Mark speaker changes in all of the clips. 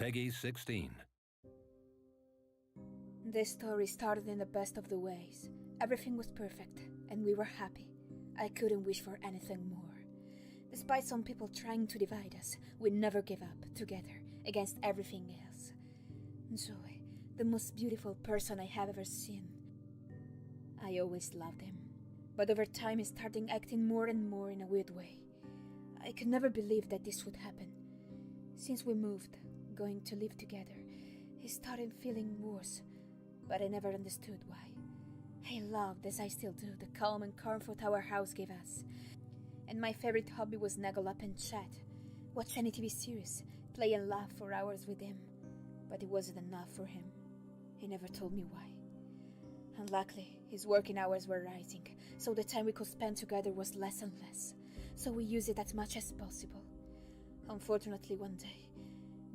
Speaker 1: Peggy 16.
Speaker 2: This story started in the best of the ways. Everything was perfect, and we were happy. I couldn't wish for anything more. Despite some people trying to divide us, we never gave up, together, against everything else. Joy, the most beautiful person I have ever seen. I always loved him, but over time he started acting more and more in a weird way. I could never believe that this would happen. Since we moved, going to live together, he started feeling worse, but I never understood why. I loved, as I still do, the calm and comfort our house gave us. And my favorite hobby was snuggle up and chat, watch any TV series, play and laugh for hours with him. But it wasn't enough for him. He never told me why. Unluckily, his working hours were rising, so the time we could spend together was less and less, so we used it as much as possible. Unfortunately, one day,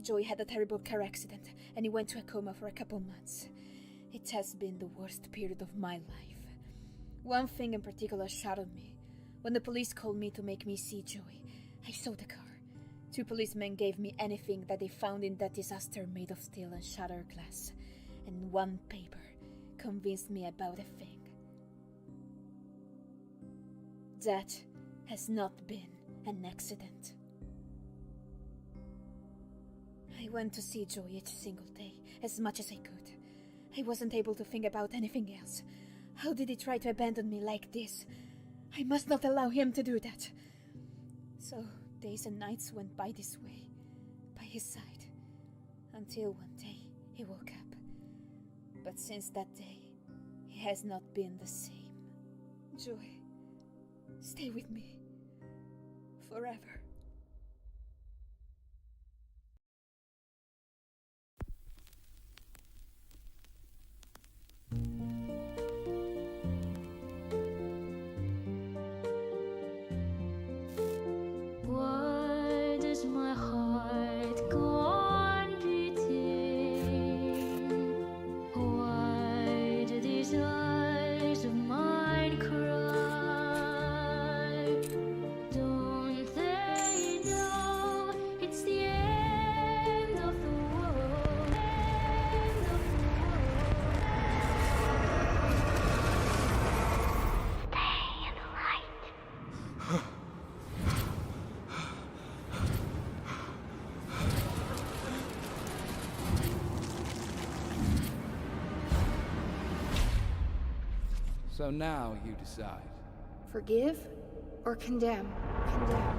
Speaker 2: Joey had a terrible car accident, and he went to a coma for a couple months. It has been the worst period of my life. One thing in particular shattered me. When the police called me to make me see Joey, I saw the car. 2 policemen gave me anything that they found in that disaster made of steel and shattered glass, and 1 paper convinced me about a thing. That has not been an accident. I went to see Joey each single day, as much as I could. I wasn't able to think about anything else. How did he try to abandon me like this? I must not allow him to do that. So days and nights went by this way, by his side, until one day he woke up. But since that day, he has not been the same. Joy, stay with me forever.
Speaker 3: Why does my heart go on beating? Why do these eyes of mine cry? Don't they know it's the end of the world? End of the world. Stay in the light.
Speaker 4: So now you decide.
Speaker 5: Forgive or condemn? Condemn.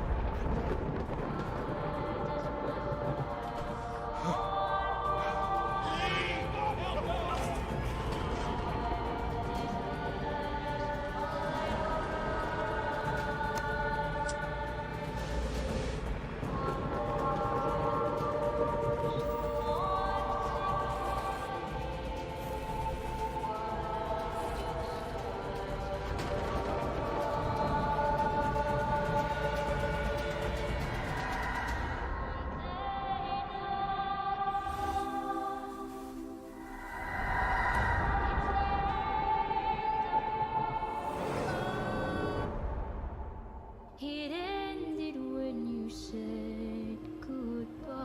Speaker 5: It ended when you said goodbye.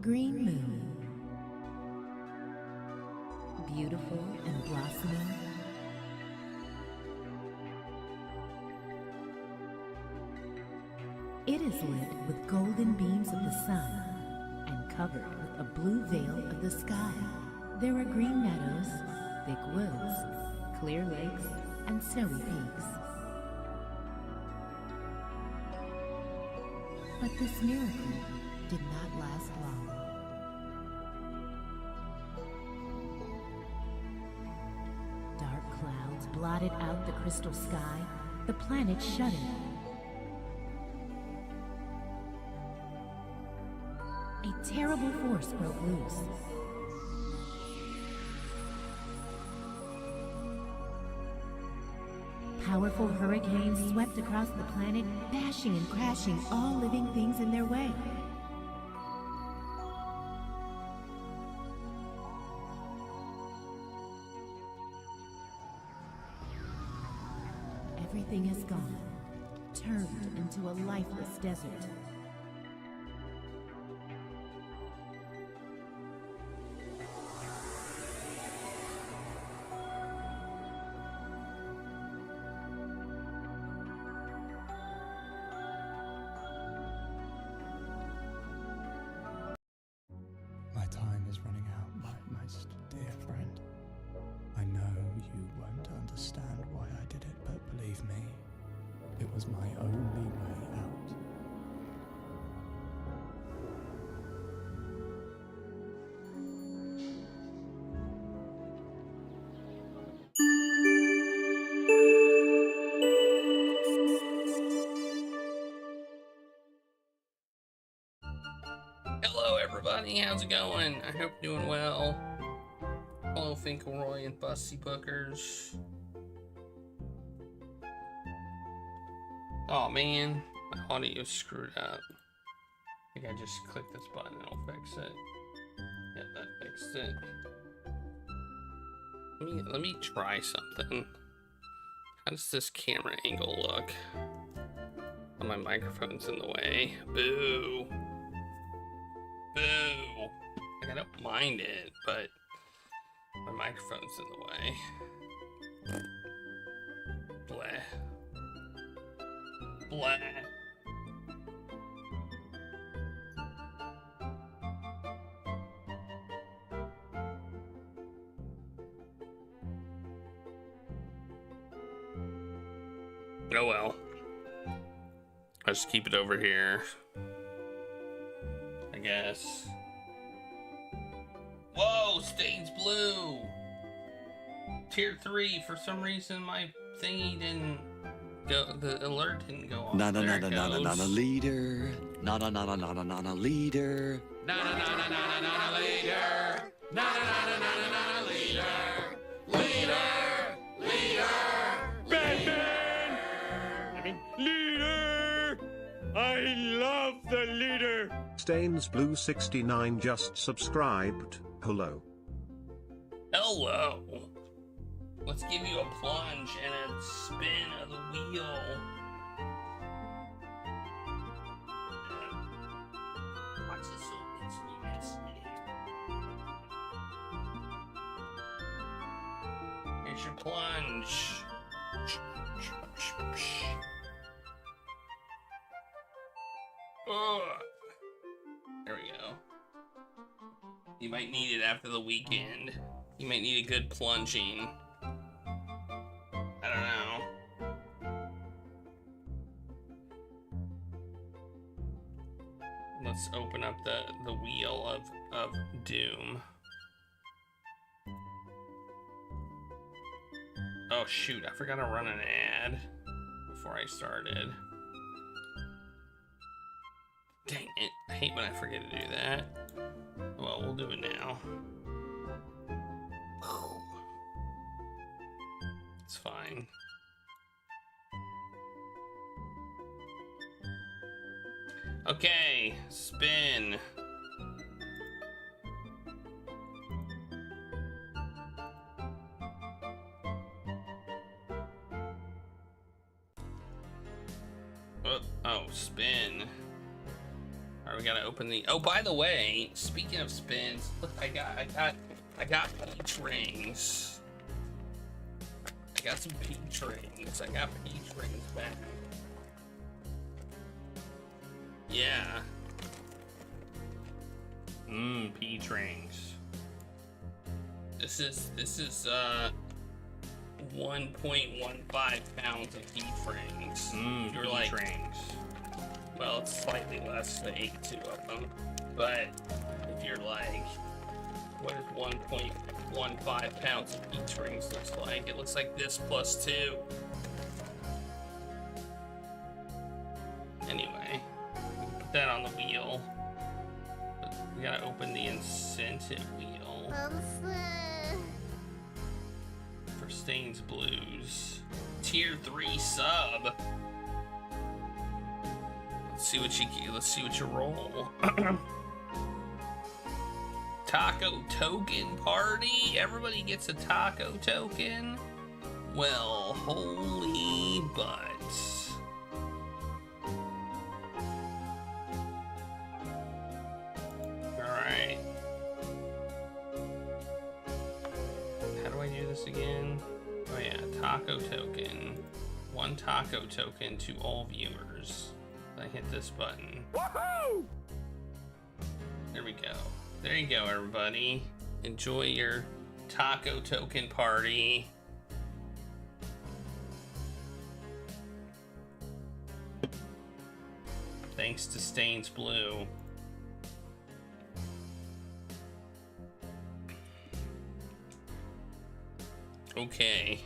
Speaker 1: Green moon. Beautiful and blossoming. It is lit with golden beams of the sun and covered with a blue veil of the sky. There are green meadows, thick woods, clear lakes, and snowy peaks. But this miracle did not last long. Dark clouds blotted out the crystal sky. The planet shuddered. A terrible force broke loose. Powerful hurricanes swept across the planet, bashing and crashing all living things in their way. Everything is gone, turned into a lifeless desert.
Speaker 6: My time is running out, my most dear friend. I know you won't understand why I did it, but believe me, it was my only way out.
Speaker 7: Hello everybody, how's it going? I hope you're doing well. Hello Finkelroy and Busty Bookers. Oh man, my audio's screwed up. I think I just clicked this button and it'll fix it. Yep, that fixed it. Let me try something. How does this camera angle look? Oh, my microphone's in the way. Boo. Boo! Like, I don't mind it, but my microphone's in the way. Blah. Blah. Oh well. I'll just keep it over here, I guess. Whoa, stains blue. Tier 3. For some reason, my thingy didn't go. The alert didn't go off.
Speaker 8: Nana nana nana nana leader. Nana nana nana nana leader.
Speaker 4: Nana nana nana nana leader. Nana nana nana nana leader. Leader. Leader.
Speaker 9: Batman! I mean, leader! I love the leader!
Speaker 10: Stains Blue 69 just subscribed. Hello.
Speaker 7: Hello. Let's give you a plunge and a spin of the wheel. Watch this little itsy bitsy. Here's your plunge. Ugh. There we go. You might need it after the weekend. You might need a good plunging. I don't know. Let's open up the wheel of doom. Oh shoot, I forgot to run an ad before I started. Dang it, I hate when I forget to do that. Well, we'll do it now. It's fine. Okay, spin. Oh, spin. All right, we gotta open the. Oh, by the way, speaking of spins, look, I got peach rings. I got some peach rings. I got peach rings back. Yeah. Peach rings. This is 1.15 pounds of peach rings. You're
Speaker 11: peach
Speaker 7: like,
Speaker 11: rings.
Speaker 7: well, it's slightly less than 82 of them. But if you're like, what does 1.15 pounds of peach rings looks like? It looks like this plus 2. Anyway, put that on the wheel. But we gotta open the incentive wheel for Stains Blues. Tier 3 sub. Let's see what you roll. Taco token party. Everybody gets a taco token. Well, holy butts. Alright. How do I do this again? Oh yeah, taco token. 1 taco token to all viewers. I hit this button. Woohoo! There we go. There you go, everybody. Enjoy your taco token party. Thanks to Stains Blue. Okay.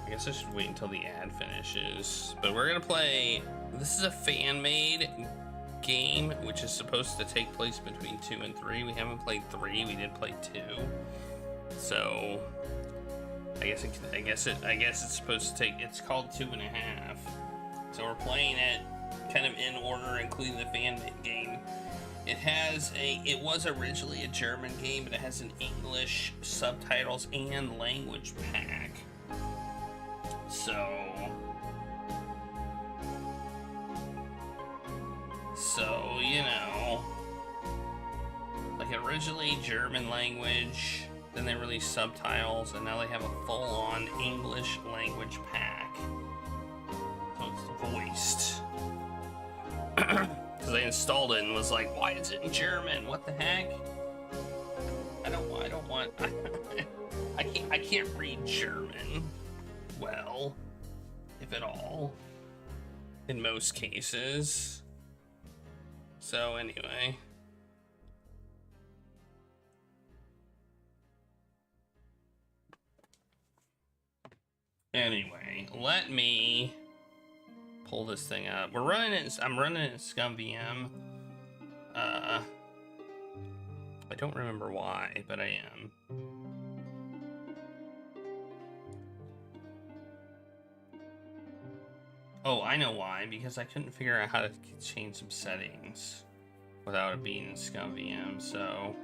Speaker 7: I guess I should wait until the ad finishes. But we're gonna play. This is a fan-made game, which is supposed to take place between 2 and 3. We haven't played 3. We did play 2. So I guess it's supposed to take. It's called 2.5. So we're playing it kind of in order, including the fan-made game. It was originally a German game, but it has an English subtitles and language pack. So, you know, like originally German language, then they released subtitles, and now they have a full-on English language pack. So it's voiced. Because they installed it and was like, why is it in German? What the heck? I don't want, I can't read German well, if at all, in most cases. So anyway. Let me pull this thing up. I'm running it in ScumVM. I don't remember why, but I am. Oh, I know why, because I couldn't figure out how to change some settings without it being in ScumVM, so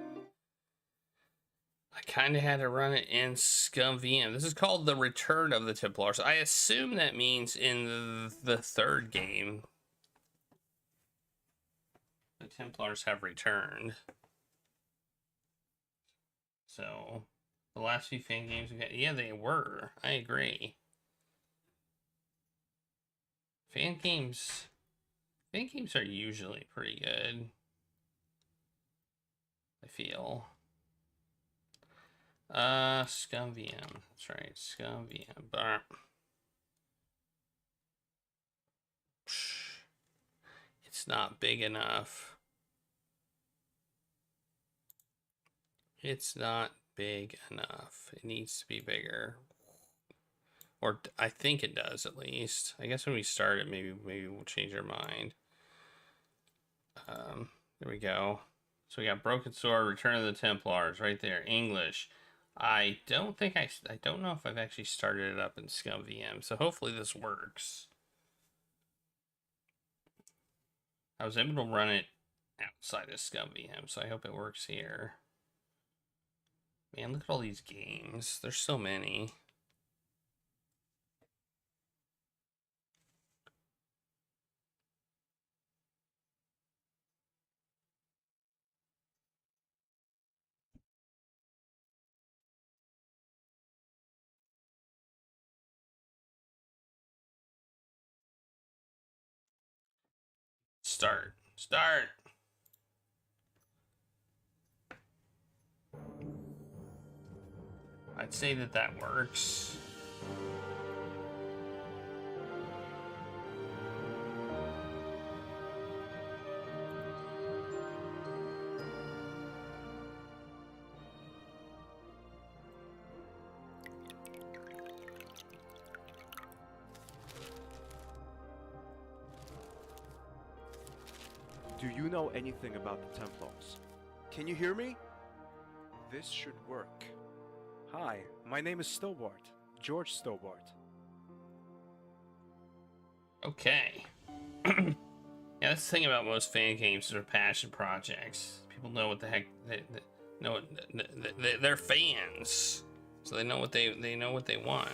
Speaker 7: I kind of had to run it in ScumVM. This is called The Return of the Templars. I assume that means in the third game, the Templars have returned. So, the last few fan games we had, yeah, they were. I agree. Fan games are usually pretty good, I feel. ScumVM. That's right, ScumVM. But it's not big enough. It's not big enough. It needs to be bigger. Or I think it does, at least. I guess when we start it, maybe we'll change our mind. There we go. So we got Broken Sword, Return of the Templars, right there. English. I don't know if I've actually started it up in ScumVM, so hopefully this works. I was able to run it outside of ScumVM, so I hope it works here. Man, look at all these games. There's so many. Start. Start. I'd say that that works.
Speaker 11: Do you know anything about the Templars? Can you hear me? This should work. Hi, my name is Stobart. George Stobart.
Speaker 7: Okay. Yeah, that's the thing about most fan games or passion projects. People know what the heck they know. They're fans, so they know what they know what they want,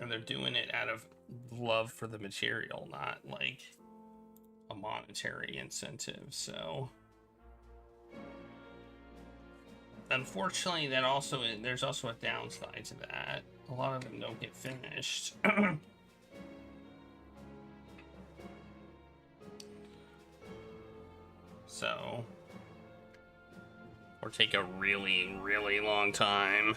Speaker 7: and they're doing it out of love for the material, not like a monetary incentive. So unfortunately, that also there's also a downside to that. A lot of them don't get finished. So, or take a really, really long time,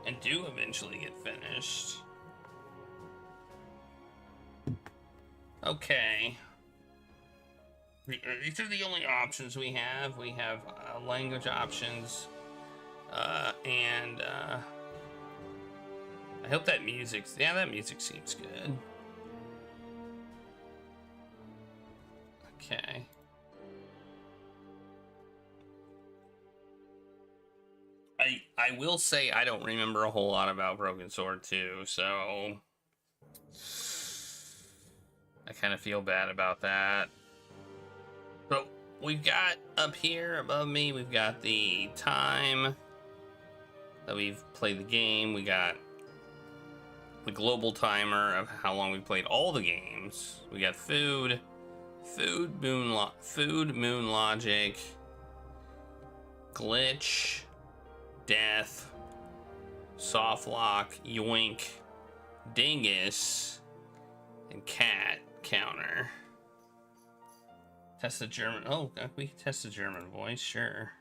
Speaker 7: and do eventually get finished. Okay. These are the only options we have. We have language options, and I hope that that music seems good. Okay. I will say I don't remember a whole lot about Broken Sword 2, so I kind of feel bad about that. But we've got up here above me, we've got the time that we've played the game. We got the global timer of how long we played all the games. We got food, moon logic, glitch, death, soft lock, yoink, dingus, and cat counter. Test the German. Oh, we can test the German voice, sure.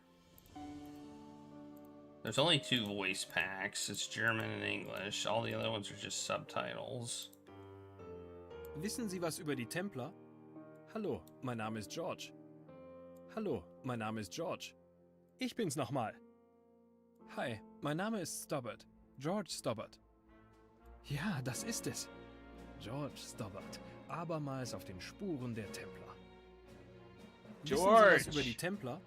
Speaker 7: There's only 2 voice packs. It's German and English. All the other ones are just subtitles.
Speaker 12: Wissen Sie was über die Templer? Hallo, mein Name ist George. Hallo, mein Name ist George. Ich bin's nochmal. Hi, mein Name ist Stobart. George Stobart. Ja, das ist es. George Stobart. Abermals auf den Spuren der Templer. Wissen Sie was über die Templer?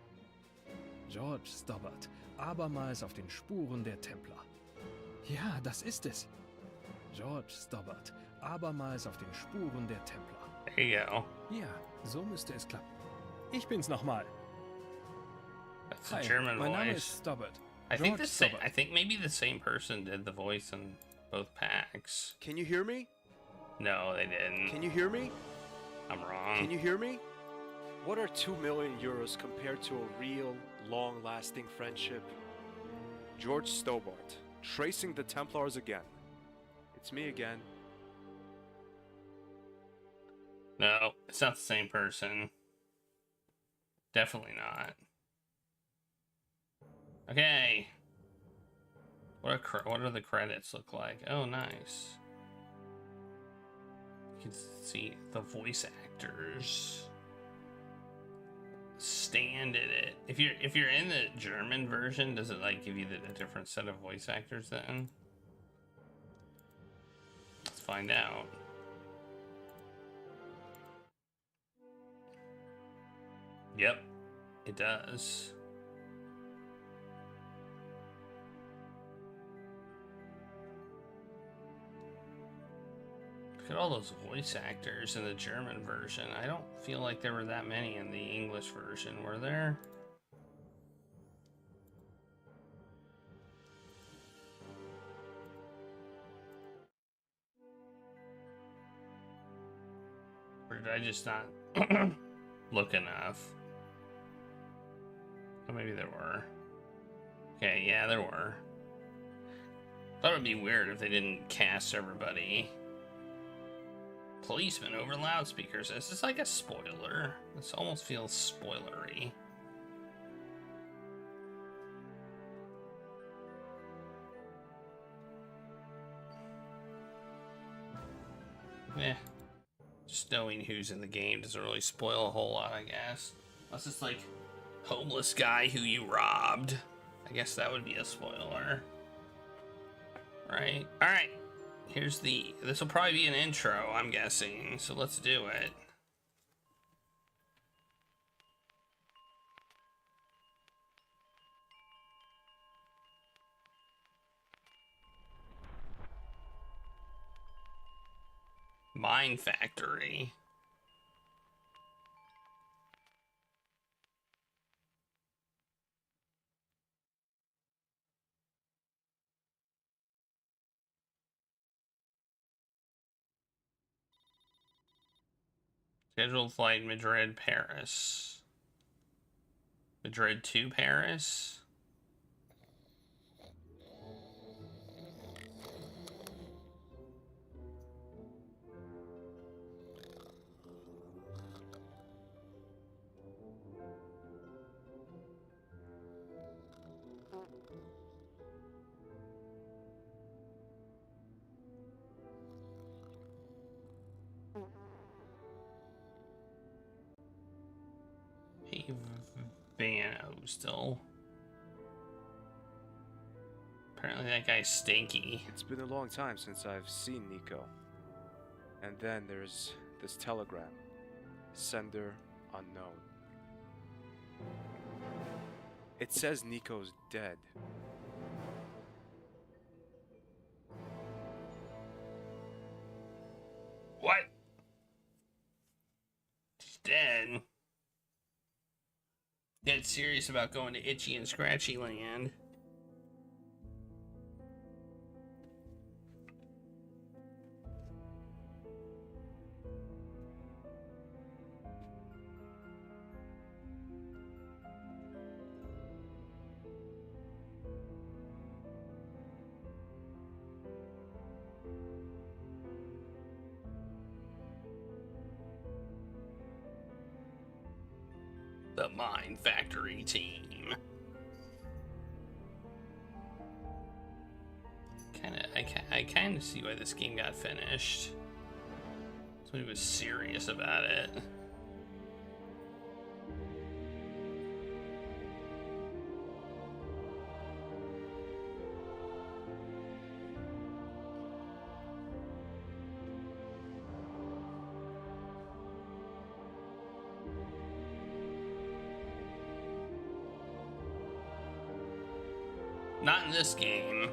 Speaker 12: George Stobart. Abermals auf den Spuren der Templer. Ja, das ist es. George Stobart. Abermals auf den Spuren der Templer.
Speaker 7: There you go.
Speaker 12: Ja, so müsste es klappen. Ich bin's nochmal.
Speaker 7: That's a German
Speaker 12: mein Name
Speaker 7: voice.
Speaker 12: ist Stobart.
Speaker 7: I think maybe the same person did the voice in both packs.
Speaker 11: Can you hear me?
Speaker 7: No, they didn't.
Speaker 11: Can you hear me?
Speaker 7: I'm wrong.
Speaker 11: Can you hear me? What are 2 million euros compared to a real, long-lasting friendship? George Stobart, tracing the Templars again. It's me again.
Speaker 7: No, it's not the same person. Definitely not. Okay. What do the credits look like? Oh, nice. You can see the voice actors stand in it. If you're in the German version, does it like give you a different set of voice actors then? Let's find out. Yep, it does. Look at all those voice actors in the German version. I don't feel like there were that many in the English version, were there? Or did I just not look enough? Oh, maybe there were. Okay, yeah, there were. Thought it would be weird if they didn't cast everybody. Policeman over loudspeakers. This is like a spoiler. This almost feels spoilery. Eh. Just knowing who's in the game doesn't really spoil a whole lot, I guess. Unless it's like homeless guy who you robbed. I guess that would be a spoiler. Right? Alright. This will probably be an intro, I'm guessing. So let's do it. Mine Factory. Scheduled flight Madrid, Paris. Madrid to Paris. Vano still. Apparently that guy's stinky.
Speaker 11: It's been a long time since I've seen Nico. And then there's this telegram. Sender unknown. It says Nico's dead.
Speaker 7: What? He's dead. Dead serious about going to Itchy and Scratchy Land. The Mine Factory team. I kind of see why this game got finished. Somebody was serious about it. Not in this game.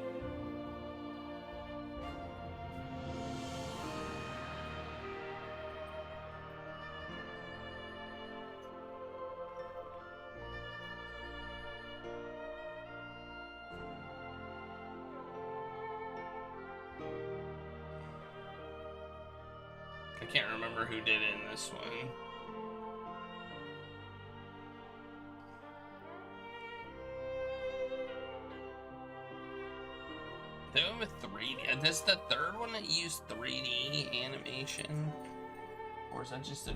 Speaker 7: I can't remember who did it in this one. They went with 3D. This is the third one that used 3D animation, or is that just a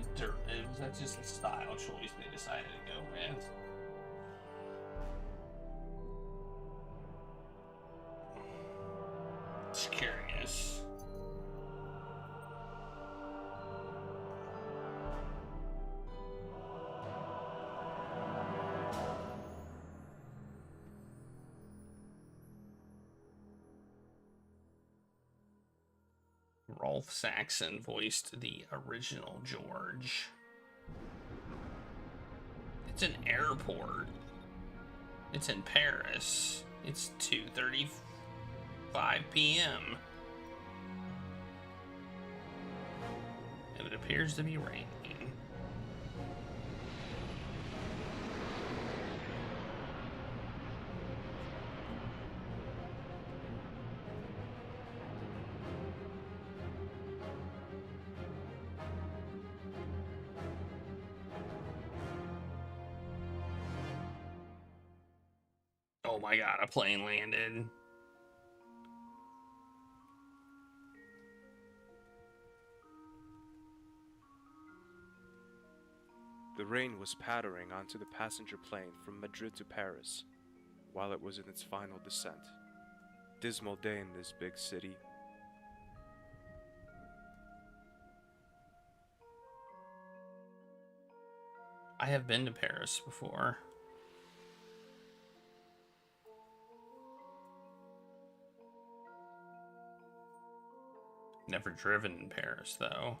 Speaker 7: style choice they decided to go with? Just curious. Rolf Saxon voiced the original George. It's an airport. It's in Paris. It's 2:35 p.m. And it appears to be raining. Oh my god, a plane landed.
Speaker 11: The rain was pattering onto the passenger plane from Madrid to Paris while it was in its final descent. Dismal day in this big city.
Speaker 7: I have been to Paris before. Never driven in Paris, though.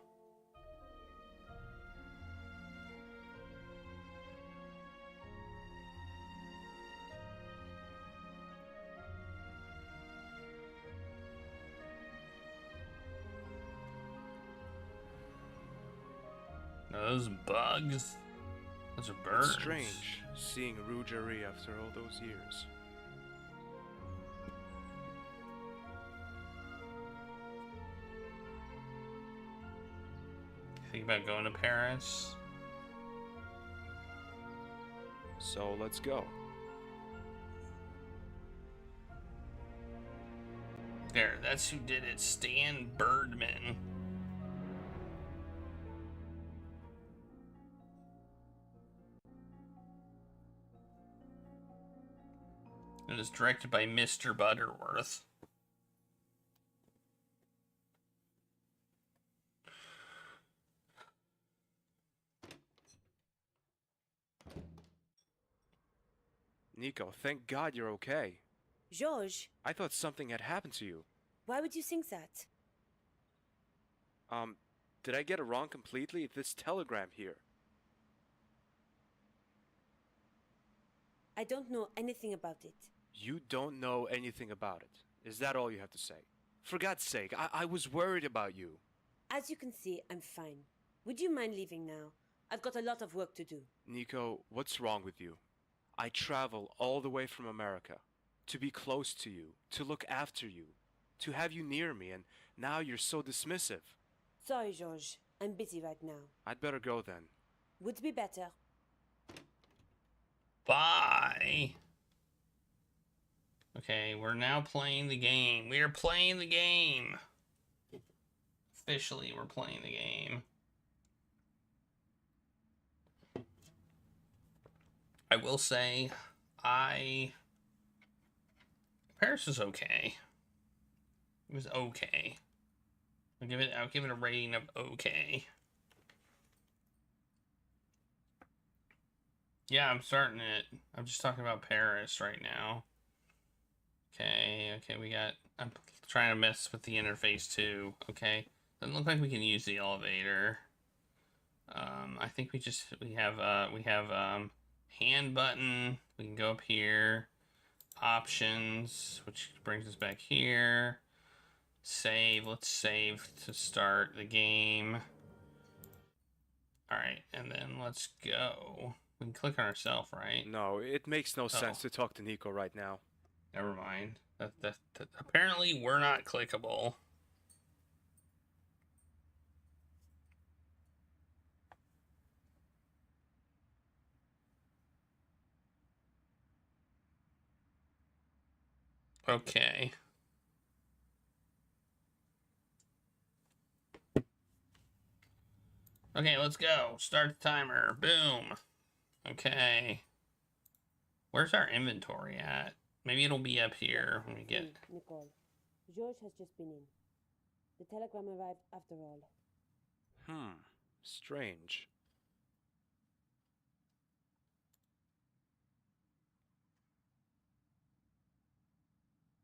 Speaker 7: Those bugs? Those are birds.
Speaker 11: It's strange seeing Rougerie after all those years.
Speaker 7: Think about going to Paris?
Speaker 11: So let's go.
Speaker 7: There, that's who did it. Stan Birdman. It is directed by Mr. Butterworth.
Speaker 11: Nico, thank God you're okay.
Speaker 13: George,
Speaker 11: I thought something had happened to you.
Speaker 13: why would you think that?
Speaker 11: Did I get it wrong completely? This telegram here.
Speaker 13: I don't know anything about it.
Speaker 11: You don't know anything about it. Is that all you have to say? For God's sake, I was worried about you.
Speaker 13: As you can see, I'm fine. Would you mind leaving now? I've got a lot of work to do.
Speaker 11: Nico, what's wrong with you? I travel all the way from America to be close to you, to look after you, to have you near me, and now you're so dismissive.
Speaker 13: Sorry, George. I'm busy right now.
Speaker 11: I'd better go then.
Speaker 13: Would be better.
Speaker 7: Bye. Okay, we're now playing the game. We are playing the game. Officially, we're playing the game. I will say, Paris was okay. It was okay. I'll give it a rating of okay. Yeah, I'm starting it. I'm just talking about Paris right now. Okay, I'm trying to mess with the interface too. Okay, doesn't look like we can use the elevator. I think we have hand button. We can go up here, options, which brings us back here. Save. Let's save to start the game. All right, and then let's go. We can click on ourselves, right?
Speaker 11: No, it makes no sense to talk to Nico right now.
Speaker 7: Never mind. That apparently we're not clickable. Okay. Okay, let's go. Start the timer. Boom. Okay. Where's our inventory at? Maybe it'll be up here when we get...
Speaker 13: Nicole, George has just been in. The telegram arrived after all.
Speaker 11: Strange.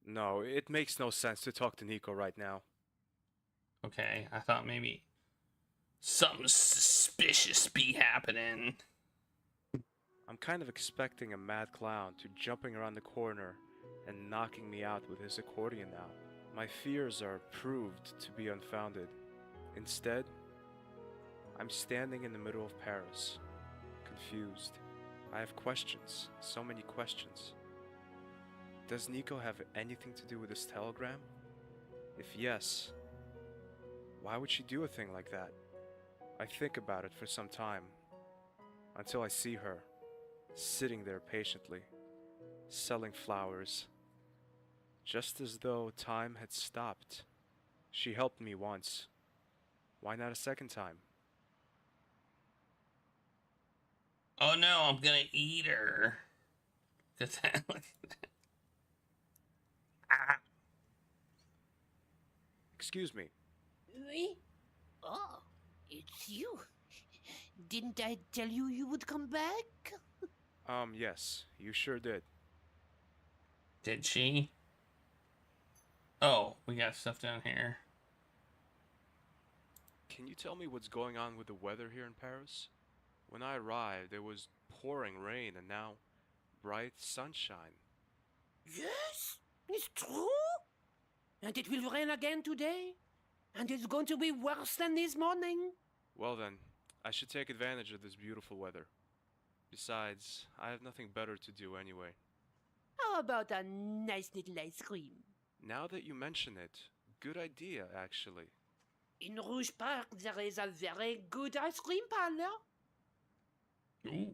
Speaker 11: No, it makes no sense to talk to Nico right now.
Speaker 7: Okay, I thought maybe something suspicious be happening.
Speaker 11: I'm kind of expecting a mad clown to jumping around the corner and knocking me out with his accordion now. My fears are proved to be unfounded. Instead, I'm standing in the middle of Paris, confused. I have questions, so many questions. Does Nico have anything to do with this telegram? If yes, why would she do a thing like that? I think about it for some time, until I see her, sitting there patiently, selling flowers, just as though time had stopped. She helped me once. Why not a second time?
Speaker 7: Oh no, I'm gonna eat her. Look at that. Ah.
Speaker 11: Excuse me.
Speaker 14: Me? Oh, it's you. Didn't I tell you you would come back?
Speaker 11: Yes, you sure did.
Speaker 7: Did she? Oh, we got stuff down here.
Speaker 11: Can you tell me what's going on with the weather here in Paris? When I arrived, it was pouring rain and now bright sunshine.
Speaker 14: Yes, it's true. And it will rain again today. And it's going to be worse than this morning.
Speaker 11: Well then, I should take advantage of this beautiful weather. Besides, I have nothing better to do anyway.
Speaker 14: How about a nice little ice cream?
Speaker 11: Now that you mention it, good idea actually.
Speaker 14: In Rouge Park, there is a very good ice cream parlor.
Speaker 7: Ooh.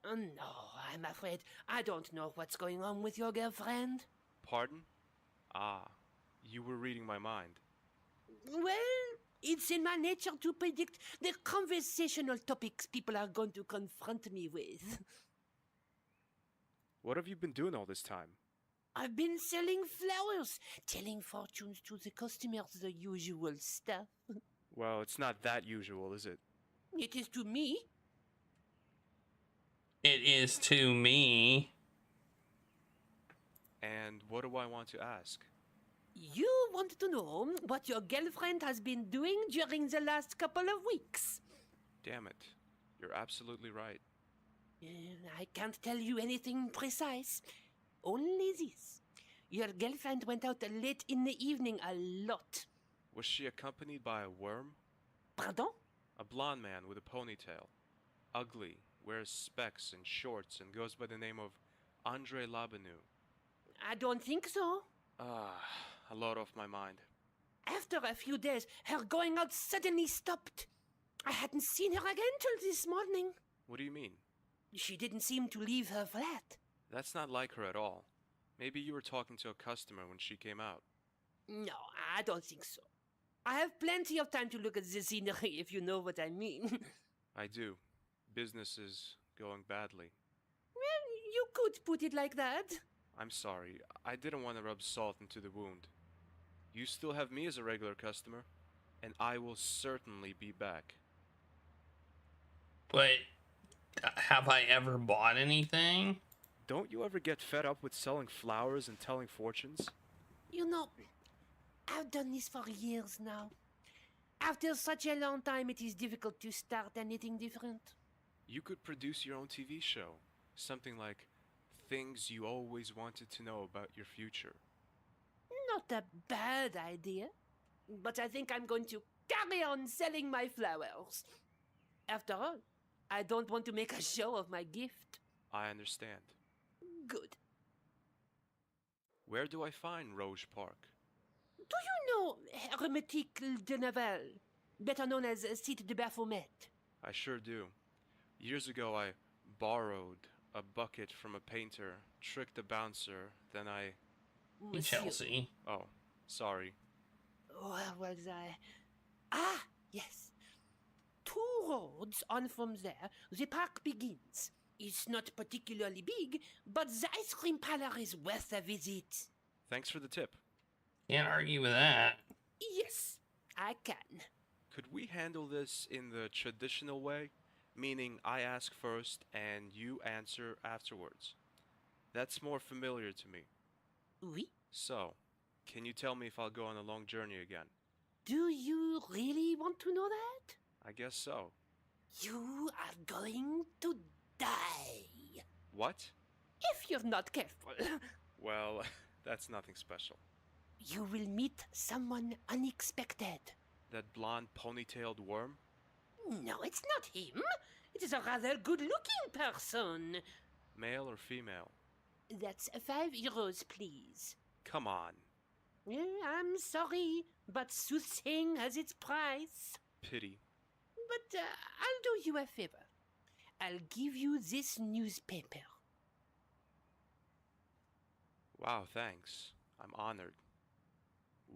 Speaker 14: Oh, no, I'm afraid I don't know what's going on with your girlfriend.
Speaker 11: Pardon? Ah, you were reading my mind.
Speaker 14: Well, it's in my nature to predict the conversational topics people are going to confront me with.
Speaker 11: What have you been doing all this time?
Speaker 14: I've been selling flowers, telling fortunes to the customers, the usual stuff.
Speaker 11: Well, it's not that usual, is it?
Speaker 14: It is to me.
Speaker 7: It is to me.
Speaker 11: And what do I want to ask?
Speaker 14: You want to know what your girlfriend has been doing during the last couple of weeks.
Speaker 11: Damn it. You're absolutely right.
Speaker 14: I can't tell you anything precise. Only this. Your girlfriend went out late in the evening a lot.
Speaker 11: Was she accompanied by a worm?
Speaker 14: Pardon?
Speaker 11: A blonde man with a ponytail. Ugly, wears specs and shorts and goes by the name of Andre Labenu.
Speaker 14: I don't think so.
Speaker 11: Ah, a lot off my mind.
Speaker 14: After a few days, her going out suddenly stopped. I hadn't seen her again till this morning.
Speaker 11: What do you mean?
Speaker 14: She didn't seem to leave her flat.
Speaker 11: That's not like her at all. Maybe you were talking to a customer when she came out.
Speaker 14: No, I don't think so. I have plenty of time to look at the scenery, if you know what I mean.
Speaker 11: I do. Business is going badly.
Speaker 14: Well, you could put it like that.
Speaker 11: I'm sorry. I didn't want to rub salt into the wound. You still have me as a regular customer, and I will certainly be back.
Speaker 7: But have I ever bought anything?
Speaker 11: Don't you ever get fed up with selling flowers and telling fortunes?
Speaker 14: You know, I've done this for years now. After such a long time, it is difficult to start anything different.
Speaker 11: You could produce your own TV show. Something like Things You Always Wanted to Know About Your Future.
Speaker 14: Not a bad idea. But I think I'm going to carry on selling my flowers. After all, I don't want to make a show of my gift.
Speaker 11: I understand.
Speaker 14: Good.
Speaker 11: Where do I find Rouge Park?
Speaker 14: Do you know Hermétique de Naval, better known as Site de Baphomet?
Speaker 11: I sure do. Years ago, I borrowed a bucket from a painter, tricked a bouncer, then I...
Speaker 7: Chelsea.
Speaker 11: Oh, sorry.
Speaker 14: Where was I? Ah, yes. 2 roads on from there, the park begins. It's not particularly big, but the ice cream parlor is worth a visit.
Speaker 11: Thanks for the tip.
Speaker 7: Can't argue with that.
Speaker 14: Yes, I can.
Speaker 11: Could we handle this in the traditional way? Meaning I ask first and you answer afterwards. That's more familiar to me.
Speaker 14: Oui?
Speaker 11: So, can you tell me if I'll go on a long journey again?
Speaker 14: Do you really want to know that?
Speaker 11: I guess so.
Speaker 14: You are going to die.
Speaker 11: What?
Speaker 14: If you're not careful.
Speaker 11: Well, that's nothing special.
Speaker 14: You will meet someone unexpected.
Speaker 11: That blonde ponytailed worm?
Speaker 14: No, it's not him. It is a rather good-looking person.
Speaker 11: Male or female?
Speaker 14: That's 5 euros, please.
Speaker 11: Come on.
Speaker 14: I'm sorry, but soothsaying has its price.
Speaker 11: Pity.
Speaker 14: But I'll do you a favor. I'll give you this newspaper.
Speaker 11: Wow, thanks. I'm honored.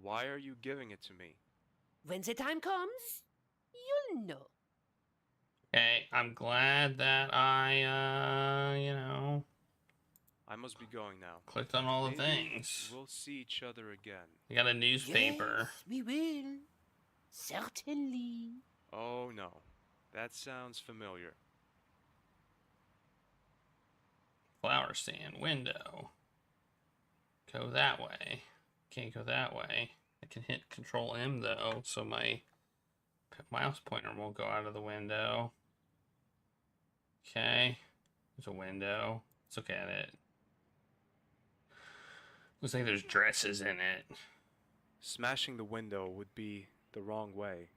Speaker 11: Why are you giving it to me?
Speaker 14: When the time comes, you'll know.
Speaker 7: Okay, I'm glad that I, you know,
Speaker 11: I must be going now.
Speaker 7: clicked on all the
Speaker 11: Maybe
Speaker 7: things.
Speaker 11: we'll see each other again.
Speaker 7: We got a newspaper.
Speaker 14: Yes, we will. Certainly.
Speaker 11: Oh no, that sounds familiar.
Speaker 7: Flower stand, window. Go that way. Can't go that way. I can hit Control M though, so my mouse pointer won't go out of the window. Okay, there's a window. Let's look at it. Looks like there's dresses in it.
Speaker 11: Smashing the window would be the wrong way,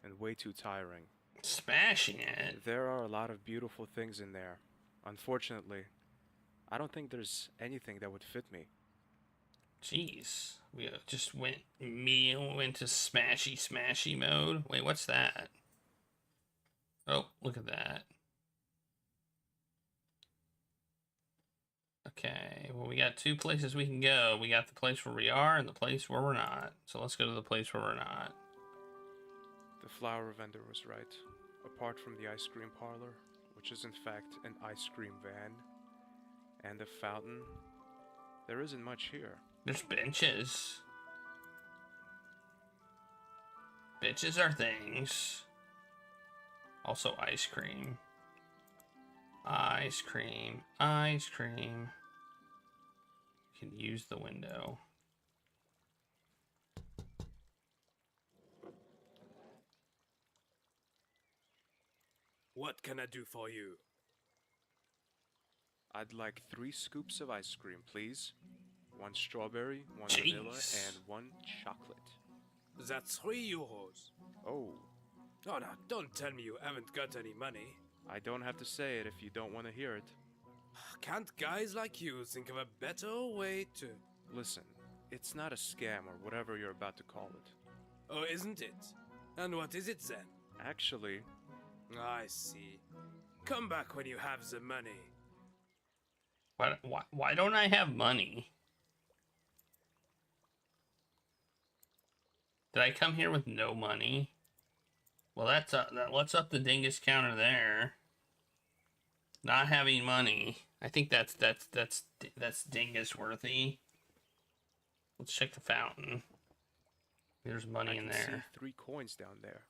Speaker 11: and way too tiring.
Speaker 7: Smashing it?
Speaker 11: There are a lot of beautiful things in there. Unfortunately, I don't think there's anything that would fit me.
Speaker 7: Jeez, we just went to smashy mode. Wait, what's that? Oh, look at that. Okay, well, we got two places we can go. We got the place where we are and the place where we're not. So let's go to the place where we're not.
Speaker 11: The flower vendor was right. Apart from the ice cream parlor, which is in fact an ice cream van, and the fountain, there isn't much here.
Speaker 7: There's benches. Benches are things. Also ice cream. Ice cream. Ice cream. You can use the window.
Speaker 15: What can I do for you?
Speaker 11: I'd like 3 scoops of ice cream, please. 1 strawberry, 1
Speaker 7: Jeez.
Speaker 11: vanilla, and 1 chocolate.
Speaker 15: That's 3 euros.
Speaker 11: Oh.
Speaker 15: Oh, no, don't tell me you haven't got any money.
Speaker 11: I don't have to say it if you don't want to hear it.
Speaker 15: Can't guys like you think of a better way to...
Speaker 11: Listen, it's not a scam or whatever you're about to call it.
Speaker 15: Oh, isn't it? And what is it then?
Speaker 11: Actually...
Speaker 15: I see. Come back when you have the money.
Speaker 7: Why don't I have money? Did I come here with no money? Well, that's let's up the dingus counter there. Not having money. I think that's dingus worthy. Let's check the fountain. There's money in
Speaker 11: I
Speaker 7: there.
Speaker 11: can see 3 coins down there.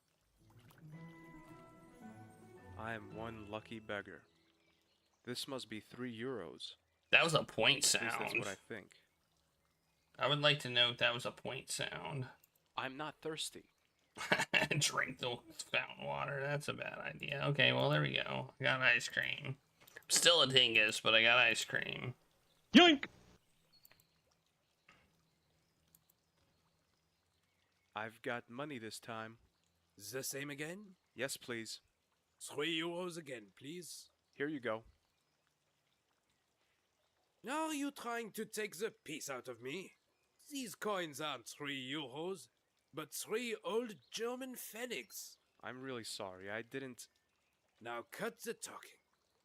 Speaker 11: I am one lucky beggar. This must be 3 euros.
Speaker 7: That was a point
Speaker 11: At least
Speaker 7: sound.
Speaker 11: that's what I think.
Speaker 7: I would like to know if that was a point sound.
Speaker 11: I'm not thirsty.
Speaker 7: Drink the fountain water. That's a bad idea. Okay, well, there we go. I got ice cream. I'm still a dingus, but I got ice cream.
Speaker 9: Yoink!
Speaker 11: I've got money this time.
Speaker 15: The same again?
Speaker 11: Yes, please.
Speaker 15: 3 euros again, please.
Speaker 11: Here you go.
Speaker 15: Are you trying to take the piece out of me? These coins aren't 3 euros, but 3 old German pfennigs.
Speaker 11: I'm really sorry. I didn't...
Speaker 15: Now cut the talking.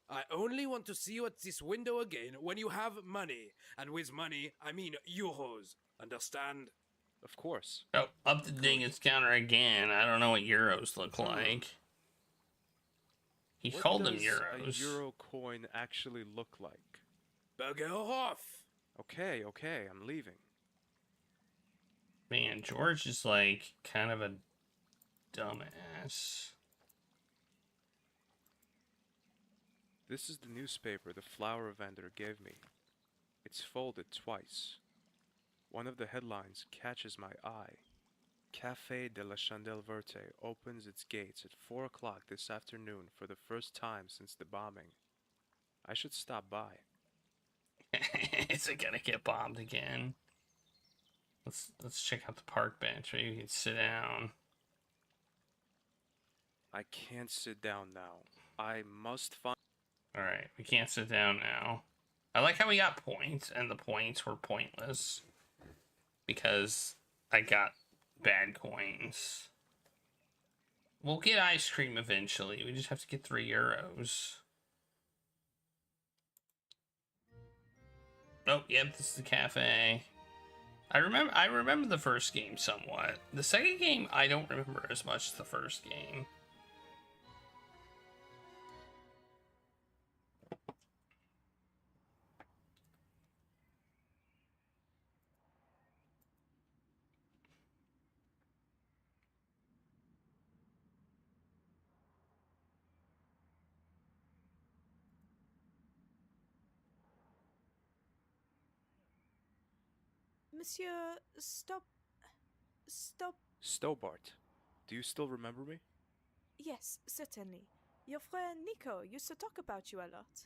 Speaker 15: I only want to see you at this window again when you have money. And with money, I mean euros. Understand?
Speaker 11: Of course.
Speaker 7: Oh, up the dingus counter again. I don't know what euros look like. He
Speaker 11: What
Speaker 7: called them
Speaker 11: does
Speaker 7: euros.
Speaker 11: a euro coin actually look like?
Speaker 15: Bugger off!
Speaker 11: Okay, I'm leaving.
Speaker 7: Man, George is like kind of a dumbass.
Speaker 11: This is the newspaper the flower vendor gave me. It's folded twice. One of the headlines catches my eye. Café de la Chandelle Verte opens its gates at 4 o'clock this afternoon for the first time since the bombing. I should stop by.
Speaker 7: Is it gonna get bombed again? Let's check out the park bench. Maybe you can sit down.
Speaker 11: I can't sit down now. I must find...
Speaker 7: Alright, we can't sit down now. I like how we got points, and the points were pointless. Because I got bad coins. We'll get ice cream eventually. We just have to get 3 euros. Oh, yep, this is the cafe. I remember the first game somewhat. The second game, I don't remember as much as the first game.
Speaker 16: Monsieur, stop.
Speaker 11: Stobart, do you still remember me?
Speaker 16: Yes, certainly. Your friend Nico used to talk about you a lot.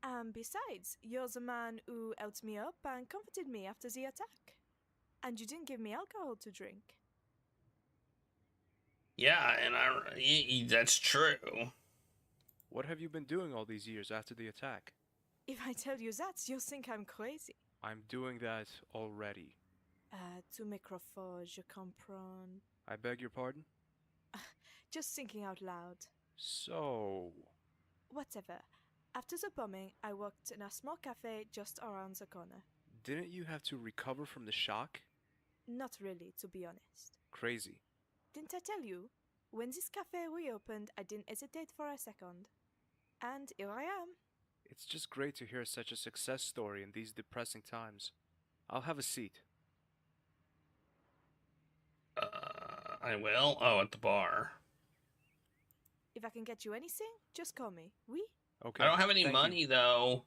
Speaker 16: And besides, you're the man who helped me up and comforted me after the attack. And you didn't give me alcohol to drink.
Speaker 7: Yeah, and that's true.
Speaker 11: What have you been doing all these years after the attack?
Speaker 16: If I tell you that, you'll think I'm crazy.
Speaker 11: I'm doing that already.
Speaker 16: Tu microphone, je comprends.
Speaker 11: I beg your pardon?
Speaker 16: Just thinking out loud.
Speaker 11: So...
Speaker 16: Whatever. After the bombing, I worked in a small cafe just around the corner.
Speaker 11: Didn't you have to recover from the shock?
Speaker 16: Not really, to be honest.
Speaker 11: Crazy.
Speaker 16: Didn't I tell you? When this cafe reopened, I didn't hesitate for a second. And here I am.
Speaker 11: It's just great to hear such a success story in these depressing times. I'll have a seat.
Speaker 7: I will? Oh, at the bar.
Speaker 16: If I can get you anything, just call me. Oui?
Speaker 11: Okay.
Speaker 7: I don't have any money, though.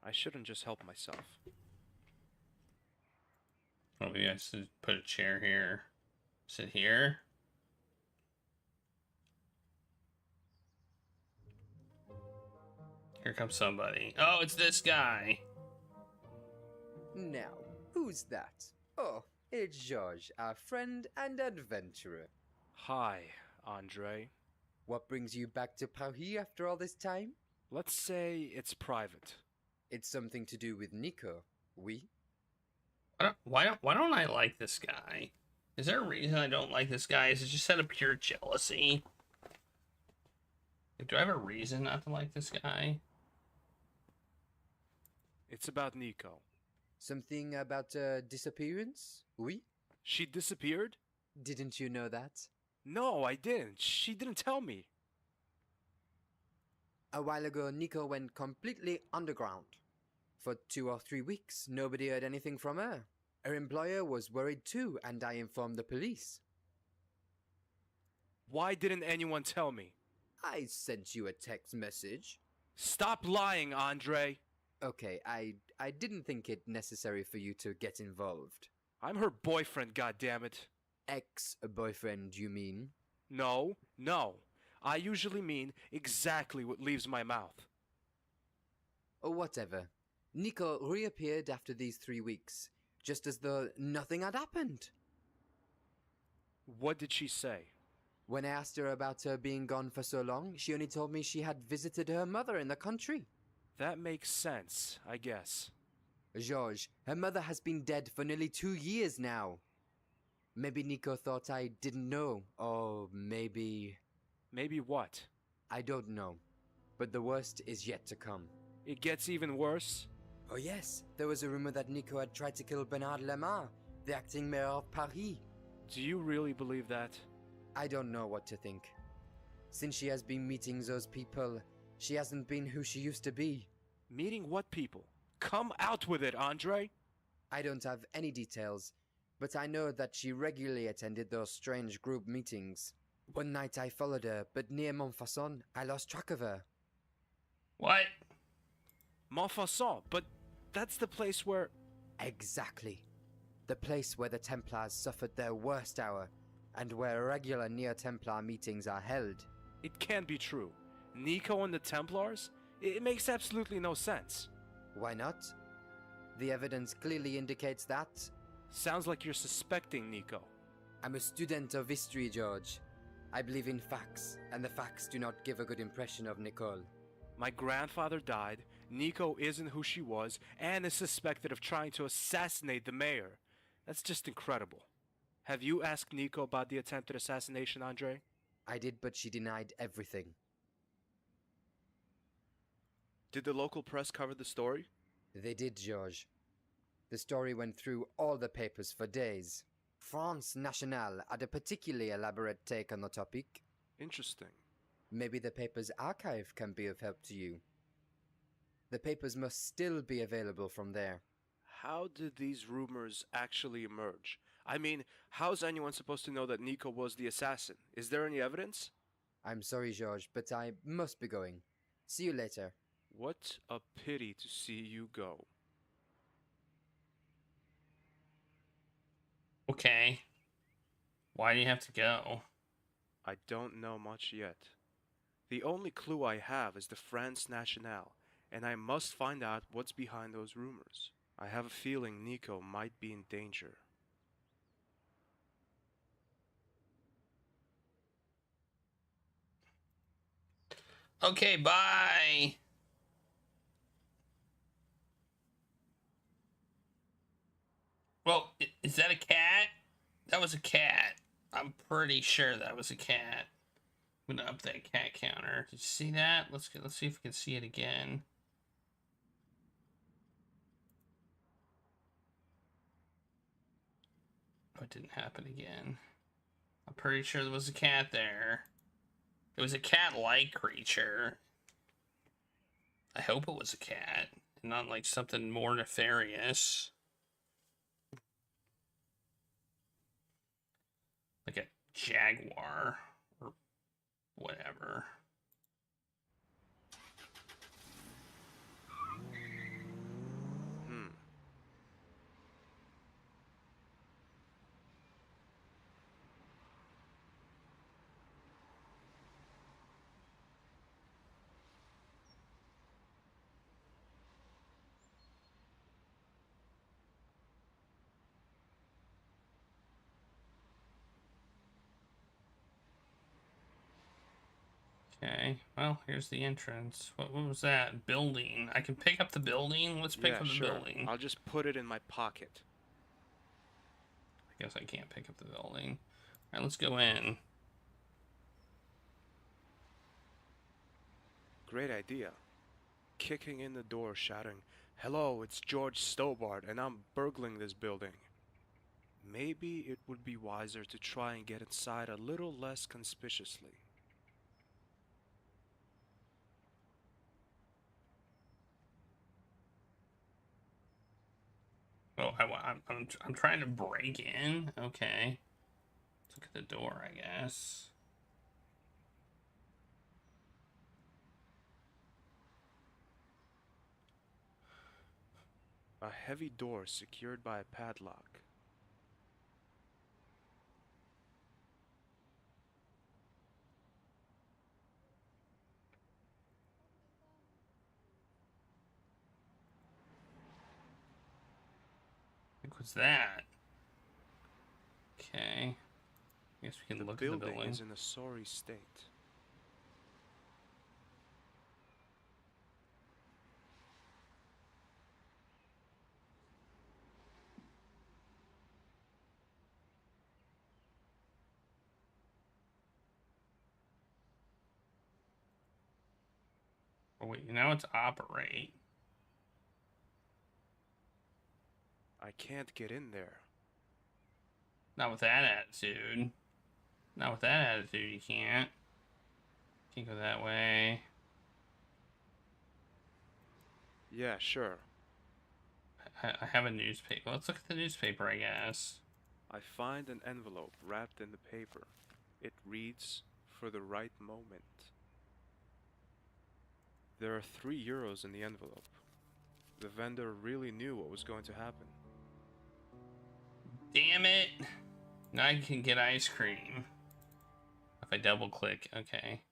Speaker 11: I shouldn't just help myself.
Speaker 7: Oh, maybe I should put a chair here. Sit here. Here comes somebody. Oh, it's this guy.
Speaker 17: Now, who's that? Oh, it's George, our friend and adventurer.
Speaker 11: Hi, Andre.
Speaker 17: What brings you back to Paris after all this time?
Speaker 11: Let's say it's private.
Speaker 17: It's something to do with Nico, oui?
Speaker 7: Why don't I like this guy? Is there a reason I don't like this guy? Is it just out of pure jealousy? Do I have a reason not to like this guy?
Speaker 11: It's about Nico.
Speaker 17: Something about a disappearance, oui?
Speaker 11: She disappeared?
Speaker 17: Didn't you know that?
Speaker 11: No, I didn't. She didn't tell me.
Speaker 17: A while ago, Nico went completely underground. For 2 or 3 weeks, nobody heard anything from her. Her employer was worried too, and I informed the police.
Speaker 11: Why didn't anyone tell me?
Speaker 17: I sent you a text message.
Speaker 11: Stop lying, Andre.
Speaker 17: Okay, I didn't think it necessary for you to get involved.
Speaker 11: I'm her boyfriend, goddammit.
Speaker 17: Ex-boyfriend, you mean?
Speaker 11: No. I usually mean exactly what leaves my mouth.
Speaker 17: Or whatever. Nico reappeared after these 3 weeks, just as though nothing had happened.
Speaker 11: What did she say?
Speaker 17: When I asked her about her being gone for so long, she only told me she had visited her mother in the country.
Speaker 11: That makes sense, I guess.
Speaker 17: Georges, her mother has been dead for nearly 2 years now. Maybe Nico thought I didn't know, or maybe...
Speaker 11: Maybe what?
Speaker 17: I don't know, but the worst is yet to come.
Speaker 11: It gets even worse?
Speaker 17: Oh yes, there was a rumor that Nico had tried to kill Bernard Lemar, the acting mayor of Paris.
Speaker 11: Do you really believe that?
Speaker 17: I don't know what to think. Since she has been meeting those people, she hasn't been who she used to be.
Speaker 11: Meeting what people? Come out with it, Andre!
Speaker 17: I don't have any details, but I know that she regularly attended those strange group meetings. One night I followed her, but near Montfaucon, I lost track of her.
Speaker 7: What?
Speaker 11: Montfaucon, but that's the place where...
Speaker 17: Exactly. The place where the Templars suffered their worst hour, and where regular Neo-Templar meetings are held.
Speaker 11: It can't be true. Nico and the Templars? It makes absolutely no sense.
Speaker 17: Why not? The evidence clearly indicates that.
Speaker 11: Sounds like you're suspecting Nico.
Speaker 17: I'm a student of history, George. I believe in facts, and the facts do not give a good impression of Nicole.
Speaker 11: My grandfather died, Nico isn't who she was, and is suspected of trying to assassinate the mayor. That's just incredible. Have you asked Nico about the attempted assassination, Andre?
Speaker 17: I did, but she denied everything.
Speaker 11: Did the local press cover the story?
Speaker 17: They did, George. The story went through all the papers for days. France Nationale had a particularly elaborate take on the topic.
Speaker 11: Interesting.
Speaker 17: Maybe the paper's archive can be of help to you. The papers must still be available from there.
Speaker 11: How did these rumors actually emerge? I mean, how's anyone supposed to know that Nico was the assassin? Is there any evidence?
Speaker 17: I'm sorry, George, but I must be going. See you later.
Speaker 11: What a pity to see you go.
Speaker 7: Okay. Why do you have to go?
Speaker 11: I don't know much yet. The only clue I have is the France Nationale, and I must find out what's behind those rumors. I have a feeling Nico might be in danger.
Speaker 7: Okay, bye. Well, is that a cat? That was a cat. I'm pretty sure that was a cat. I'm gonna up that cat counter. Did you see that? Let's see if we can see it again. Oh, it didn't happen again. I'm pretty sure there was a cat there. It was a cat-like creature. I hope it was a cat, and not like something more nefarious. Like a jaguar or whatever. Okay, well, here's the entrance. What was that? Building. I can pick up the building? Let's pick up the building.
Speaker 11: I'll just put it in my pocket.
Speaker 7: I guess I can't pick up the building. Alright, let's go in.
Speaker 11: Great idea. Kicking in the door, shouting, "Hello, it's George Stobart, and I'm burgling this building." Maybe it would be wiser to try and get inside a little less conspicuously.
Speaker 7: Oh, I'm trying to break in? Okay. Let's look at the door, I guess.
Speaker 11: A heavy door secured by a padlock.
Speaker 7: What's that? Okay. I guess we can look at the
Speaker 11: The
Speaker 7: building.
Speaker 11: building is in a sorry state.
Speaker 7: Oh, wait, now it's operate.
Speaker 11: I can't get in there.
Speaker 7: Not with that attitude. Not with that attitude, you can't. Can't go that way.
Speaker 11: Yeah, sure.
Speaker 7: I have a newspaper. Let's look at the newspaper, I guess.
Speaker 11: I find an envelope wrapped in the paper. It reads, "For the right moment." There are €3 in the envelope. The vendor really knew what was going to happen.
Speaker 7: Damn it! Now I can get ice cream. If I double click, okay.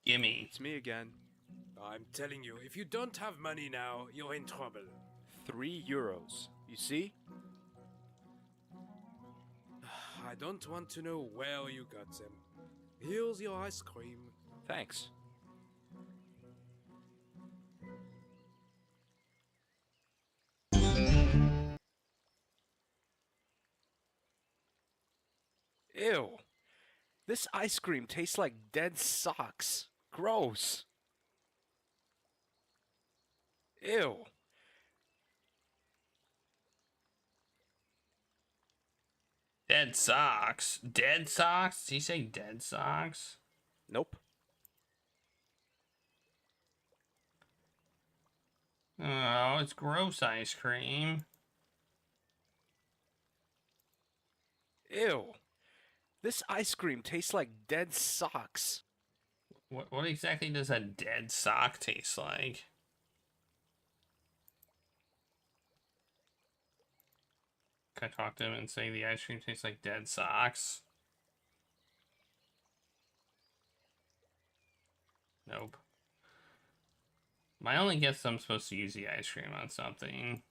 Speaker 7: Gimme.
Speaker 11: It's me again.
Speaker 15: I'm telling you, if you don't have money now, you're in trouble.
Speaker 11: €3. You see?
Speaker 15: I don't want to know where you got them. Here's your ice cream.
Speaker 11: Thanks. Ew. This ice cream tastes like dead socks. Gross. Ew.
Speaker 7: Dead socks. Dead socks? Did he say dead socks?
Speaker 11: Nope.
Speaker 7: Oh, it's gross ice cream.
Speaker 11: Ew. This ice cream tastes like dead socks.
Speaker 7: What exactly does a dead sock taste like? Can I talk to him and say the ice cream tastes like dead socks? Nope. My only guess is I'm supposed to use the ice cream on something.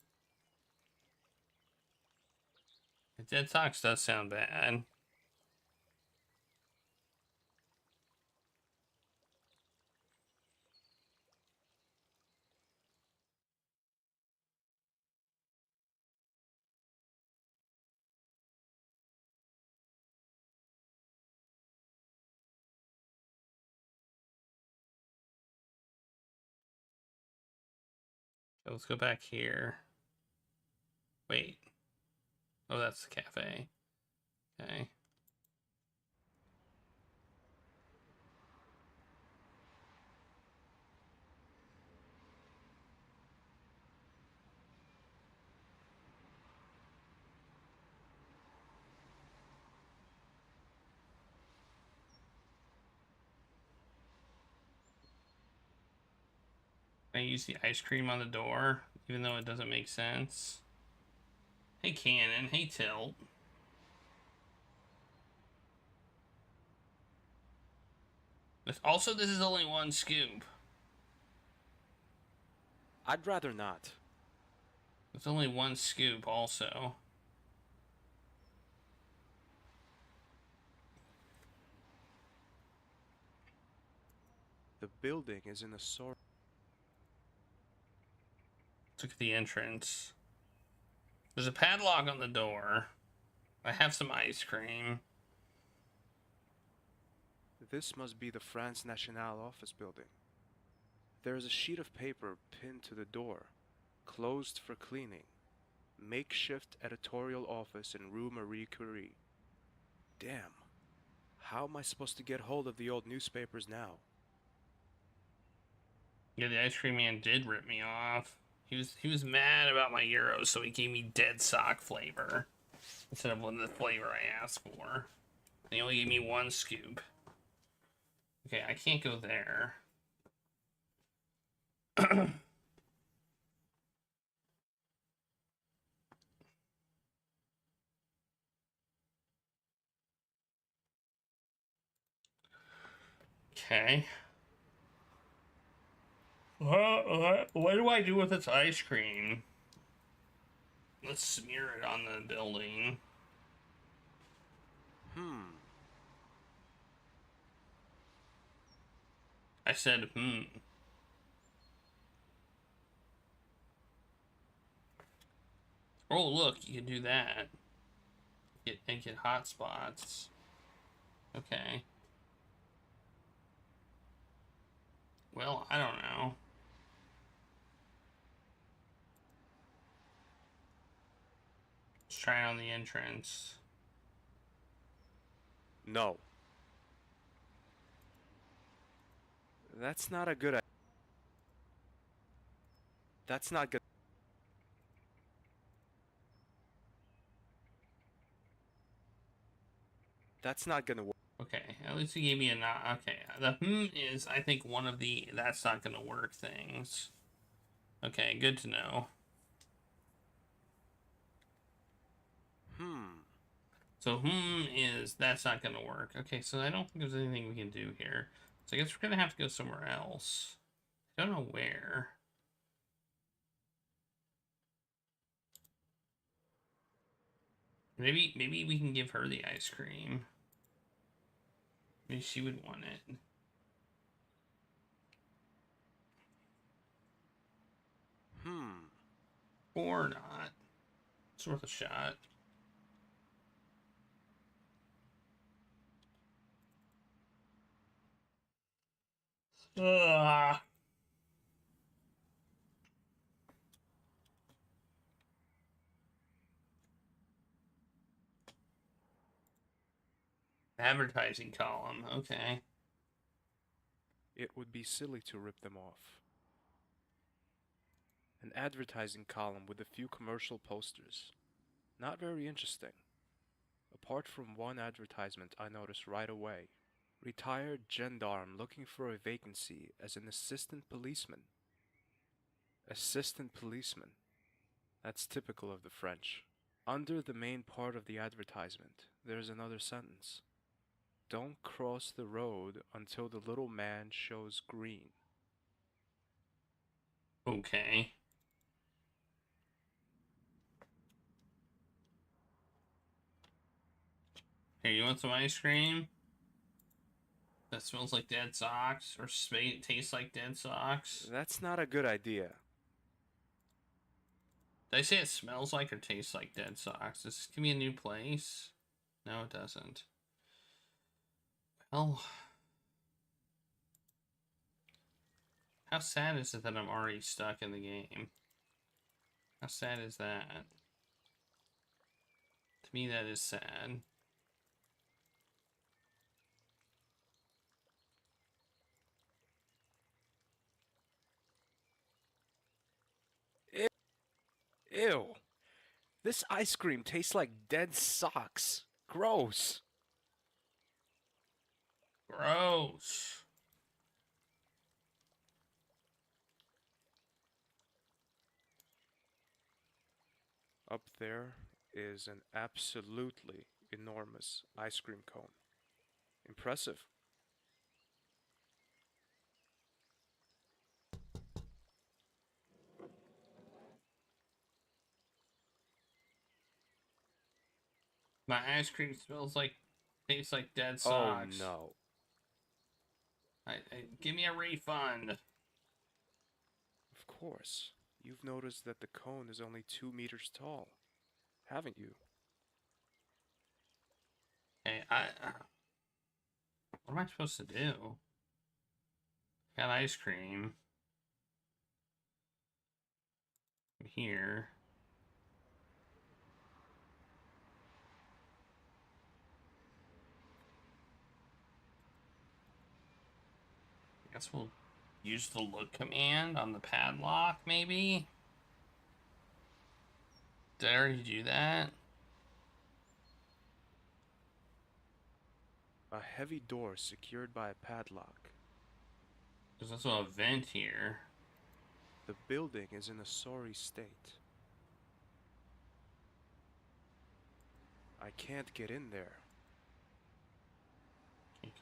Speaker 7: Dead socks does sound bad. So let's go back here. Wait. Oh, that's the cafe. Okay. I use the ice cream on the door, even though it doesn't make sense. Hey, Cannon. Hey, Tilt. Also, this is only one scoop.
Speaker 11: I'd rather not.
Speaker 7: It's only one scoop, also.
Speaker 11: The building is in a sort.
Speaker 7: Let's look at the entrance. There's a padlock on the door. I have some ice cream.
Speaker 11: This must be the France Nationale office building. There is a sheet of paper pinned to the door. Closed for cleaning. Makeshift editorial office in Rue Marie Curie. Damn. How am I supposed to get hold of the old newspapers now?
Speaker 7: Yeah, the ice cream man did rip me off. He was mad about my euros, so he gave me dead sock flavor instead of the flavor I asked for. And he only gave me one scoop. Okay, I can't go there. Okay. What do I do with this ice cream? Let's smear it on the building. I said, Oh, look, you can do that. Get hot spots. Okay. Well, I don't know. Let's try it on the entrance.
Speaker 11: No. That's not a good idea. That's not good. That's not gonna work.
Speaker 7: Okay, at least he gave me a nod. Okay, the is, I think, one of the that's not gonna work things. Okay, good to know. So is that's not gonna work. Okay, so I don't think there's anything we can do here. So I guess we're gonna have to go somewhere else. I don't know where. Maybe we can give her the ice cream. Maybe she would want it. Or not. It's worth a shot. Ugh. Advertising column, okay.
Speaker 11: It would be silly to rip them off. An advertising column with a few commercial posters. Not very interesting. Apart from one advertisement I noticed right away. Retired gendarme looking for a vacancy as an assistant policeman. Assistant policeman. That's typical of the French. Under the main part of the advertisement, there's another sentence. Don't cross the road until the little man shows green.
Speaker 7: Okay. Here, you want some ice cream? That smells like dead socks, or tastes like dead socks.
Speaker 11: That's not a good idea.
Speaker 7: Did I say it smells like or tastes like dead socks? Does this give me a new place? No, it doesn't. Well, how sad is it that I'm already stuck in the game? How sad is that? To me, that is sad.
Speaker 11: Ew. This ice cream tastes like dead socks. Gross.
Speaker 7: Gross.
Speaker 11: Up there is an absolutely enormous ice cream cone. Impressive.
Speaker 7: My ice cream tastes like dead socks.
Speaker 11: Oh no.
Speaker 7: Give me a refund.
Speaker 11: Of course. You've noticed that the cone is only 2 meters tall, haven't you?
Speaker 7: Hey, what am I supposed to do? Got ice cream. Here. I guess we'll use the look command on the padlock, maybe? Did I already do that?
Speaker 11: A heavy door secured by a padlock.
Speaker 7: There's also a vent here.
Speaker 11: The building is in a sorry state. I can't get in there.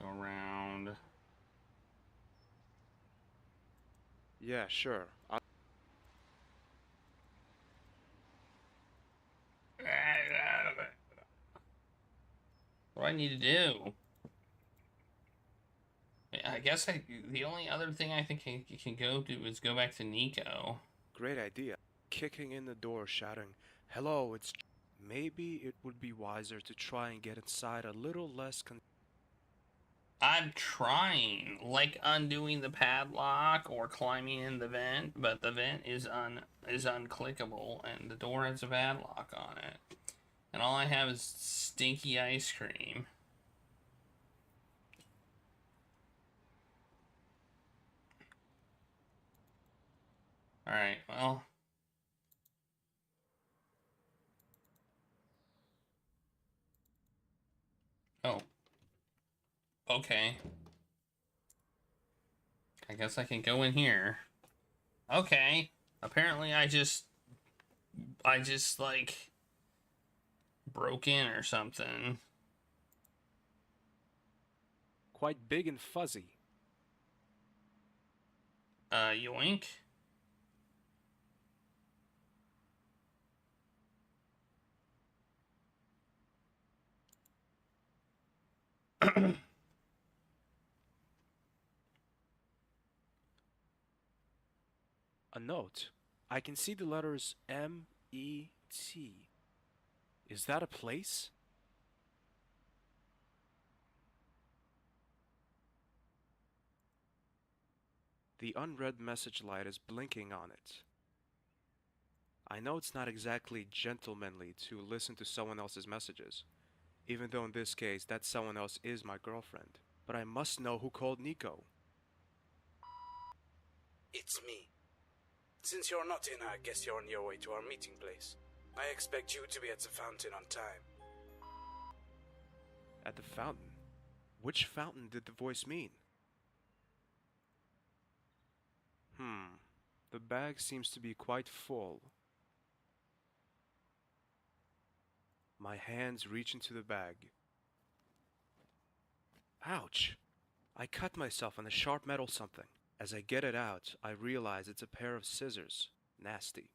Speaker 7: Go around.
Speaker 11: Yeah, sure.
Speaker 7: What do I need to do? I guess the only other thing I think I can go do is go back to Nico.
Speaker 11: Great idea. Kicking in the door, shouting, "Hello, it's..." Maybe it would be wiser to try and get inside a little less
Speaker 7: I'm trying, like undoing the padlock or climbing in the vent, but the vent is unclickable and the door has a padlock on it. And all I have is stinky ice cream. Alright, well. Oh. Okay. I guess I can go in here. Okay. Apparently I just like broke in or something.
Speaker 11: quite big and fuzzy.
Speaker 7: Yoink.
Speaker 11: A note. I can see the letters M-E-T. Is that a place? The unread message light is blinking on it. I know it's not exactly gentlemanly to listen to someone else's messages, Even though in this case, that someone else is my girlfriend. But I must know who called Nico.
Speaker 15: It's me. Since you're not in, I guess you're on your way to our meeting place. I expect you to be at the fountain on time.
Speaker 11: At the fountain? Which fountain did the voice mean? The bag seems to be quite full. My hands reach into the bag. Ouch! I cut myself on a sharp metal something. As I get it out, I realize it's a pair of scissors. Nasty.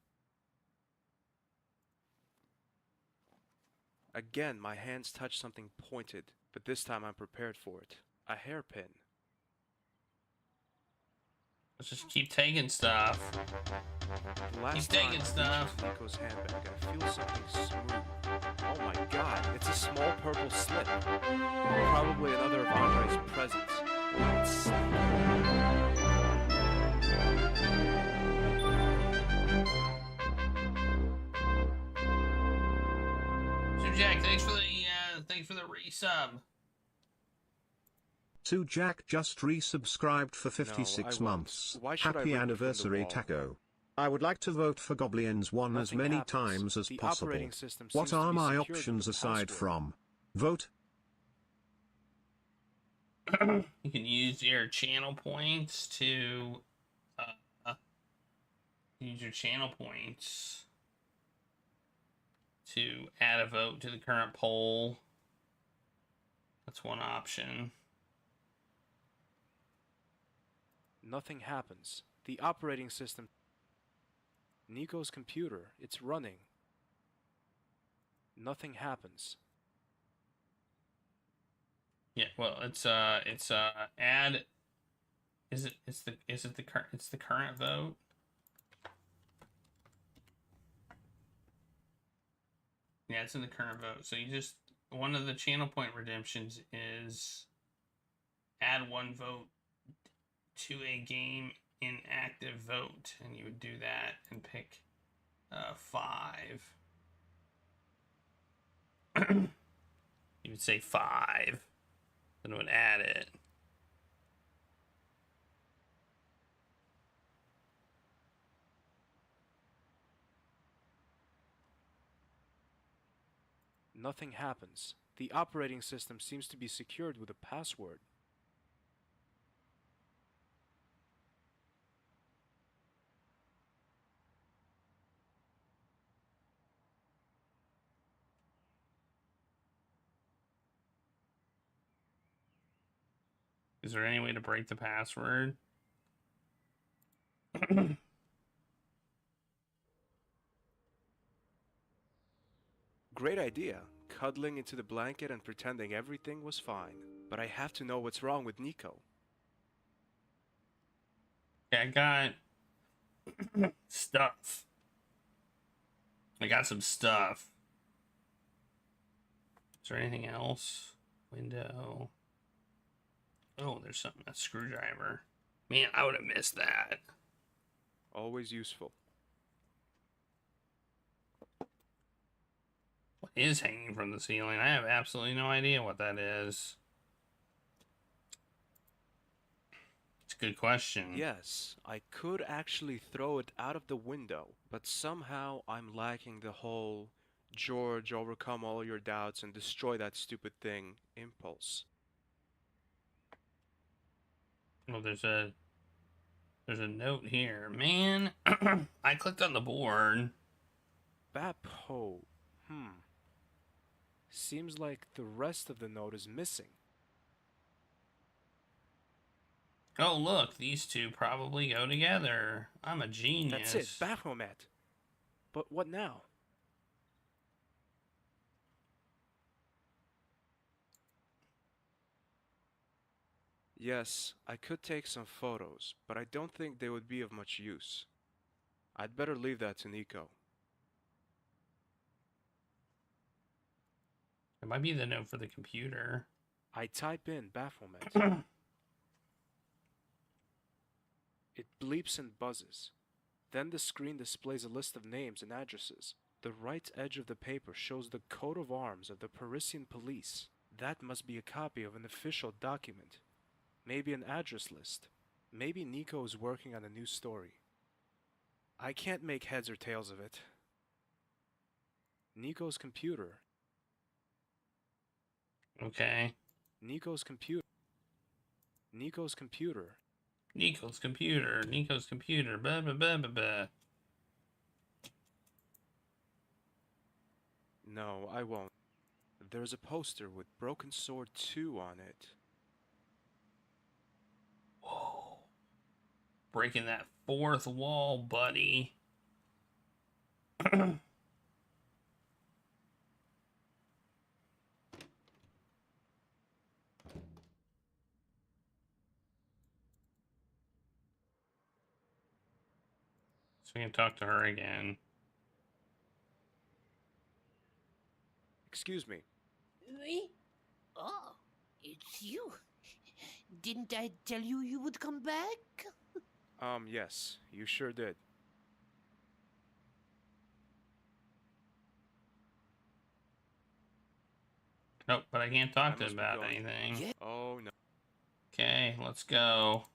Speaker 11: Again, my hands touch something pointed, but this time I'm prepared for it. A hairpin.
Speaker 7: Let's just keep taking stuff. Keep taking stuff.
Speaker 11: Nico's handbag, I feel something smooth. Oh my god, it's a small purple slip. Probably another of Andre's presents.
Speaker 7: So Jack, thanks for the resub.
Speaker 10: Sue Jack just resubscribed for 56 months. Happy anniversary, Taco. I would like to vote for Goblins 1 as many times as possible. What are my options aside from vote?
Speaker 7: You can use your channel points to add a vote to the current poll. That's one option.
Speaker 11: Nothing happens. The operating system... Nico's computer, it's running. Nothing happens.
Speaker 7: Yeah, well, it's add. Is it the current vote? Yeah, it's in the current vote. So you just, one of the channel point redemptions is add one vote to a game in active vote, and you would do that and pick 5. You would say 5, then it would add it.
Speaker 11: Nothing happens. The operating system seems to be secured with a password.
Speaker 7: Is there any way to break the password?
Speaker 11: Great idea. Cuddling into the blanket and pretending everything was fine. But I have to know what's wrong with Nico.
Speaker 7: Yeah, I got stuff. I got some stuff. Is there anything else? Window. Oh, there's something. A screwdriver. Man, I would have missed that.
Speaker 11: Always useful.
Speaker 7: What is hanging from the ceiling? I have absolutely no idea what that is. It's a good question.
Speaker 11: Yes, I could actually throw it out of the window, but somehow I'm lacking the whole George, overcome all your doubts and destroy that stupid thing impulse.
Speaker 7: Well, there's a note here. Man, I clicked on the board.
Speaker 11: Bapho. Seems like the rest of the note is missing.
Speaker 7: Oh, look, these two probably go together. I'm a genius.
Speaker 11: That's it, Baphomet. But what now? Yes, I could take some photos, but I don't think they would be of much use. I'd better leave that to Nico.
Speaker 7: It might be the note for the computer.
Speaker 11: I type in Baphomet. It bleeps and buzzes. Then the screen displays a list of names and addresses. The right edge of the paper shows the coat of arms of the Parisian police. That must be a copy of an official document. Maybe an address list. Maybe Nico is working on a new story. I can't make heads or tails of it. Nico's computer.
Speaker 7: Okay.
Speaker 11: Nico's computer. Nico's computer.
Speaker 7: Nico's computer. Nico's computer. Blah, blah, blah, blah, blah.
Speaker 11: No, I won't. There's a poster with Broken Sword 2 on it.
Speaker 7: Whoa. Breaking that fourth wall, buddy. So we can talk to her again.
Speaker 11: Excuse me.
Speaker 14: Me? Oh, it's you. Didn't I tell you you would come back?
Speaker 11: Yes, you sure did.
Speaker 7: Nope, but I can't talk to him about anything.
Speaker 11: Yeah. Oh, no.
Speaker 7: Okay, let's go.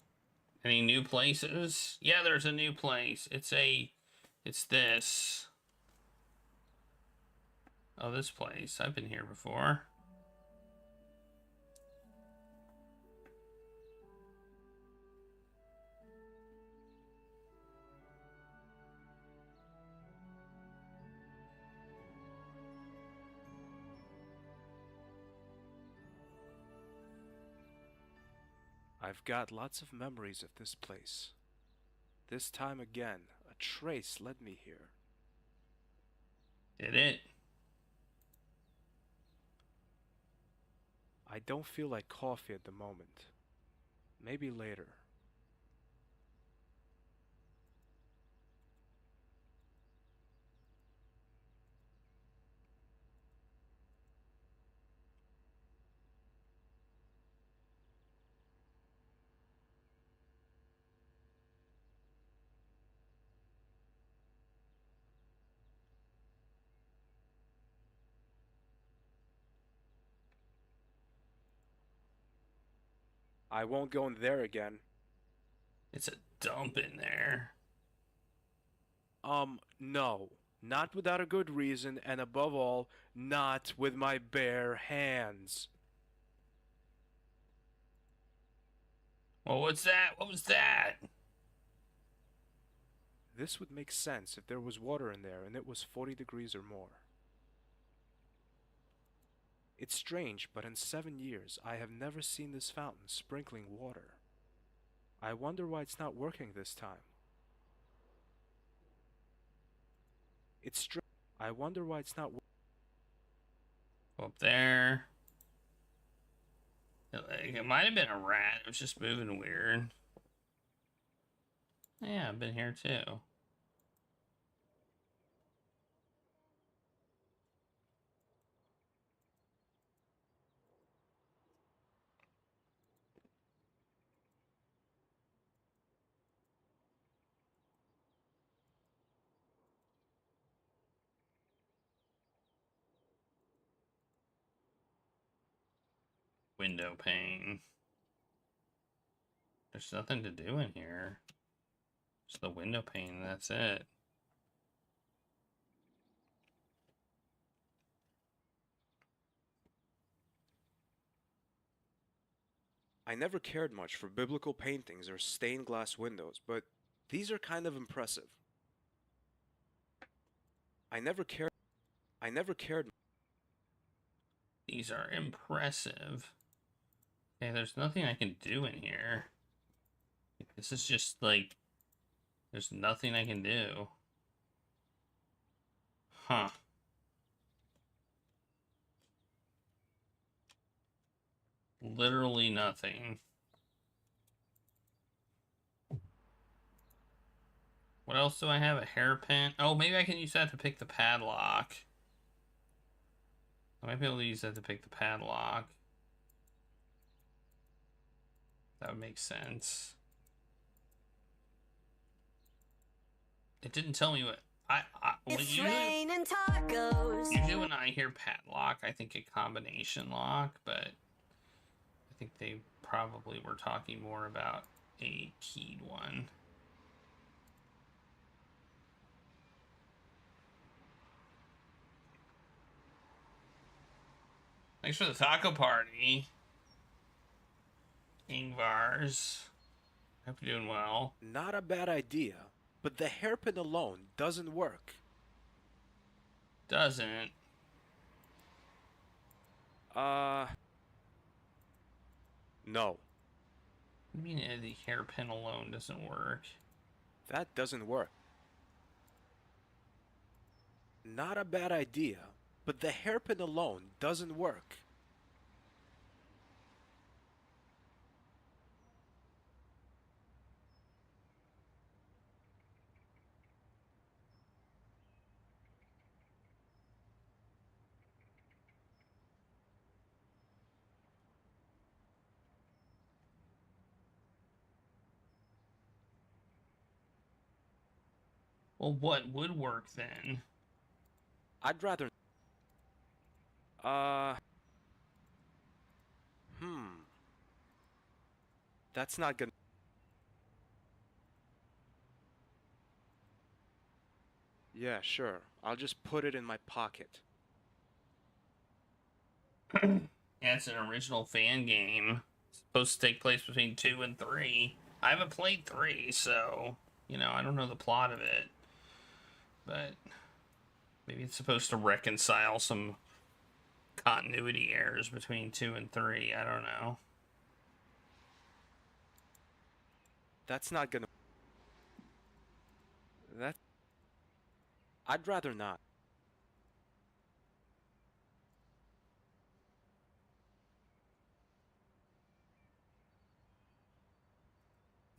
Speaker 7: Any new places? Yeah, there's a new place. It's this. Oh, this place. I've been here before.
Speaker 11: I've got lots of memories of this place. This time again, a trace led me here.
Speaker 7: Did it?
Speaker 11: I don't feel like coffee at the moment. Maybe later. I won't go in there again.
Speaker 7: It's a dump in there.
Speaker 11: No. Not without a good reason, and above all, not with my bare hands.
Speaker 7: Well, what's that? What was that?
Speaker 11: This would make sense if there was water in there and it was 40 degrees or more. It's strange, but in 7 years, I have never seen this fountain sprinkling water. I wonder why it's not working this time. It's strange. I wonder why it's not working.
Speaker 7: Up there. It might have been a rat. It was just moving weird. Yeah, I've been here too. Window pane. There's nothing to do in here. Just the window pane, that's it.
Speaker 11: I never cared much for biblical paintings or stained glass windows, but these are kind of impressive. I never cared.
Speaker 7: These are impressive. Okay, there's nothing I can do in here. This is just like, there's nothing I can do. Huh. Literally nothing. What else do I have? A hairpin? Oh, maybe I can use that to pick the padlock. I might be able to use that to pick the padlock. That would make sense. It didn't tell me what...
Speaker 13: It's raining tacos.
Speaker 7: Usually when I hear padlock, I think a combination lock, but I think they probably were talking more about a keyed one. Thanks for the taco party, Ingvars. Hope you're doing well.
Speaker 11: Not a bad idea, but the hairpin alone doesn't work.
Speaker 7: Doesn't?
Speaker 11: No.
Speaker 7: I mean, the hairpin alone doesn't work.
Speaker 11: That doesn't work. Not a bad idea, but the hairpin alone doesn't work.
Speaker 7: Well, what would work then?
Speaker 11: I'd rather... That's not gonna... Yeah, sure. I'll just put it in my pocket.
Speaker 7: Yeah, it's an original fan game. It's supposed to take place between 2 and 3. I haven't played 3, so, you know, I don't know the plot of it. But maybe it's supposed to reconcile some continuity errors between 2 and 3. I don't know.
Speaker 11: That's not gonna... I'd rather not.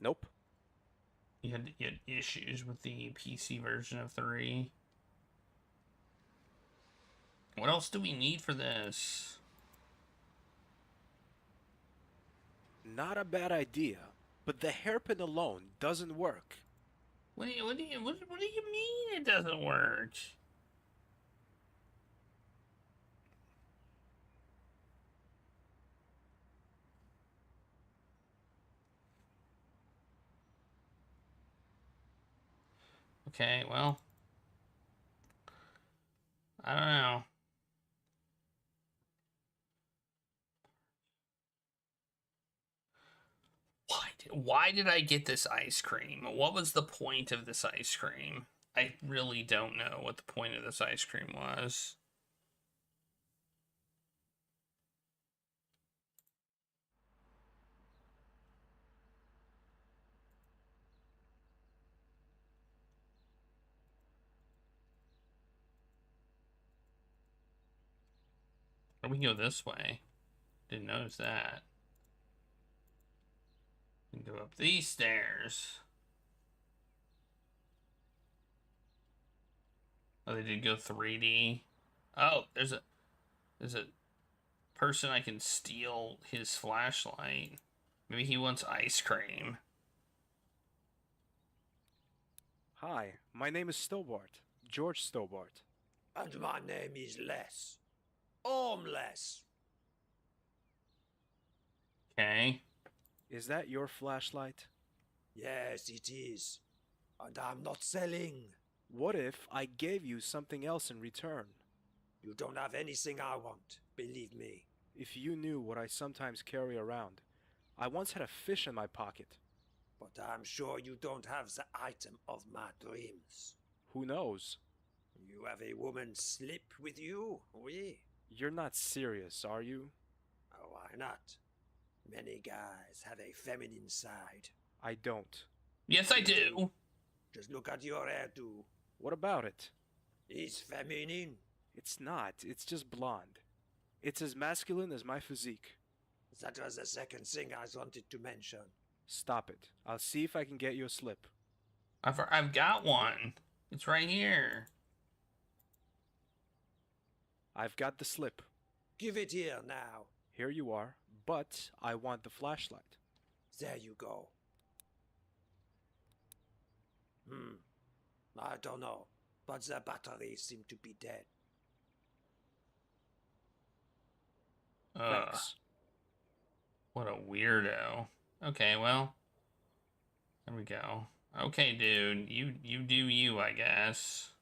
Speaker 11: Nope.
Speaker 7: You had issues with the PC version of 3. What else do we need for this?
Speaker 11: Not a bad idea, but the hairpin alone doesn't work.
Speaker 7: What do you mean it doesn't work? Okay, well, I don't know. Why did I get this ice cream? What was the point of this ice cream? I really don't know what the point of this ice cream was. Or we can go this way. Didn't notice that. We can go up these stairs. Oh, they did go 3D. Oh, there's a person I can steal his flashlight. Maybe he wants ice cream.
Speaker 11: Hi, my name is Stobart. George Stobart.
Speaker 18: And my name is Les. Armless.
Speaker 7: Okay.
Speaker 11: Is that your flashlight?
Speaker 18: Yes, it is. And I'm not selling.
Speaker 11: What if I gave you something else in return?
Speaker 18: You don't have anything I want, believe me.
Speaker 11: If you knew what I sometimes carry around. I once had a fish in my pocket.
Speaker 18: But I'm sure you don't have the item of my dreams.
Speaker 11: Who knows?
Speaker 18: You have a woman's slip with you, oui?
Speaker 11: You're not serious, are you?
Speaker 18: Oh, why not? Many guys have a feminine side.
Speaker 11: I don't.
Speaker 7: Yes, I do.
Speaker 18: Just look at your hairdo.
Speaker 11: What about it?
Speaker 18: It's feminine.
Speaker 11: It's not. It's just blonde. It's as masculine as my physique.
Speaker 18: That was the second thing I wanted to mention.
Speaker 11: Stop it. I'll see if I can get you a slip.
Speaker 7: I've got one. It's right here.
Speaker 11: I've got the slip.
Speaker 18: Give it here now.
Speaker 11: Here you are, but I want the flashlight.
Speaker 18: There you go. I don't know. but the batteries seem to be dead.
Speaker 11: Thanks.
Speaker 7: What a weirdo. Okay, well, there we go. Okay, dude, you do you, I guess.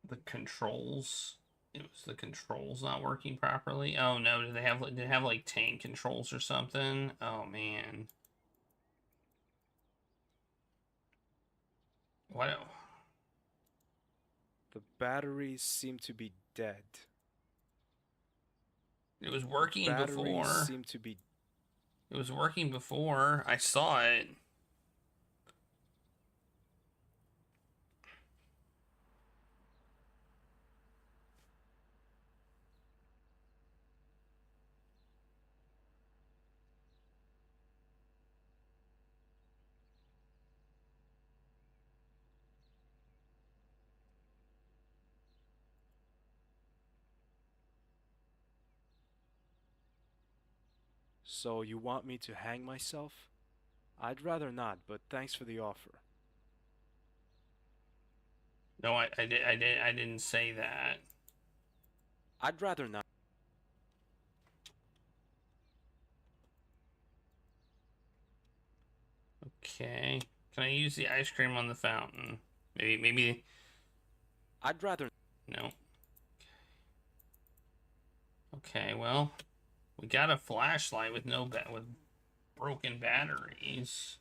Speaker 7: The controls. It was the controls not working properly. Oh no, did they have like tank controls or something? Oh man. What?
Speaker 11: The batteries seem to be dead.
Speaker 7: It was working
Speaker 11: Batteries
Speaker 7: before.
Speaker 11: seem to be.
Speaker 7: It was working before. I saw it.
Speaker 11: So you want me to hang myself? I'd rather not, but thanks for the offer.
Speaker 7: No, I didn't say that.
Speaker 11: I'd rather not.
Speaker 7: Okay. Can I use the ice cream on the fountain? Maybe.
Speaker 11: I'd rather.
Speaker 7: No. Okay, well, we got a flashlight with with broken batteries.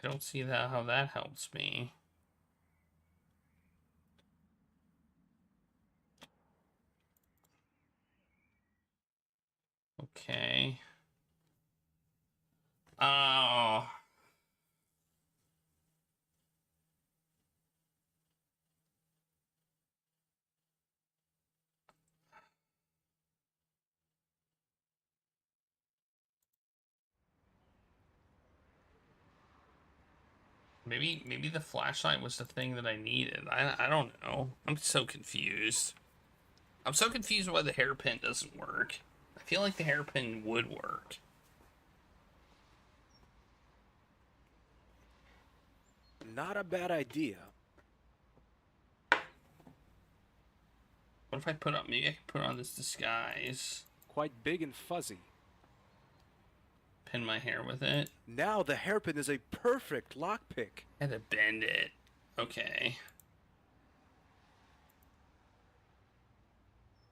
Speaker 7: I don't see how that helps me. Okay. Oh. Maybe the flashlight was the thing that I needed. I don't know. I'm so confused. I'm so confused why the hairpin doesn't work. I feel like the hairpin would work.
Speaker 11: Not a bad idea.
Speaker 7: What if I put on, maybe I can put on this disguise.
Speaker 11: Quite big and fuzzy.
Speaker 7: Pin my hair with it.
Speaker 11: Now the hairpin is a perfect lockpick.
Speaker 7: I had to bend it. Okay.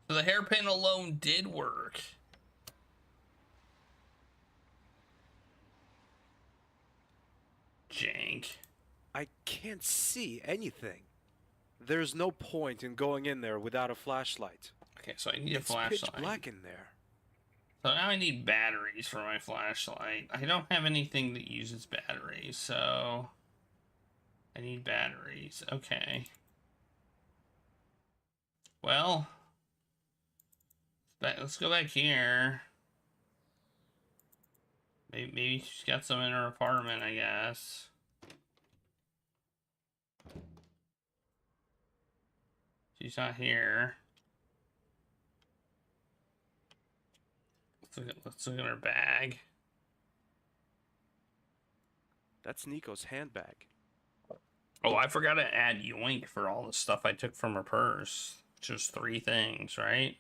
Speaker 7: So the hairpin alone did work. Jank.
Speaker 11: I can't see anything. There's no point in going in there without a flashlight.
Speaker 7: Okay, so I need a flashlight.
Speaker 11: It's pitch black in there.
Speaker 7: So now I need batteries for my flashlight. I don't have anything that uses batteries, so I need batteries. Okay. Well, let's go back here. Maybe she's got some in her apartment, I guess. She's not here. Let's look at her bag.
Speaker 11: That's Nico's handbag.
Speaker 7: Oh, I forgot to add yoink for all the stuff I took from her purse. Just 3 things, right?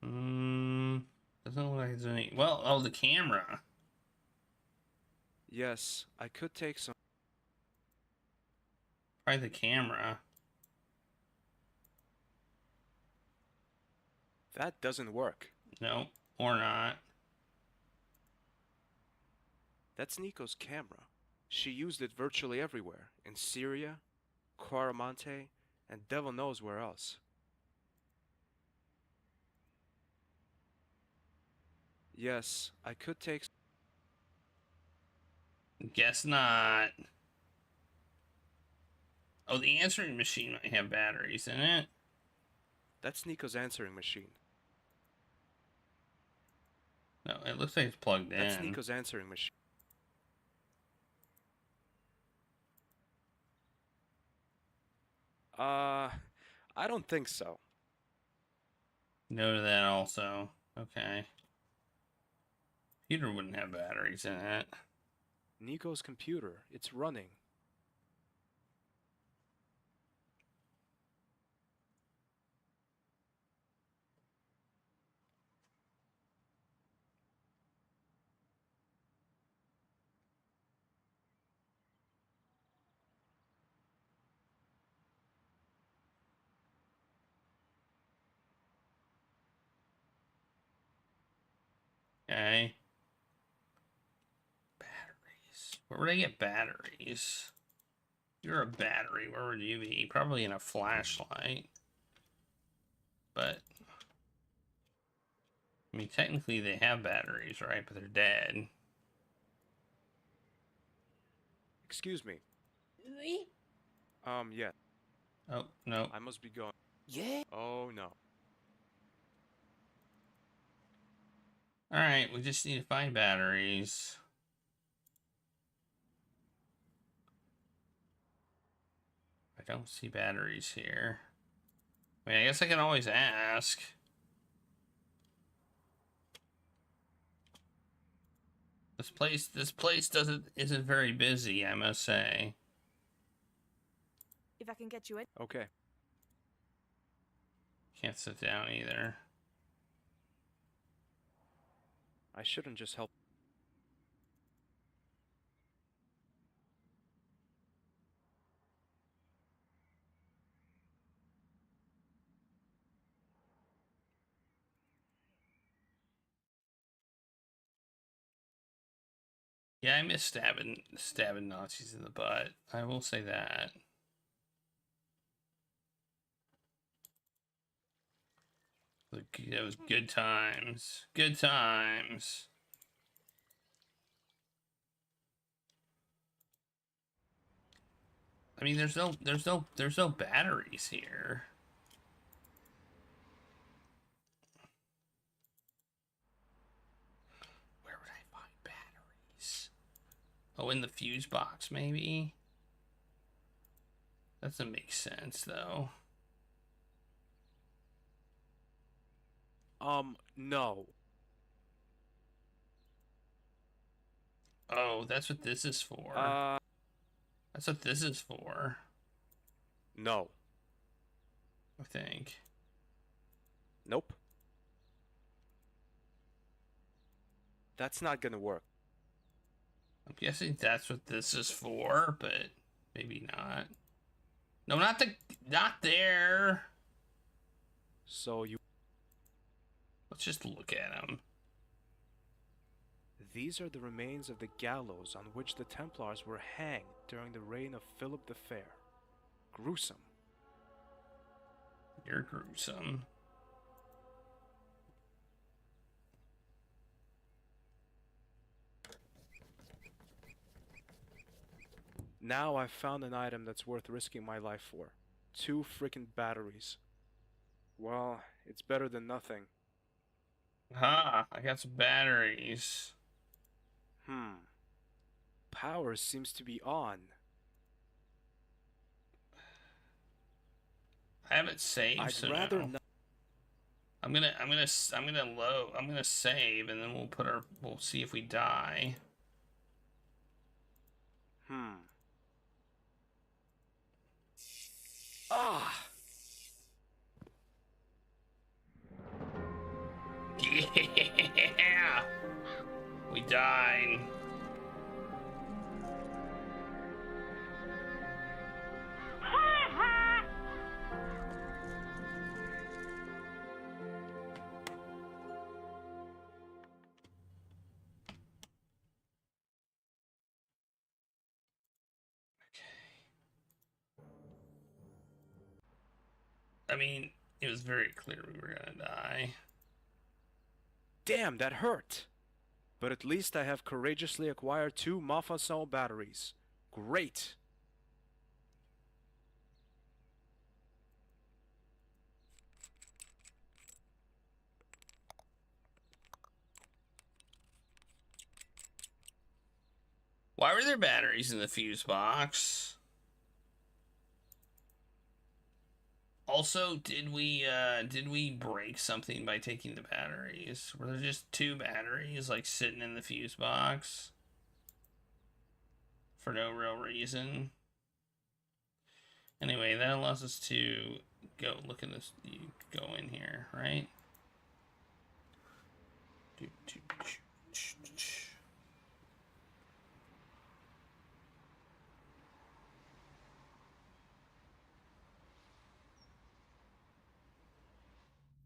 Speaker 7: Doesn't look like there's any. Well, oh, the camera.
Speaker 11: Yes, I could take some.
Speaker 7: Try the camera.
Speaker 11: That doesn't work.
Speaker 7: No, or not.
Speaker 11: That's Nico's camera. She used it virtually everywhere. In Syria, Quaramante, and devil knows where else. Yes, I could take...
Speaker 7: Guess not. Oh, the answering machine might have batteries in it.
Speaker 11: That's Nico's answering machine.
Speaker 7: No, it looks like it's plugged in.
Speaker 11: That's Nico's answering machine. I don't think so.
Speaker 7: No to that also. Okay. Computer wouldn't have batteries in it.
Speaker 11: Nico's computer, it's running.
Speaker 7: Okay. Batteries. Where would I get batteries? You're a battery. Where would you be? Probably in a flashlight. But I mean, technically they have batteries, right? But they're dead.
Speaker 11: Excuse me.
Speaker 13: Oui?
Speaker 11: Yeah.
Speaker 7: Oh, no.
Speaker 11: I must be going.
Speaker 14: Yeah?
Speaker 11: Oh, no.
Speaker 7: Alright, we just need to find batteries. I don't see batteries here. I mean, I guess I can always ask. This place isn't very busy, I must say.
Speaker 16: If I can get you in.
Speaker 11: Okay.
Speaker 7: Can't sit down either.
Speaker 11: I shouldn't just help.
Speaker 7: Yeah, I miss stabbing Nazis in the butt. I will say that. That was good times. Good times. I mean, there's no batteries here. Where would I find batteries? Oh, in the fuse box, maybe? That doesn't make sense, though.
Speaker 11: No.
Speaker 7: Oh, that's what this is for. That's what this is for.
Speaker 11: No.
Speaker 7: I think.
Speaker 11: Nope. That's not gonna work.
Speaker 7: I'm guessing that's what this is for, but maybe not. No, not there.
Speaker 11: So you...
Speaker 7: Let's just look at them.
Speaker 11: These are the remains of the gallows on which the Templars were hanged during the reign of Philip the Fair. Gruesome.
Speaker 7: You're gruesome.
Speaker 11: Now I've found an item that's worth risking my life for. 2 frickin' batteries. Well, it's better than nothing.
Speaker 7: Ha, I got some batteries.
Speaker 11: Power seems to be on.
Speaker 7: I haven't saved.
Speaker 11: I'd
Speaker 7: so
Speaker 11: rather
Speaker 7: no.
Speaker 11: not.
Speaker 7: I'm gonna save, and then we'll see if we die.
Speaker 11: Ah!
Speaker 7: Yeah! We died. I mean, it was very clear we were gonna die.
Speaker 11: Damn, that hurt! But at least I have courageously acquired 2 Mafasol batteries. Great!
Speaker 7: Why were there batteries in the fuse box? Also, did we break something by taking the batteries? Were there just 2 batteries like sitting in the fuse box for no real reason? Anyway, that allows us to go look at this. You go in here, right?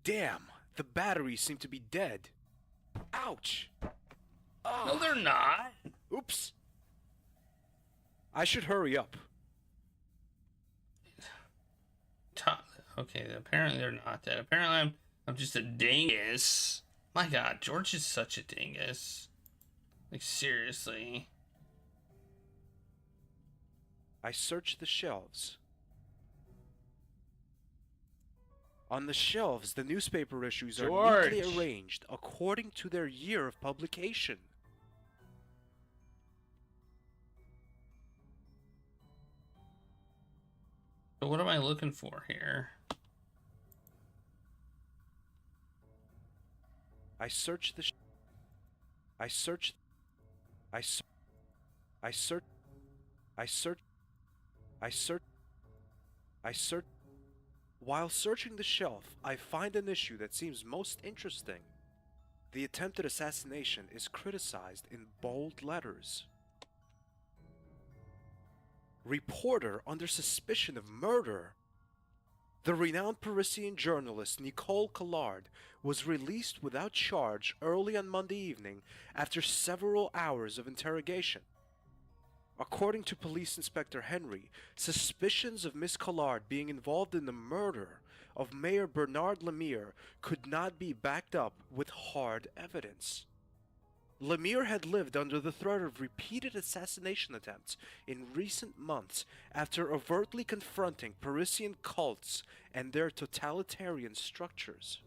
Speaker 11: Damn, the batteries seem to be dead. Ouch!
Speaker 7: No, they're not.
Speaker 11: Oops. I should hurry up.
Speaker 7: Okay, apparently they're not dead. Apparently I'm just a dingus. My god, George is such a dingus. Like, seriously.
Speaker 11: I search the shelves. On the shelves, the newspaper issues are neatly arranged according to their year of publication.
Speaker 7: But what am I looking for here?
Speaker 11: I search the I search I search I search I search I search I search While searching the shelf, I find an issue that seems most interesting. The attempted assassination is criticized in bold letters. Reporter under suspicion of murder. The renowned Parisian journalist Nicole Collard was released without charge early on Monday evening after several hours of interrogation. According to Police Inspector Henry, suspicions of Miss Collard being involved in the murder of Mayor Bernard Lemire could not be backed up with hard evidence. Lemire had lived under the threat of repeated assassination attempts in recent months after overtly confronting Parisian cults and their totalitarian structures.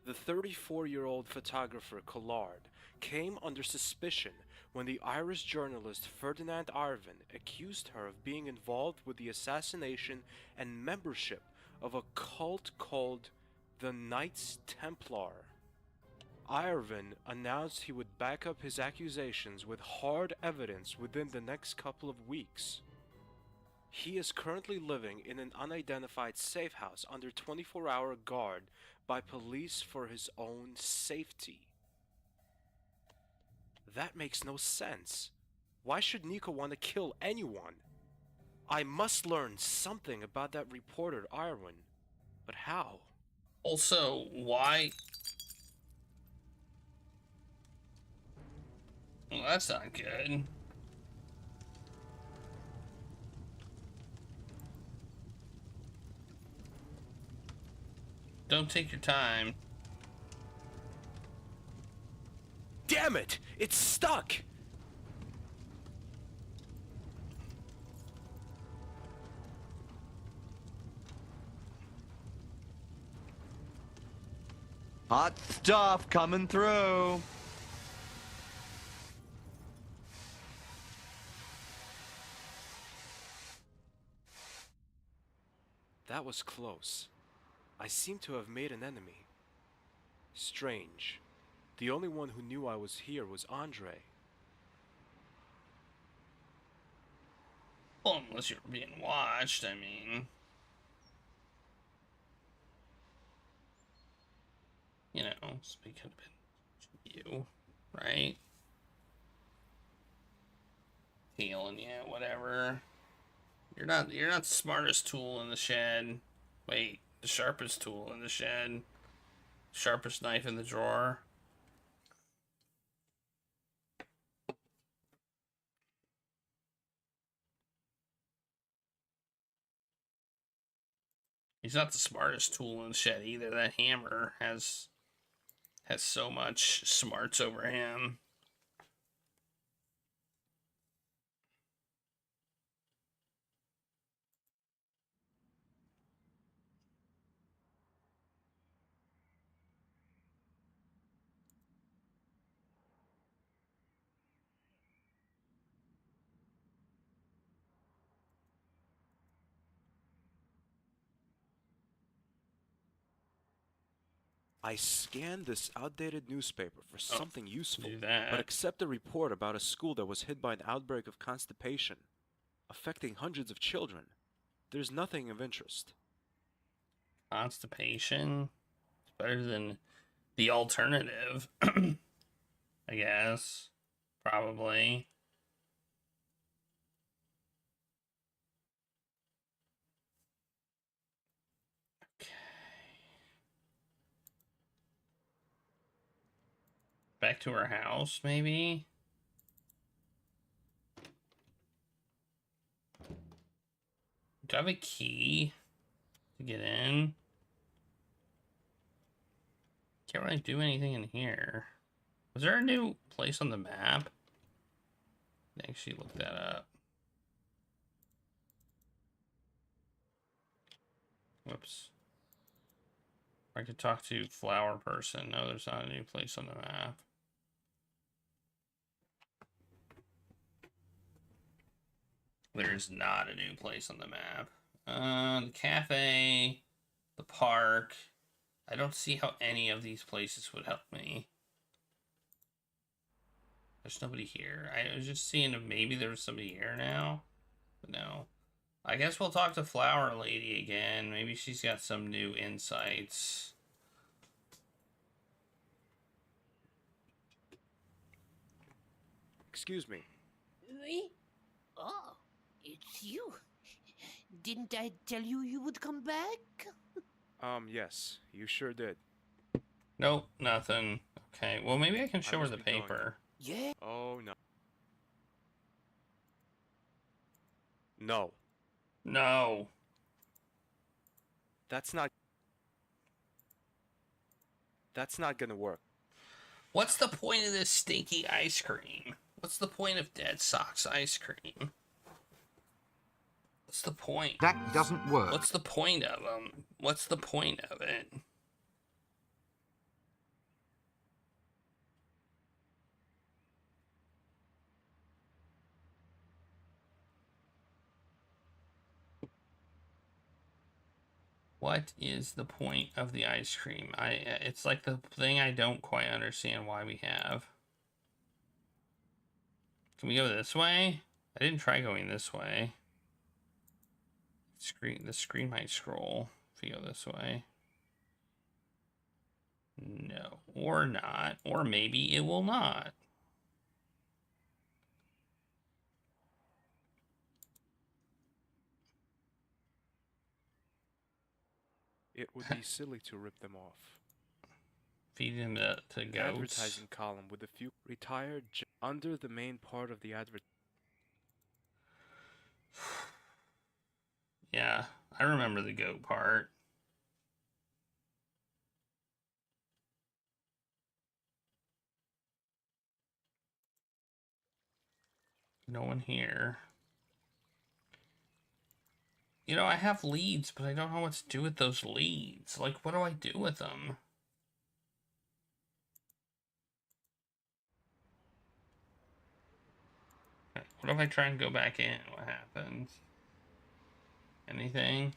Speaker 11: The 34-year-old photographer Collard came under suspicion when the Irish journalist Ferdinand Arvin accused her of being involved with the assassination and membership of a cult called the Knights Templar. Arvin announced he would back up his accusations with hard evidence within the next couple of weeks. He is currently living in an unidentified safe house under 24-hour guard by police for his own safety. That makes no sense. Why should Nico want to kill anyone? I must learn something about that reporter Arwen. But how?
Speaker 7: Also, why? Well, that's not good. Don't take your time.
Speaker 11: Damn it! It's stuck!
Speaker 8: Hot stuff coming through.
Speaker 11: That was close. I seem to have made an enemy. Strange. The only one who knew I was here was Andre.
Speaker 7: Well, unless you're being watched, I mean. You know, so it could have been you, right? Healing, yeah, whatever. You're not the smartest tool in the shed. Wait, the sharpest tool in the shed. Sharpest knife in the drawer. He's not the smartest tool in the shed either. That hammer has so much smarts over him.
Speaker 11: I scanned this outdated newspaper for something useful,
Speaker 7: do that.
Speaker 11: but except a report about a school that was hit by an outbreak of constipation, affecting hundreds of children, there's nothing of interest.
Speaker 7: Constipation? It's better than the alternative, I guess. Probably. Back to her house, maybe? Do I have a key to get in? Can't really do anything in here. Was there a new place on the map? Actually look that up. Whoops. I could talk to flower person. No, there's not a new place on the map. There's not a new place on the map. The cafe, the park. I don't see how any of these places would help me. There's nobody here. I was just seeing if maybe there was somebody here now. But no. I guess we'll talk to Flower Lady again. Maybe she's got some new insights.
Speaker 11: Excuse me.
Speaker 14: Oui? Oh, it's you. Didn't I tell you you would come back?
Speaker 11: Yes, you sure did.
Speaker 7: Nope, nothing. Okay, well maybe I can show her the paper.
Speaker 14: Yeah.
Speaker 11: Oh, no. No.
Speaker 7: No.
Speaker 11: That's not gonna work.
Speaker 7: What's the point of this stinky ice cream? What's the point of Dead Socks ice cream? What's the point?
Speaker 19: That doesn't work.
Speaker 7: What's the point of them? What's the point of it? What is the point of the ice cream? It's like the thing I don't quite understand why we have. Can we go this way? I didn't try going this way. The screen might scroll if you go this way. No, or not, or maybe it will not.
Speaker 11: It would be silly to rip them off.
Speaker 7: Feed them to goats.
Speaker 11: Advertising column with a few retired under the main part of the advert.
Speaker 7: Yeah, I remember the goat part. No one here. You know, I have leads, but I don't know what to do with those leads. Like, what do I do with them? What if I try and go back in? What happens? Anything?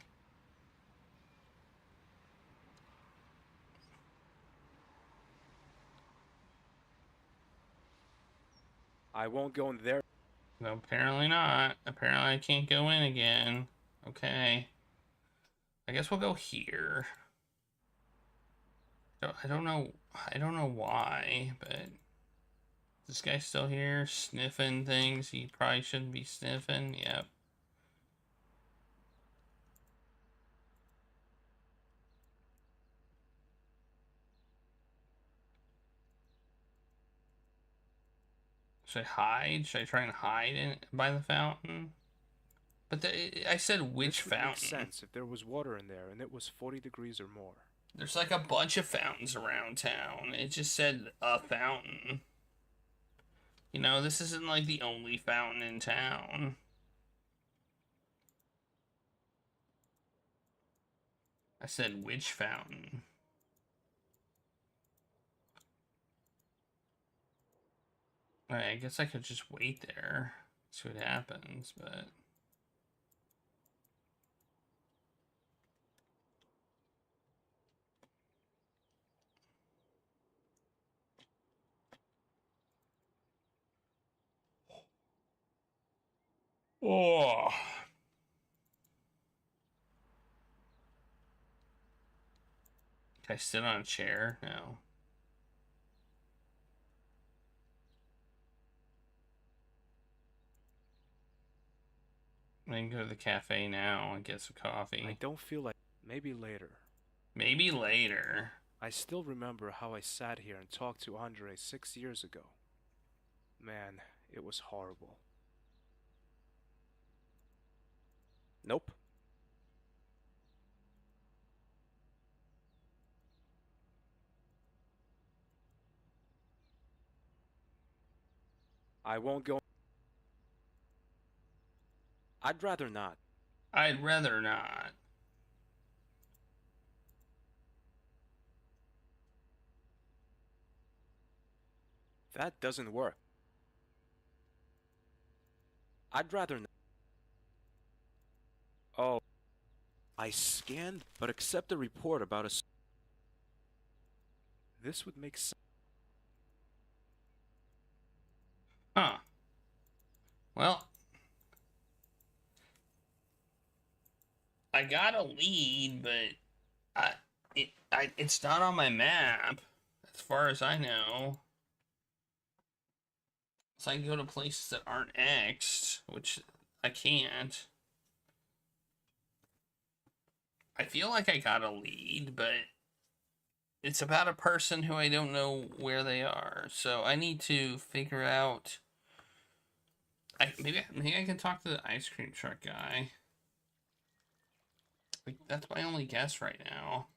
Speaker 11: I won't go in there.
Speaker 7: No, apparently not. Apparently I can't go in again. Okay. I guess we'll go here. I don't know why, but this guy's still here sniffing things he probably shouldn't be sniffing. Yep. Should I hide? Should I try and hide by the fountain? But I said which
Speaker 11: This would
Speaker 7: fountain?
Speaker 11: make sense if there was water in there and it was 40 degrees or more.
Speaker 7: There's like a bunch of fountains around town. It just said a fountain. You know, this isn't like the only fountain in town. I said which fountain? Alright, I guess I could just wait there. See what happens, but... Oh. Can I sit on a chair? No. I can go to the cafe now and get some coffee.
Speaker 11: I don't feel like... Maybe later.
Speaker 7: Maybe later.
Speaker 11: I still remember how I sat here and talked to Andre 6 years ago. Man, it was horrible. Nope. I won't go... I'd rather not.
Speaker 7: I'd rather not.
Speaker 11: That doesn't work. I'd rather not. Oh. I scanned, but accept a report about a... This would make sense.
Speaker 7: Huh. Well, I got a lead, but it's not on my map, as far as I know. So I can go to places that aren't X'd, which I can't. I feel like I got a lead, but it's about a person who I don't know where they are. So I need to figure out... Maybe I can talk to the ice cream truck guy. Like, that's my only guess right now.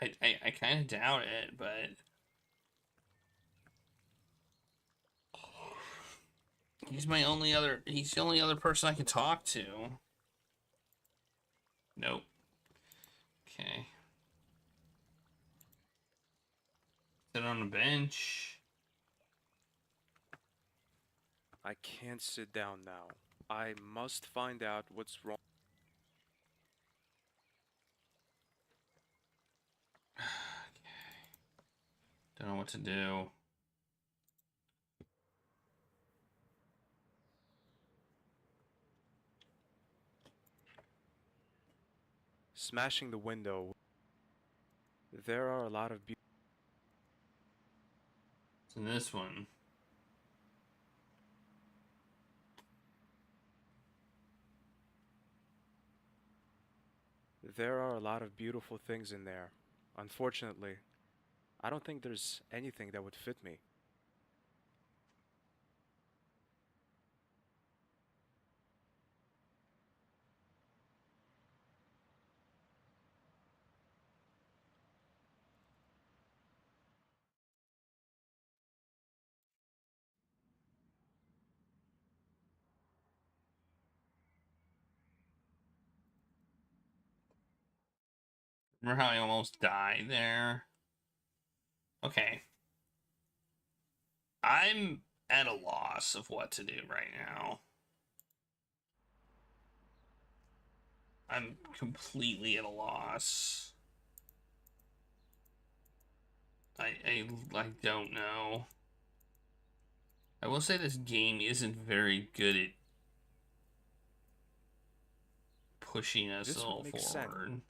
Speaker 7: I kind of doubt it, but he's the only other person I can talk to. Nope. Okay. Sit on a bench.
Speaker 11: I can't sit down now. I must find out what's wrong.
Speaker 7: Don't know what to do.
Speaker 11: Smashing the window. There are a lot of
Speaker 7: It's in this one.
Speaker 11: There are a lot of beautiful things in there. Unfortunately, I don't think there's anything that would fit me.
Speaker 7: Remember how I almost died there? Okay. I'm at a loss of what to do right now. I'm completely at a loss. I don't know. I will say this game isn't very good at pushing us all forward.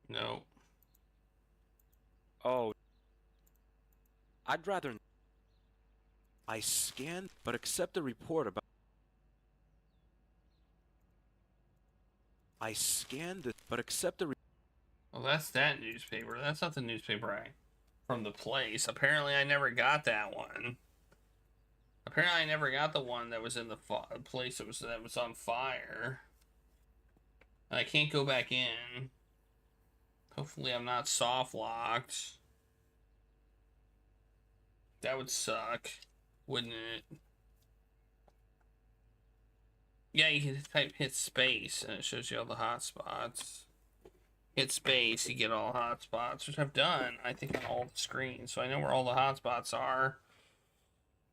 Speaker 7: No.
Speaker 11: Oh. I'd rather... I scanned, but accept a report about... I scanned it, but accept a...
Speaker 7: Well, that's that newspaper. That's not the newspaper from the place. Apparently, I never got that one. Apparently, I never got the one that was in the place that was on fire. I can't go back in. Hopefully, I'm not soft locked. That would suck, wouldn't it? Yeah, you can type hit space and it shows you all the hotspots. Hit space, you get all hotspots, which I've done, I think, on all the screens. So I know where all the hotspots are.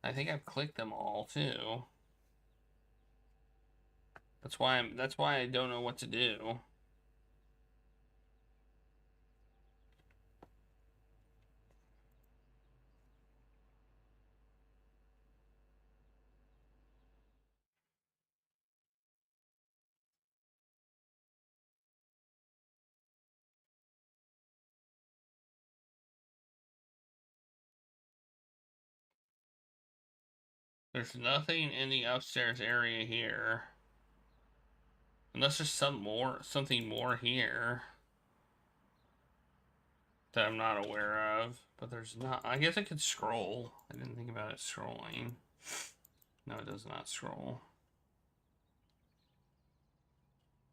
Speaker 7: I think I've clicked them all too. That's why I don't know what to do. There's nothing in the upstairs area here. Unless there's something more here that I'm not aware of. But there's not. I guess I could scroll. I didn't think about it scrolling. No, it does not scroll.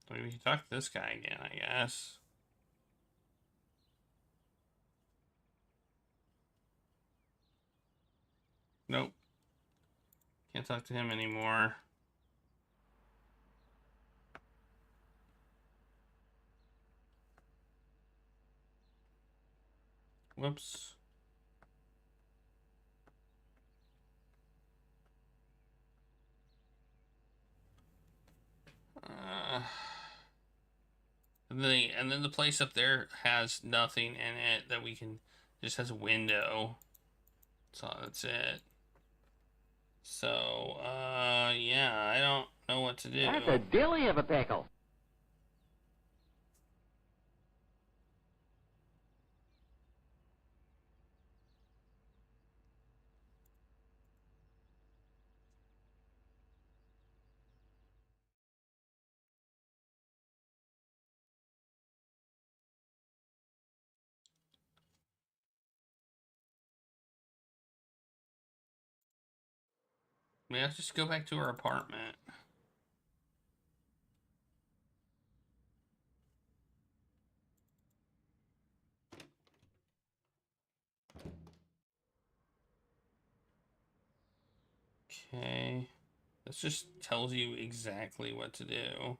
Speaker 7: Maybe we can talk to this guy again, I guess. Nope. Can't talk to him anymore. Whoops. And then the place up there has nothing in it that we can, just has a window. So that's it. So, yeah, I don't know what to do.
Speaker 19: That's a dilly of a pickle.
Speaker 7: We have to just go back to our apartment. Okay. This just tells you exactly what to do.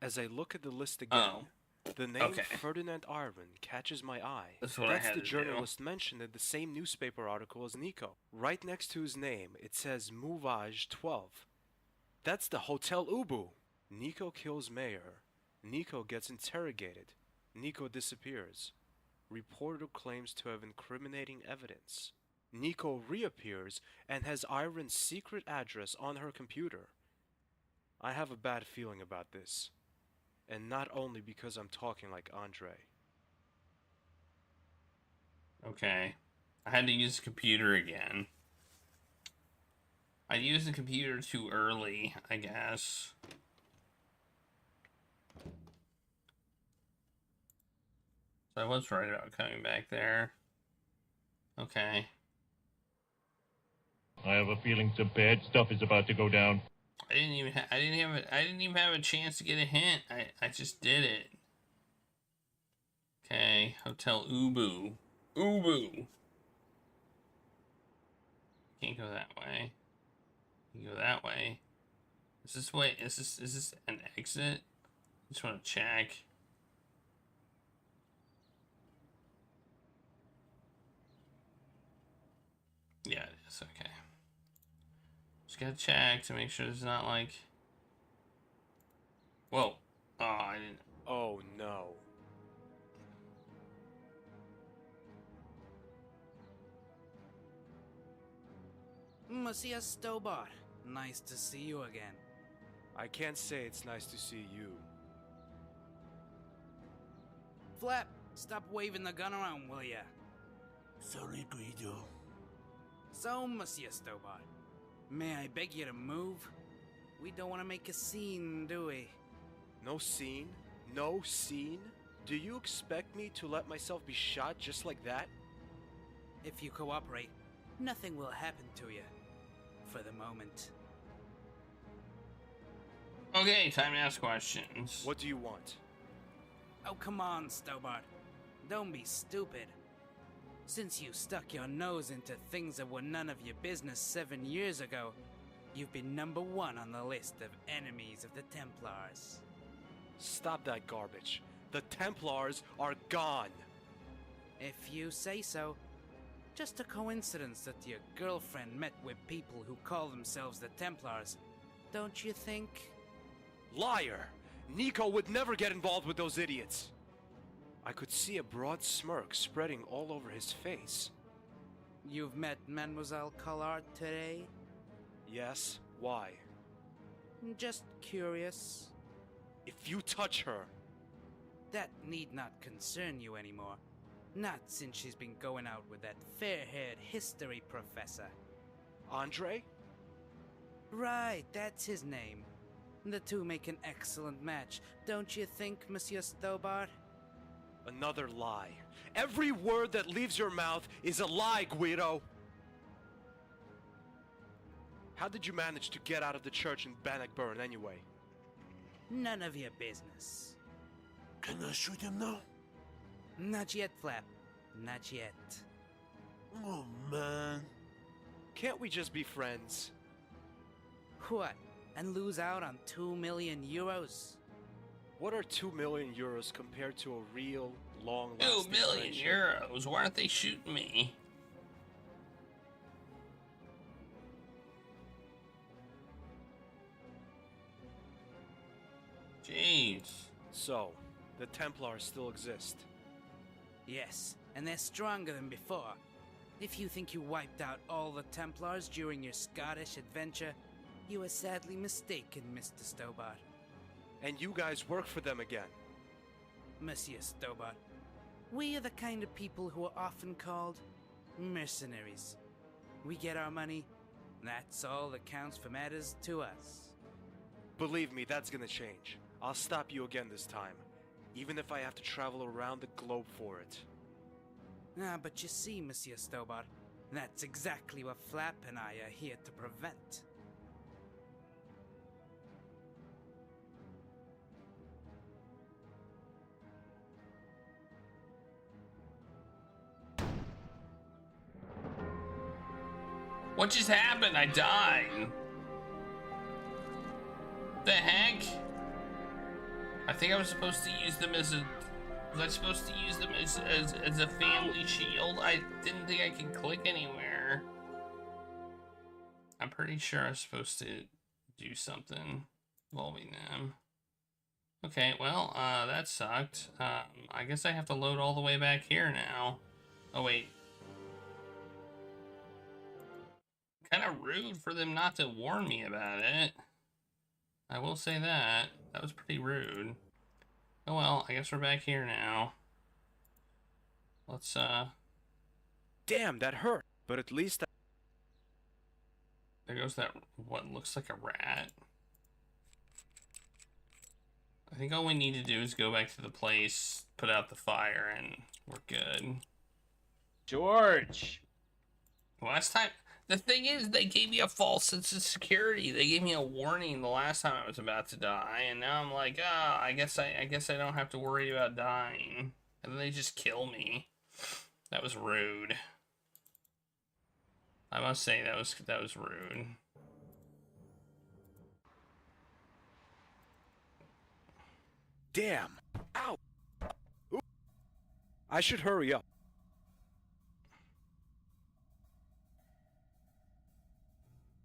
Speaker 11: As I look at the list again, the name Ferdinand Iron catches my eye.
Speaker 7: That's what I had
Speaker 11: the
Speaker 7: to
Speaker 11: journalist mentioned in the same newspaper article as Nico. Right next to his name, it says Mouvage 12. That's the Hotel Ubu. Nico kills Mayor. Nico gets interrogated. Nico disappears. Reporter claims to have incriminating evidence. Nico reappears and has Iron's secret address on her computer. I have a bad feeling about this. And not only because I'm talking like Andre.
Speaker 7: Okay. I had to use the computer again. I used the computer too early, I guess. So I was right about coming back there. Okay.
Speaker 9: I have a feeling some bad stuff is about to go down.
Speaker 7: I didn't even have a chance to get a hint. I just did it. Okay, Hotel Ubu. Ubu. Can't go that way. You can go that way. Is this an exit? Just want to check. Yeah, it is. Okay. Just gotta check to make sure there's not like. Whoa. Oh, I didn't.
Speaker 11: Oh no.
Speaker 20: Monsieur Stobart, nice to see you again.
Speaker 11: I can't say it's nice to see you.
Speaker 20: Flap, stop waving the gun around, will ya?
Speaker 18: Sorry, Guido.
Speaker 20: So, Monsieur Stobart, may I beg you to move? We don't want to make a scene, do we?
Speaker 11: No scene? No scene? Do you expect me to let myself be shot just like that?
Speaker 20: If you cooperate, nothing will happen to you. For the moment.
Speaker 7: Okay, time to ask questions.
Speaker 11: What do you want?
Speaker 20: Oh, come on, Stobart. Don't be stupid. Since you stuck your nose into things that were none of your business 7 years ago, you've been #1 on the list of enemies of the Templars.
Speaker 11: Stop that garbage. The Templars are gone.
Speaker 20: If you say so. Just a coincidence that your girlfriend met with people who call themselves the Templars, don't you think?
Speaker 11: Liar! Nico would never get involved with those idiots. I could see a broad smirk spreading all over his face.
Speaker 20: You've met Mademoiselle Collard today?
Speaker 11: Yes, why?
Speaker 20: Just curious.
Speaker 11: If you touch her...
Speaker 20: That need not concern you anymore. Not since she's been going out with that fair-haired history professor.
Speaker 11: Andre?
Speaker 20: Right, that's his name. The two make an excellent match, don't you think, Monsieur Stobart?
Speaker 11: Another lie. Every word that leaves your mouth is a lie, Guido! How did you manage to get out of the church in Bannockburn anyway?
Speaker 20: None of your business.
Speaker 18: Can I shoot him now?
Speaker 20: Not yet, Flap. Not yet.
Speaker 18: Oh, man.
Speaker 11: Can't we just be friends?
Speaker 20: What? And lose out on 2 million euros?
Speaker 11: What are 2 million euros compared to a real,
Speaker 7: 2
Speaker 11: long-lasting
Speaker 7: million
Speaker 11: friendship?
Speaker 7: euros? Why aren't they shooting me? Jeez.
Speaker 11: So, the Templars still exist.
Speaker 20: Yes, and they're stronger than before. If you think you wiped out all the Templars during your Scottish adventure, you are sadly mistaken, Mr. Stobart.
Speaker 11: And you guys work for them again.
Speaker 20: Monsieur Stobart, we are the kind of people who are often called mercenaries. We get our money, that's all that counts for matters to us.
Speaker 11: Believe me, that's gonna change. I'll stop you again this time, even if I have to travel around the globe for it.
Speaker 20: Ah, but you see, Monsieur Stobart, that's exactly what Flap and I are here to prevent.
Speaker 7: What just happened? I died. The heck? I think I was supposed to use them as a... Was I supposed to use them as a family shield? I didn't think I could click anywhere. I'm pretty sure I was supposed to do something involving them. Okay, well, that sucked. I guess I have to load all the way back here now. Oh, wait. Kind of rude for them not to warn me about it. I will say that. That was pretty rude. Oh well, I guess we're back here now. Let's,
Speaker 11: Damn, that hurt. But at least
Speaker 7: there goes that, what looks like a rat. I think all we need to do is go back to the place, put out the fire, and we're good.
Speaker 21: George!
Speaker 7: Last time... The thing is, they gave me a false sense of security. They gave me a warning the last time I was about to die, and now I'm like, ah, I guess I don't have to worry about dying. And then they just kill me. That was rude. I must say that was rude.
Speaker 11: Damn! Ow! Ooh. I should hurry up.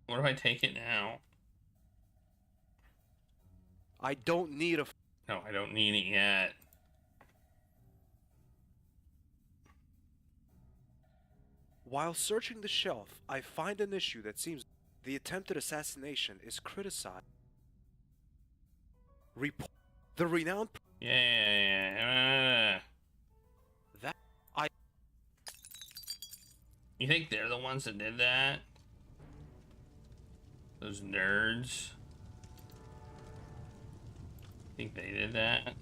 Speaker 7: Where do I take it now?
Speaker 11: I don't need a...
Speaker 7: No, I don't need it yet.
Speaker 11: While searching the shelf, I find an issue that seems... The attempted assassination is criticized. Report... The renowned...
Speaker 7: Yeah.
Speaker 11: That... I...
Speaker 7: You think they're the ones that did that? Those nerds. Think they did that?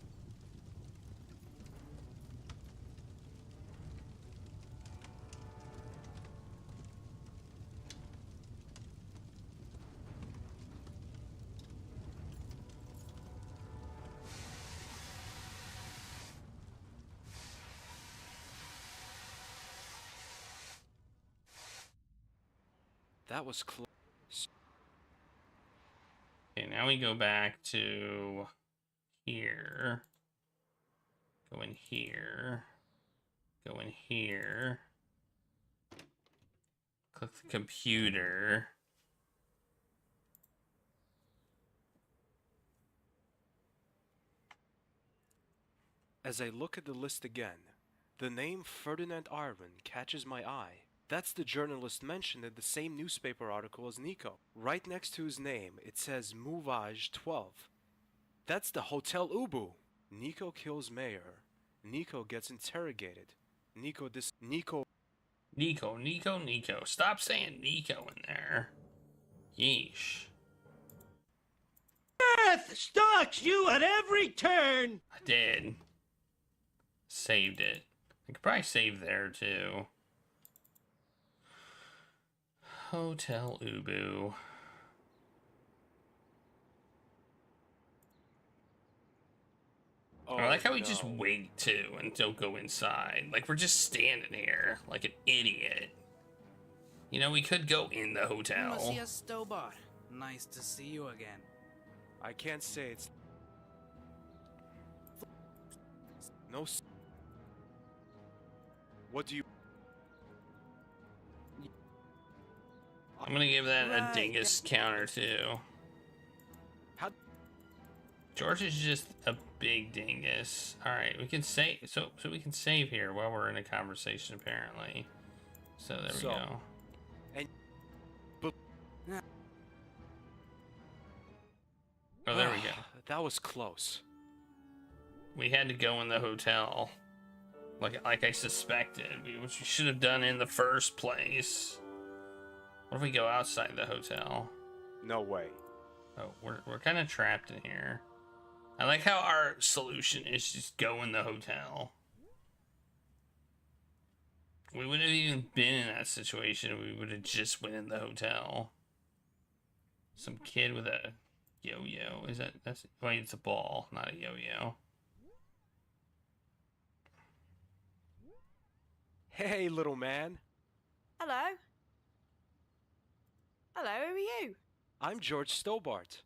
Speaker 11: That was close.
Speaker 7: Okay, now we go back to here. Go in here. Go in here. Click the computer.
Speaker 11: As I look at the list again, the name Ferdinand Arvin catches my eye. That's the journalist mentioned in the same newspaper article as Nico. Right next to his name, it says Mouvage 12. That's the Hotel Ubu. Nico kills Mayor. Nico gets interrogated. Nico.
Speaker 7: Nico. Stop saying Nico in there. Yeesh.
Speaker 18: Death stalks you at every turn!
Speaker 7: I did. Saved it. I could probably save there too. Hotel Ubu. I like how we just wait too and don't go inside. Like we're just standing here like an idiot. You know, we could go in the hotel.
Speaker 20: Monsieur Stobart, nice to see you again.
Speaker 11: I can't say it's... No... What do you...
Speaker 7: I'm gonna give that a dingus counter too.
Speaker 11: How?
Speaker 7: George is just a big dingus. Alright, we can save so we can save here while we're in a conversation apparently. So there we go.
Speaker 11: And
Speaker 7: oh, there we go.
Speaker 11: That was close.
Speaker 7: We had to go in the hotel. Like I suspected, which we should have done in the first place. What if we go outside the hotel?
Speaker 11: No way.
Speaker 7: Oh, we're kind of trapped in here. I like how our solution is just go in the hotel. We wouldn't have even been in that situation. We would have just went in the hotel. Some kid with a yo-yo. Wait, it's a ball, not a yo-yo.
Speaker 11: Hey, little man.
Speaker 16: Hello. Hello, who are you?
Speaker 11: I'm George Stobart.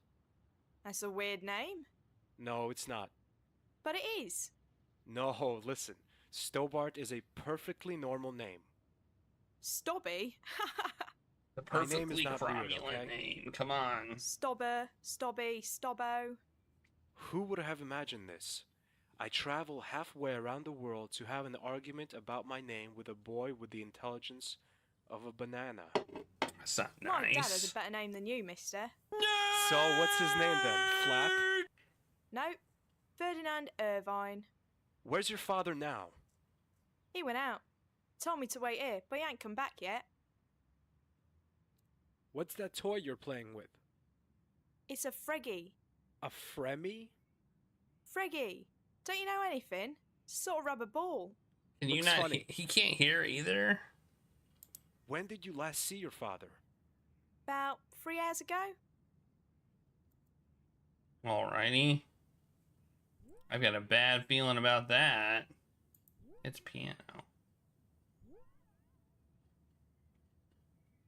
Speaker 16: That's a weird name.
Speaker 11: No, it's not.
Speaker 16: But it is.
Speaker 11: No, listen. Stobart is a perfectly normal name.
Speaker 16: Stobby?
Speaker 7: The perfectly
Speaker 11: My name is not
Speaker 7: cromulent
Speaker 11: weird, okay?
Speaker 7: name. Come on.
Speaker 16: Stobber, Stobby, Stobbo.
Speaker 11: Who would have imagined this? I travel halfway around the world to have an argument about my name with a boy with the intelligence of a banana.
Speaker 7: That's not nice.
Speaker 16: My dad has a better name than you, mister.
Speaker 11: So what's his name then? Flap?
Speaker 16: No, Ferdinand Irvine.
Speaker 11: Where's your father now?
Speaker 16: He went out. Told me to wait here, but he ain't come back yet.
Speaker 11: What's that toy you're playing with?
Speaker 16: It's a Freggy.
Speaker 11: A Fremy?
Speaker 16: Freggy. Don't you know anything? It's a sort of rubber ball.
Speaker 7: Can you not? He can't hear either.
Speaker 11: When did you last see your father?
Speaker 16: About 3 hours ago.
Speaker 7: Alrighty. I've got a bad feeling about that. It's piano.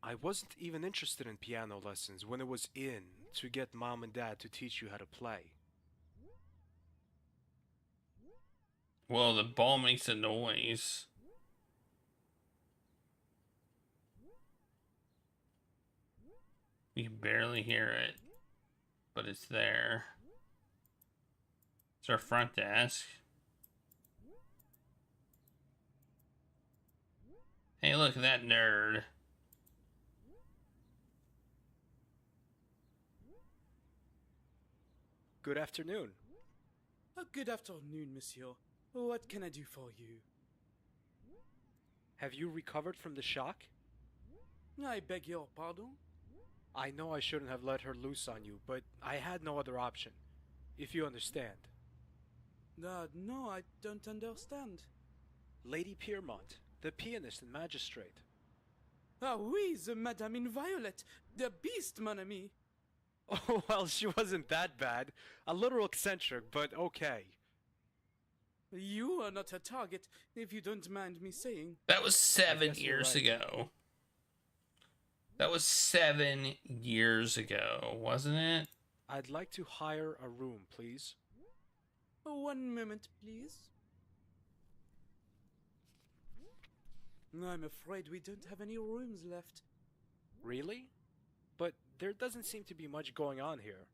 Speaker 11: I wasn't even interested in piano lessons when it was in to get mom and dad to teach you how to play.
Speaker 7: Well, the ball makes a noise. We can barely hear it, but it's there. It's our front desk. Hey, look at that nerd.
Speaker 11: Good afternoon.
Speaker 2: Good afternoon, monsieur. What can I do for you?
Speaker 11: Have you recovered from the shock?
Speaker 2: I beg your pardon?
Speaker 11: I know I shouldn't have let her loose on you, but I had no other option. If you understand.
Speaker 2: No, I don't understand.
Speaker 11: Lady Piermont, the pianist and magistrate.
Speaker 2: Ah oui, the Madame in Violet, the beast, mon ami.
Speaker 11: Oh, well, she wasn't that bad. A little eccentric, but okay.
Speaker 2: You are not a target, if you don't mind me saying.
Speaker 7: That was 7 years ago. That was 7 years ago, wasn't it?
Speaker 11: I'd like to hire a room, please.
Speaker 2: 1 moment, please. I'm afraid we don't have any rooms left.
Speaker 11: Really? But there doesn't seem to be much going on here.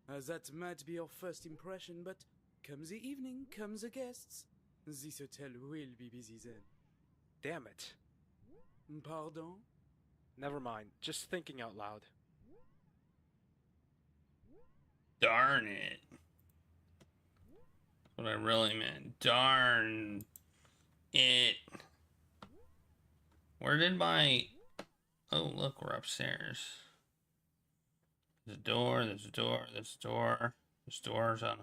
Speaker 2: That might be your first impression, but come the evening, come the guests. This hotel will be busy then.
Speaker 11: Damn it.
Speaker 2: Pardon?
Speaker 11: Never mind. Just thinking out loud.
Speaker 7: Darn it. That's what I really meant. Darn it. Where did my... Oh, look, we're upstairs. There's a door, there's a door, there's a door. There's doors on...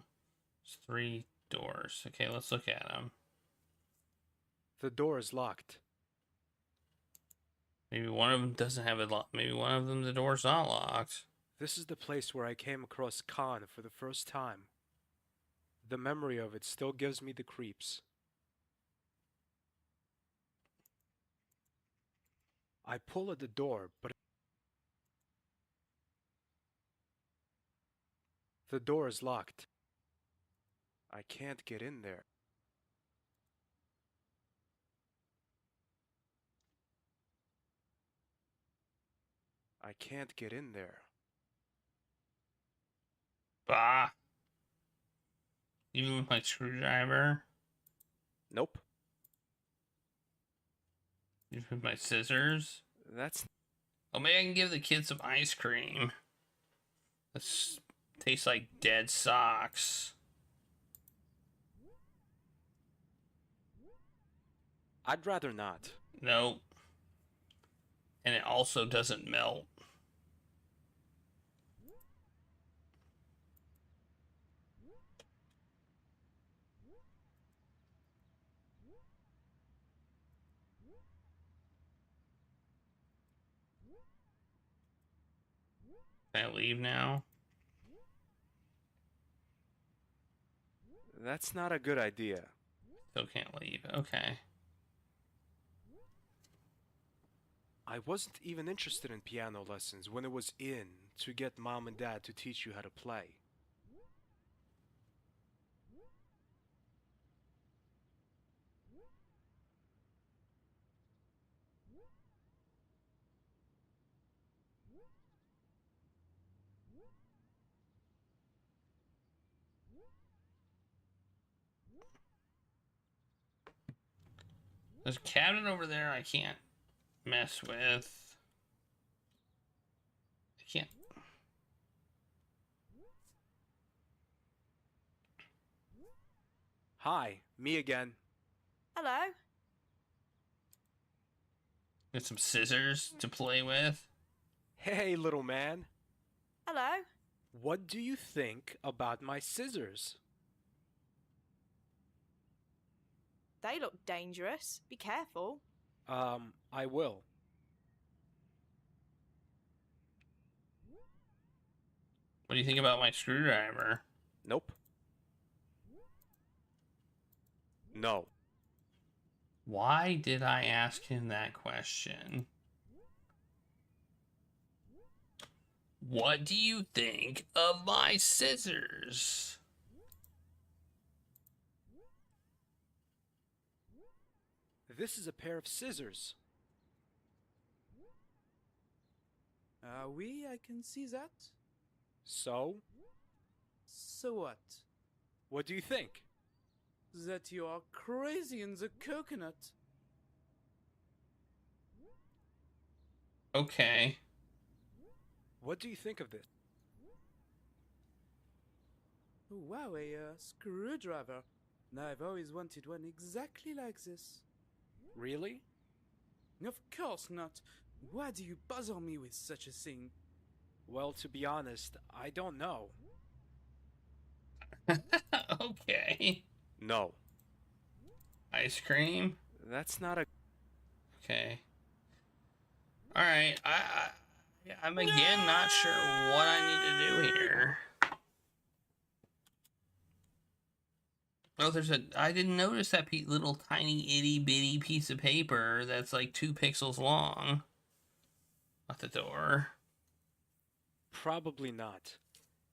Speaker 7: There's 3 doors. Okay, let's look at them.
Speaker 11: The door is locked.
Speaker 7: Maybe one of them doesn't have it locked. Maybe one of them, the door's not locked.
Speaker 11: This is the place where I came across Khan for the first time. The memory of it still gives me the creeps. I pull at the door, but the door is locked. I can't get in there. I can't get in there.
Speaker 7: Bah. Even with my screwdriver?
Speaker 11: Nope.
Speaker 7: Even with my scissors?
Speaker 11: That's...
Speaker 7: Oh, maybe I can give the kids some ice cream. This tastes like dead socks.
Speaker 11: I'd rather not.
Speaker 7: Nope. And it also doesn't melt. Can I leave now?
Speaker 11: That's not a good idea.
Speaker 7: Still can't leave. Okay.
Speaker 11: I wasn't even interested in piano lessons when it was in to get mom and dad to teach you how to play.
Speaker 7: There's a cabinet over there I can't mess with. I can't.
Speaker 11: Hi, me again.
Speaker 16: Hello.
Speaker 7: Got some scissors to play with.
Speaker 11: Hey, little man.
Speaker 16: Hello.
Speaker 11: What do you think about my scissors?
Speaker 16: They look dangerous. Be careful.
Speaker 11: I will.
Speaker 7: What do you think about my screwdriver?
Speaker 11: Nope. No.
Speaker 7: Why did I ask him that question? What do you think of my scissors?
Speaker 11: This is a pair of scissors.
Speaker 2: Oui, I can see that.
Speaker 11: So?
Speaker 2: So what?
Speaker 11: What do you think?
Speaker 2: That you are crazy in the coconut.
Speaker 7: Okay.
Speaker 11: What do you think of this?
Speaker 2: Oh, wow, a screwdriver. Now I've always wanted one exactly like this.
Speaker 11: Really?
Speaker 2: Of course not. Why do you bother me with such a thing?
Speaker 11: Well, to be honest, I don't know.
Speaker 7: Okay.
Speaker 11: No.
Speaker 7: Ice cream?
Speaker 11: That's not a...
Speaker 7: Okay. Alright, I'm again not sure what I need to do here. Oh, I didn't notice that little tiny itty bitty piece of paper that's like 2 pixels long at the door.
Speaker 11: Probably not.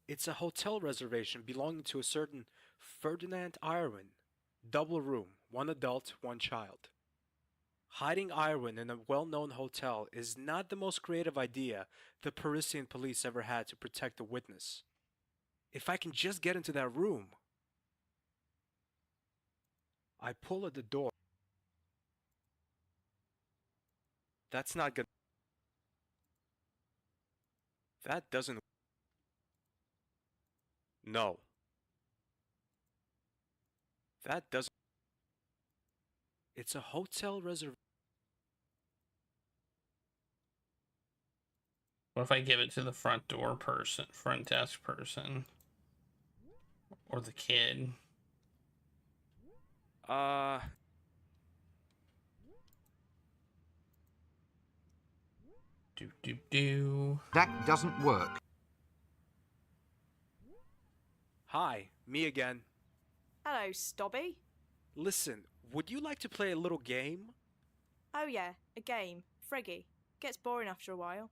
Speaker 11: It's a hotel reservation belonging to a certain Ferdinand Irwin. Double room, 1 adult, 1 child. Hiding Irwin in a well-known hotel is not the most creative idea the Parisian police ever had to protect a witness. If I can just get into that room... I pull at the door. That's not good. That doesn't... No. That doesn't... It's a hotel reservation.
Speaker 7: What if I give it to the front door person, front desk person? Or the kid? Do.
Speaker 3: That doesn't work.
Speaker 11: Hi, me again.
Speaker 16: Hello, Stobby.
Speaker 11: Listen, would you like to play a little game?
Speaker 16: Oh yeah, a game. Freggy. Gets boring after a while.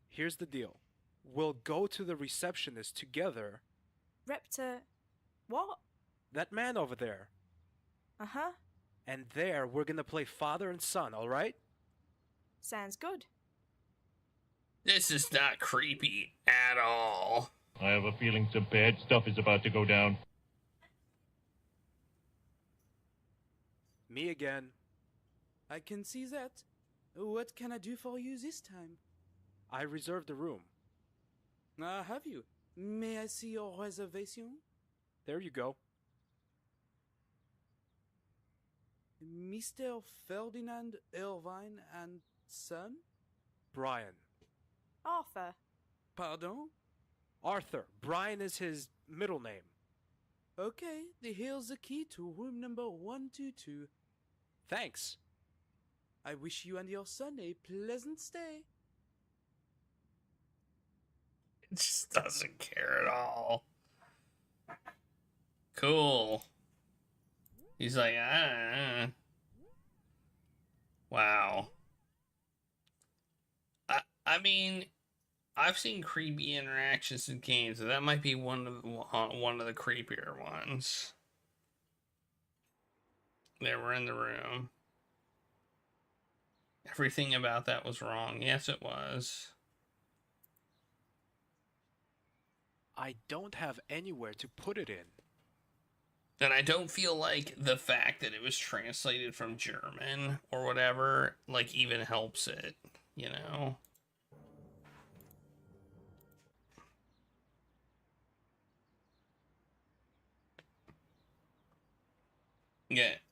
Speaker 11: Here's the deal. We'll go to the receptionist together.
Speaker 16: What?
Speaker 11: That man over there.
Speaker 16: Uh-huh.
Speaker 11: And there, we're gonna play father and son, alright?
Speaker 16: Sounds good.
Speaker 7: This is not creepy at all.
Speaker 9: I have a feeling some bad stuff is about to go down.
Speaker 11: Me again.
Speaker 2: I can see that. What can I do for you this time?
Speaker 11: I reserved a room.
Speaker 2: Have you? May I see your reservation?
Speaker 11: There you go.
Speaker 2: Mr. Ferdinand Irvine and son?
Speaker 11: Brian.
Speaker 16: Arthur.
Speaker 2: Pardon?
Speaker 11: Arthur. Brian is his middle name.
Speaker 2: Okay, here's the key to room number 122.
Speaker 11: Thanks.
Speaker 2: I wish you and your son a pleasant stay.
Speaker 7: It just doesn't care at all. Cool. He's like, Wow. I mean, I've seen creepy interactions in games, and that might be one of the creepier ones. They were in the room. Everything about that was wrong. Yes, it was.
Speaker 11: I don't have anywhere to put it in.
Speaker 7: And I don't feel like the fact that it was translated from German or whatever, like, even helps it, you know?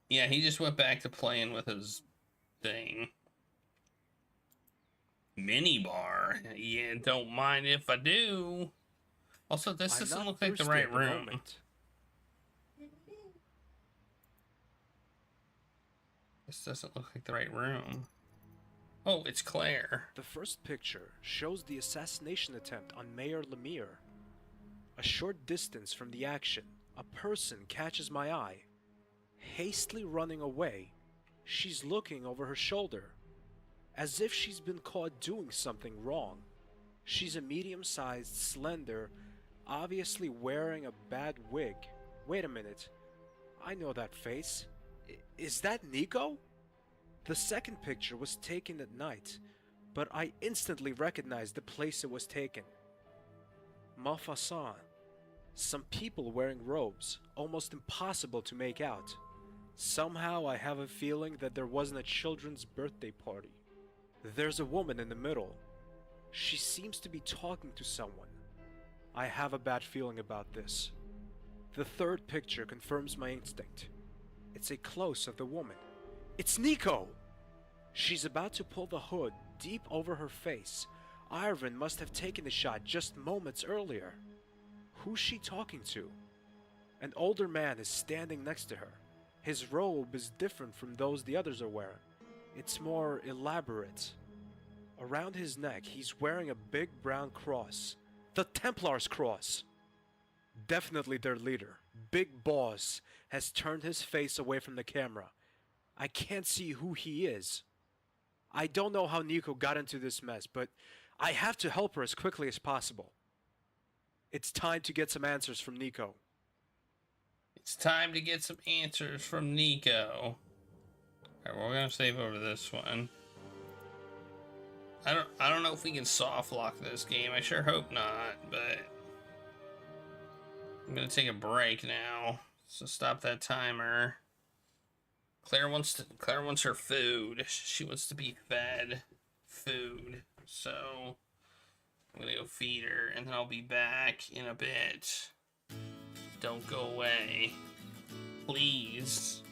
Speaker 7: Yeah, he just went back to playing with his thing. Minibar. Yeah, don't mind if I do. Also, this doesn't look like the right room. This doesn't look like the right room. Oh, it's Claire.
Speaker 11: The first picture shows the assassination attempt on Mayor Lemire. A short distance from the action, a person catches my eye. Hastily running away, she's looking over her shoulder, as if she's been caught doing something wrong. She's a medium-sized, slender, obviously wearing a bad wig. Wait a minute. I know that face. Is that Nico? The second picture was taken at night, but I instantly recognized the place it was taken. Montfaucon. Some people wearing robes, almost impossible to make out. Somehow I have a feeling that there wasn't a children's birthday party. There's a woman in the middle. She seems to be talking to someone. I have a bad feeling about this. The third picture confirms my instinct. It's a close of the woman. It's Nico! She's about to pull the hood deep over her face. Ivan must have taken the shot just moments earlier. Who's she talking to? An older man is standing next to her. His robe is different from those the others are wearing. It's more elaborate. Around his neck, he's wearing a big brown cross. The Templars cross! Definitely their leader, Big Boss, has turned his face away from the camera. I can't see who he is. I don't know how Nico got into this mess, but I have to help her as quickly as possible. It's time to get some answers from Nico.
Speaker 7: It's time to get some answers from Nico. Alright, we're gonna save over this one. I don't know if we can soft lock this game. I sure hope not, but I'm gonna take a break now. So stop that timer. Claire wants her food. She wants to be fed. food. So I'm gonna go feed her, and then I'll be back in a bit. Don't go away. Please.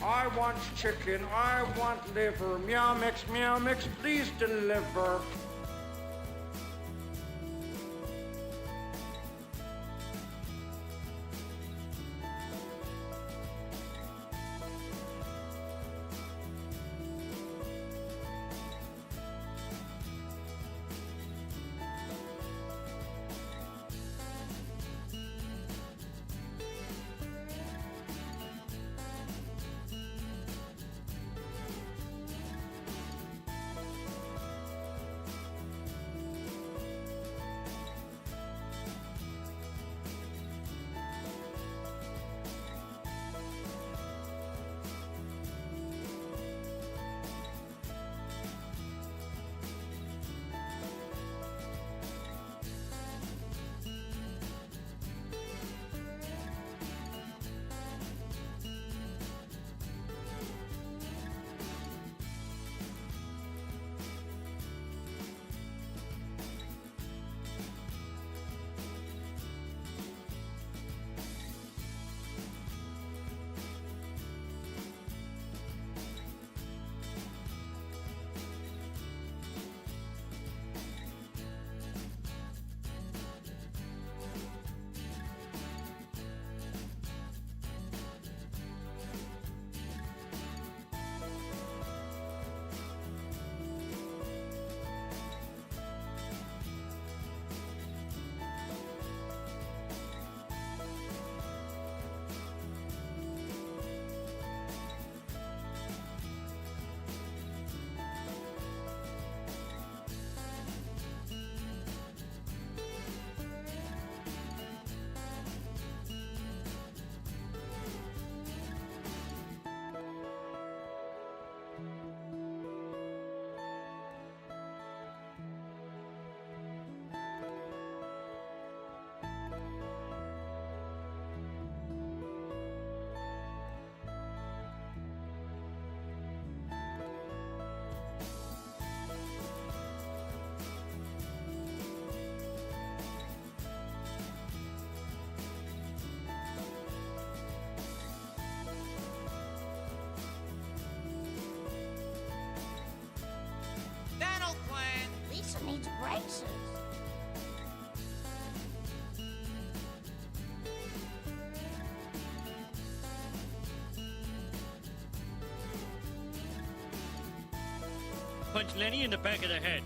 Speaker 3: I want chicken, I want liver, meow mix, please deliver.
Speaker 5: Lisa needs braces.
Speaker 22: Punch Lenny in the back of the head.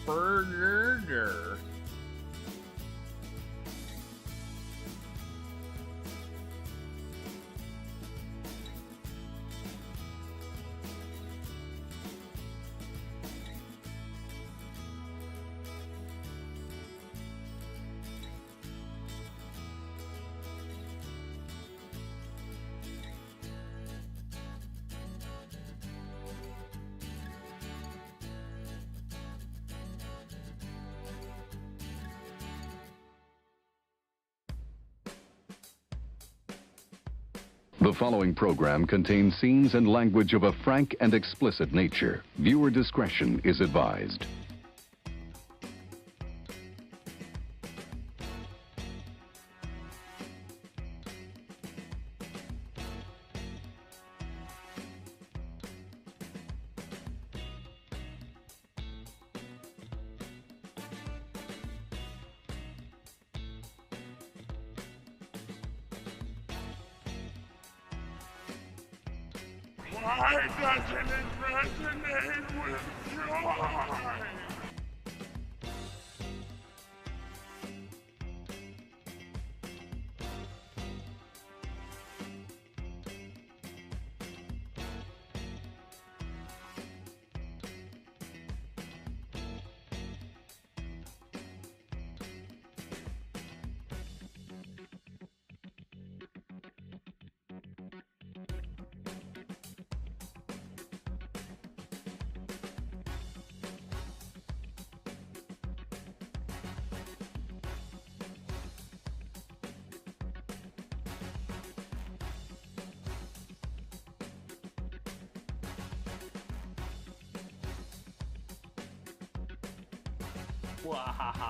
Speaker 22: Burger.
Speaker 23: The following program contains scenes and language of a frank and explicit nature. Viewer discretion is advised.
Speaker 3: Why doesn't it resonate with joy?
Speaker 7: Wow.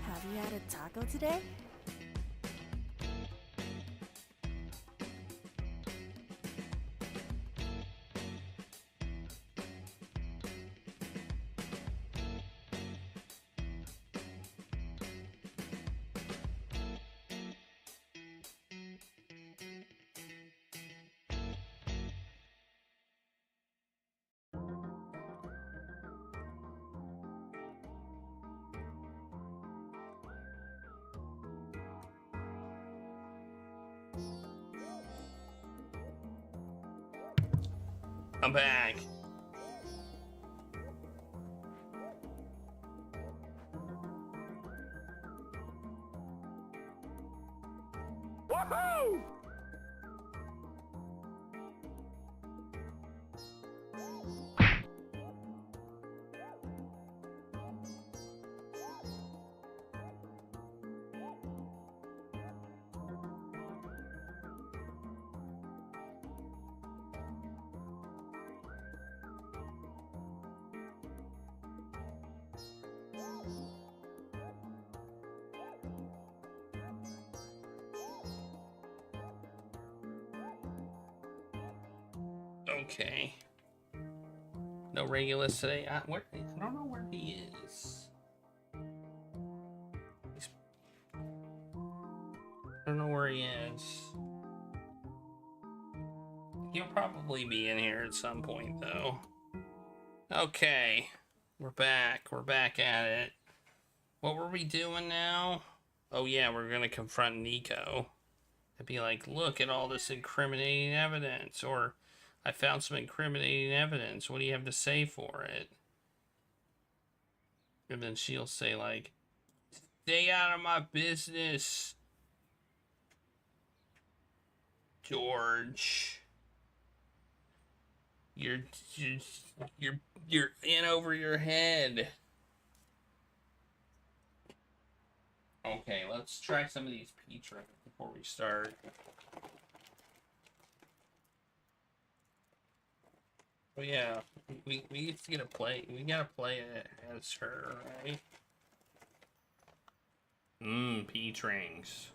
Speaker 16: Have you had a taco today?
Speaker 7: I'm back.
Speaker 3: Woohoo!
Speaker 7: Okay. No Regulus today. I don't know where he is. I don't know where he is. He'll probably be in here at some point, though. Okay. We're back. We're back at it. What were we doing now? Oh, yeah, we're going to confront Nico. And be like, look at all this incriminating evidence. Or, I found some incriminating evidence. What do you have to say for it? And then she'll say, like, stay out of my business, George. You're in over your head. Okay, let's try some of these peach rings before we start. Oh yeah, we need to get a play. We gotta play it as her, right? Peach rings.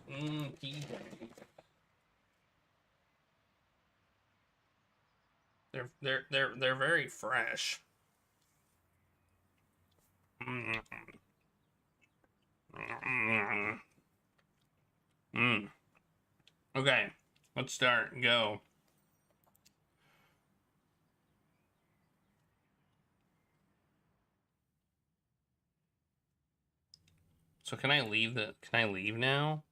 Speaker 7: Peach rings. They're very fresh. Okay, let's start. Go. So can I leave now?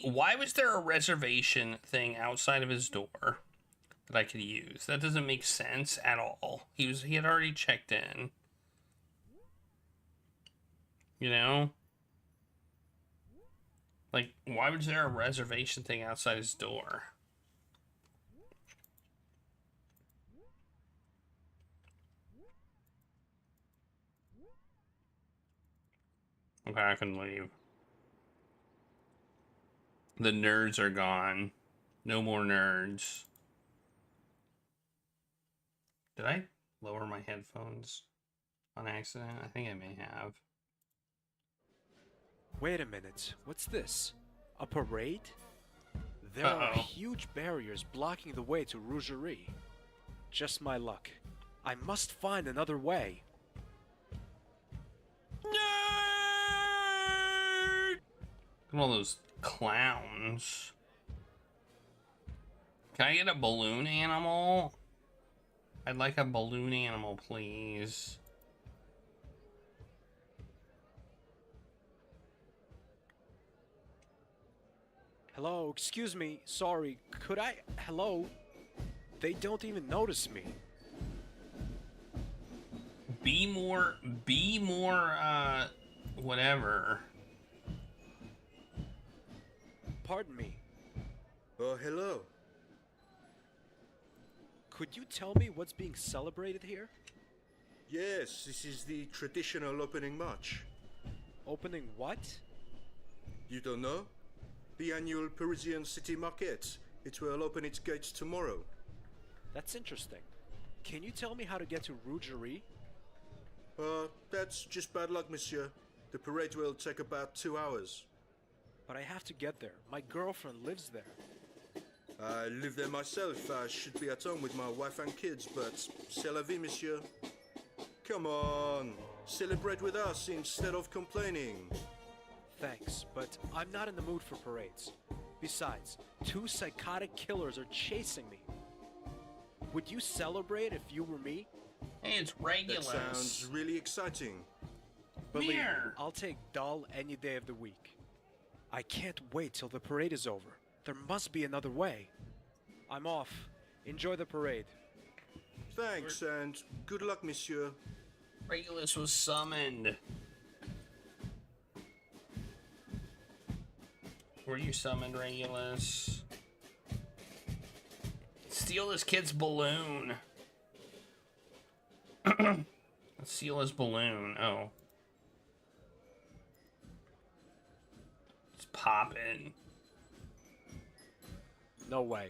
Speaker 7: Why was there a reservation thing outside of his door that I could use? That doesn't make sense at all. He had already checked in. You know? Like, why was there a reservation thing outside his door? Okay, I can leave. The nerds are gone. No more nerds. Did I lower my headphones on accident? I think I may have.
Speaker 11: Wait a minute, what's this? A parade? There are huge barriers blocking the way to Rougerie. Just my luck. I must find another way.
Speaker 7: Look at all those clowns. Can I get a balloon animal? I'd like a balloon animal, please.
Speaker 11: Hello, excuse me, sorry, could I... Hello? They don't even notice me.
Speaker 7: Be more, whatever.
Speaker 11: Pardon me.
Speaker 1: Oh, hello.
Speaker 11: Could you tell me what's being celebrated here?
Speaker 1: Yes, this is the traditional opening march.
Speaker 11: Opening what?
Speaker 1: You don't know? The annual Parisian city market. It will open its gates tomorrow.
Speaker 11: That's interesting. Can you tell me how to get to Rougerie?
Speaker 1: That's just bad luck, monsieur. The parade will take about 2 hours.
Speaker 11: But I have to get there. My girlfriend lives there.
Speaker 1: I live there myself. I should be at home with my wife and kids, but c'est la vie, monsieur. Come on, celebrate with us instead of complaining.
Speaker 11: Thanks, but I'm not in the mood for parades. Besides, 2 psychotic killers are chasing me. Would you celebrate if you were me?
Speaker 7: Hey, it's Regulus.
Speaker 1: That sounds really exciting.
Speaker 11: Believe me, I'll take doll any day of the week. I can't wait till the parade is over. There must be another way. I'm off. Enjoy the parade.
Speaker 1: Thanks, and good luck, monsieur.
Speaker 7: Regulus was summoned. Were you summoned, Regulus? Steal this kid's balloon. Let's steal his balloon. Oh. It's popping.
Speaker 11: No way.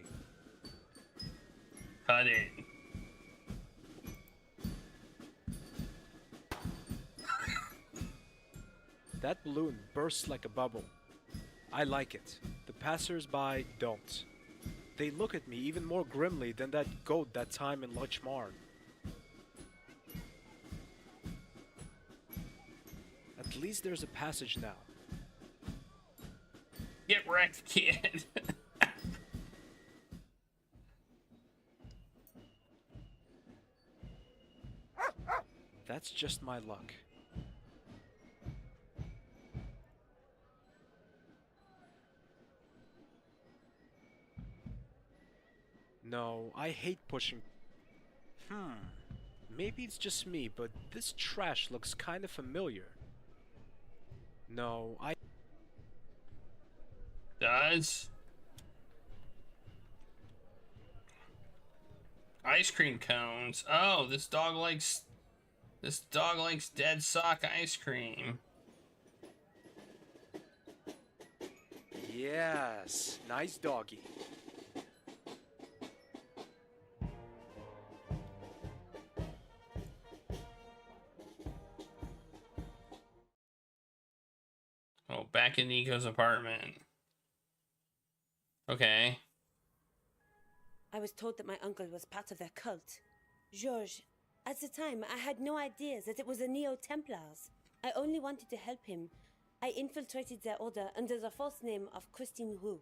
Speaker 7: Cut it.
Speaker 11: That balloon bursts like a bubble. I like it. The passers-by don't. They look at me even more grimly than that goat that time in Lachmarn. At least there's a passage now.
Speaker 7: Get wrecked, kid.
Speaker 11: That's just my luck. No, I hate pushing. Maybe it's just me, but this trash looks kind of familiar. No,
Speaker 7: Does? Ice cream cones. Oh, this dog likes dead sock ice cream.
Speaker 11: Yes, nice doggy.
Speaker 7: Oh, back in Nico's apartment. Okay.
Speaker 13: I was told that my uncle was part of their cult. Georges, at the time, I had no idea that it was the Neo-Templars. I only wanted to help him. I infiltrated their order under the false name of Christine Roux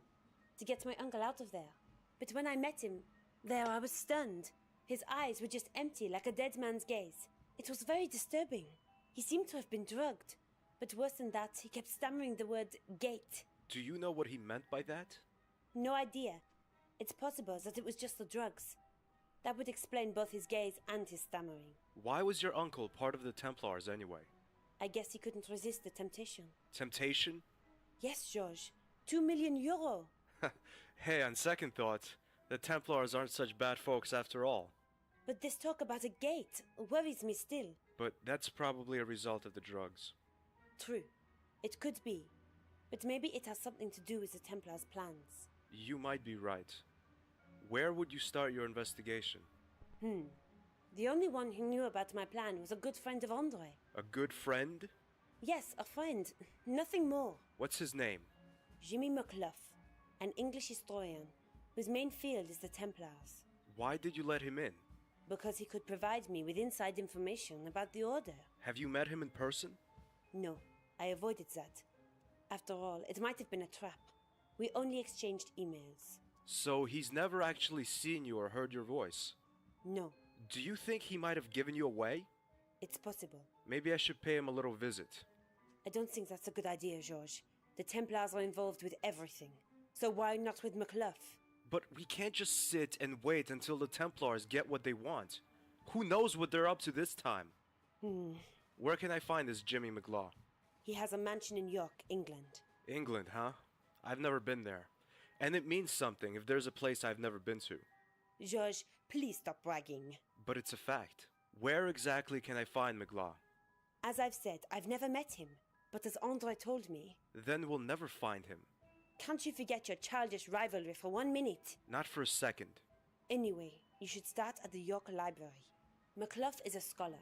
Speaker 13: to get my uncle out of there. But when I met him, there I was stunned. His eyes were just empty, like a dead man's gaze. It was very disturbing. He seemed to have been drugged. But worse than that, he kept stammering the word gate.
Speaker 11: Do you know what he meant by that?
Speaker 13: No idea. It's possible that it was just the drugs. That would explain both his gaze and his stammering.
Speaker 11: Why was your uncle part of the Templars anyway?
Speaker 13: I guess he couldn't resist the temptation.
Speaker 11: Temptation?
Speaker 13: Yes, George. 2 million euro.
Speaker 11: Hey, on second thought, the Templars aren't such bad folks after all.
Speaker 13: But this talk about a gate worries me still.
Speaker 11: But that's probably a result of the drugs.
Speaker 13: True. It could be. But maybe it has something to do with the Templars' plans.
Speaker 11: You might be right. Where would you start your investigation?
Speaker 13: The only one who knew about my plan was a good friend of Andre.
Speaker 11: A good friend?
Speaker 13: Yes, a friend. Nothing more.
Speaker 11: What's his name?
Speaker 13: Jimmy McCluff, an English historian, whose main field is the Templars.
Speaker 11: Why did you let him in?
Speaker 13: Because he could provide me with inside information about the Order.
Speaker 11: Have you met him in person?
Speaker 13: No, I avoided that. After all, it might have been a trap. We only exchanged emails.
Speaker 11: So he's never actually seen you or heard your voice?
Speaker 13: No.
Speaker 11: Do you think he might have given you away?
Speaker 13: It's possible.
Speaker 11: Maybe I should pay him a little visit.
Speaker 13: I don't think that's a good idea, George. The Templars are involved with everything. So why not with McCluff?
Speaker 11: But we can't just sit and wait until the Templars get what they want. Who knows what they're up to this time? Where can I find this Jimmy McCluff?
Speaker 13: He has a mansion in York, England.
Speaker 11: England, huh? I've never been there. And it means something if there's a place I've never been to.
Speaker 13: George, please stop bragging.
Speaker 11: But it's a fact. Where exactly can I find McCluff?
Speaker 13: As I've said, I've never met him. But as Andre told me...
Speaker 11: Then we'll never find him.
Speaker 13: Can't you forget your childish rivalry for 1 minute?
Speaker 11: Not for a second.
Speaker 13: Anyway, you should start at the York Library. McCluff is a scholar,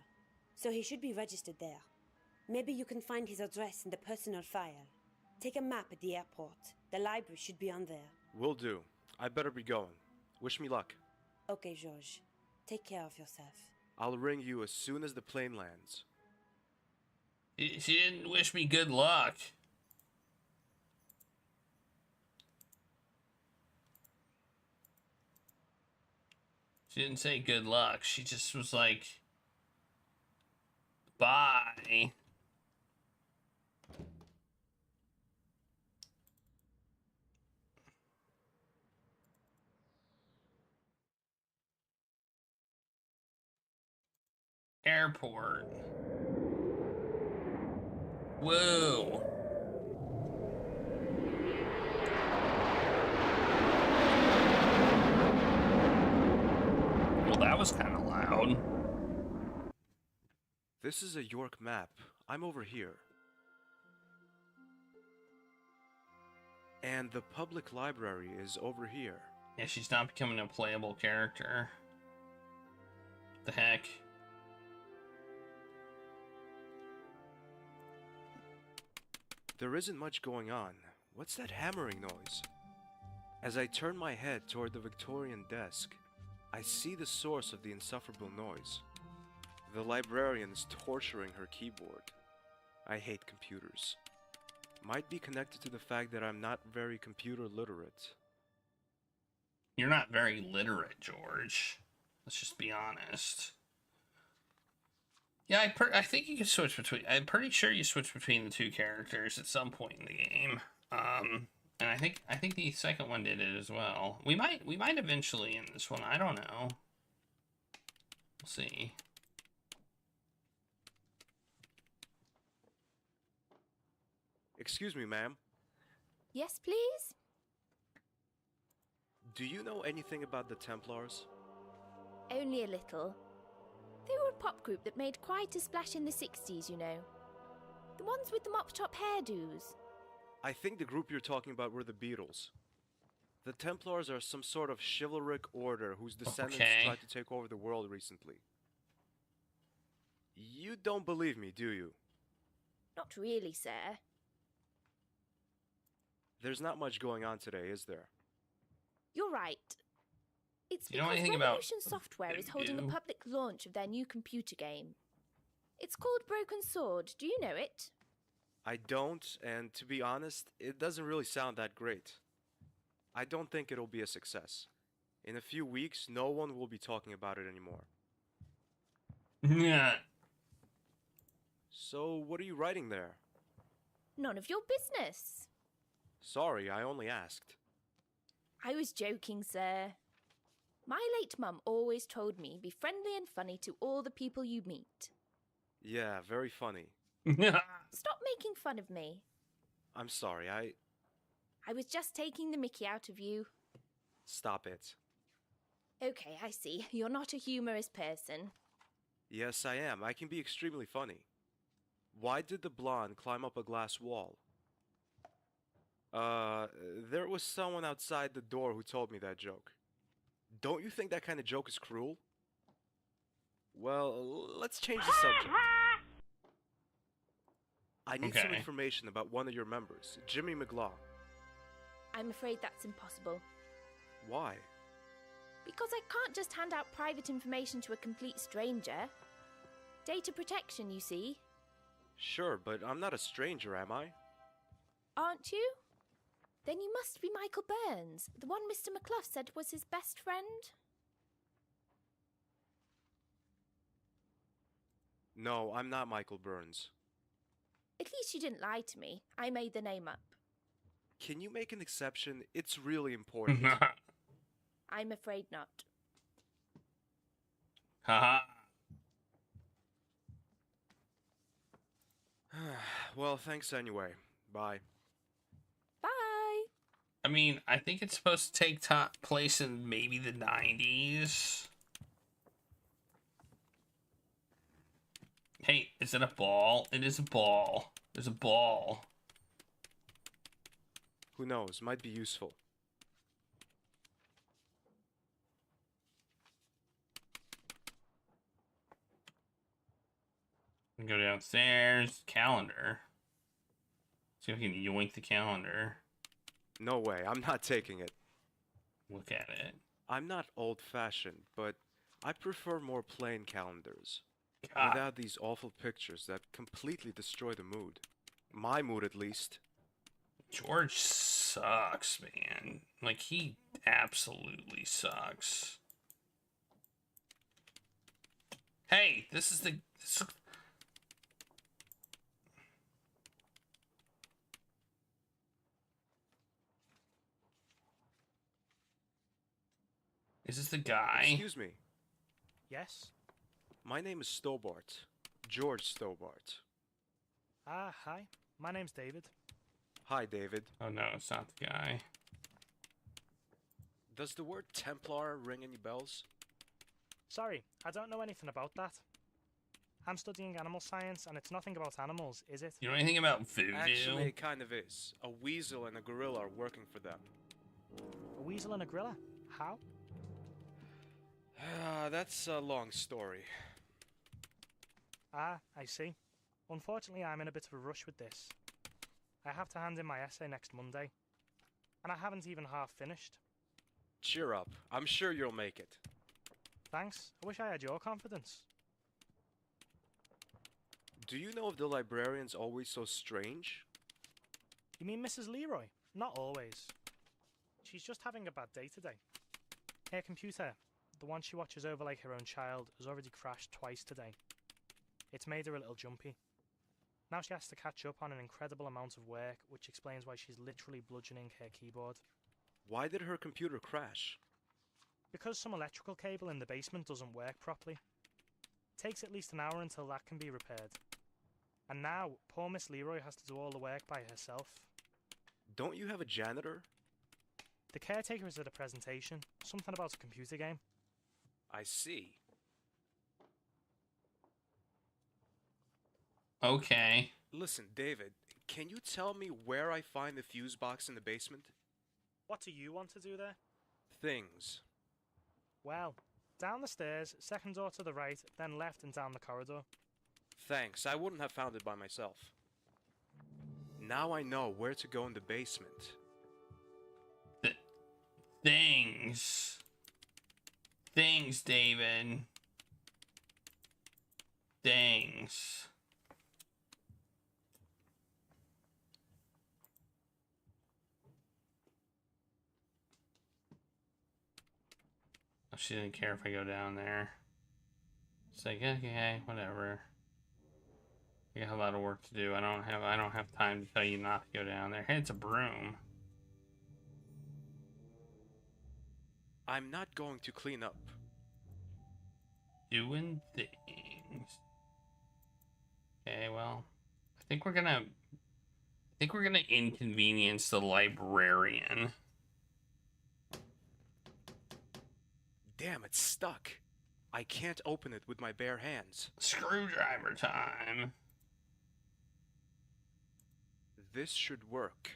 Speaker 13: so he should be registered there. Maybe you can find his address in the personal file. Take a map at the airport. The library should be on there.
Speaker 11: Will do. I better be going. Wish me luck.
Speaker 13: Okay, George. Take care of yourself.
Speaker 11: I'll ring you as soon as the plane lands.
Speaker 7: She didn't wish me good luck. She didn't say good luck. She just was like, bye. Airport. Whoa. Well, that was kind of loud.
Speaker 11: This is a York map. I'm over here. And the public library is over here.
Speaker 7: Yeah, she's not becoming a playable character. The heck?
Speaker 11: There isn't much going on. What's that hammering noise? As I turn my head toward the Victorian desk, I see the source of the insufferable noise. The librarian is torturing her keyboard. I hate computers. Might be connected to the fact that I'm not very computer literate.
Speaker 7: You're not very literate, George. Let's just be honest. Yeah, I think you can switch between... I'm pretty sure you switch between the two characters at some point in the game. And I think the second one did it as well. We might eventually in this one. I don't know. We'll see.
Speaker 11: Excuse me, ma'am.
Speaker 4: Yes, please?
Speaker 11: Do you know anything about the Templars?
Speaker 4: Only a little. They were a pop group that made quite a splash in the 60s, you know. The ones with the mop-top hairdos.
Speaker 11: I think the group you're talking about were the Beatles. The Templars are some sort of chivalric order whose descendants tried to take over the world recently. You don't believe me, do you?
Speaker 4: Not really, sir.
Speaker 11: There's not much going on today, is there?
Speaker 4: You're right. It's
Speaker 7: Do you know
Speaker 4: because
Speaker 7: anything about
Speaker 4: Revolution Software is holding a public launch of their new computer game. It's called Broken Sword. Do you know it?
Speaker 11: I don't, and to be honest, it doesn't really sound that great. I don't think it'll be a success. In a few weeks, no one will be talking about it anymore.
Speaker 7: Yeah.
Speaker 11: So, what are you writing there?
Speaker 4: None of your business.
Speaker 11: Sorry, I only asked.
Speaker 4: I was joking, sir. My late mum always told me be friendly and funny to all the people you meet.
Speaker 11: Yeah, very funny.
Speaker 4: Stop making fun of me.
Speaker 11: I'm sorry,
Speaker 4: I was just taking the mickey out of you.
Speaker 11: Stop it.
Speaker 4: Okay, I see. You're not a humorous person.
Speaker 11: Yes, I am. I can be extremely funny. Why did the blonde climb up a glass wall? There was someone outside the door who told me that joke. Don't you think that kind of joke is cruel? Well, let's change the subject. I need some information about one of your members, Jimmy McGlaw.
Speaker 4: I'm afraid that's impossible.
Speaker 11: Why?
Speaker 4: Because I can't just hand out private information to a complete stranger. Data protection, you see.
Speaker 11: Sure, but I'm not a stranger, am I?
Speaker 4: Aren't you? Then you must be Michael Burns, the one Mr. McCluff said was his best friend.
Speaker 11: No, I'm not Michael Burns.
Speaker 4: At least you didn't lie to me. I made the name up.
Speaker 11: Can you make an exception? It's really important.
Speaker 4: I'm afraid not.
Speaker 7: Haha.
Speaker 11: Well, thanks anyway. Bye.
Speaker 4: Bye.
Speaker 7: I mean, I think it's supposed to take place in maybe the 90s. Hey, is it a ball? It is a ball. There's a ball.
Speaker 11: Who knows? Might be useful.
Speaker 7: Go downstairs. Calendar. See if we can yoink the calendar.
Speaker 11: No way. I'm not taking it.
Speaker 7: Look at it.
Speaker 11: I'm not old-fashioned, but I prefer more plain calendars.
Speaker 7: God.
Speaker 11: Without these awful pictures that completely destroy the mood. My mood, at least.
Speaker 7: George sucks, man. Like, he absolutely sucks. Hey, this is the... Is this the guy?
Speaker 11: Excuse me.
Speaker 6: Yes?
Speaker 11: My name is Stobart. George Stobart.
Speaker 6: Ah, hi. My name's David.
Speaker 11: Hi, David.
Speaker 7: Oh no, it's not the guy.
Speaker 11: Does the word Templar ring any bells?
Speaker 6: Sorry, I don't know anything about that. I'm studying animal science, and it's nothing about animals, is it?
Speaker 7: You know anything about voodoo?
Speaker 11: Actually, it kind of is. A weasel and a gorilla are working for them.
Speaker 6: A weasel and a gorilla? How?
Speaker 11: That's a long story.
Speaker 6: Ah, I see. Unfortunately, I'm in a bit of a rush with this. I have to hand in my essay next Monday, and I haven't even half finished.
Speaker 11: Cheer up. I'm sure you'll make it.
Speaker 6: Thanks. I wish I had your confidence.
Speaker 11: Do you know if the librarian's always so strange?
Speaker 6: You mean Mrs. Leroy? Not always. She's just having a bad day today. Her computer, the one she watches over like her own child, has already crashed twice today. It's made her a little jumpy. Now she has to catch up on an incredible amount of work, which explains why she's literally bludgeoning her keyboard.
Speaker 11: Why did her computer crash?
Speaker 6: Because some electrical cable in the basement doesn't work properly. It takes at least an hour until that can be repaired. And now, poor Miss Leroy has to do all the work by herself.
Speaker 11: Don't you have a janitor?
Speaker 6: The caretaker is at a presentation, something about a computer game.
Speaker 11: I see.
Speaker 7: Okay.
Speaker 11: Listen, David, can you tell me where I find the fuse box in the basement?
Speaker 6: What do you want to do there?
Speaker 11: Things.
Speaker 6: Well, down the stairs, second door to the right, then left and down the corridor.
Speaker 11: Thanks, I wouldn't have found it by myself. Now I know where to go in the basement.
Speaker 7: Things. Things, David. Things. Oh, she didn't care if I go down there. It's like, okay, whatever. I got a lot of work to do. I don't have time to tell you not to go down there. Hey, it's a broom.
Speaker 11: I'm not going to clean up.
Speaker 7: Doing things. Okay, well, I think we're gonna inconvenience the librarian.
Speaker 11: Damn, it's stuck. I can't open it with my bare hands.
Speaker 7: Screwdriver time.
Speaker 11: This should work.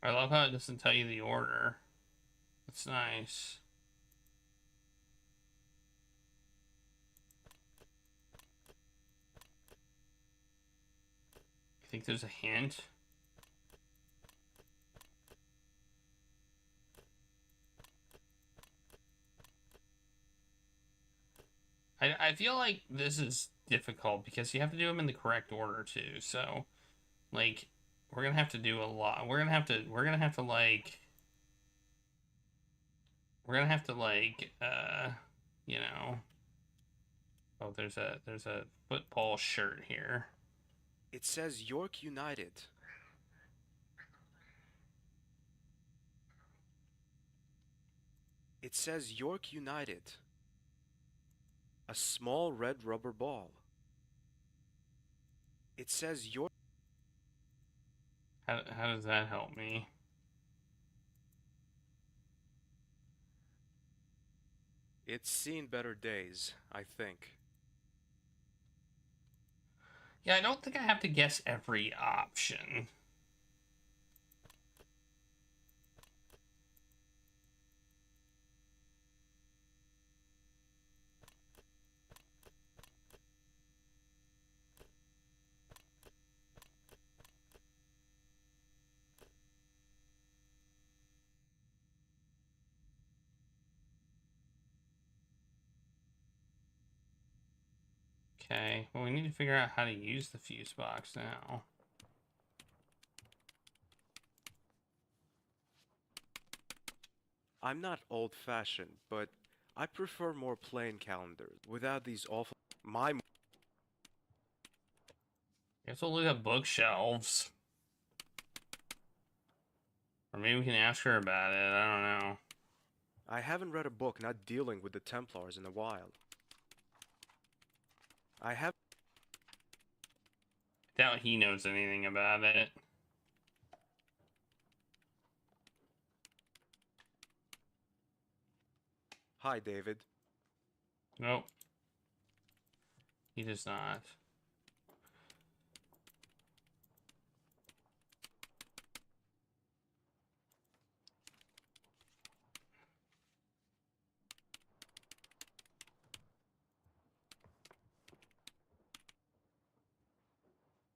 Speaker 7: I love how it doesn't tell you the order. That's nice. You think there's a hint? I feel like this is difficult because you have to do them in the correct order too. So, like, we're gonna have to do a lot. We're gonna have to like, you know. Oh, there's a football shirt here.
Speaker 11: It says York United. It says York United. A small red rubber ball. It says York.
Speaker 7: How does that help me?
Speaker 11: It's seen better days, I think.
Speaker 7: Yeah, I don't think I have to guess every option. Okay, well, we need to figure out how to use the fuse box now.
Speaker 11: I'm not old-fashioned, but I prefer more plain calendars without these awful.
Speaker 7: I guess we'll look at bookshelves. Or maybe we can ask her about it. I don't know.
Speaker 11: I haven't read a book not dealing with the Templars in a while. I
Speaker 7: doubt he knows anything about it.
Speaker 11: Hi, David.
Speaker 7: Nope. He does not.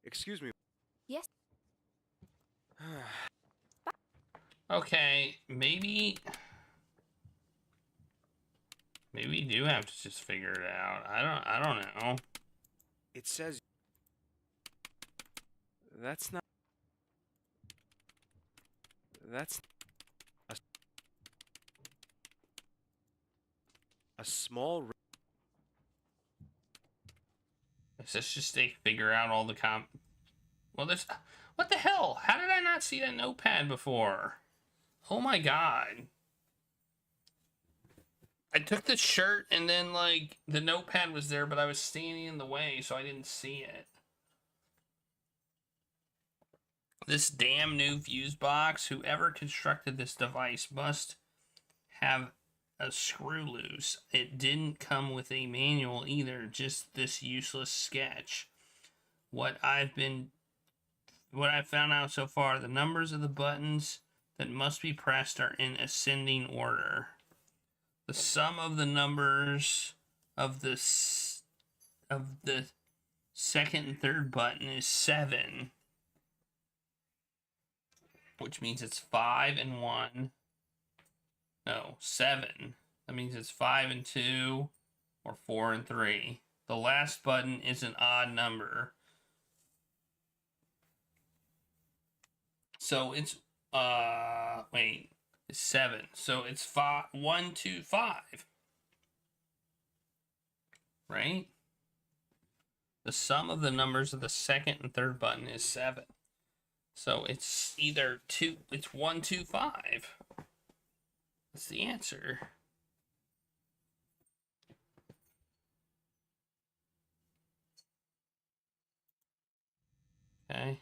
Speaker 11: Excuse me.
Speaker 4: Yes.
Speaker 7: Okay, maybe we do have to just figure it out. I don't know.
Speaker 11: It says that's not a small.
Speaker 7: Is this just a figure out all the well, there's what the hell? How did I not see that notepad before? Oh my god. I took the shirt and then, like, the notepad was there, but I was standing in the way, so I didn't see it. This damn new fuse box, whoever constructed this device must have a screw loose. It didn't come with a manual either, just this useless sketch. What I've found out so far, the numbers of the buttons that must be pressed are in ascending order. The sum of the numbers of the second and third button is 7, which means it's 5 and 1. No, 7. That means it's 5 and 2 or 4 and 3. The last button is an odd number. So it's wait, it's 7. So it's 5, 1, 2, 5. Right? The sum of the numbers of the second and third button is 7. So it's either 2, it's 1, 2, 5. That's the answer. Okay.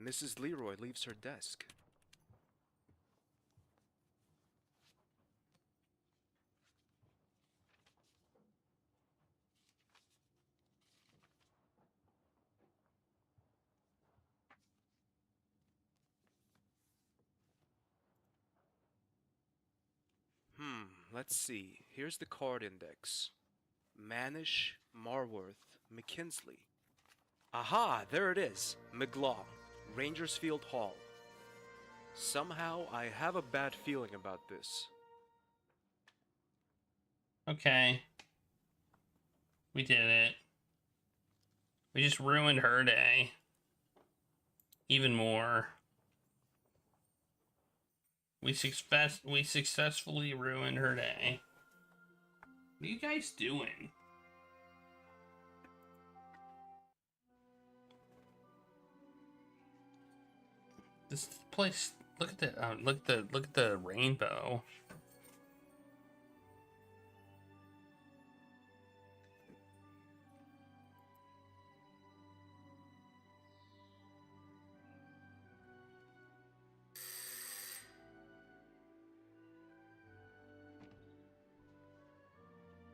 Speaker 11: Mrs. Leroy leaves her desk. Let's see. Here's the card index. Manish, Marworth, McKinsley. Aha, there it is. McGlaw, Rangersfield Hall. Somehow, I have a bad feeling about this.
Speaker 7: Okay. We did it. We just ruined her day. Even more. We successfully ruined her day. What are you guys doing? This place. Look at the rainbow.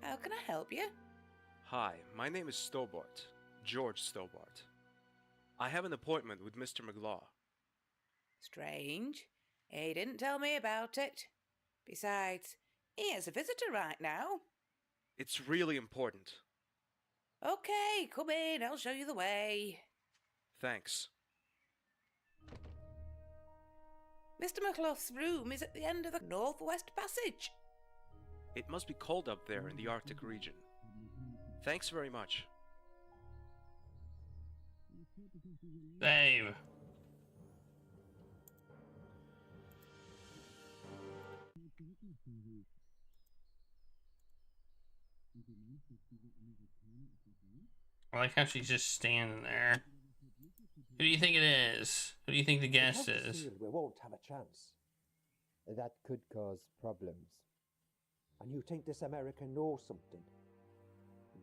Speaker 12: How can I help you?
Speaker 11: Hi, my name is Stobart. George Stobart. I have an appointment with Mr. McGlaw.
Speaker 12: Strange. He didn't tell me about it. Besides, he has a visitor right now.
Speaker 11: It's really important.
Speaker 12: Okay, come in. I'll show you the way.
Speaker 11: Thanks.
Speaker 12: Mr. McClough's room is at the end of the northwest passage.
Speaker 11: It must be cold up there in the Arctic region. Thanks very much.
Speaker 7: Dave. I like how she's just standing there. Who do you think it is? Who do you think the guest is?
Speaker 18: We won't have a chance. That could cause problems. And you think this American knows something?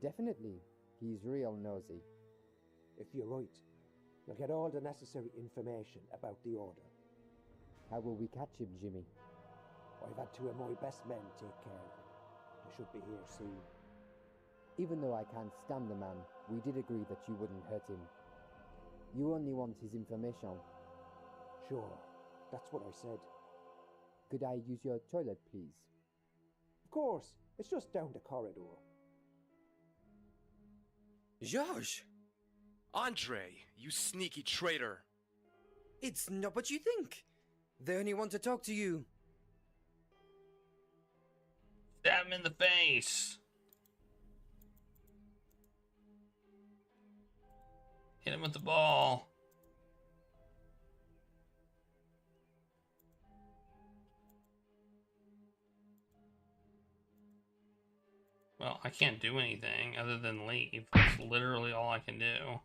Speaker 15: Definitely. He's real nosy.
Speaker 18: If you're right, you'll get all the necessary information about the order.
Speaker 15: How will we catch him, Jimmy?
Speaker 18: I've had 2 of my best men take care of him. They should be here soon.
Speaker 15: Even though I can't stand the man, we did agree that you wouldn't hurt him. You only want his information.
Speaker 18: Sure, that's what I said.
Speaker 15: Could I use your toilet, please?
Speaker 18: Of course, it's just down the corridor.
Speaker 17: George!
Speaker 11: Andre, you sneaky traitor!
Speaker 17: It's not what you think. They only want to talk to you.
Speaker 7: Stab him in the face. Hit him with the ball. Well, I can't do anything other than leave. That's literally all I can do.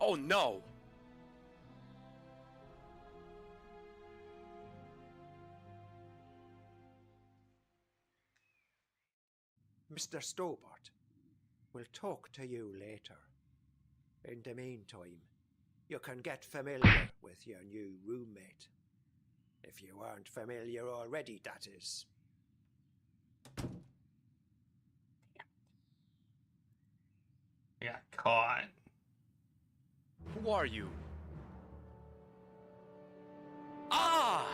Speaker 11: Oh no!
Speaker 18: Mr. Stobart, we'll talk to you later. In the meantime, You can get familiar with your new roommate. If you aren't familiar already, that is.
Speaker 7: I got caught.
Speaker 11: Who are you? Ah!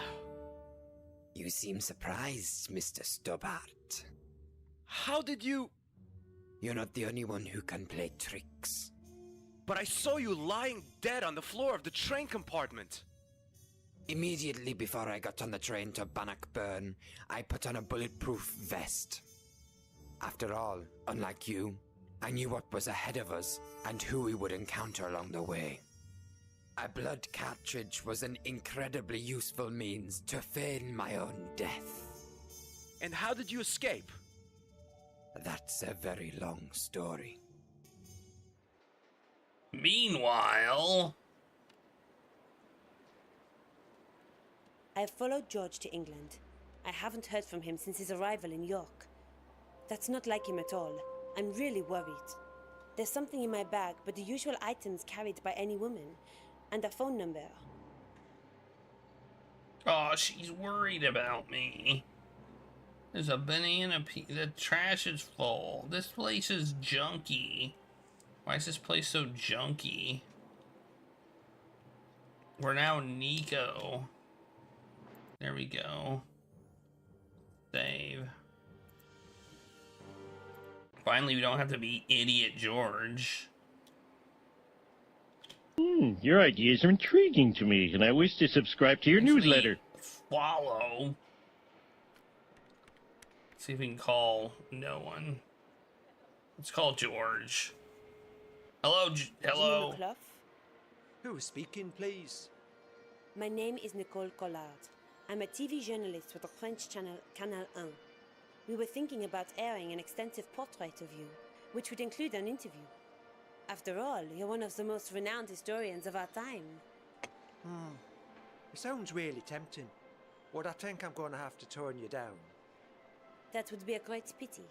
Speaker 17: You seem surprised, Mr. Stobart.
Speaker 11: How did you...
Speaker 17: You're not the only one who can play tricks.
Speaker 11: But I saw you lying dead on the floor of the train compartment.
Speaker 17: Immediately before I got on the train to Bannockburn, I put on a bulletproof vest. After all, unlike you, I knew what was ahead of us and who we would encounter along the way. A blood cartridge was an incredibly useful means to feign my own death.
Speaker 11: And how did you escape?
Speaker 17: That's a very long story.
Speaker 7: Meanwhile...
Speaker 13: I've followed George to England. I haven't heard from him since his arrival in York. That's not like him at all. I'm really worried. There's something in my bag, but the usual items carried by any woman, and a phone number.
Speaker 7: Oh, she's worried about me. There's a banana peel. The trash is full. This place is junky. Why is this place so junky? We're now Nico. There we go. Save. Finally, we don't have to be idiot George.
Speaker 9: Your ideas are intriguing to me, and I wish to subscribe to your newsletter.
Speaker 7: Follow. See if we can call no one. Let's call George. Hello, hello.
Speaker 13: Gina McClough?
Speaker 18: Who's speaking, please?
Speaker 13: My name is Nicole Collard. I'm a TV journalist with the French channel Canal 1. We were thinking about airing an extensive portrait of you, which would include an interview. After all, you're one of the most renowned historians of our time.
Speaker 18: It sounds really tempting, but I think I'm going to have to turn you down.
Speaker 13: That would be a great pity.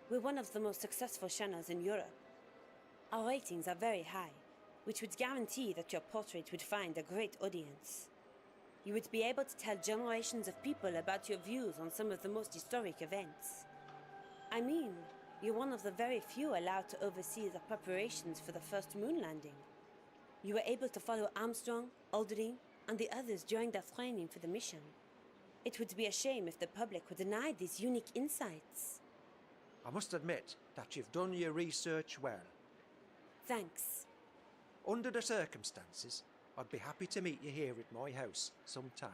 Speaker 13: We're one of the most successful channels in Europe. Our ratings are very high, which would guarantee that your portrait would find a great audience. You would be able to tell generations of people about your views on some of the most historic events. I mean, you're one of the very few allowed to oversee the preparations for the first moon landing. You were able to follow Armstrong, Aldrin, and the others during their training for the mission. It would be a shame if the public would deny these unique insights.
Speaker 18: I must admit that you've done your research well.
Speaker 13: Thanks.
Speaker 18: Under the circumstances, I'd be happy to meet you here at my house sometime.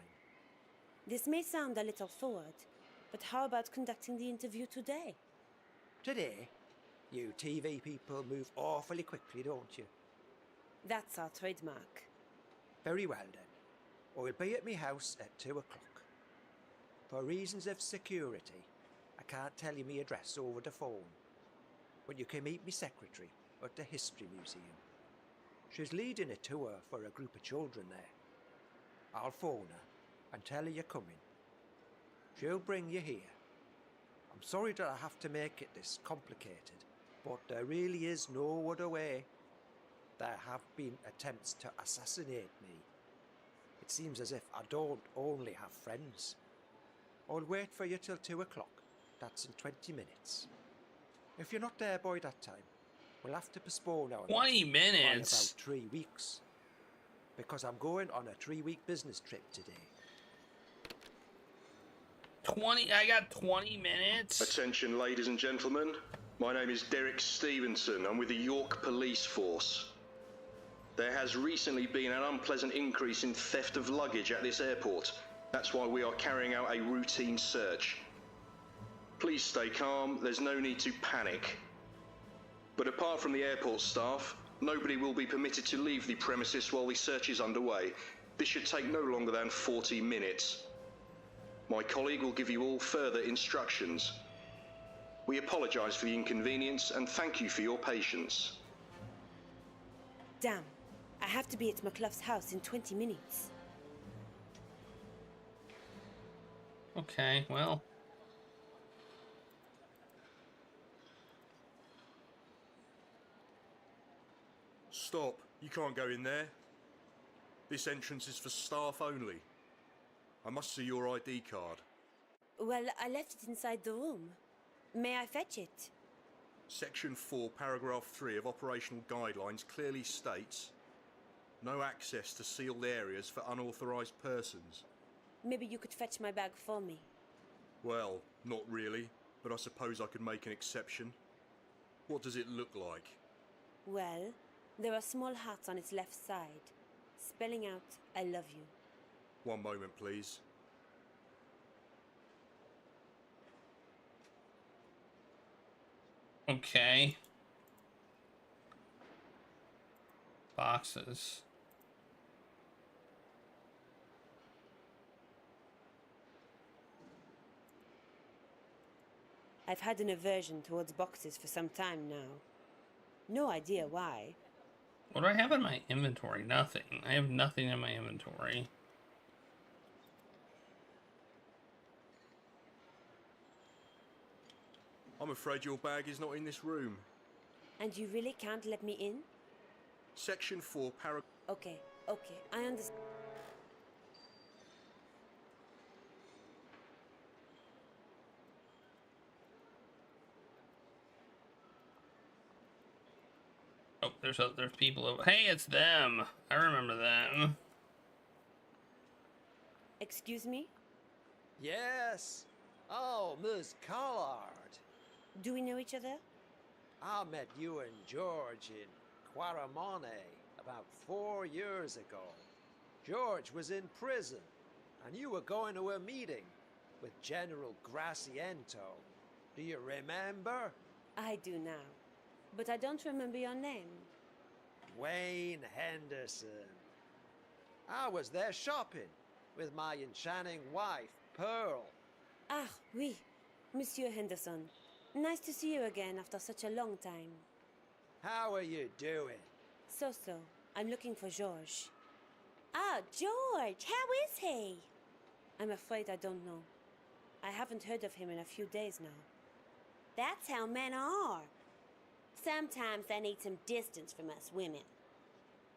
Speaker 13: This may sound a little forward, but how about conducting the interview today?
Speaker 18: Today? You TV people move awfully quickly, don't you?
Speaker 13: That's our trademark.
Speaker 18: Very well then. I'll be at my house at 2 o'clock. For reasons of security, I can't tell you my address over the phone. But you can meet me secretary at the History Museum. She's leading a tour for a group of children there. I'll phone her and tell her you're coming. She'll bring you here. I'm sorry that I have to make it this complicated, but there really is no other way. There have been attempts to assassinate me. It seems as if I don't only have friends. I'll wait for you till 2 o'clock. That's in 20 minutes. If you're not there by that time, we'll have to postpone our
Speaker 7: 20
Speaker 18: meeting
Speaker 7: minutes?
Speaker 18: by about 3 weeks. Because I'm going on a 3-week business trip today.
Speaker 7: 20? I got 20 minutes?
Speaker 1: Attention, ladies and gentlemen. My name is Derek Stevenson. I'm with the York Police Force. There has recently been an unpleasant increase in theft of luggage at this airport. That's why we are carrying out a routine search. Please stay calm. There's no need to panic. But apart from the airport staff, nobody will be permitted to leave the premises while the search is underway. This should take no longer than 40 minutes. My colleague will give you all further instructions. We apologise for the inconvenience and thank you for your patience.
Speaker 13: Damn, I have to be at McClough's house in 20 minutes.
Speaker 7: Okay, well.
Speaker 1: Stop. You can't go in there. This entrance is for staff only. I must see your ID card.
Speaker 13: Well, I left it inside the room. May I fetch it?
Speaker 1: Section 4, paragraph 3 of operational guidelines clearly states no access to sealed areas for unauthorized persons.
Speaker 13: Maybe you could fetch my bag for me.
Speaker 1: Well, not really, but I suppose I could make an exception. What does it look like?
Speaker 13: Well, there are small hearts on its left side, spelling out, I love you.
Speaker 1: One moment, please.
Speaker 7: Okay. Boxes.
Speaker 13: I've had an aversion towards boxes for some time now. No idea why.
Speaker 7: What do I have in my inventory? Nothing. I have nothing in my inventory.
Speaker 1: I'm afraid your bag is not in this room.
Speaker 13: And you really can't let me in?
Speaker 1: Section 4, paragraph...
Speaker 13: Okay, I understand.
Speaker 7: Oh, there's people over. Hey, it's them. I remember them.
Speaker 13: Excuse me?
Speaker 18: Yes. Oh, Miss Collard.
Speaker 13: Do we know each other?
Speaker 18: I met you and George in Quaramone about 4 years ago. George was in prison, and you were going to a meeting with General Graciento. Do you remember?
Speaker 13: I do now, but I don't remember your name.
Speaker 18: Wayne Henderson. I was there shopping with my enchanting wife, Pearl.
Speaker 13: Ah, oui, Monsieur Henderson. Nice to see you again after such a long time.
Speaker 18: How are you doing?
Speaker 13: So. I'm looking for George. Ah, George! How is he? I'm afraid I don't know. I haven't heard of him in a few days now. That's how men are. Sometimes they need some distance from us women.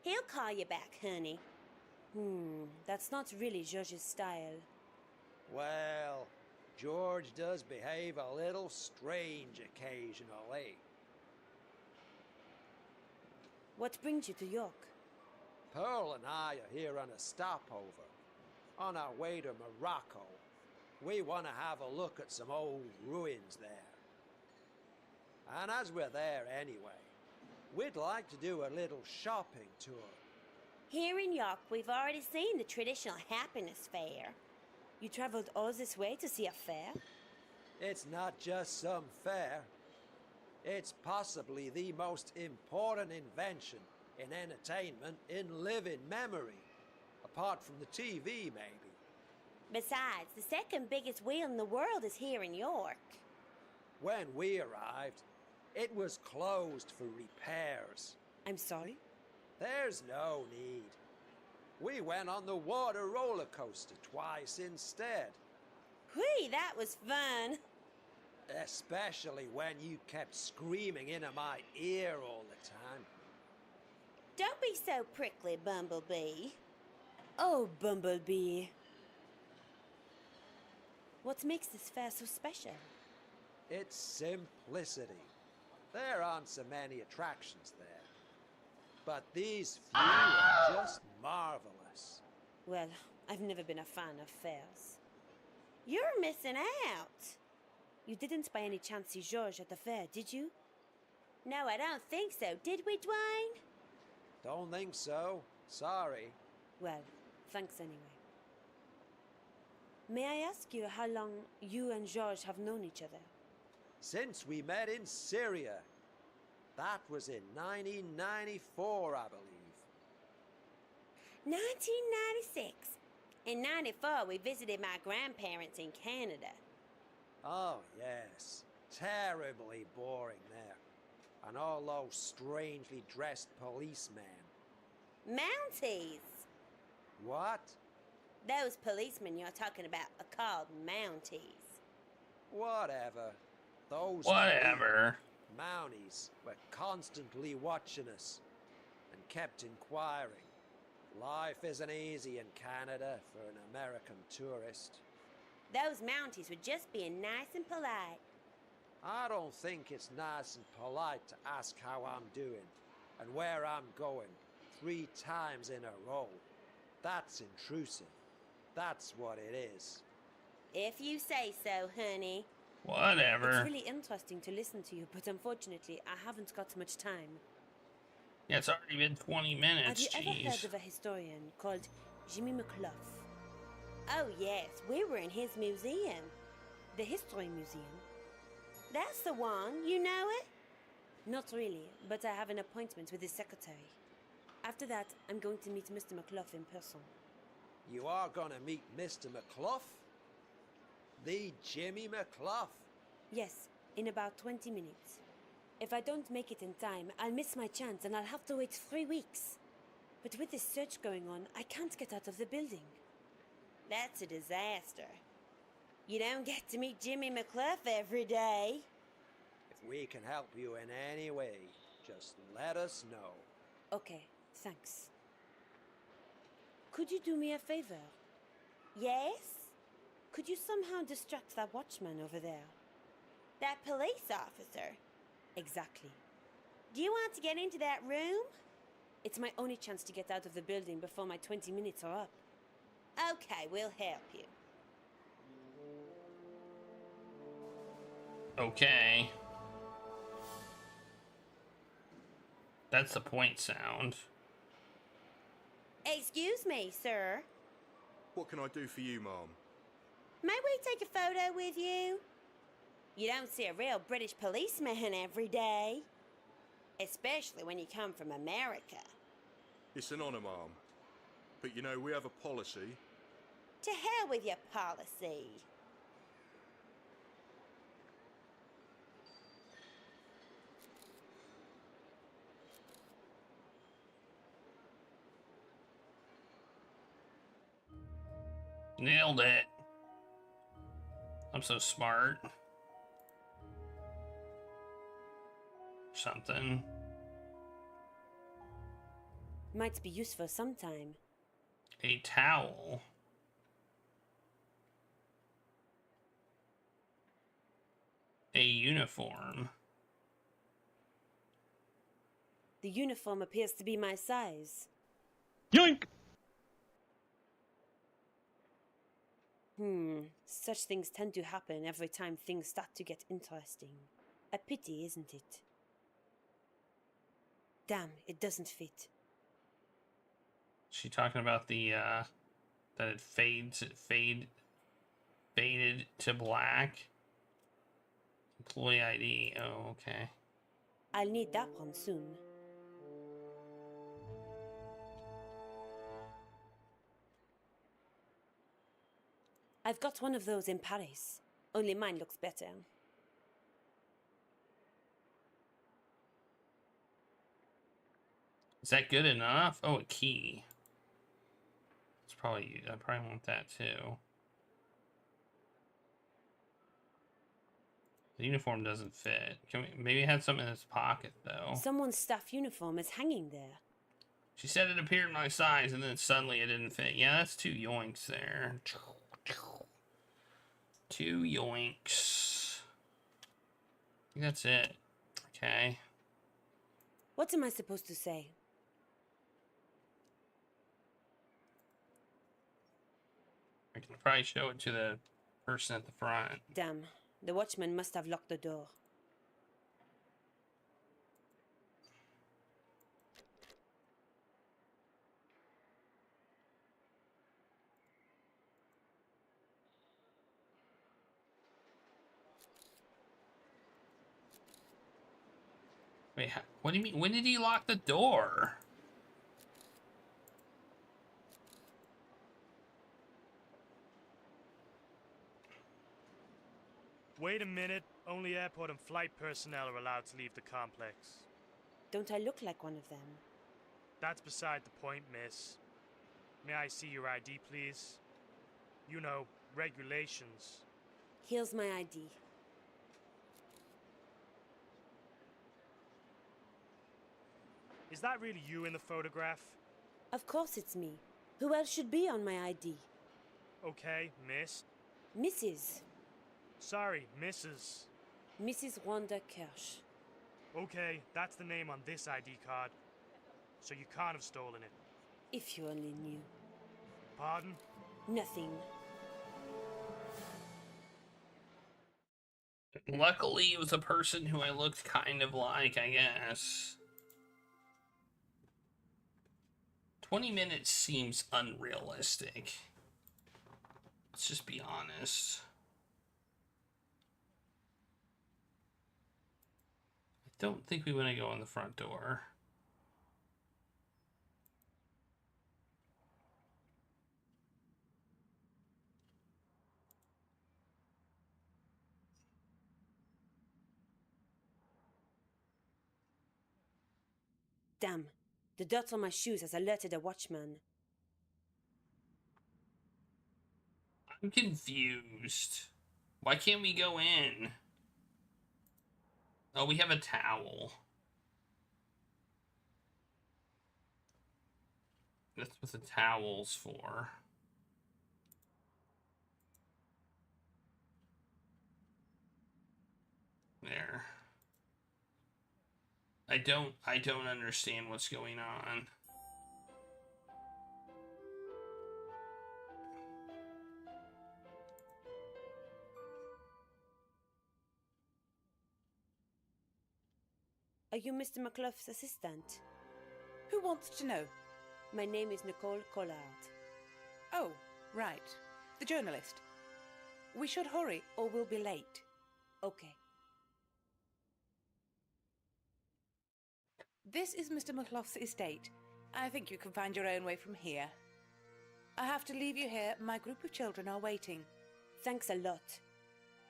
Speaker 13: He'll call you back, honey. That's not really George's style.
Speaker 18: Well, George does behave a little strange occasionally.
Speaker 13: What brings you to York?
Speaker 18: Pearl and I are here on a stopover. On our way to Morocco. We want to have a look at some old ruins there. And as we're there anyway, we'd like to do a little shopping tour.
Speaker 13: Here in York, we've already seen the traditional happiness fair. You traveled all this way to see a fair?
Speaker 18: It's not just some fair. It's possibly the most important invention in entertainment in living memory. Apart from the TV, maybe.
Speaker 13: Besides, the second biggest wheel in the world is here in York.
Speaker 18: When we arrived, it was closed for repairs.
Speaker 13: I'm sorry?
Speaker 18: There's no need. We went on the water roller coaster twice instead.
Speaker 13: Whee, that was fun.
Speaker 18: Especially when you kept screaming into my ear all the time.
Speaker 13: Don't be so prickly, Bumblebee. Oh, Bumblebee. What makes this fair so special?
Speaker 18: It's simplicity. There aren't so many attractions there. But these few are just marvelous.
Speaker 13: Well, I've never been a fan of fairs. You're missing out. You didn't by any chance see George at the fair, did you? No, I don't think so. Did we, Dwayne?
Speaker 18: Don't think so. Sorry.
Speaker 13: Well, thanks anyway. May I ask you how long you and George have known each other?
Speaker 18: Since we met in Syria. That was in 1994, I believe.
Speaker 13: 1996. In 94, we visited my grandparents in Canada.
Speaker 18: Oh, yes. Terribly boring there. And all those strangely dressed policemen.
Speaker 13: Mounties.
Speaker 18: What?
Speaker 13: Those policemen you're talking about are called Mounties.
Speaker 18: Whatever. Those
Speaker 7: Whatever.
Speaker 18: Mounties were constantly watching us and kept inquiring. Life isn't easy in Canada for an American tourist.
Speaker 13: Those Mounties were just being nice and polite.
Speaker 18: I don't think it's nice and polite to ask how I'm doing and where I'm going 3 times in a row. That's intrusive. That's what it is.
Speaker 13: If you say so, honey.
Speaker 7: Whatever.
Speaker 13: It's really interesting to listen to you, but unfortunately, I haven't got much time.
Speaker 7: Yeah, it's already been 20 minutes.
Speaker 13: Have you ever heard of a historian called Jimmy McClough? Oh yes, we were in his museum. The History Museum. That's the one, you know it? Not really, but I have an appointment with his secretary. After that, I'm going to meet Mr. McClough in person.
Speaker 18: You are gonna meet Mr. McClough? The Jimmy McClough?
Speaker 13: Yes, in about 20 minutes. If I don't make it in time, I'll miss my chance and I'll have to wait 3 weeks. But with this search going on, I can't get out of the building. That's a disaster. You don't get to meet Jimmy McClough every day.
Speaker 18: If we can help you in any way, just let us know.
Speaker 13: Okay, thanks. Could you do me a favor? Yes? Could you somehow distract that watchman over there? That police officer? Exactly. Do you want to get into that room? It's my only chance to get out of the building before my 20 minutes are up. Okay, we'll help you.
Speaker 7: Okay. That's the point sound.
Speaker 13: Excuse me, sir.
Speaker 1: What can I do for you, Mom?
Speaker 13: May we take a photo with you? You don't see a real British policeman every day. Especially when you come from America.
Speaker 1: It's an honour, Mom. But you know, we have a policy.
Speaker 13: To hell with your policy.
Speaker 7: Nailed it. I'm so smart. Something.
Speaker 13: Might be useful sometime.
Speaker 7: A towel. A uniform.
Speaker 13: The uniform appears to be my size.
Speaker 9: Yoink!
Speaker 13: Such things tend to happen every time things start to get interesting. A pity, isn't it? Damn, it doesn't fit.
Speaker 7: She talking about the that it faded to black. Employee ID. Oh, okay.
Speaker 13: I'll need that one soon. I've got one of those in Paris. Only mine looks better.
Speaker 7: Is that good enough? Oh, a key. It's probably, I probably want that too. The uniform doesn't fit. Can we maybe it had something in its pocket though?
Speaker 13: Someone's staff uniform is hanging there.
Speaker 7: She said it appeared my size and then suddenly it didn't fit. Yeah, that's 2 yoinks there. 2 yoinks. I think that's it. Okay.
Speaker 13: What am I supposed to say?
Speaker 7: I can probably show it to the person at the front.
Speaker 13: Damn, the watchman must have locked the door.
Speaker 7: Wait, what do you mean? When did he lock the door?
Speaker 6: Wait a minute. Only airport and flight personnel are allowed to leave the complex.
Speaker 13: Don't I look like one of them?
Speaker 6: That's beside the point, miss. May I see your ID, please? You know, regulations.
Speaker 13: Here's my ID.
Speaker 6: Is that really you in the photograph?
Speaker 13: Of course it's me. Who else should be on my ID?
Speaker 6: Okay, miss.
Speaker 13: Mrs.
Speaker 6: Sorry, Mrs.
Speaker 13: Mrs. Wanda Kirsch.
Speaker 6: Okay, that's the name on this ID card. So you can't have stolen it.
Speaker 13: If you only knew.
Speaker 6: Pardon?
Speaker 13: Nothing.
Speaker 7: Luckily, it was a person who I looked kind of like, I guess. 20 minutes seems unrealistic. Let's just be honest. I don't think we want to go in the front door.
Speaker 13: Damn. The dirt on my shoes has alerted a watchman.
Speaker 7: I'm confused. Why can't we go in? Oh, we have a towel. That's what the towel's for. There. I don't understand what's going on.
Speaker 13: Are you Mr. McClough's assistant?
Speaker 12: Who wants to know?
Speaker 13: My name is Nicole Collard.
Speaker 12: Oh, right. The journalist. We should hurry or we'll be late.
Speaker 13: Okay.
Speaker 12: This is Mr. McClough's estate. I think you can find your own way from here. I have to leave you here. My group of children are waiting.
Speaker 13: Thanks a lot.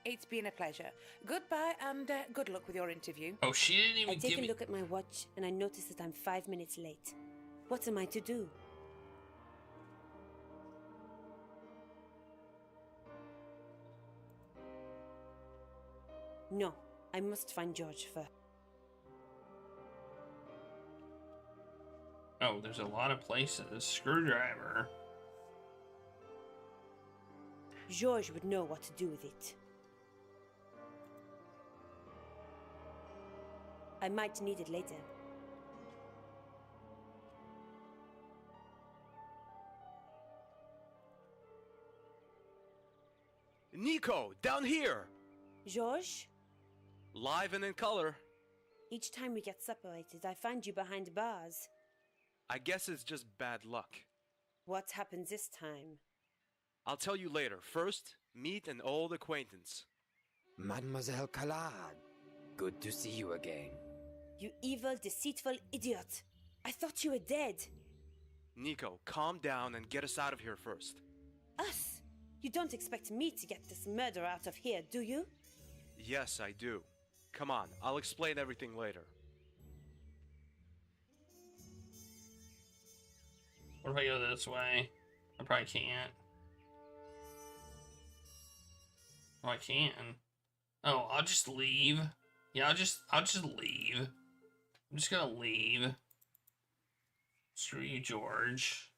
Speaker 12: It's been a pleasure. Goodbye and good luck with your interview.
Speaker 7: Oh, she didn't even
Speaker 13: give me... I take a look at my watch and I notice that I'm 5 minutes late. What am I to do? No, I must find George first.
Speaker 7: Oh, there's a lot of places. Screwdriver.
Speaker 13: George would know what to do with it. I might need it later.
Speaker 11: Nico, down here!
Speaker 13: George?
Speaker 11: Live and in color.
Speaker 13: Each time we get separated, I find you behind bars.
Speaker 11: I guess it's just bad luck.
Speaker 13: What happens this time?
Speaker 11: I'll tell you later. First, meet an old acquaintance.
Speaker 17: Mademoiselle Collard, good to see you again.
Speaker 13: You evil, deceitful idiot! I thought you were dead.
Speaker 11: Nico, calm down and get us out of here first.
Speaker 13: Us? You don't expect me to get this murderer out of here, do you?
Speaker 11: Yes, I do. Come on, I'll explain everything later.
Speaker 7: What if I go this way? I probably can't. Oh, I can. Oh, I'll just leave. Yeah, I'll just leave. I'm just gonna leave. Screw you, George.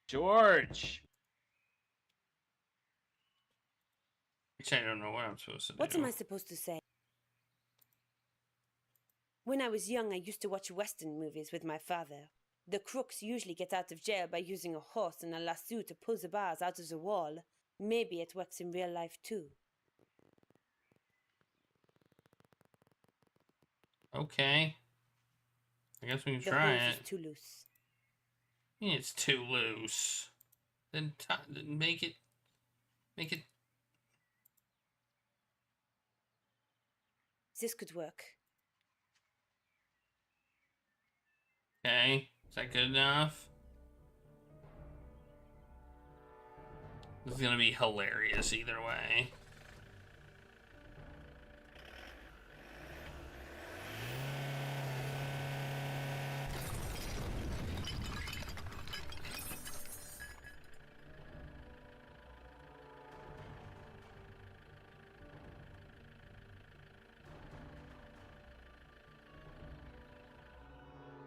Speaker 21: George!
Speaker 7: Actually, I don't know what I'm supposed to do.
Speaker 13: What am I supposed to say? When I was young, I used to watch Western movies with my father. The crooks usually get out of jail by using a horse and a lasso to pull the bars out of the wall. Maybe it works in real life too.
Speaker 7: Okay. I guess we can try it.
Speaker 13: The hose is too loose.
Speaker 7: It's too loose. Then make it.
Speaker 13: This could work.
Speaker 7: Okay, is that good enough? This is gonna be hilarious either way.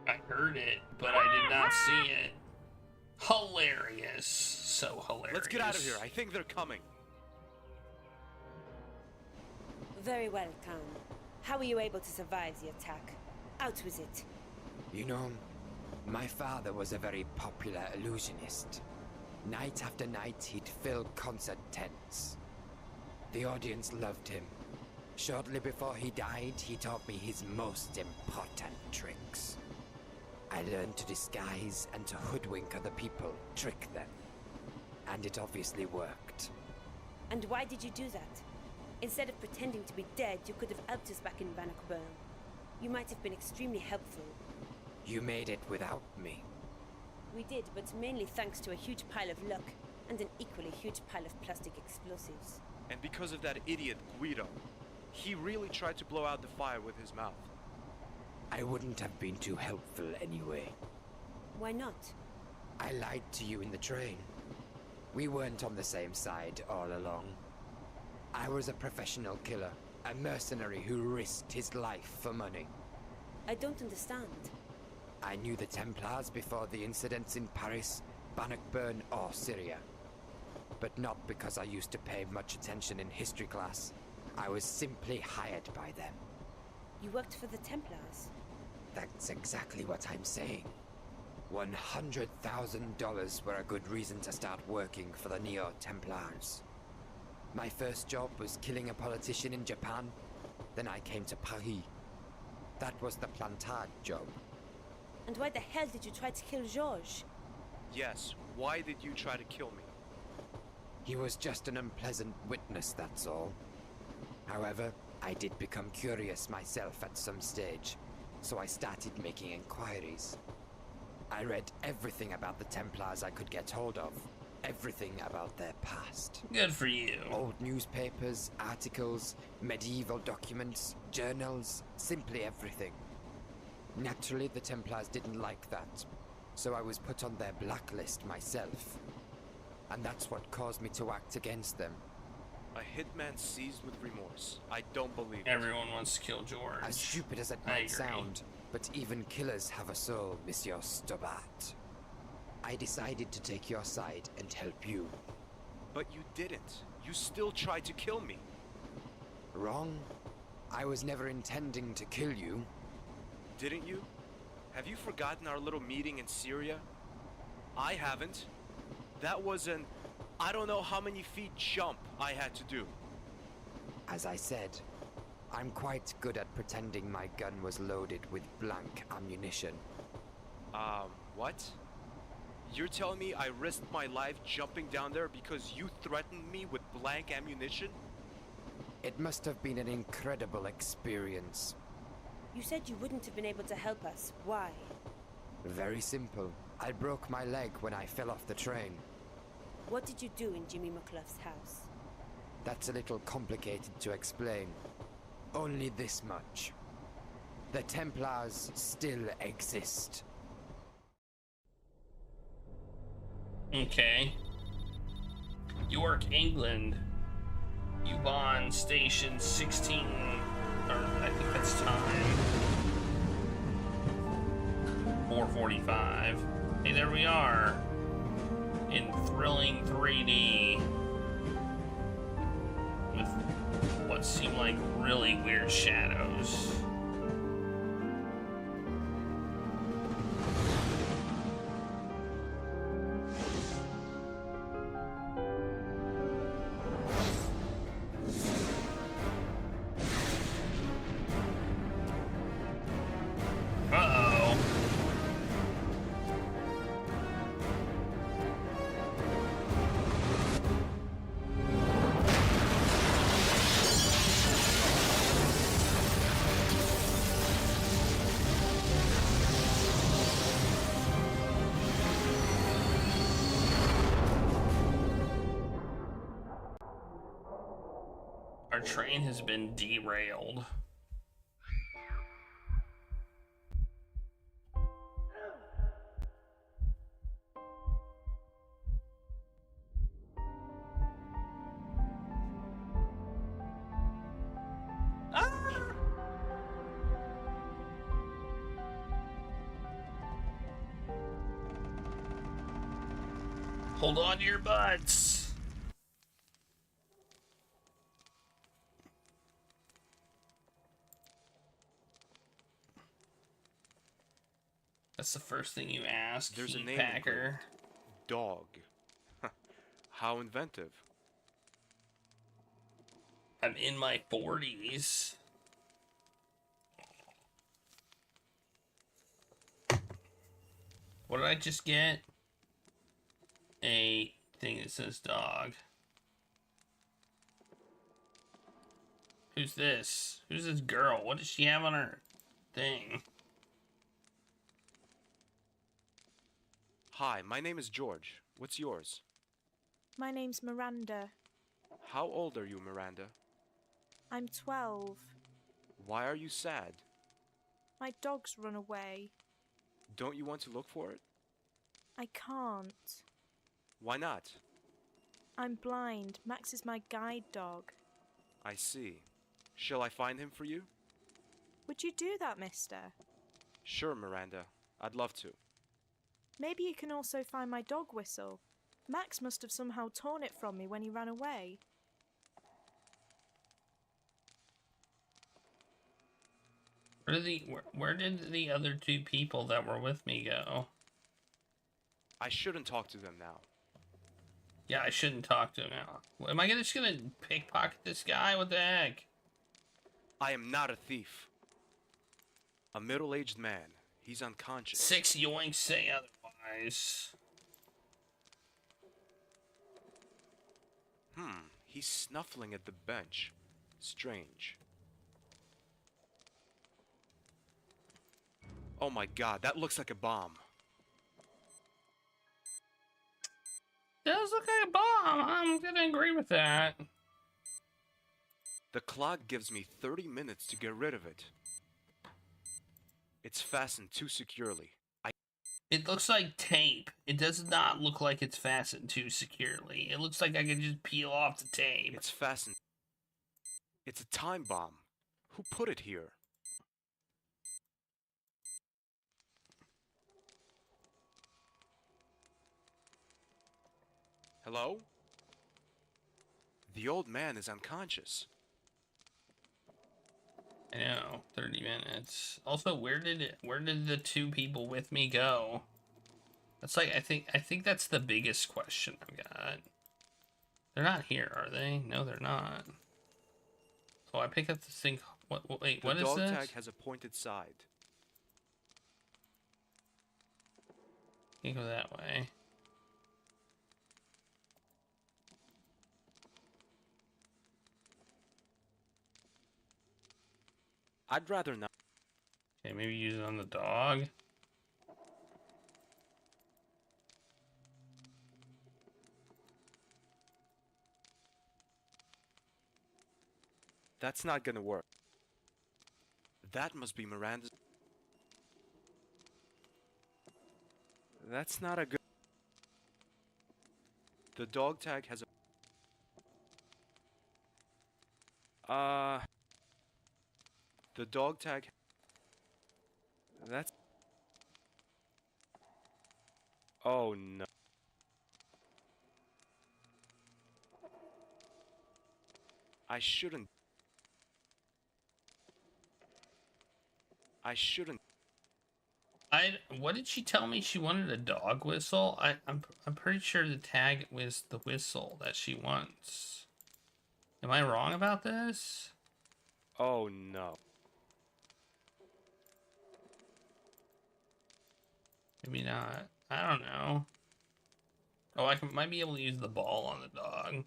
Speaker 7: I heard it, but I did not see it. Hilarious. So hilarious.
Speaker 11: Let's get out of here. I think they're coming.
Speaker 13: Very well, Khan. How were you able to survive the attack? Out with it.
Speaker 17: You know, my father was a very popular illusionist. Night after night, he'd fill concert tents. The audience loved him. Shortly before he died, he taught me his most important tricks. I learned to disguise and to hoodwink other people, trick them. And it obviously worked.
Speaker 13: And why did you do that? Instead of pretending to be dead, you could have helped us back in Bannockburn. You might have been extremely helpful.
Speaker 17: You made it without me.
Speaker 13: We did, but mainly thanks to a huge pile of luck and an equally huge pile of plastic explosives.
Speaker 11: And because of that idiot Guido, he really tried to blow out the fire with his mouth.
Speaker 17: I wouldn't have been too helpful anyway.
Speaker 13: Why not?
Speaker 17: I lied to you in the train. We weren't on the same side all along. I was a professional killer, a mercenary who risked his life for money.
Speaker 13: I don't understand.
Speaker 17: I knew the Templars before the incidents in Paris, Bannockburn or Syria. But not because I used to pay much attention in history class. I was simply hired by them.
Speaker 13: You worked for the Templars?
Speaker 17: That's exactly what I'm saying. $100,000 were a good reason to start working for the Neo-Templars. My first job was killing a politician in Japan. Then I came to Paris. That was the Plantade job.
Speaker 13: And why the hell did you try to kill Georges?
Speaker 11: Yes, why did you try to kill me?
Speaker 17: He was just an unpleasant witness, that's all. However, I did become curious myself at some stage, so I started making inquiries. I read everything about the Templars I could get hold of. Everything about their past.
Speaker 7: Good for you.
Speaker 17: Old newspapers, articles, medieval documents, journals, simply everything. Naturally, the Templars didn't like that, so I was put on their blacklist myself. And that's what caused me to act against them.
Speaker 11: A hitman seized with remorse. I don't believe it.
Speaker 7: Everyone wants to kill George.
Speaker 17: As stupid as it might sound, but even killers have a soul, Monsieur Stobart. I decided to take your side and help you.
Speaker 11: But you didn't. You still tried to kill me.
Speaker 17: Wrong. I was never intending to kill you.
Speaker 11: Didn't you? Have you forgotten our little meeting in Syria? I haven't. That was an I don't know how many feet jump I had to do.
Speaker 17: As I said, I'm quite good at pretending my gun was loaded with blank ammunition.
Speaker 11: What? You're telling me I risked my life jumping down there because you threatened me with blank ammunition?
Speaker 17: It must have been an incredible experience.
Speaker 13: You said you wouldn't have been able to help us. Why?
Speaker 17: Very simple. I broke my leg when I fell off the train.
Speaker 13: What did you do in Jimmy McClough's house?
Speaker 17: That's a little complicated to explain. Only this much. The Templars still exist.
Speaker 7: Okay. York, England. Ubon Station 16. Or I think that's time. 4:45. Hey, there we are. In thrilling 3D. With what seem like really weird shadows. Our train has been derailed. Hold on to your butts. That's the first thing you ask.
Speaker 11: There's a
Speaker 7: Heat
Speaker 11: name
Speaker 7: packer.
Speaker 11: engraved. Dog. How inventive.
Speaker 7: I'm in my 40s. What did I just get? A thing that says dog. Who's this? Who's this girl? What does she have on her thing?
Speaker 11: Hi, my name is George. What's yours?
Speaker 16: My name's Miranda.
Speaker 11: How old are you, Miranda?
Speaker 16: I'm 12.
Speaker 11: Why are you sad?
Speaker 16: My dog's run away.
Speaker 11: Don't you want to look for it?
Speaker 16: I can't.
Speaker 11: Why not?
Speaker 16: I'm blind. Max is my guide dog.
Speaker 11: I see. Shall I find him for you?
Speaker 16: Would you do that, mister?
Speaker 11: Sure, Miranda. I'd love to.
Speaker 16: Maybe you can also find my dog whistle. Max must have somehow torn it from me when he ran away.
Speaker 7: Where did the other two people that were with me go?
Speaker 11: I shouldn't talk to them now.
Speaker 7: Yeah, I shouldn't talk to him now. Am I just gonna pickpocket this guy? What the heck?
Speaker 11: I am not a thief. A middle-aged man. He's unconscious.
Speaker 7: 6 yoinks say otherwise.
Speaker 11: He's snuffling at the bench. Strange. Oh my god, that looks like a bomb.
Speaker 7: Does look like a bomb. I'm gonna agree with that.
Speaker 11: The clock gives me 30 minutes to get rid of it. It's fastened too securely.
Speaker 7: It looks like tape. It does not look like it's fastened too securely. It looks like I can just peel off the tape.
Speaker 11: It's fastened. It's a time bomb. Who put it here? Hello? The old man is unconscious.
Speaker 7: I know, 30 minutes. Also, where did the two people with me go? That's like, I think that's the biggest question I've got. They're not here, are they? No, they're not. Oh, I picked up this thing. Wait, what is this?
Speaker 11: The dog tag has a pointed side.
Speaker 7: Can't go that way.
Speaker 11: I'd rather not.
Speaker 7: Okay, maybe use it on the dog.
Speaker 11: That's not gonna work. That must be Miranda's. That's not a good. The dog tag has a. The dog tag. That's. Oh no. I shouldn't.
Speaker 7: What did she tell me? She wanted a dog whistle? I'm pretty sure the tag was the whistle that she wants. Am I wrong about this?
Speaker 11: Oh no.
Speaker 7: Maybe not. I don't know. Oh, might be able to use the ball on the dog.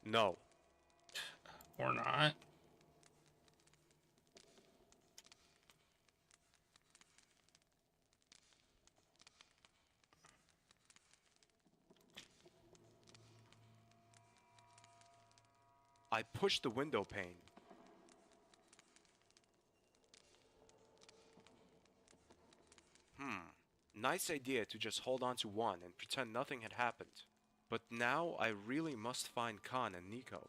Speaker 11: No.
Speaker 7: Or not.
Speaker 11: I pushed the window pane. Nice idea to just hold on to one and pretend nothing had happened. But now I really must find Khan and Nico.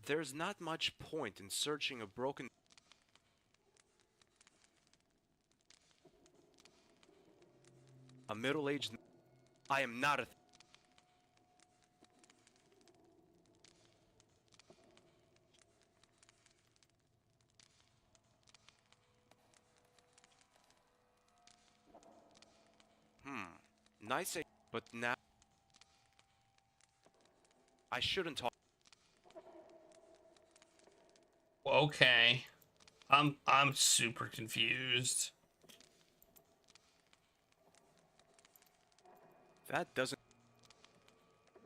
Speaker 11: There's not much point in searching a broken... A middle-aged... I am not a... Nice, but now... I shouldn't talk...
Speaker 7: Okay. I'm super confused.
Speaker 11: That doesn't...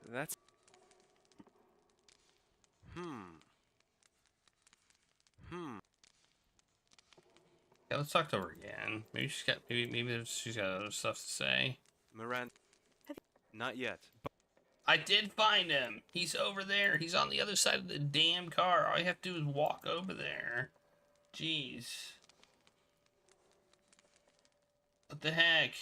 Speaker 11: That's...
Speaker 7: Yeah, let's talk to her again. Maybe she's got she's got other stuff to say.
Speaker 11: Miranda... Not yet, but...
Speaker 7: I did find him. He's over there. He's on the other side of the damn car. All you have to do is walk over there. Jeez. What the heck?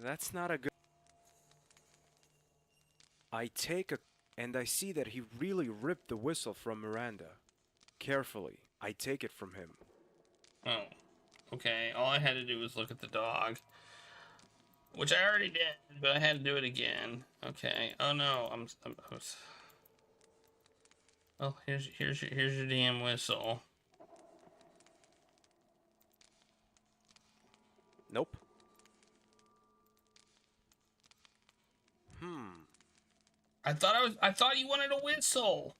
Speaker 11: That's not a good... I take a... And I see that he really ripped the whistle from Miranda. Carefully, I take it from him.
Speaker 7: Oh. Okay, all I had to do was look at the dog. Which I already did, but I had to do it again. Okay. Oh no, Oh, here's your damn whistle.
Speaker 11: Nope.
Speaker 7: I thought you wanted a whistle.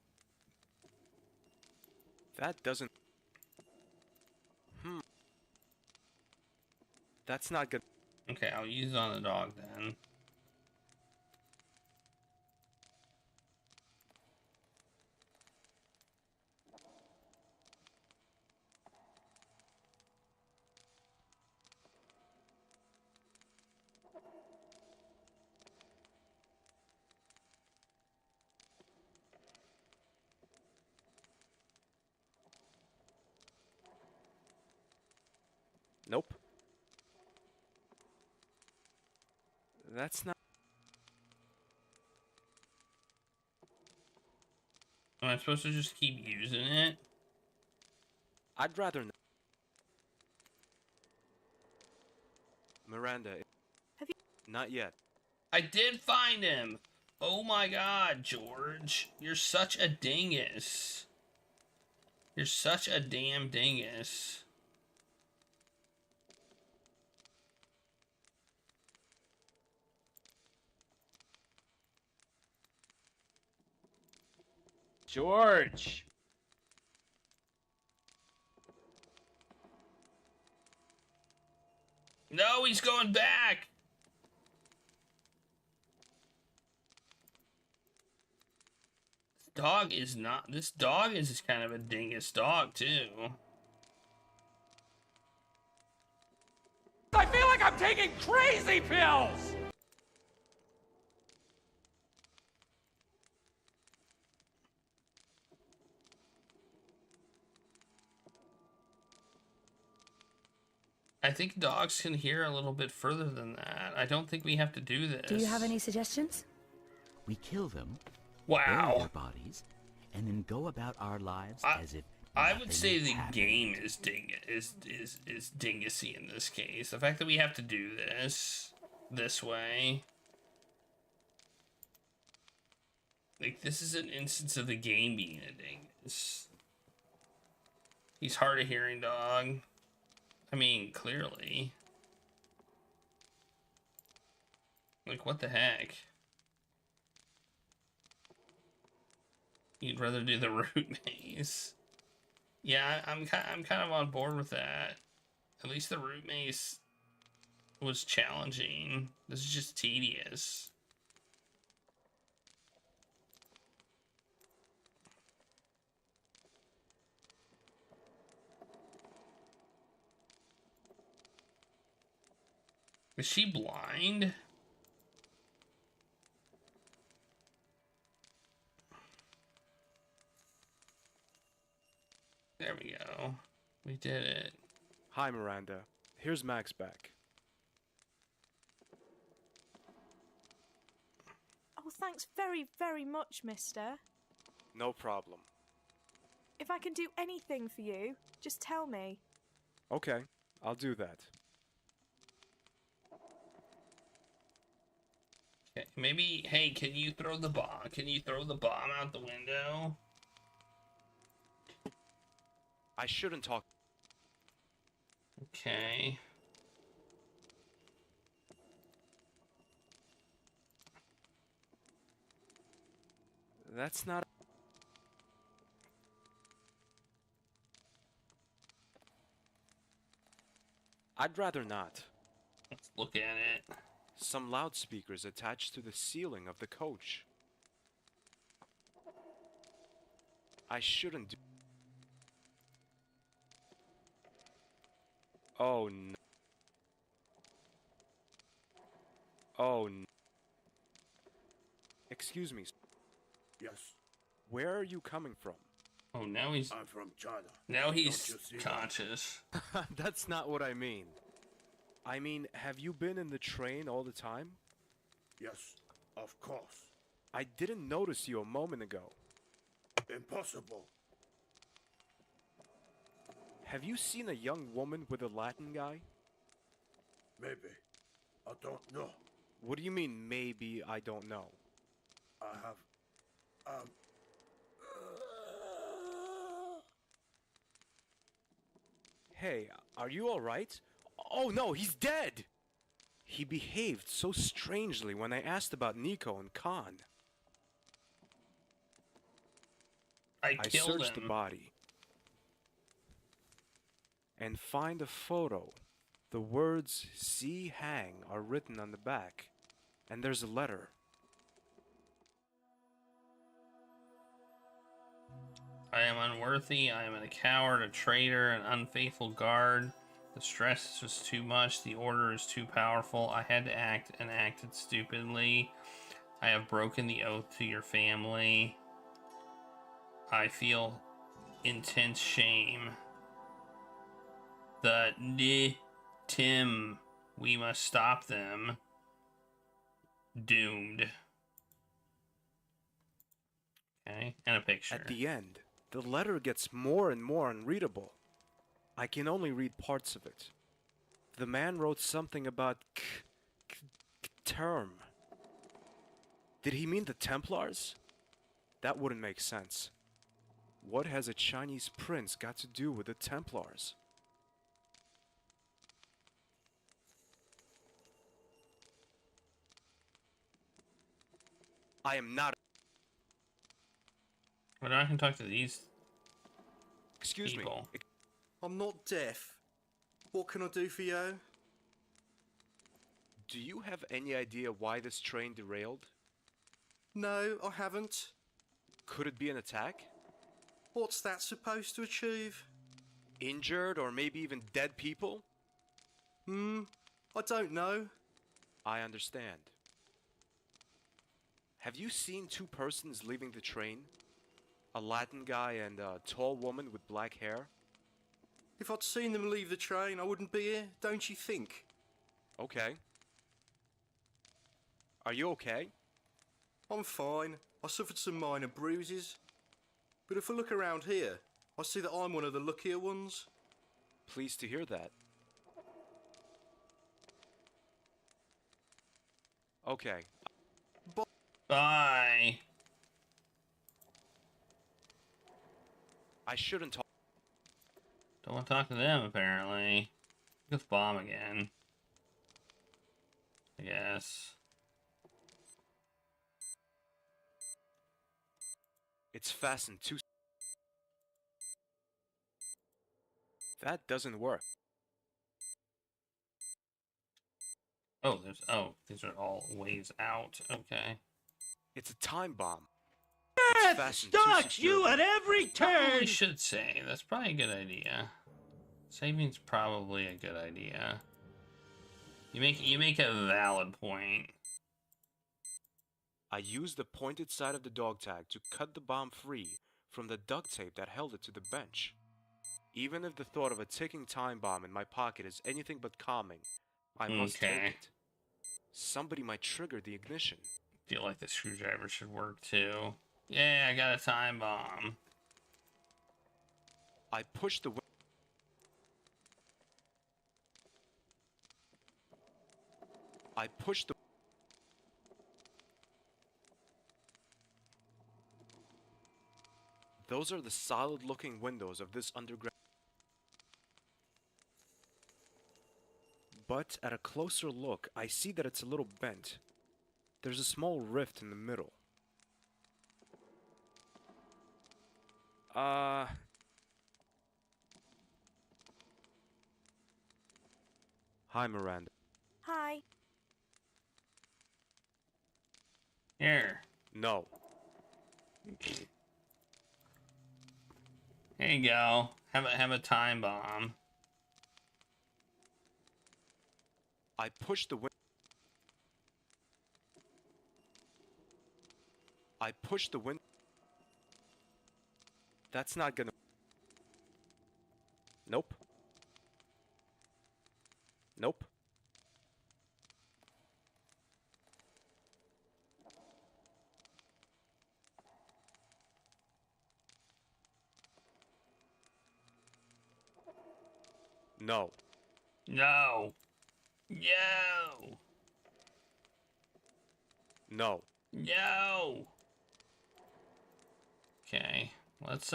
Speaker 11: That doesn't... That's not good.
Speaker 7: Okay, I'll use it on the dog then.
Speaker 11: Nope. That's not...
Speaker 7: Am I supposed to just keep using it?
Speaker 11: I'd rather not. Miranda...
Speaker 16: Have you...
Speaker 11: Not yet.
Speaker 7: I did find him! Oh my god, George. You're such a dingus. You're such a damn dingus.
Speaker 21: George!
Speaker 7: No, he's going back! This dog is kind of a dingus dog, too.
Speaker 3: I feel like I'm taking crazy pills!
Speaker 7: I think dogs can hear a little bit further than that. I don't think we have to do this.
Speaker 8: Do you have any suggestions?
Speaker 10: We kill them,
Speaker 7: wow,
Speaker 10: bury their bodies, and then go about our lives as if
Speaker 7: I would say the game is dingusy in this case. The fact that we have to do this way, like, this is an instance of the game being a dingus. He's hard of hearing dog. I mean, clearly. Like, what the heck? You'd rather do the root maze. Yeah, I'm kind of on board with that. At least the root maze was challenging. This is just tedious. Is she blind? There we go. We did it.
Speaker 11: Hi, Miranda. Here's Max back.
Speaker 16: Oh, thanks very, very much, mister.
Speaker 11: No problem.
Speaker 16: If I can do anything for you, just tell me.
Speaker 11: Okay, I'll do that.
Speaker 7: Okay, maybe, hey, can you throw the bomb? Can you throw the bomb out the window?
Speaker 11: I shouldn't talk.
Speaker 7: Okay.
Speaker 11: That's not... I'd rather not.
Speaker 7: Let's look at it.
Speaker 11: Some loudspeakers attached to the ceiling of the coach. I shouldn't do... Oh no. Oh no. Excuse me.
Speaker 8: Yes.
Speaker 11: Where are you coming from?
Speaker 7: Oh, now he's...
Speaker 8: I'm from China.
Speaker 7: Now he's
Speaker 8: Don't you see
Speaker 7: conscious.
Speaker 11: That's not what I mean. I mean, have you been in the train all the time?
Speaker 8: Yes, of course.
Speaker 11: I didn't notice you a moment ago.
Speaker 8: Impossible.
Speaker 11: Have you seen a young woman with a Latin guy?
Speaker 8: Maybe. I don't know.
Speaker 11: What do you mean, maybe I don't know?
Speaker 8: I have...
Speaker 11: Hey, are you alright? Oh no, he's dead! He behaved so strangely when I asked about Nico and Khan.
Speaker 7: I killed
Speaker 11: searched
Speaker 7: him.
Speaker 11: the body. And find a photo. The words "See Hang" are written on the back. And there's a letter.
Speaker 7: I am unworthy, I am a coward, a traitor, an unfaithful guard. The stress is just too much, the order is too powerful. I had to act and acted stupidly. I have broken the oath to your family. I feel intense shame. Tim, we must stop them. Doomed. Okay, and a picture.
Speaker 11: At the end, the letter gets more and more unreadable. I can only read parts of it. The man wrote something about term. Did he mean the Templars? That wouldn't make sense. What has a Chinese prince got to do with the Templars? I am not...
Speaker 7: But I can talk to these
Speaker 11: Excuse
Speaker 7: people.
Speaker 11: me.
Speaker 1: I'm not deaf. What can I do for you?
Speaker 11: Do you have any idea why this train derailed?
Speaker 1: No, I haven't.
Speaker 11: Could it be an attack?
Speaker 1: What's that supposed to achieve?
Speaker 11: Injured or maybe even dead people?
Speaker 1: I don't know.
Speaker 11: I understand. Have you seen two persons leaving the train? A Latin guy and a tall woman with black hair?
Speaker 1: If I'd seen them leave the train, I wouldn't be here, don't you think?
Speaker 11: Okay. Are you okay?
Speaker 1: I'm fine. I suffered some minor bruises. But if I look around here, I see that I'm one of the luckier ones.
Speaker 11: Pleased to hear that. Okay.
Speaker 7: Bye.
Speaker 11: I shouldn't talk.
Speaker 7: Don't want to talk to them, apparently. Let's bomb again. I guess.
Speaker 11: It's fastened too... That doesn't work.
Speaker 7: Oh, these are all ways out. Okay.
Speaker 11: It's a time bomb.
Speaker 22: Death stalks you at every
Speaker 7: Probably
Speaker 22: turn!
Speaker 7: should say. That's probably a good idea. Saving's probably a good idea. You make a valid point.
Speaker 11: I used the pointed side of the dog tag to cut the bomb free from the duct tape that held it to the bench. Even if the thought of a ticking time bomb in my pocket is anything but calming, I must take it. Somebody might trigger the ignition.
Speaker 7: Feel like the screwdriver should work too. Yeah, I got a time bomb.
Speaker 11: I push the Those are the solid-looking windows of this underground. But at a closer look, I see that it's a little bent. There's a small rift in the middle. Hi, Miranda.
Speaker 16: Hi.
Speaker 7: Here.
Speaker 11: No.
Speaker 7: Here you go. Have a time bomb.
Speaker 11: I push the window. That's not gonna. Nope. Nope. No.
Speaker 7: No. Yo.
Speaker 11: No.
Speaker 7: Yo. Okay. Let's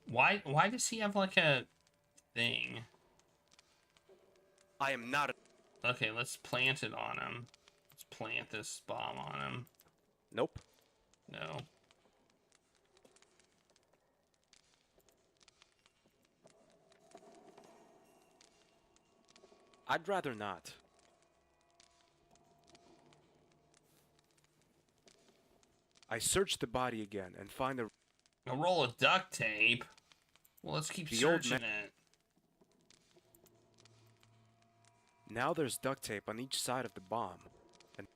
Speaker 7: Why does he have like a thing?
Speaker 11: I am not a...
Speaker 7: Okay, let's plant it on him. Let's plant this bomb on him.
Speaker 11: Nope.
Speaker 7: No.
Speaker 11: I'd rather not. I search the body again and find a
Speaker 7: roll of duct tape. Well, let's keep searching it.
Speaker 11: Now there's duct tape on each side of the bomb. And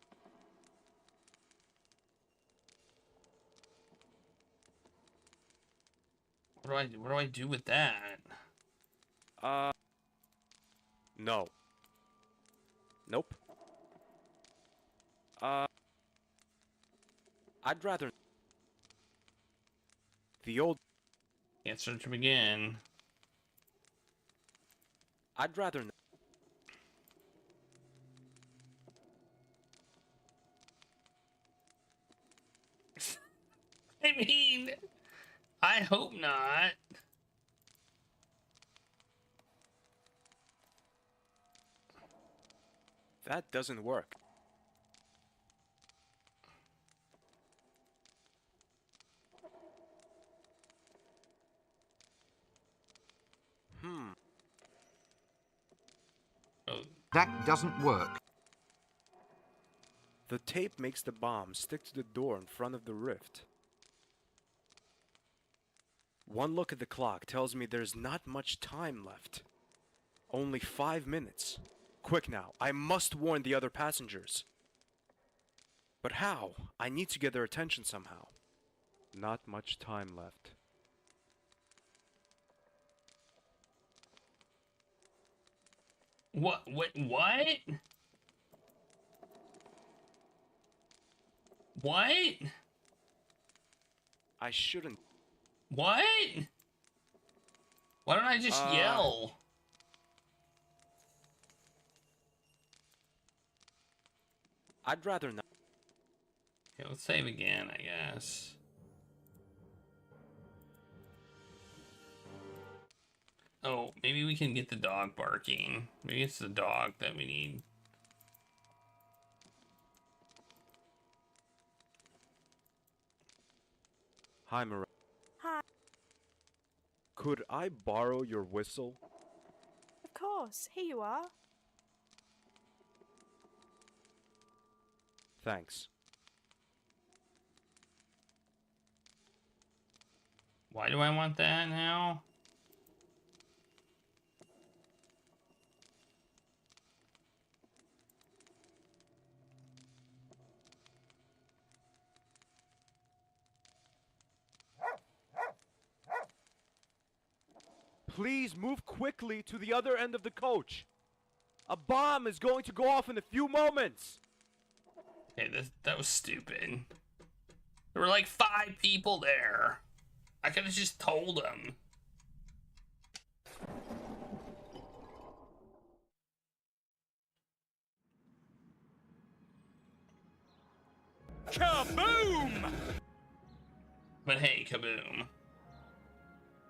Speaker 7: what do I do with that?
Speaker 11: No. Nope. I'd rather... The old...
Speaker 7: Can't search him again.
Speaker 11: I'd rather...
Speaker 7: I mean, I hope not.
Speaker 11: That doesn't work.
Speaker 14: That doesn't work.
Speaker 11: The tape makes the bomb stick to the door in front of the rift. One look at the clock tells me there's not much time left. Only 5 minutes. Quick now, I must warn the other passengers. But how? I need to get their attention somehow. Not much time left.
Speaker 7: What? What? What?
Speaker 11: I shouldn't.
Speaker 7: What? Why don't I just yell?
Speaker 11: I'd rather not.
Speaker 7: Okay, let's save again, I guess. Oh, maybe we can get the dog barking. Maybe it's the dog that we need.
Speaker 11: Hi, Miranda.
Speaker 16: Hi.
Speaker 11: Could I borrow your whistle?
Speaker 16: Of course. Here you are.
Speaker 11: Thanks.
Speaker 7: Why do I want that now?
Speaker 11: Please move quickly to the other end of the coach. A bomb is going to go off in a few moments.
Speaker 7: Okay, that was stupid. There were like 5 people there. I could have just told them.
Speaker 22: Kaboom!
Speaker 7: But hey, kaboom.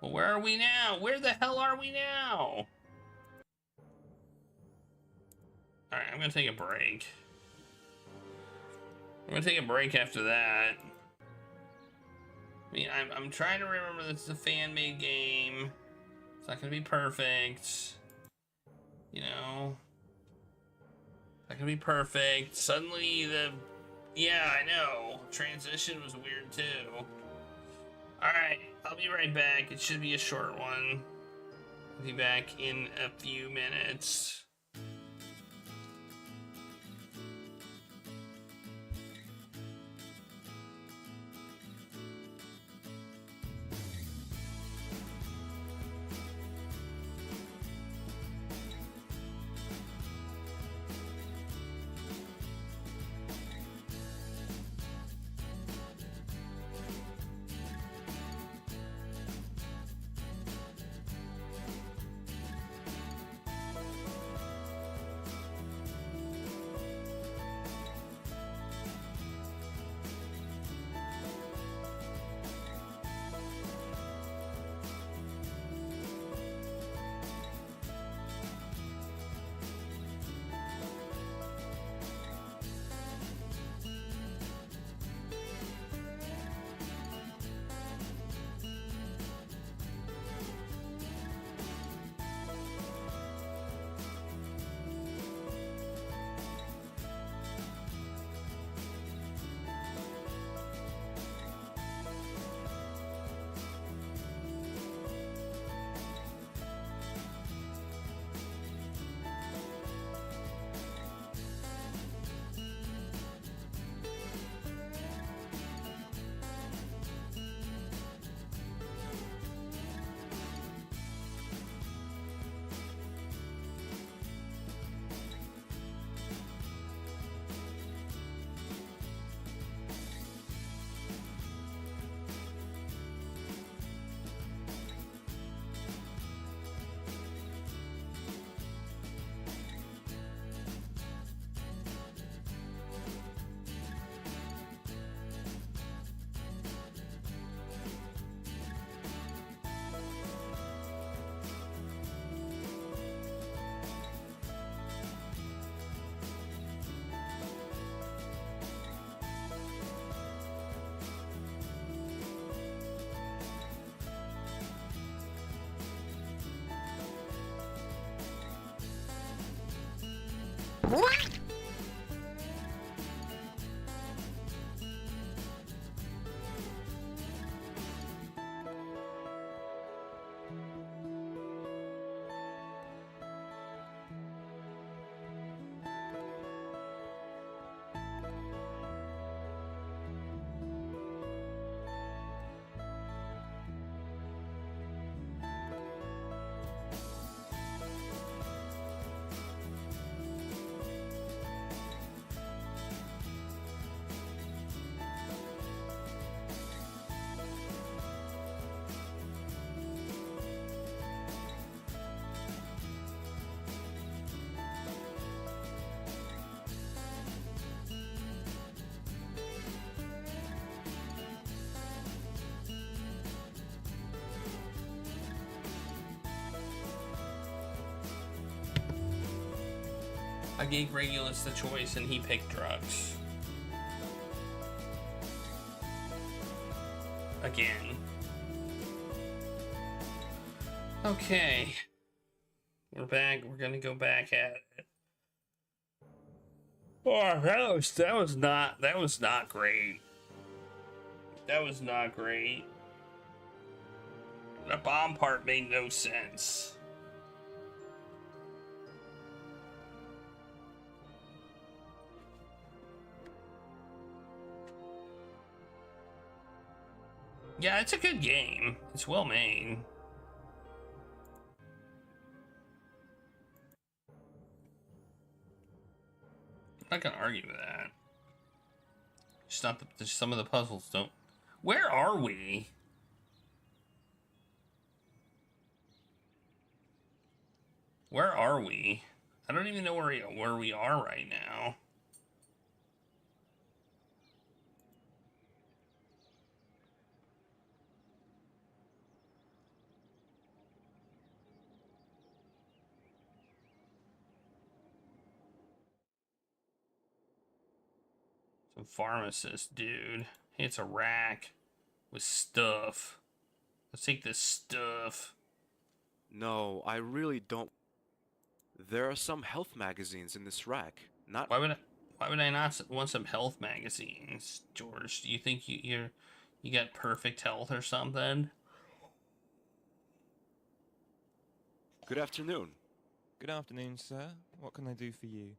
Speaker 7: Well, where are we now? Where the hell are we now? Alright, I'm gonna take a break. I'm gonna take a break after that. I mean, I'm trying to remember this is a fan-made game. It's not gonna be perfect. You know? It's not gonna be perfect. Suddenly yeah, I know. Transition was weird too. Alright, I'll be right back. It should be a short one. I'll be back in a few minutes. I gave Regulus the choice and he picked drugs. Again. Okay. We're back. We're gonna go back at it. Oh, that was not great. That was not great. The bomb part made no sense. Yeah, it's a good game. It's well made. Just not just some of the puzzles don't. Where are we? Where are we? I don't even know where we are right now. Some pharmacist dude. Hey, it's a rack with stuff. Let's take this stuff.
Speaker 11: No, I really don't. There are some health magazines in this rack. Not.
Speaker 7: Why would I not want some health magazines, George? Do you think you got perfect health or something?
Speaker 11: Good afternoon.
Speaker 2: Good afternoon, sir. What can I do for you?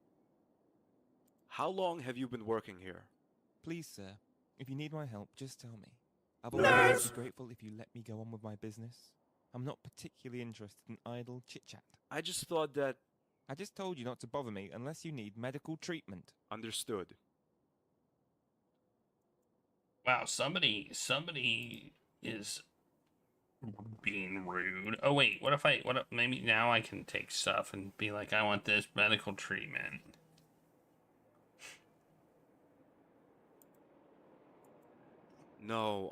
Speaker 11: How long have you been working here?
Speaker 2: Please, sir, if you need my help, just tell me. Otherwise, I'd be grateful if you let me go on with my business. I'm not particularly interested in idle chit-chat.
Speaker 11: I just thought that...
Speaker 2: I just told you not to bother me unless you need medical treatment.
Speaker 11: Understood.
Speaker 7: Wow, somebody is being rude. Oh wait, what if maybe now I can take stuff and be like, I want this medical treatment.
Speaker 11: No,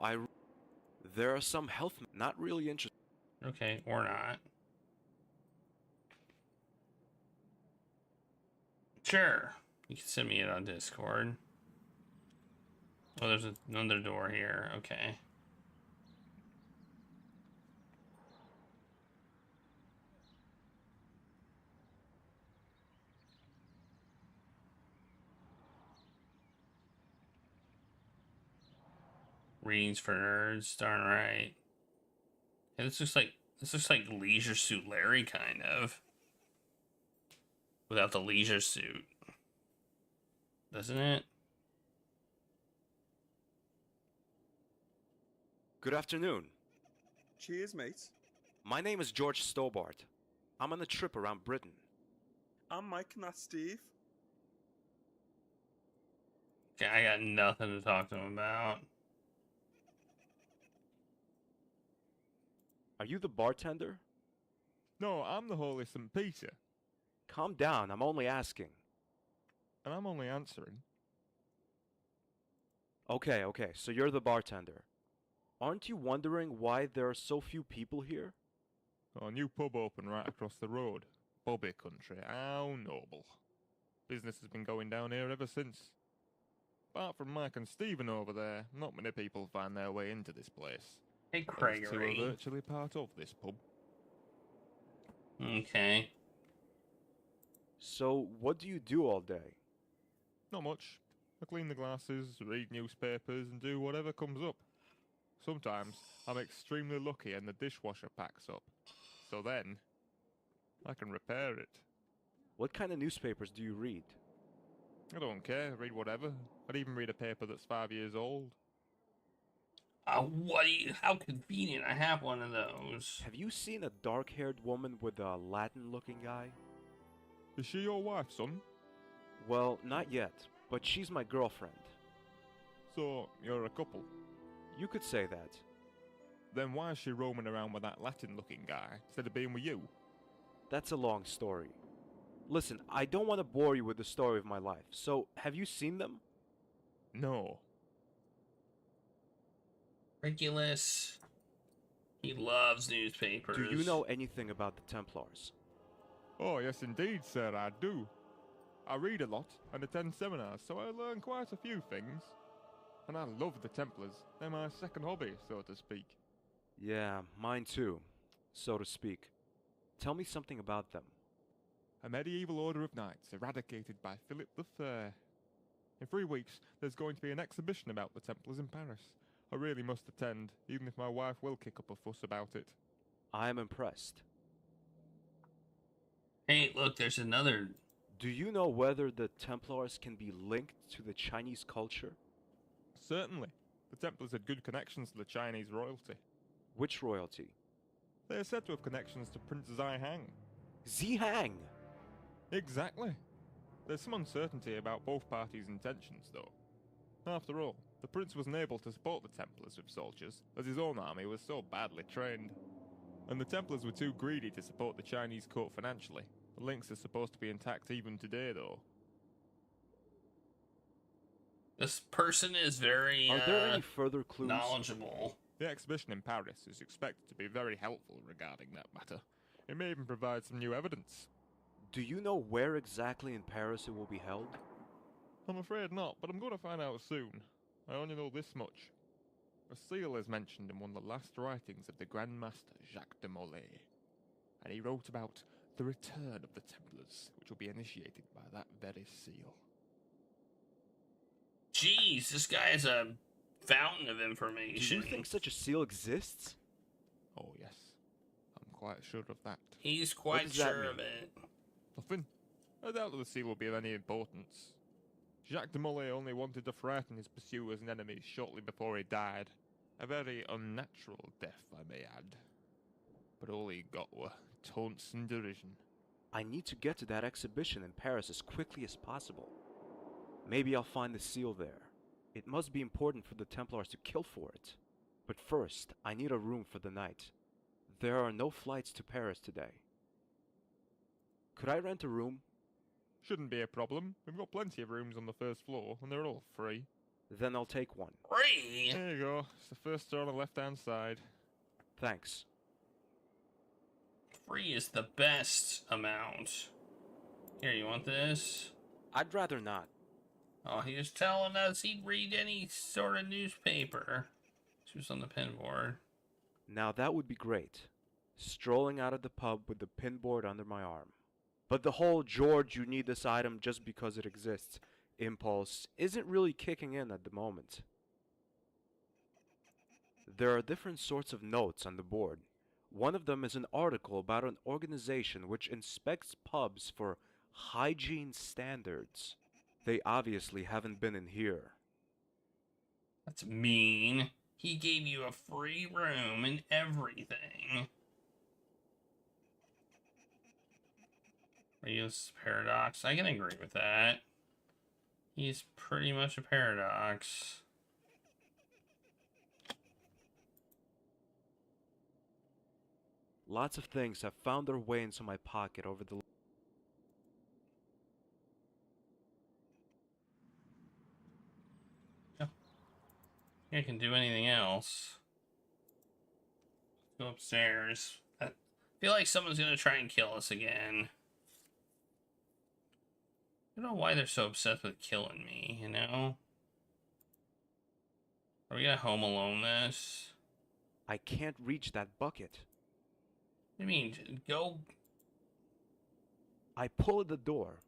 Speaker 11: there are some health... Not really interested.
Speaker 7: Okay, or not. Sure. You can send me it on Discord. Oh, there's another door here. Okay. Readings for nerds, darn right. Yeah, this looks like Leisure Suit Larry, kind of. Without the leisure suit. Doesn't it?
Speaker 11: Good afternoon.
Speaker 19: Cheers, mate.
Speaker 11: My name is George Stobart. I'm on a trip around Britain.
Speaker 19: I'm Mike and that's Steve.
Speaker 7: Okay, I got nothing to talk to him about.
Speaker 11: Are you the bartender?
Speaker 2: No, I'm the Holy St. Peter.
Speaker 11: Calm down, I'm only asking.
Speaker 2: And I'm only answering.
Speaker 11: Okay, so you're the bartender. Aren't you wondering why there are so few people here?
Speaker 2: Oh, a new pub opened right across the road. Bobby country, how noble. Business has been going down here ever since. Apart from Mike and Stephen over there, not many people find their way into this place.
Speaker 7: Hey,
Speaker 2: Those two
Speaker 7: Craigery.
Speaker 2: are virtually part of this pub.
Speaker 7: Okay.
Speaker 11: So, what do you do all day?
Speaker 2: Not much. I clean the glasses, read newspapers, and do whatever comes up. Sometimes I'm extremely lucky and the dishwasher packs up. So then, I can repair it.
Speaker 11: What kind of newspapers do you read?
Speaker 2: I don't care, read whatever. I'd even read a paper that's 5 years old.
Speaker 7: How convenient, I have one of those.
Speaker 11: Have you seen a dark-haired woman with a Latin-looking guy?
Speaker 2: Is she your wife, son?
Speaker 11: Well, not yet, but she's my girlfriend.
Speaker 2: So, you're a couple?
Speaker 11: You could say that.
Speaker 2: Then why is she roaming around with that Latin-looking guy, instead of being with you?
Speaker 11: That's a long story. Listen, I don't want to bore you with the story of my life, so have you seen them?
Speaker 2: No.
Speaker 7: Ridiculous. He loves newspapers.
Speaker 11: Do you know anything about the Templars?
Speaker 2: Oh, yes indeed, sir, I do. I read a lot and attend seminars, so I learn quite a few things. And I love the Templars. They're my second hobby, so to speak.
Speaker 11: Yeah, mine too, so to speak. Tell me something about them.
Speaker 2: A medieval order of knights eradicated by Philip the Fair. In 3 weeks, there's going to be an exhibition about the Templars in Paris. I really must attend, even if my wife will kick up a fuss about it.
Speaker 11: I am impressed.
Speaker 7: Hey, look, there's another...
Speaker 11: Do you know whether the Templars can be linked to the Chinese culture?
Speaker 2: Certainly. The Templars had good connections to the Chinese royalty.
Speaker 11: Which royalty?
Speaker 2: They are said to have connections to Prince Zihang.
Speaker 11: Zihang?
Speaker 2: Exactly. There's some uncertainty about both parties' intentions, though. After all, the prince wasn't able to support the Templars with soldiers, as his own army was so badly trained. And the Templars were too greedy to support the Chinese court financially. The links are supposed to be intact even today, though.
Speaker 7: This person is very,
Speaker 11: Are there any further clues?
Speaker 7: knowledgeable.
Speaker 2: The exhibition in Paris is expected to be very helpful regarding that matter. It may even provide some new evidence.
Speaker 11: Do you know where exactly in Paris it will be held?
Speaker 2: I'm afraid not, but I'm going to find out soon. I only know this much. A seal is mentioned in one of the last writings of the Grand Master Jacques de Molay, and he wrote about the return of the Templars, which will be initiated by that very seal.
Speaker 7: Jeez, this guy is a fountain of
Speaker 11: Do
Speaker 7: information.
Speaker 11: you think such a seal exists?
Speaker 2: Oh yes, I'm quite sure of that.
Speaker 7: He's quite sure of it.
Speaker 2: Nothing. I doubt that the seal will be of any importance. Jacques de Molay only wanted to frighten his pursuers and enemies shortly before he died. A very unnatural death, I may add. But all he got were taunts and derision.
Speaker 11: I need to get to that exhibition in Paris as quickly as possible. Maybe I'll find the seal there. It must be important for the Templars to kill for it. But first, I need a room for the night. There are no flights to Paris today. Could I rent a room?
Speaker 2: Shouldn't be a problem. We've got plenty of rooms on the first floor, and they're all free.
Speaker 11: Then I'll take one.
Speaker 7: Free?
Speaker 2: There you go. It's the first door on the left-hand side.
Speaker 11: Thanks.
Speaker 7: Free is the best amount. Here, you want this?
Speaker 11: I'd rather not.
Speaker 7: Oh, he was telling us he'd read any sort of newspaper. She was on the pinboard.
Speaker 11: Now that would be great. Strolling out of the pub with the pinboard under my arm. But the whole George, you need this item just because it exists impulse isn't really kicking in at the moment. There are different sorts of notes on the board. One of them is an article about an organization which inspects pubs for hygiene standards. They obviously haven't been in here.
Speaker 7: That's mean. He gave you a free room and everything. Rio's paradox. I can agree with that. He's pretty much a paradox.
Speaker 11: Lots of things have found their way into my pocket over the...
Speaker 7: I can do anything else. Go upstairs. I feel like someone's gonna try and kill us again. I don't know why they're so obsessed with killing me, you know? Are we gonna Home Alone this?
Speaker 11: I can't reach that bucket.
Speaker 7: What do you mean? Go...
Speaker 11: I pull at the door.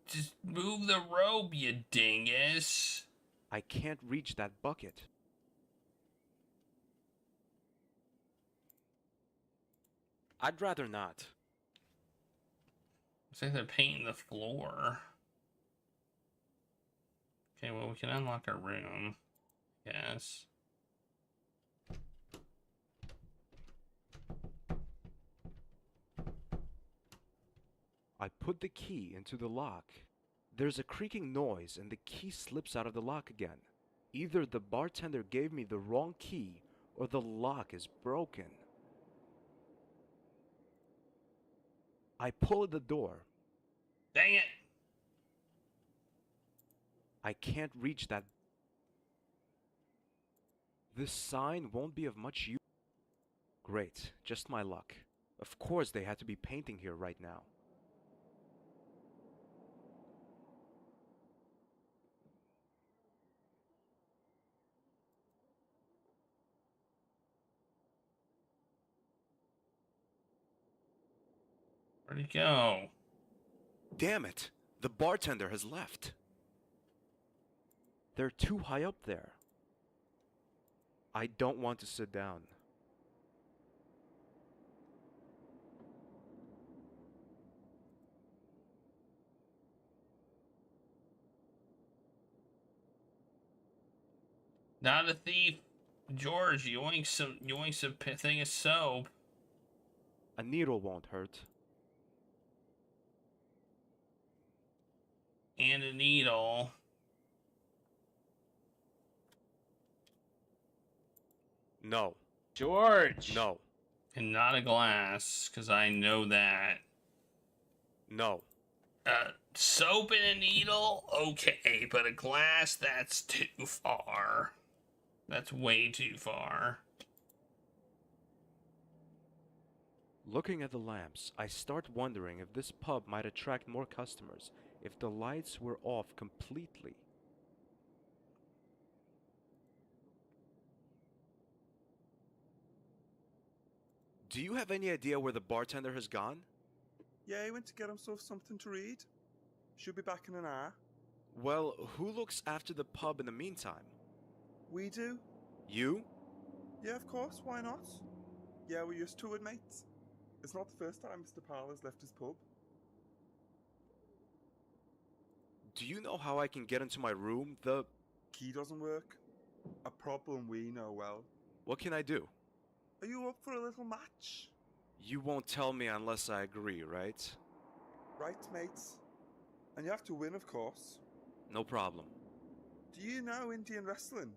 Speaker 7: Just move the robe, you dingus.
Speaker 11: I can't reach that bucket. I'd rather not.
Speaker 7: Looks like they're painting the floor. Okay, well, we can unlock our room. Yes.
Speaker 11: I put the key into the lock. There's a creaking noise and the key slips out of the lock again. Either the bartender gave me the wrong key or the lock is broken. I pull at the door.
Speaker 7: Dang it!
Speaker 11: I can't reach that. This sign won't be of much use. Great, just my luck. Of course they had to be painting here right now.
Speaker 7: Where'd he go?
Speaker 11: Damn it! The bartender has left. They're too high up there. I don't want to sit down.
Speaker 7: Not a thief. George, you want some thing of soap.
Speaker 11: A needle won't hurt.
Speaker 7: And a needle.
Speaker 11: No.
Speaker 21: George!
Speaker 11: No.
Speaker 7: And not a glass, because I know that.
Speaker 11: No.
Speaker 7: Soap and a needle? Okay, but a glass, that's too far. That's way too far.
Speaker 11: Looking at the lamps, I start wondering if this pub might attract more customers if the lights were off completely. Do you have any idea where the bartender has gone?
Speaker 19: Yeah, he went to get himself something to read. Should be back in an hour.
Speaker 11: Well, who looks after the pub in the meantime?
Speaker 19: We do.
Speaker 11: You?
Speaker 19: Yeah, of course, why not? Yeah, we're used to it, mates. It's not the first time Mr. Parler's left his pub.
Speaker 11: Do you know how I can get into my room?
Speaker 19: Key doesn't work. A problem we know well.
Speaker 11: What can I do?
Speaker 19: Are you up for a little match?
Speaker 11: You won't tell me unless I agree, right?
Speaker 19: Right, mates. And you have to win, of course.
Speaker 11: No problem.
Speaker 19: Do you know Indian wrestling?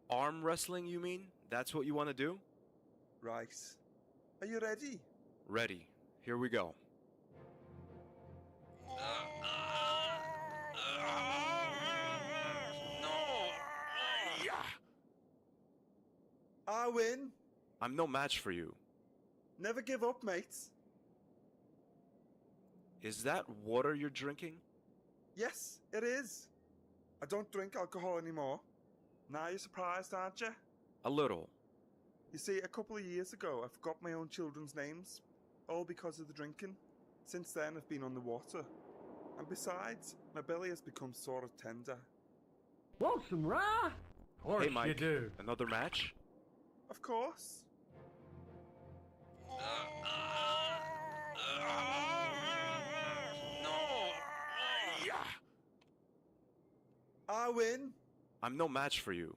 Speaker 11: Arm wrestling, you mean? That's what you want to do?
Speaker 19: Right. Are you ready?
Speaker 11: Ready. Here we go.
Speaker 19: I win.
Speaker 11: I'm no match for you.
Speaker 19: Never give up, mates.
Speaker 11: Is that water you're drinking?
Speaker 19: Yes, it is. I don't drink alcohol anymore. Now you're surprised, aren't you?
Speaker 11: A little.
Speaker 19: You see, a couple of years ago, I forgot my own children's names. All because of the drinking. Since then, I've been on the water. And besides, my belly has become sort of tender.
Speaker 22: Want some rye? Of course
Speaker 11: Hey, Mike.
Speaker 22: you do.
Speaker 11: Another match?
Speaker 19: Of course. I win.
Speaker 11: I'm no match for you.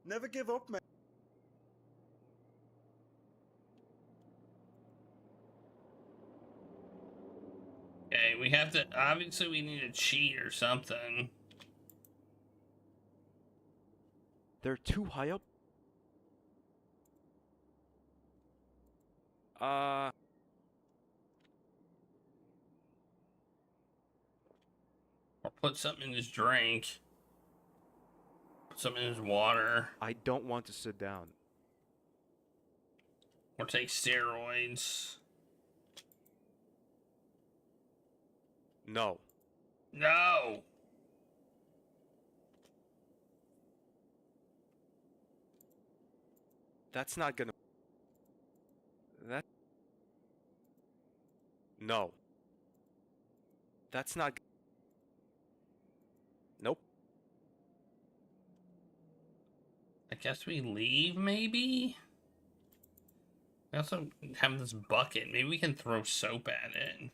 Speaker 19: Never give up, mate.
Speaker 7: Okay, we have to, obviously we need to cheat or something.
Speaker 11: They're too high up.
Speaker 7: Or put something in his drink. Put something in his water.
Speaker 11: I don't want to sit down.
Speaker 7: Or take steroids.
Speaker 11: No.
Speaker 7: No!
Speaker 11: That's not gonna... That... No. That's not... Nope.
Speaker 7: I guess we leave, maybe? We also have this bucket. Maybe we can throw soap at it.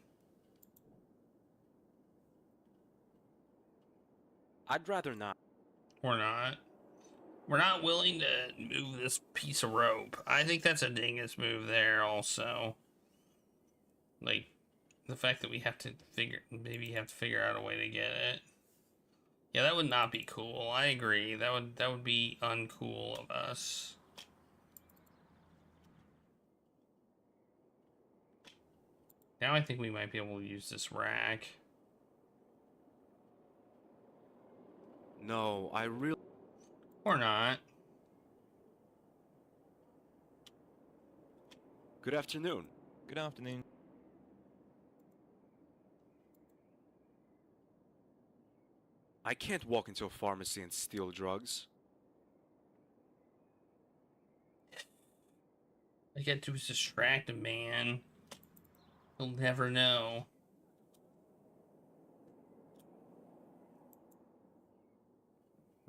Speaker 11: I'd rather not.
Speaker 7: Or not. We're not willing to move this piece of rope. I think that's a dingus move there also. Like, the fact that we have to maybe have to figure out a way to get it. Yeah, that would not be cool. I agree. That would be uncool of us. Now I think we might be able to use this rack.
Speaker 11: No, I really...
Speaker 7: Or not.
Speaker 11: Good afternoon.
Speaker 2: Good afternoon.
Speaker 11: I can't walk into a pharmacy and steal drugs.
Speaker 7: I get to distract a man. He'll never know.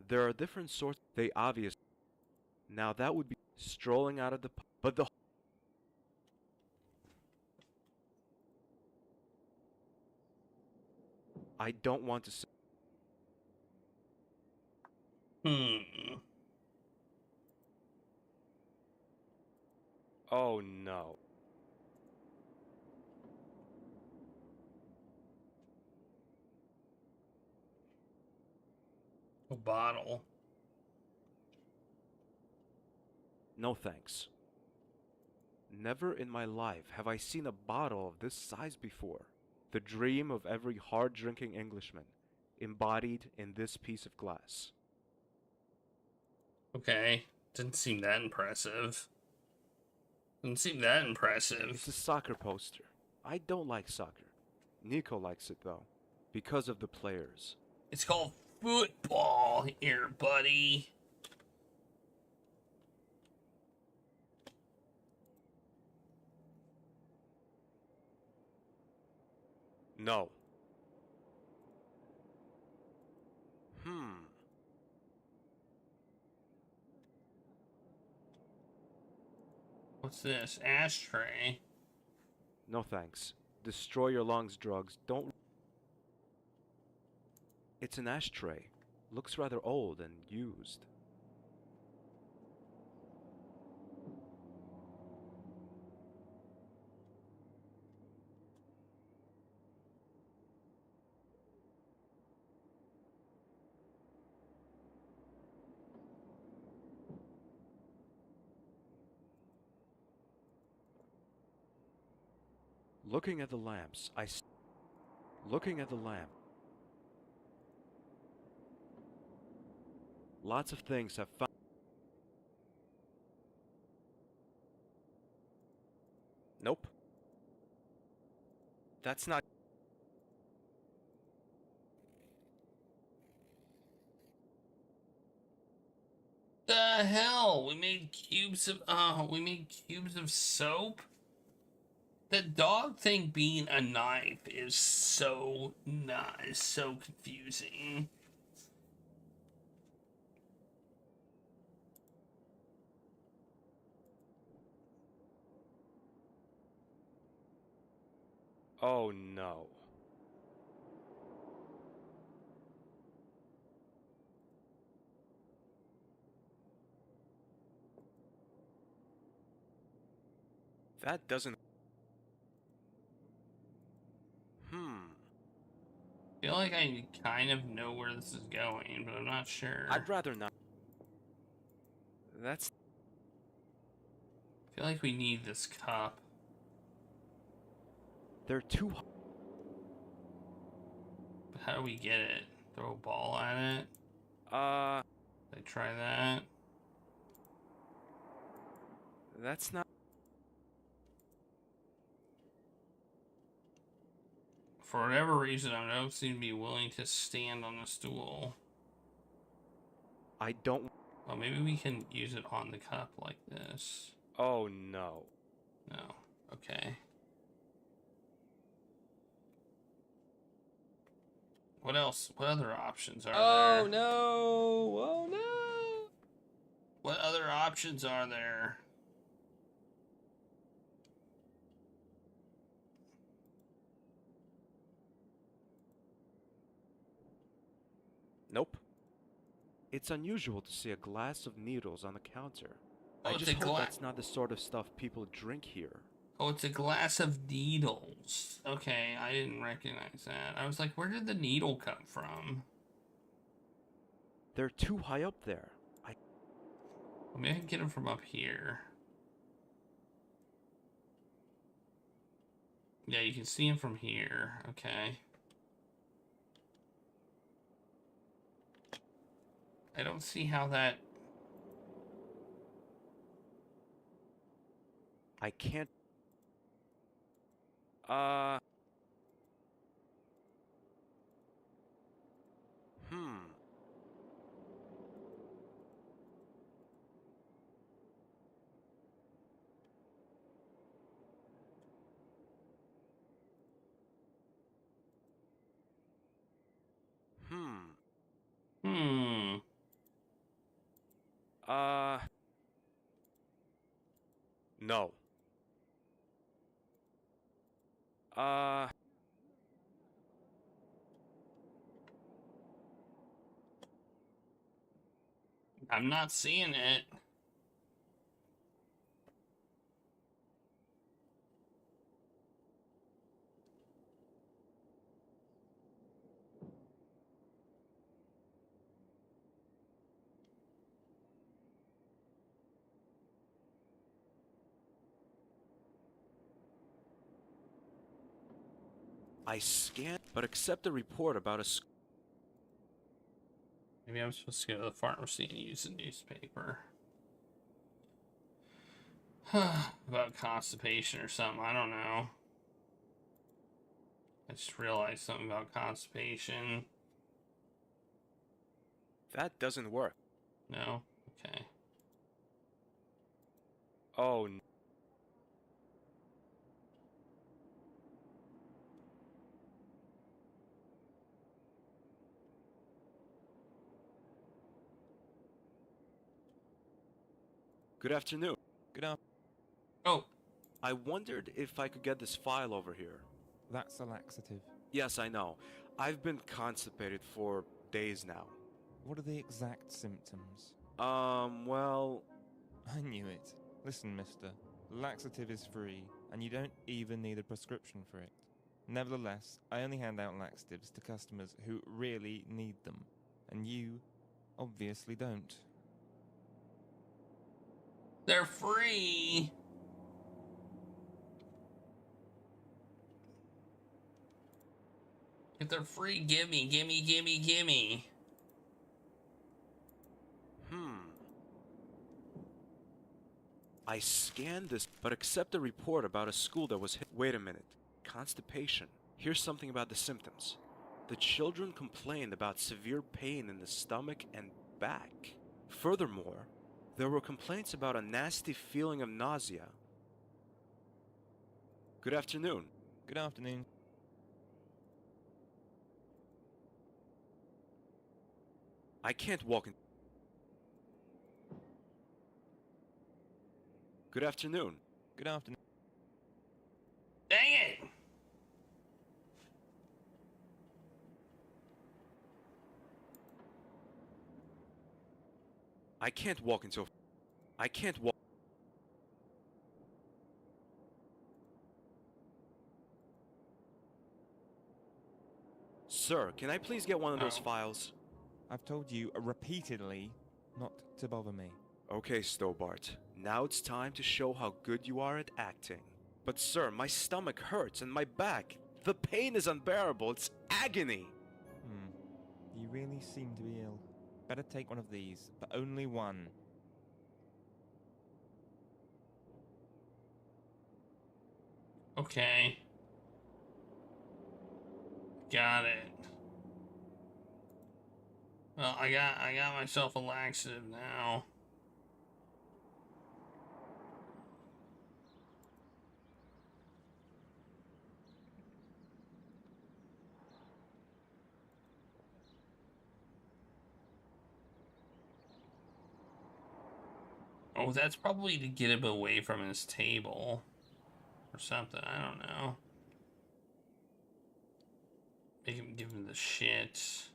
Speaker 11: There are different sorts. They obvious. Now that would be strolling out of the pub. But the... I don't want to say... Oh no.
Speaker 7: A bottle.
Speaker 11: No thanks. Never in my life have I seen a bottle of this size before. The dream of every hard-drinking Englishman, embodied in this piece of glass.
Speaker 7: Okay, didn't seem that impressive. Didn't seem that impressive.
Speaker 11: It's a soccer poster. I don't like soccer. Nico likes it though, because of the players.
Speaker 7: It's called football here, buddy.
Speaker 11: No.
Speaker 7: What's this? Ashtray?
Speaker 11: No thanks. Destroy your lungs, drugs. Don't... It's an ashtray. Looks rather old and used. Looking at the lamps, looking at the lamp. Lots of things have found. Nope. That's not.
Speaker 7: The hell? We made cubes of soap? The dog thing being a knife is so confusing.
Speaker 11: Oh no. That doesn't...
Speaker 7: I feel like I kind of know where this is going, but I'm not sure.
Speaker 11: I'd rather not. That's...
Speaker 7: I feel like we need this cup.
Speaker 11: They're too...
Speaker 7: But how do we get it? Throw a ball at it? Did I try that?
Speaker 11: That's not...
Speaker 7: For whatever reason, I don't seem to be willing to stand on the stool.
Speaker 11: I don't...
Speaker 7: Well, maybe we can use it on the cup like this.
Speaker 11: Oh no.
Speaker 7: No. Okay. What else? What other options are there?
Speaker 5: Oh no! Oh no!
Speaker 7: What other options are there?
Speaker 11: Nope. It's unusual to see a glass of needles on the counter.
Speaker 7: Oh,
Speaker 11: I
Speaker 7: it's
Speaker 11: just
Speaker 7: a
Speaker 11: hope that's not the sort of stuff people drink here.
Speaker 7: Oh, it's a glass of needles. Okay, I didn't recognize that. I was like, where did the needle come from?
Speaker 11: They're too high up there.
Speaker 7: Well, maybe I can get them from up here. Yeah, you can see them from here. Okay. I don't see how that...
Speaker 11: I can't... No.
Speaker 7: I'm not seeing it.
Speaker 11: I scanned, but accept a report about a school.
Speaker 7: Maybe I'm supposed to go to the pharmacy and use the newspaper. About constipation or something, I don't know. I just realized something about constipation.
Speaker 11: That doesn't work.
Speaker 7: No? Okay.
Speaker 11: Oh, no. Good afternoon.
Speaker 2: Good afternoon.
Speaker 7: Oh.
Speaker 11: I wondered if I could get this file over here.
Speaker 2: That's a laxative.
Speaker 11: Yes, I know. I've been constipated for days now.
Speaker 2: What are the exact symptoms?
Speaker 11: Well...
Speaker 2: I knew it. Listen, mister. Laxative is free, and you don't even need a prescription for it. Nevertheless, I only hand out laxatives to customers who really need them. And you, obviously, don't.
Speaker 7: They're free! If they're free, gimme, gimme, gimme, gimme.
Speaker 11: I scanned this, but accept a report about a school that was hit. Wait a minute. Constipation. Here's something about the symptoms. The children complained about severe pain in the stomach and back. Furthermore, there were complaints about a nasty feeling of nausea. Good afternoon.
Speaker 2: Good afternoon.
Speaker 11: I can't walk in. Good afternoon.
Speaker 2: Good afternoon.
Speaker 7: Dang it!
Speaker 11: I can't walk into. I can't walk. Sir, can I please get one of those files?
Speaker 2: I've told you repeatedly not to bother me.
Speaker 11: Okay, Stobart. Now it's time to show how good you are at acting. But sir, my stomach hurts and my back. The pain is unbearable. It's agony.
Speaker 2: You really seem to be ill. Better take one of these, but only one.
Speaker 7: Okay. Got it. Well, I got myself a laxative now. Oh, that's probably to get him away from his table. Or something, I don't know. Make him give him the shit. Is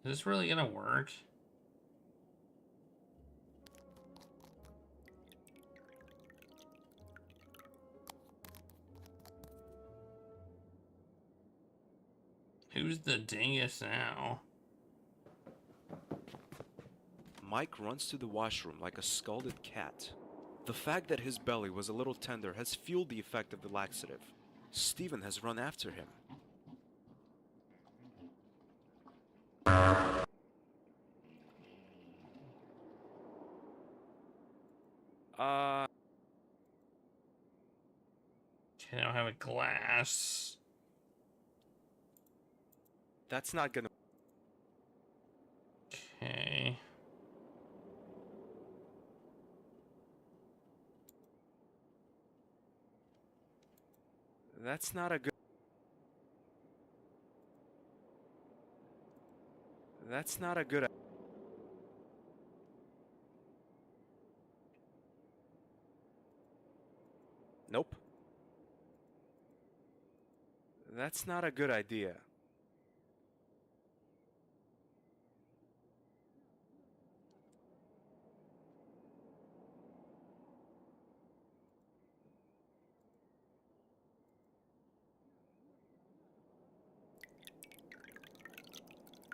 Speaker 7: this really gonna work? Who's the dingus now?
Speaker 11: Mike runs to the washroom like a scalded cat. The fact that his belly was a little tender has fueled the effect of the laxative. Stephen has run after him.
Speaker 7: Okay, I don't have a glass.
Speaker 11: That's not gonna...
Speaker 7: Okay.
Speaker 11: That's not a good... That's not a good... Nope. That's not a good idea.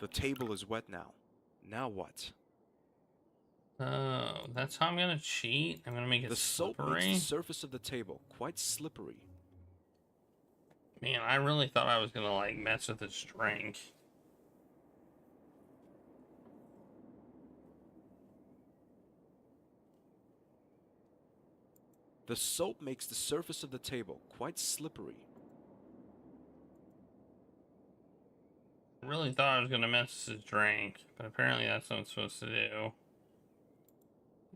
Speaker 11: The table is wet now. Now what?
Speaker 7: Oh, that's how I'm gonna cheat? I'm gonna make it
Speaker 11: The soap
Speaker 7: slippery?
Speaker 11: makes the surface of the table quite slippery.
Speaker 7: Man, I really thought I was gonna, like, mess with this drink.
Speaker 11: The soap makes the surface of the table quite slippery.
Speaker 7: I really thought I was gonna mess with his drink, but apparently that's what I'm supposed to do.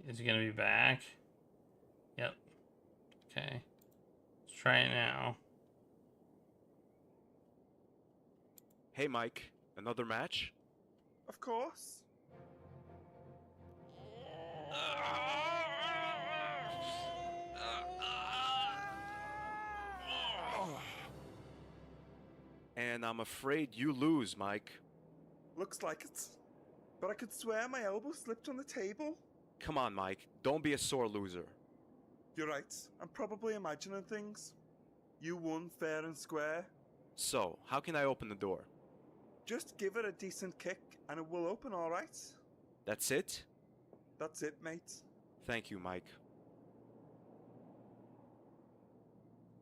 Speaker 7: Is he gonna be back? Yep. Okay. Let's try it now.
Speaker 11: Hey, Mike. Another match?
Speaker 19: Of course.
Speaker 11: And I'm afraid you lose, Mike.
Speaker 19: Looks like it. But I could swear my elbow slipped on the table.
Speaker 11: Come on, Mike. Don't be a sore loser.
Speaker 19: You're right. I'm probably imagining things. You won fair and square.
Speaker 11: So, how can I open the door?
Speaker 19: Just give it a decent kick and it will open, alright?
Speaker 11: That's it?
Speaker 19: That's it, mate.
Speaker 11: Thank you, Mike.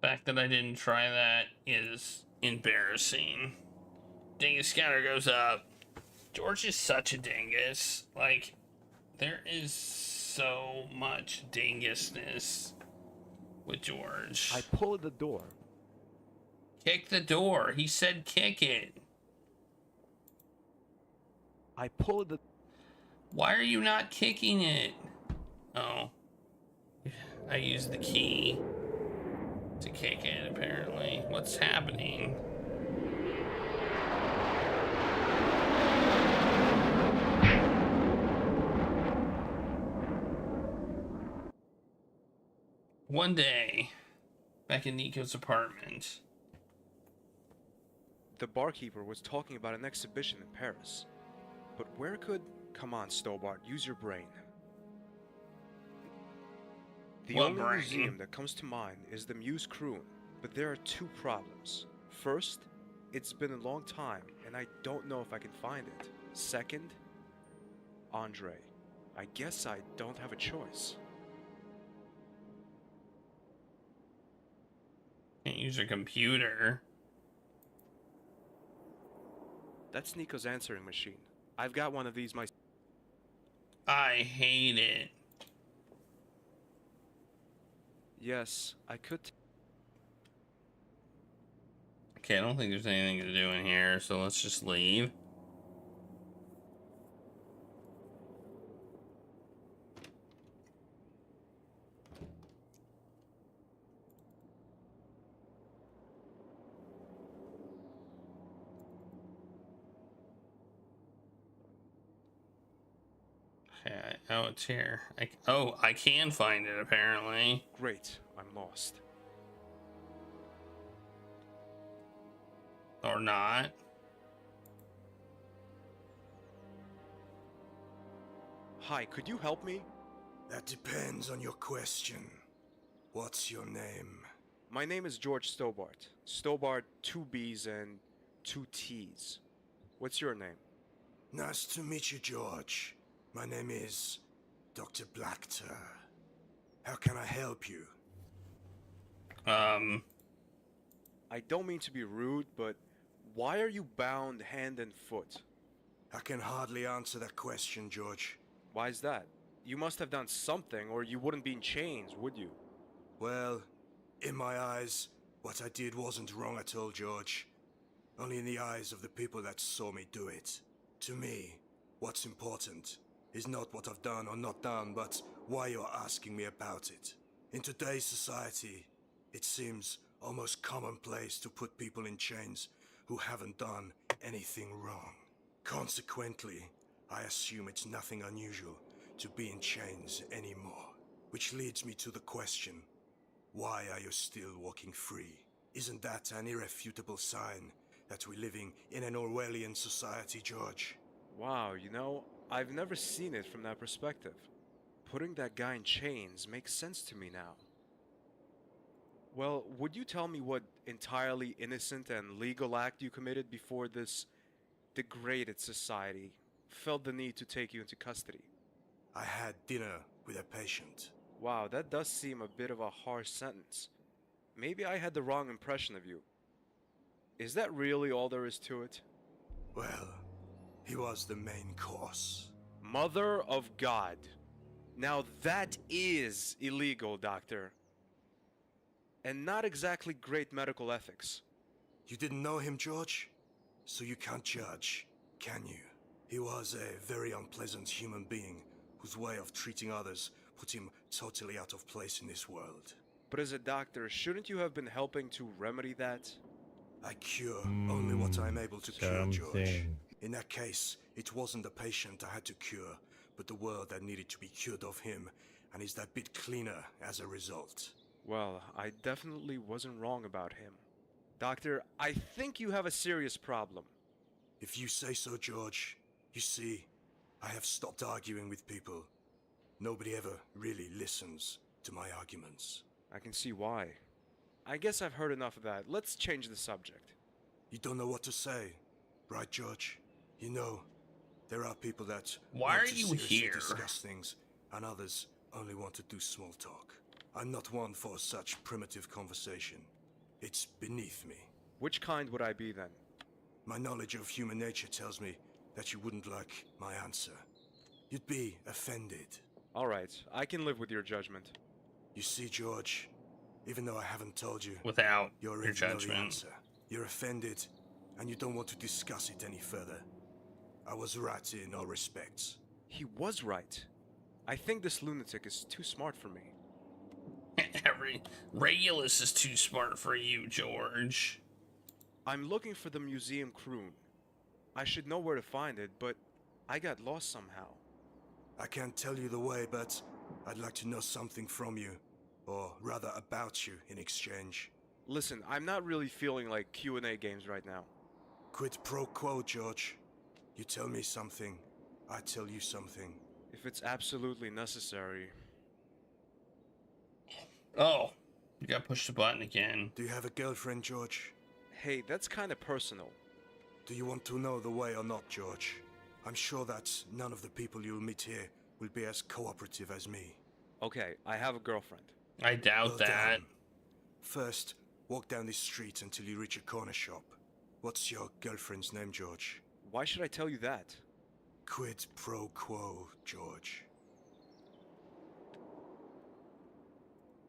Speaker 7: The fact that I didn't try that is embarrassing. Dingus counter goes up. George is such a dingus. Like, there is so much dingusness with George.
Speaker 11: I pull at the door.
Speaker 7: Kick the door. He said kick it.
Speaker 11: I pull at the...
Speaker 7: Why are you not kicking it? Oh. I used the key to kick it, apparently. What's happening? One day, back in Nico's apartment.
Speaker 11: The barkeeper was talking about an exhibition in Paris. But where could... Come on, Stobart, use your brain. The
Speaker 7: What
Speaker 11: only
Speaker 7: brain?
Speaker 11: museum that comes to mind is the Muse Kroon, but there are two problems. First, it's been a long time, and I don't know if I can find it. Second, Andre. I guess I don't have a choice.
Speaker 7: Can't use your computer.
Speaker 11: That's Nico's answering machine. I've got one of these myself.
Speaker 7: I hate it.
Speaker 11: Yes, I could.
Speaker 7: Okay, I don't think there's anything to do in here, so let's just leave. Okay, oh, it's here. I can find it, apparently.
Speaker 11: Great, I'm lost.
Speaker 7: Or not.
Speaker 11: Hi, could you help me?
Speaker 8: That depends on your question. What's your name?
Speaker 11: My name is George Stobart. Stobart, 2 B's and 2 T's. What's your name?
Speaker 8: Nice to meet you, George. My name is Dr. Blackter. How can I help you?
Speaker 11: I don't mean to be rude, but why are you bound hand and foot?
Speaker 8: I can hardly answer that question, George.
Speaker 11: Why is that? You must have done something, or you wouldn't be in chains, would you?
Speaker 8: Well, in my eyes, what I did wasn't wrong at all, George. Only in the eyes of the people that saw me do it. To me, what's important is not what I've done or not done, but why you're asking me about it. In today's society, it seems almost commonplace to put people in chains who haven't done anything wrong. Consequently, I assume it's nothing unusual to be in chains anymore. Which leads me to the question, why are you still walking free? Isn't that an irrefutable sign that we're living in an Orwellian society, George?
Speaker 11: Wow, you know, I've never seen it from that perspective. Putting that guy in chains makes sense to me now. Well, would you tell me what entirely innocent and legal act you committed before this degraded society felt the need to take you into custody?
Speaker 8: I had dinner with a patient.
Speaker 11: Wow, that does seem a bit of a harsh sentence. Maybe I had the wrong impression of you. Is that really all there is to it?
Speaker 8: Well, he was the main course.
Speaker 11: Mother of God. Now that is illegal, Doctor. And not exactly great medical ethics.
Speaker 8: You didn't know him, George? So you can't judge, can you? He was a very unpleasant human being whose way of treating others put him totally out of place in this world.
Speaker 11: But as a doctor, shouldn't you have been helping to remedy that?
Speaker 8: I cure only what I'm able to cure, George. In that case, it wasn't the patient I had to cure, but the world that needed to be cured of him, and is that bit cleaner as a result.
Speaker 11: Well, I definitely wasn't wrong about him. Doctor, I think you have a serious problem.
Speaker 8: If you say so, George. You see, I have stopped arguing with people. Nobody ever really listens to my arguments.
Speaker 11: I can see why. I guess I've heard enough of that. Let's change the subject.
Speaker 8: You don't know what to say, right, George? You know, there are people that
Speaker 7: Why
Speaker 8: want
Speaker 7: are
Speaker 8: to
Speaker 7: you
Speaker 8: seriously
Speaker 7: here?
Speaker 8: discuss things, and others only want to do small talk. I'm not one for such primitive conversation. It's beneath me.
Speaker 11: Which kind would I be then?
Speaker 8: My knowledge of human nature tells me that you wouldn't like my answer. You'd be offended.
Speaker 11: All right, I can live with your judgment.
Speaker 8: You see, George, even though I haven't told you,
Speaker 7: Without
Speaker 8: you
Speaker 7: your
Speaker 8: already know the
Speaker 7: judgment.
Speaker 8: answer. You're offended, and you don't want to discuss it any further. I was right in all respects.
Speaker 11: He was right. I think this lunatic is too smart for me.
Speaker 7: Regulus is too smart for you, George.
Speaker 11: I'm looking for the museum croon. I should know where to find it, but I got lost somehow.
Speaker 8: I can't tell you the way, but I'd like to know something from you. Or rather about you in exchange.
Speaker 11: Listen, I'm not really feeling like Q&A games right now.
Speaker 8: Quid pro quo, George. You tell me something, I tell you something.
Speaker 11: If it's absolutely necessary.
Speaker 7: Oh, you gotta push the button again.
Speaker 8: Do you have a girlfriend, George?
Speaker 11: Hey, that's kind of personal.
Speaker 8: Do you want to know the way or not, George? I'm sure that none of the people you'll meet here will be as cooperative as me.
Speaker 11: Okay, I have a girlfriend.
Speaker 7: I doubt
Speaker 8: Well
Speaker 7: that.
Speaker 8: done. First, walk down this street until you reach a corner shop. What's your girlfriend's name, George?
Speaker 11: Why should I tell you that?
Speaker 8: Quid pro quo, George.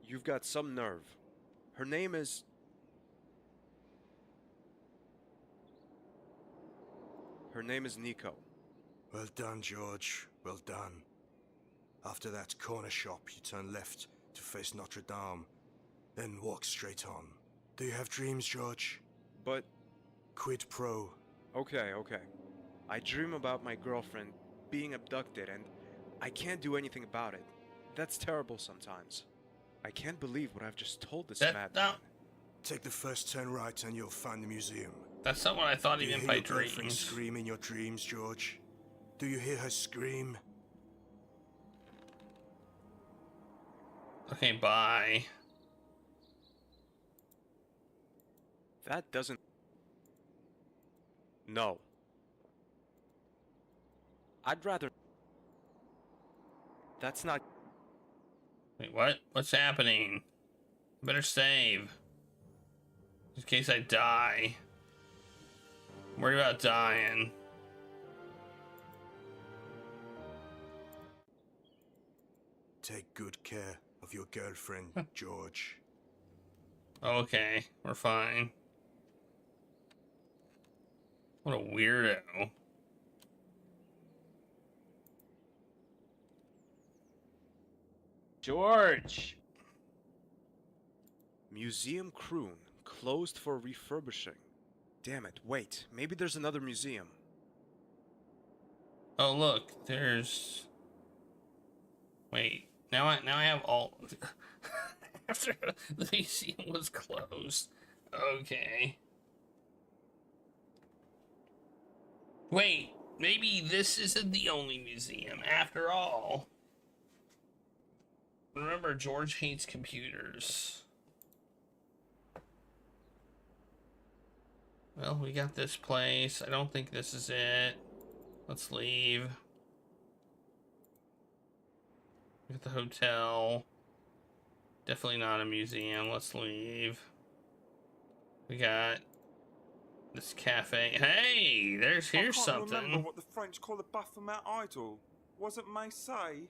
Speaker 11: You've got some nerve. Her name is... Her name is Nico.
Speaker 8: Well done, George. Well done. After that corner shop, you turn left to face Notre Dame, then walk straight on. Do you have dreams, George?
Speaker 11: But...
Speaker 8: Quid pro.
Speaker 11: Okay. I dream about my girlfriend being abducted and I can't do anything about it. That's terrible sometimes. I can't believe what I've just told this madman.
Speaker 8: Take the first turn right and you'll find the museum.
Speaker 7: That's not what I thought he meant by
Speaker 8: Do you hear your girlfriend
Speaker 7: dreams.
Speaker 8: scream in your dreams, George? Do you hear her scream?
Speaker 7: Okay, bye.
Speaker 11: That doesn't... No. I'd rather... That's not...
Speaker 7: Wait, what? What's happening? Better save. In case I die. I'm worried about dying.
Speaker 8: Take good care of your girlfriend, George.
Speaker 7: Okay, we're fine. What a weirdo.
Speaker 21: George!
Speaker 11: Museum Croon, closed for refurbishing. Damn it, wait, maybe there's another museum.
Speaker 7: Oh look, there's... Wait, now I have all... After the museum was closed. Okay. Wait, maybe this isn't the only museum after all. Remember, George hates computers. Well, we got this place. I don't think this is it. Let's leave. We got the hotel. Definitely not a museum. Let's leave. We got This cafe. Here's
Speaker 19: I can't
Speaker 7: something.
Speaker 19: remember what the French call the Baphomet idol. Was it Marseille?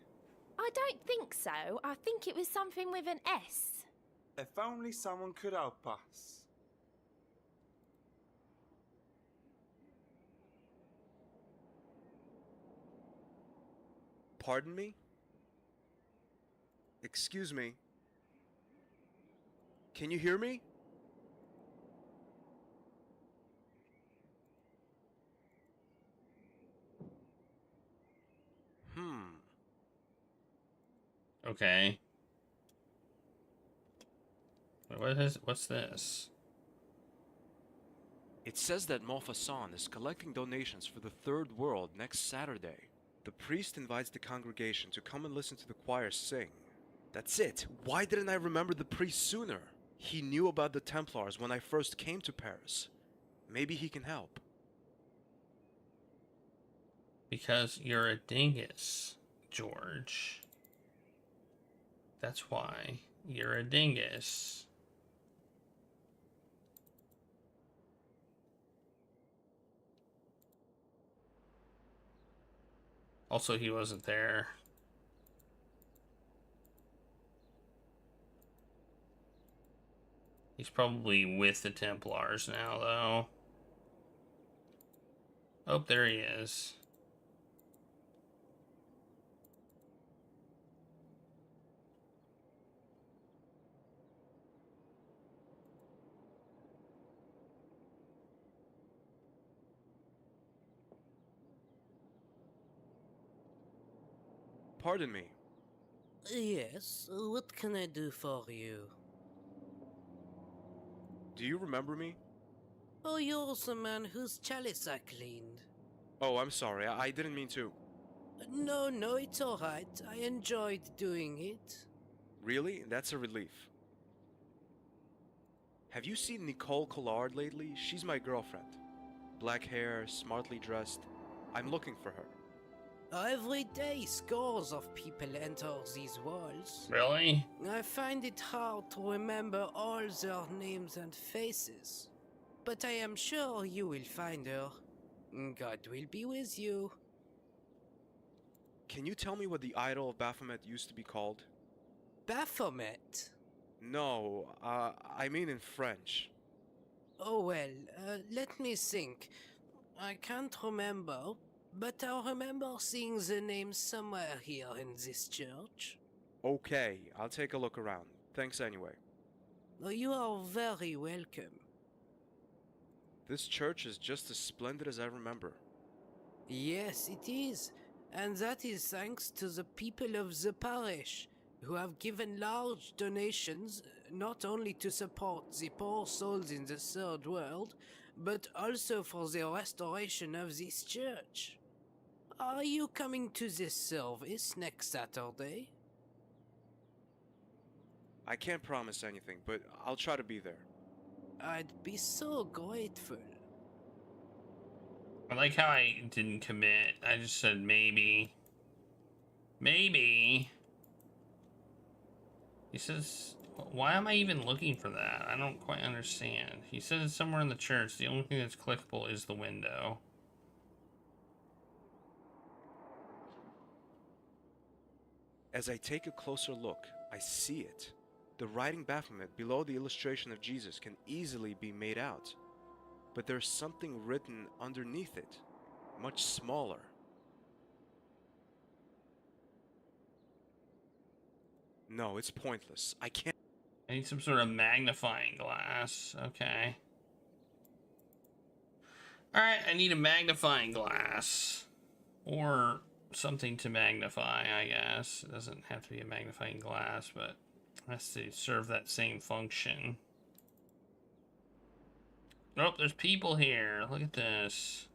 Speaker 4: I don't think so. I think it was something with an S.
Speaker 19: If only someone could help us.
Speaker 11: Pardon me? Excuse me. Can you hear me?
Speaker 7: Okay. What's this?
Speaker 11: It says that Montfaucon is collecting donations for the Third World next Saturday. The priest invites the congregation to come and listen to the choir sing. That's it. Why didn't I remember the priest sooner? He knew about the Templars when I first came to Paris. Maybe he can help.
Speaker 7: Because you're a dingus, George. That's why you're a dingus. Also, he wasn't there. He's probably with the Templars now, though. Oh, there he is.
Speaker 11: Pardon me.
Speaker 20: Yes, what can I do for you?
Speaker 11: Do you remember me?
Speaker 20: Oh, you're the man whose chalice I cleaned.
Speaker 11: Oh, I'm sorry. I didn't mean to.
Speaker 20: No, it's alright. I enjoyed doing it.
Speaker 11: Really? That's a relief. Have you seen Nicole Collard lately? She's my girlfriend. Black hair, smartly dressed. I'm looking for her.
Speaker 20: Every day, scores of people enter these walls.
Speaker 7: Really?
Speaker 20: I find it hard to remember all their names and faces. But I am sure you will find her. God will be with you.
Speaker 11: Can you tell me what the idol of Baphomet used to be called?
Speaker 20: Baphomet?
Speaker 11: No, I mean in French.
Speaker 20: Oh well, let me think. I can't remember, but I remember seeing the name somewhere here in this church.
Speaker 11: Okay, I'll take a look around. Thanks anyway.
Speaker 20: You are very welcome.
Speaker 11: This church is just as splendid as I remember.
Speaker 20: Yes, it is. And that is thanks to the people of the parish, who have given large donations, not only to support the poor souls in the Third World, but also for the restoration of this church. Are you coming to this service next Saturday?
Speaker 11: I can't promise anything, but I'll try to be there.
Speaker 20: I'd be so grateful.
Speaker 7: I like how I didn't commit. I just said maybe. Maybe. He says, why am I even looking for that? I don't quite understand. He says it's somewhere in the church. The only thing that's clickable is the window.
Speaker 11: As I take a closer look, I see it. The writing Baphomet below the illustration of Jesus can easily be made out. But there's something written underneath it, much smaller. No, it's pointless. I can't.
Speaker 7: I need some sort of magnifying glass. Okay. Alright, I need a magnifying glass. Or something to magnify, I guess. It doesn't have to be a magnifying glass, but it has to serve that same function. Oh, there's people here. Look at this.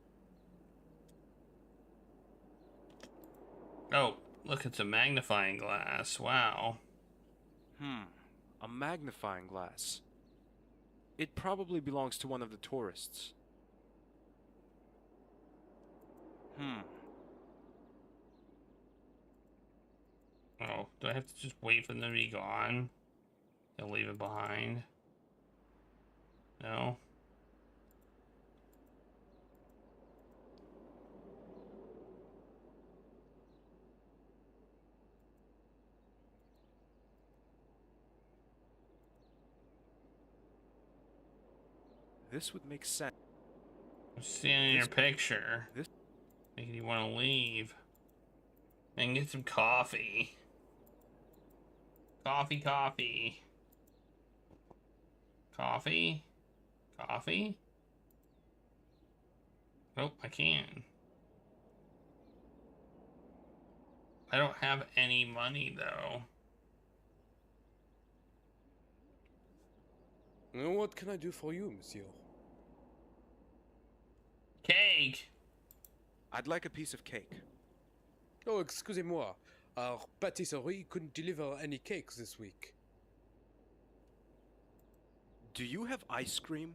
Speaker 7: Oh, look, it's a magnifying glass. Wow.
Speaker 11: A magnifying glass. It probably belongs to one of the tourists.
Speaker 7: Oh, do I have to just wait for them to be gone? They'll leave it behind? No?
Speaker 11: This would make sense.
Speaker 7: I'm seeing your picture. Making you want to leave. And get some coffee. Coffee. Coffee? Coffee? Oh, I can. I don't have any money, though.
Speaker 15: What can I do for you, monsieur?
Speaker 7: Cake!
Speaker 11: I'd like a piece of cake.
Speaker 15: Oh, excusez-moi. Our patisserie couldn't deliver any cakes this week.
Speaker 11: Do you have ice cream?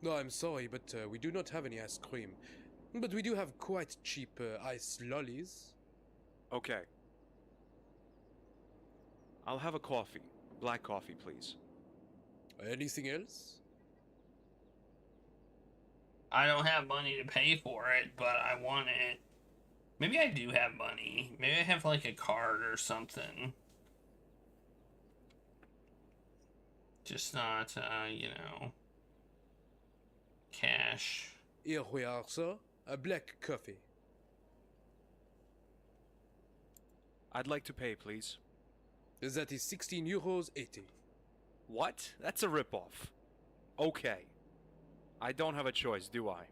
Speaker 15: No, I'm sorry, but we do not have any ice cream. But we do have quite cheap ice lollies.
Speaker 11: Okay. I'll have a coffee. Black coffee, please.
Speaker 15: Anything else?
Speaker 7: I don't have money to pay for it, but I want it. Maybe I do have money. Maybe I have like a card or something. Just not, you know, cash.
Speaker 15: Here we are, sir. A black coffee.
Speaker 11: I'd like to pay, please.
Speaker 15: That is 16 euros 80.
Speaker 11: What? That's a ripoff. Okay. I don't have a choice, do I?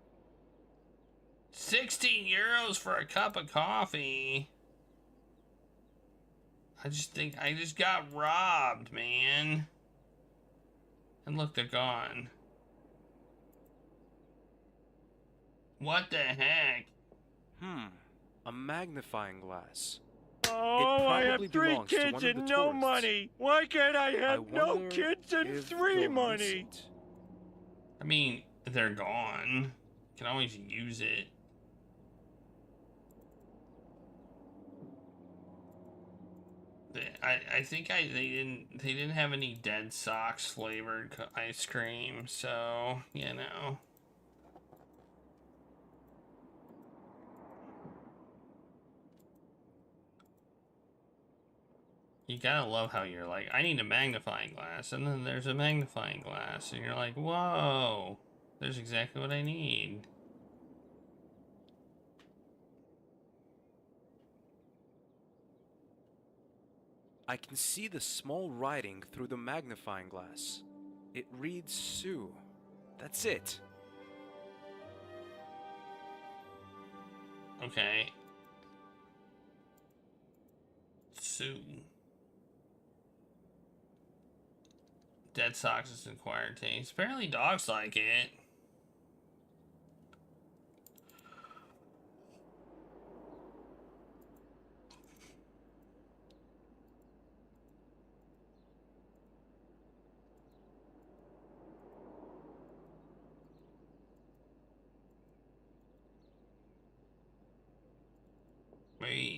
Speaker 7: 16 euros for a cup of coffee. I just think I just got robbed, man. And look, they're gone. What the heck?
Speaker 11: A magnifying glass.
Speaker 3: Oh, I have 3 kids and no money. Why can't I have no kids and 3 money?
Speaker 7: I mean, they're gone. Can always use it. I think they didn't have any Dead Sox flavored ice cream, so you know. You gotta love how you're like, I need a magnifying glass, and then there's a magnifying glass, and you're like, whoa, there's exactly what I need.
Speaker 11: I can see the small writing through the magnifying glass. It reads Sue. That's it.
Speaker 7: Okay. Sue. Dead Sox is acquired taste. Apparently dogs like it.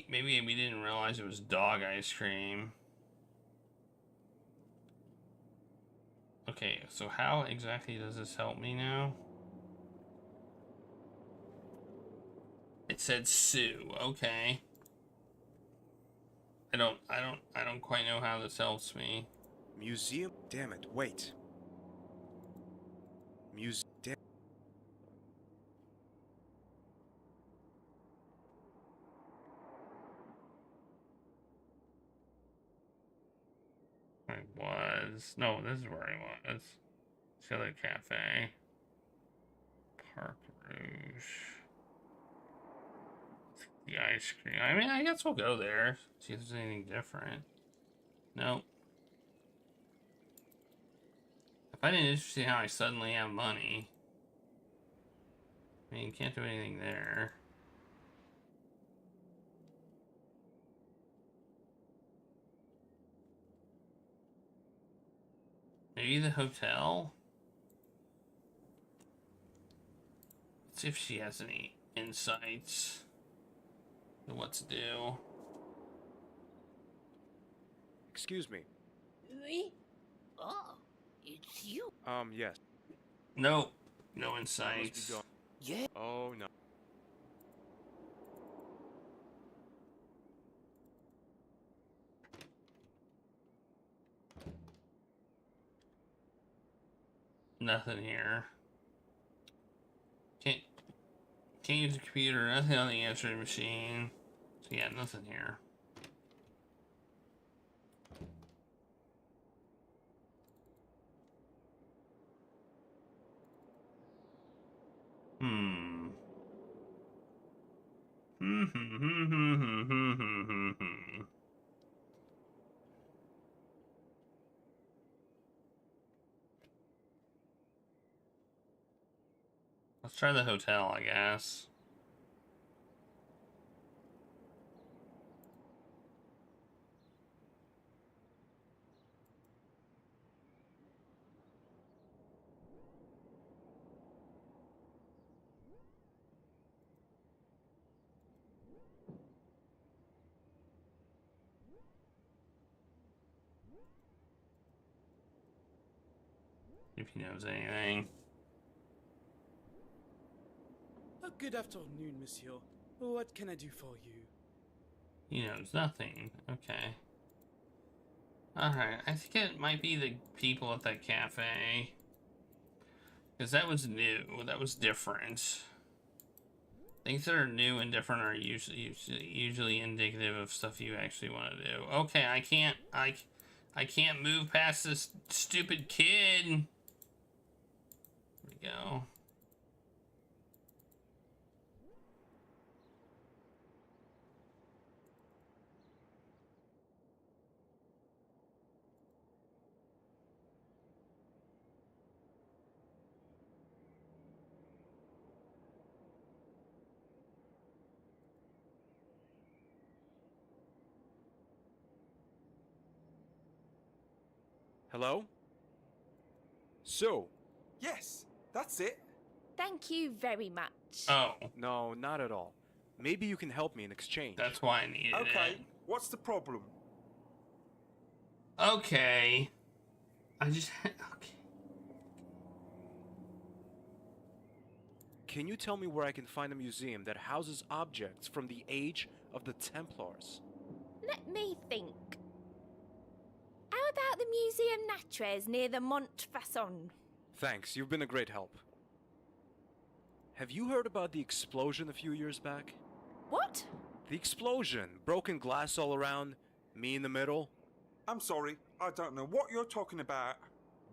Speaker 7: Maybe we didn't realize it was dog ice cream. Okay, so how exactly does this help me now? It said Sue. Okay. I don't quite know how this helps me.
Speaker 11: Museum. Damn it! Wait. Museum.
Speaker 7: No, this is where I was. Chili Cafe. Park Rouge. The ice cream. I mean, I guess we'll go there. See if there's anything different. Nope. I find it interesting how I suddenly have money. I mean, can't do anything there. Maybe the hotel? Let's see if she has any insights to what to do.
Speaker 11: Excuse me.
Speaker 18: Oui? Oh, it's you.
Speaker 11: Yes.
Speaker 7: No. No insights.
Speaker 18: Yeah.
Speaker 11: Oh, no.
Speaker 7: Nothing here. Change the computer, nothing on the answering machine. So yeah, nothing here. Let's try the hotel, I guess. If he knows anything.
Speaker 6: Good afternoon, monsieur. What can I do for you?
Speaker 7: He knows nothing. Okay. Alright, I think it might be the people at that cafe. Because that was new. That was different. Things that are new and different are usually indicative of stuff you actually want to do. Okay, I can't move past this stupid kid. There we go.
Speaker 11: Hello? So?
Speaker 19: Yes, that's it.
Speaker 4: Thank you very much.
Speaker 7: Oh.
Speaker 11: No, not at all. Maybe you can help me in exchange.
Speaker 7: That's why I needed it.
Speaker 19: Okay, what's the problem?
Speaker 7: Okay. Okay.
Speaker 11: Can you tell me where I can find a museum that houses objects from the age of the Templars?
Speaker 4: Let me think. How about the Museum Natres near the Montfaucon?
Speaker 11: Thanks, you've been a great help. Have you heard about the explosion a few years back?
Speaker 4: What?
Speaker 11: The explosion. Broken glass all around, me in the middle.
Speaker 19: I'm sorry, I don't know what you're talking about.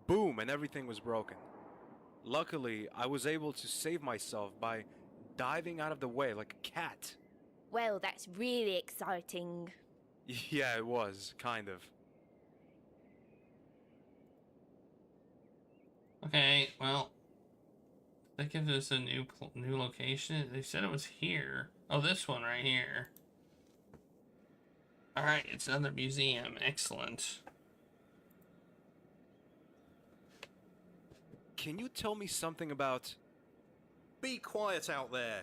Speaker 11: Boom, and everything was broken. Luckily, I was able to save myself by diving out of the way like a cat.
Speaker 4: Well, that's really exciting.
Speaker 11: Yeah, it was, kind of.
Speaker 7: Okay, well, they give us a new location. They said it was here. Oh, this one right here. All right, it's another museum. Excellent.
Speaker 11: Can you tell me something about...
Speaker 9: Be quiet out there.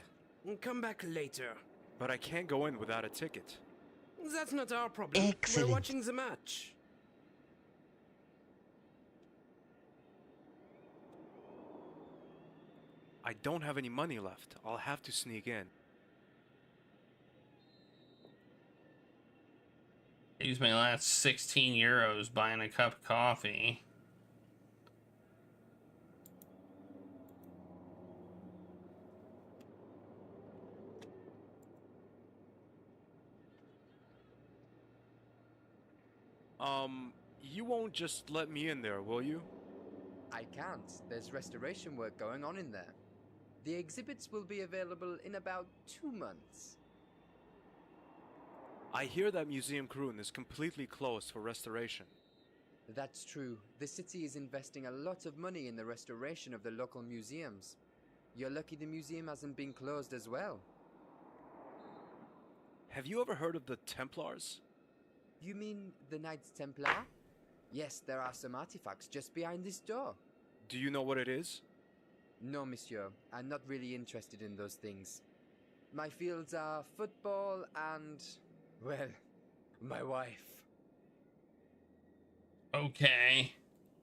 Speaker 20: Come back later.
Speaker 11: But I can't go in without a ticket.
Speaker 20: That's not our problem.
Speaker 10: Excellent.
Speaker 20: We're watching the match.
Speaker 11: I don't have any money left. I'll have to sneak in.
Speaker 7: I used my last 16 euros buying a cup of coffee.
Speaker 11: You won't just let me in there, will you?
Speaker 23: I can't. There's restoration work going on in there. The exhibits will be available in about 2 months.
Speaker 11: I hear that Museum Kroon is completely closed for restoration.
Speaker 23: That's true. The city is investing a lot of money in the restoration of the local museums. You're lucky the museum hasn't been closed as well.
Speaker 11: Have you ever heard of the Templars?
Speaker 23: You mean the Knights Templar? Yes, there are some artifacts just behind this door.
Speaker 11: Do you know what it is?
Speaker 23: No, monsieur. I'm not really interested in those things. My fields are football and... well, my wife.
Speaker 7: Okay.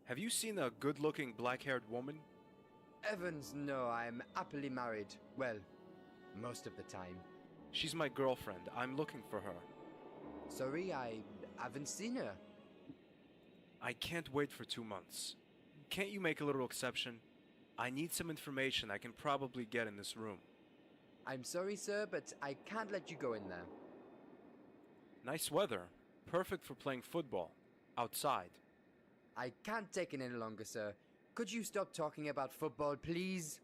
Speaker 11: Have you seen a good-looking black-haired woman?
Speaker 23: Evans, no, I'm happily married. Well, most of the time.
Speaker 11: She's my girlfriend. I'm looking for her.
Speaker 23: Sorry, I haven't seen her.
Speaker 11: I can't wait for 2 months. Can't you make a little exception? I need some information I can probably get in this room.
Speaker 23: I'm sorry, sir, but I can't let you go in there.
Speaker 11: Nice weather. Perfect for playing football. Outside.
Speaker 23: I can't take it any longer, sir. Could you stop talking about football, please?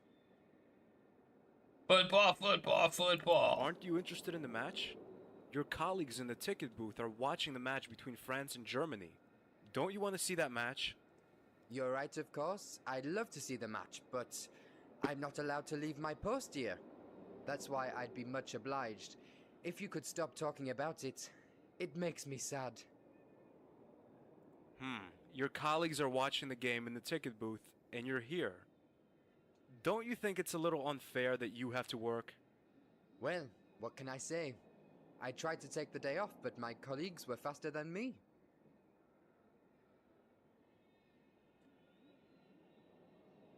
Speaker 7: Football, football, football.
Speaker 11: Aren't you interested in the match? Your colleagues in the ticket booth are watching the match between France and Germany. Don't you want to see that match?
Speaker 23: You're right, of course. I'd love to see the match, but I'm not allowed to leave my post here. That's why I'd be much obliged. If you could stop talking about it, it makes me sad.
Speaker 11: Your colleagues are watching the game in the ticket booth, and you're here. Don't you think it's a little unfair that you have to work?
Speaker 23: Well, what can I say? I tried to take the day off, but my colleagues were faster than me.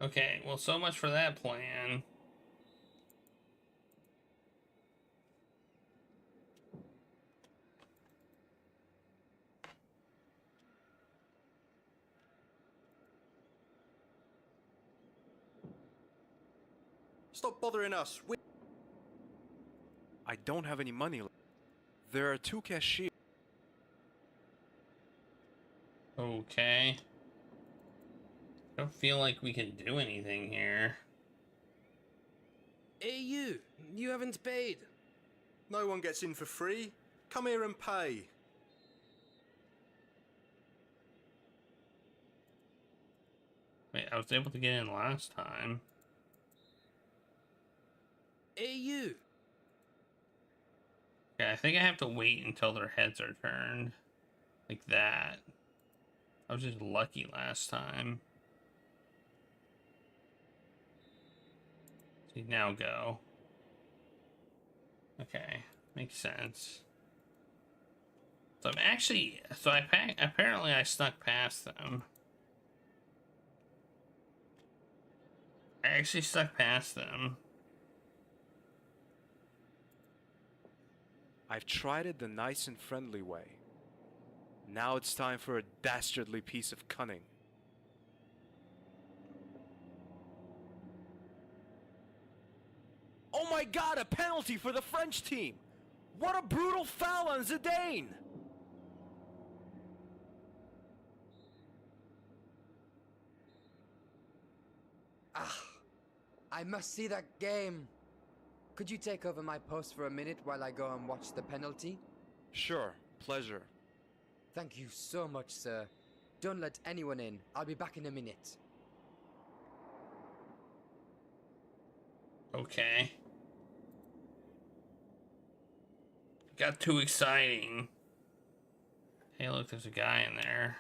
Speaker 7: Okay, well, so much for that plan.
Speaker 9: Stop bothering us.
Speaker 11: I don't have any money left. There are 2 cashiers.
Speaker 7: Okay. I don't feel like we can do anything here.
Speaker 23: Hey, you haven't paid.
Speaker 9: No one gets in for free. Come here and pay.
Speaker 7: Wait, I was able to get in last time.
Speaker 23: Hey, you.
Speaker 7: Okay, I think I have to wait until their heads are turned. Like that. I was just lucky last time. So now go. Okay, makes sense. So I'm actually, apparently I snuck past them. I actually stuck past them.
Speaker 11: I've tried it the nice and friendly way. Now it's time for a dastardly piece of cunning. Oh my god, a penalty for the French team! What a brutal foul on Zidane!
Speaker 23: I must see that game. Could you take over my post for a minute while I go and watch the penalty?
Speaker 11: Sure, pleasure.
Speaker 23: Thank you so much, sir. Don't let anyone in. I'll be back in a minute.
Speaker 7: Okay. Got too exciting. Hey, look, there's a guy in there.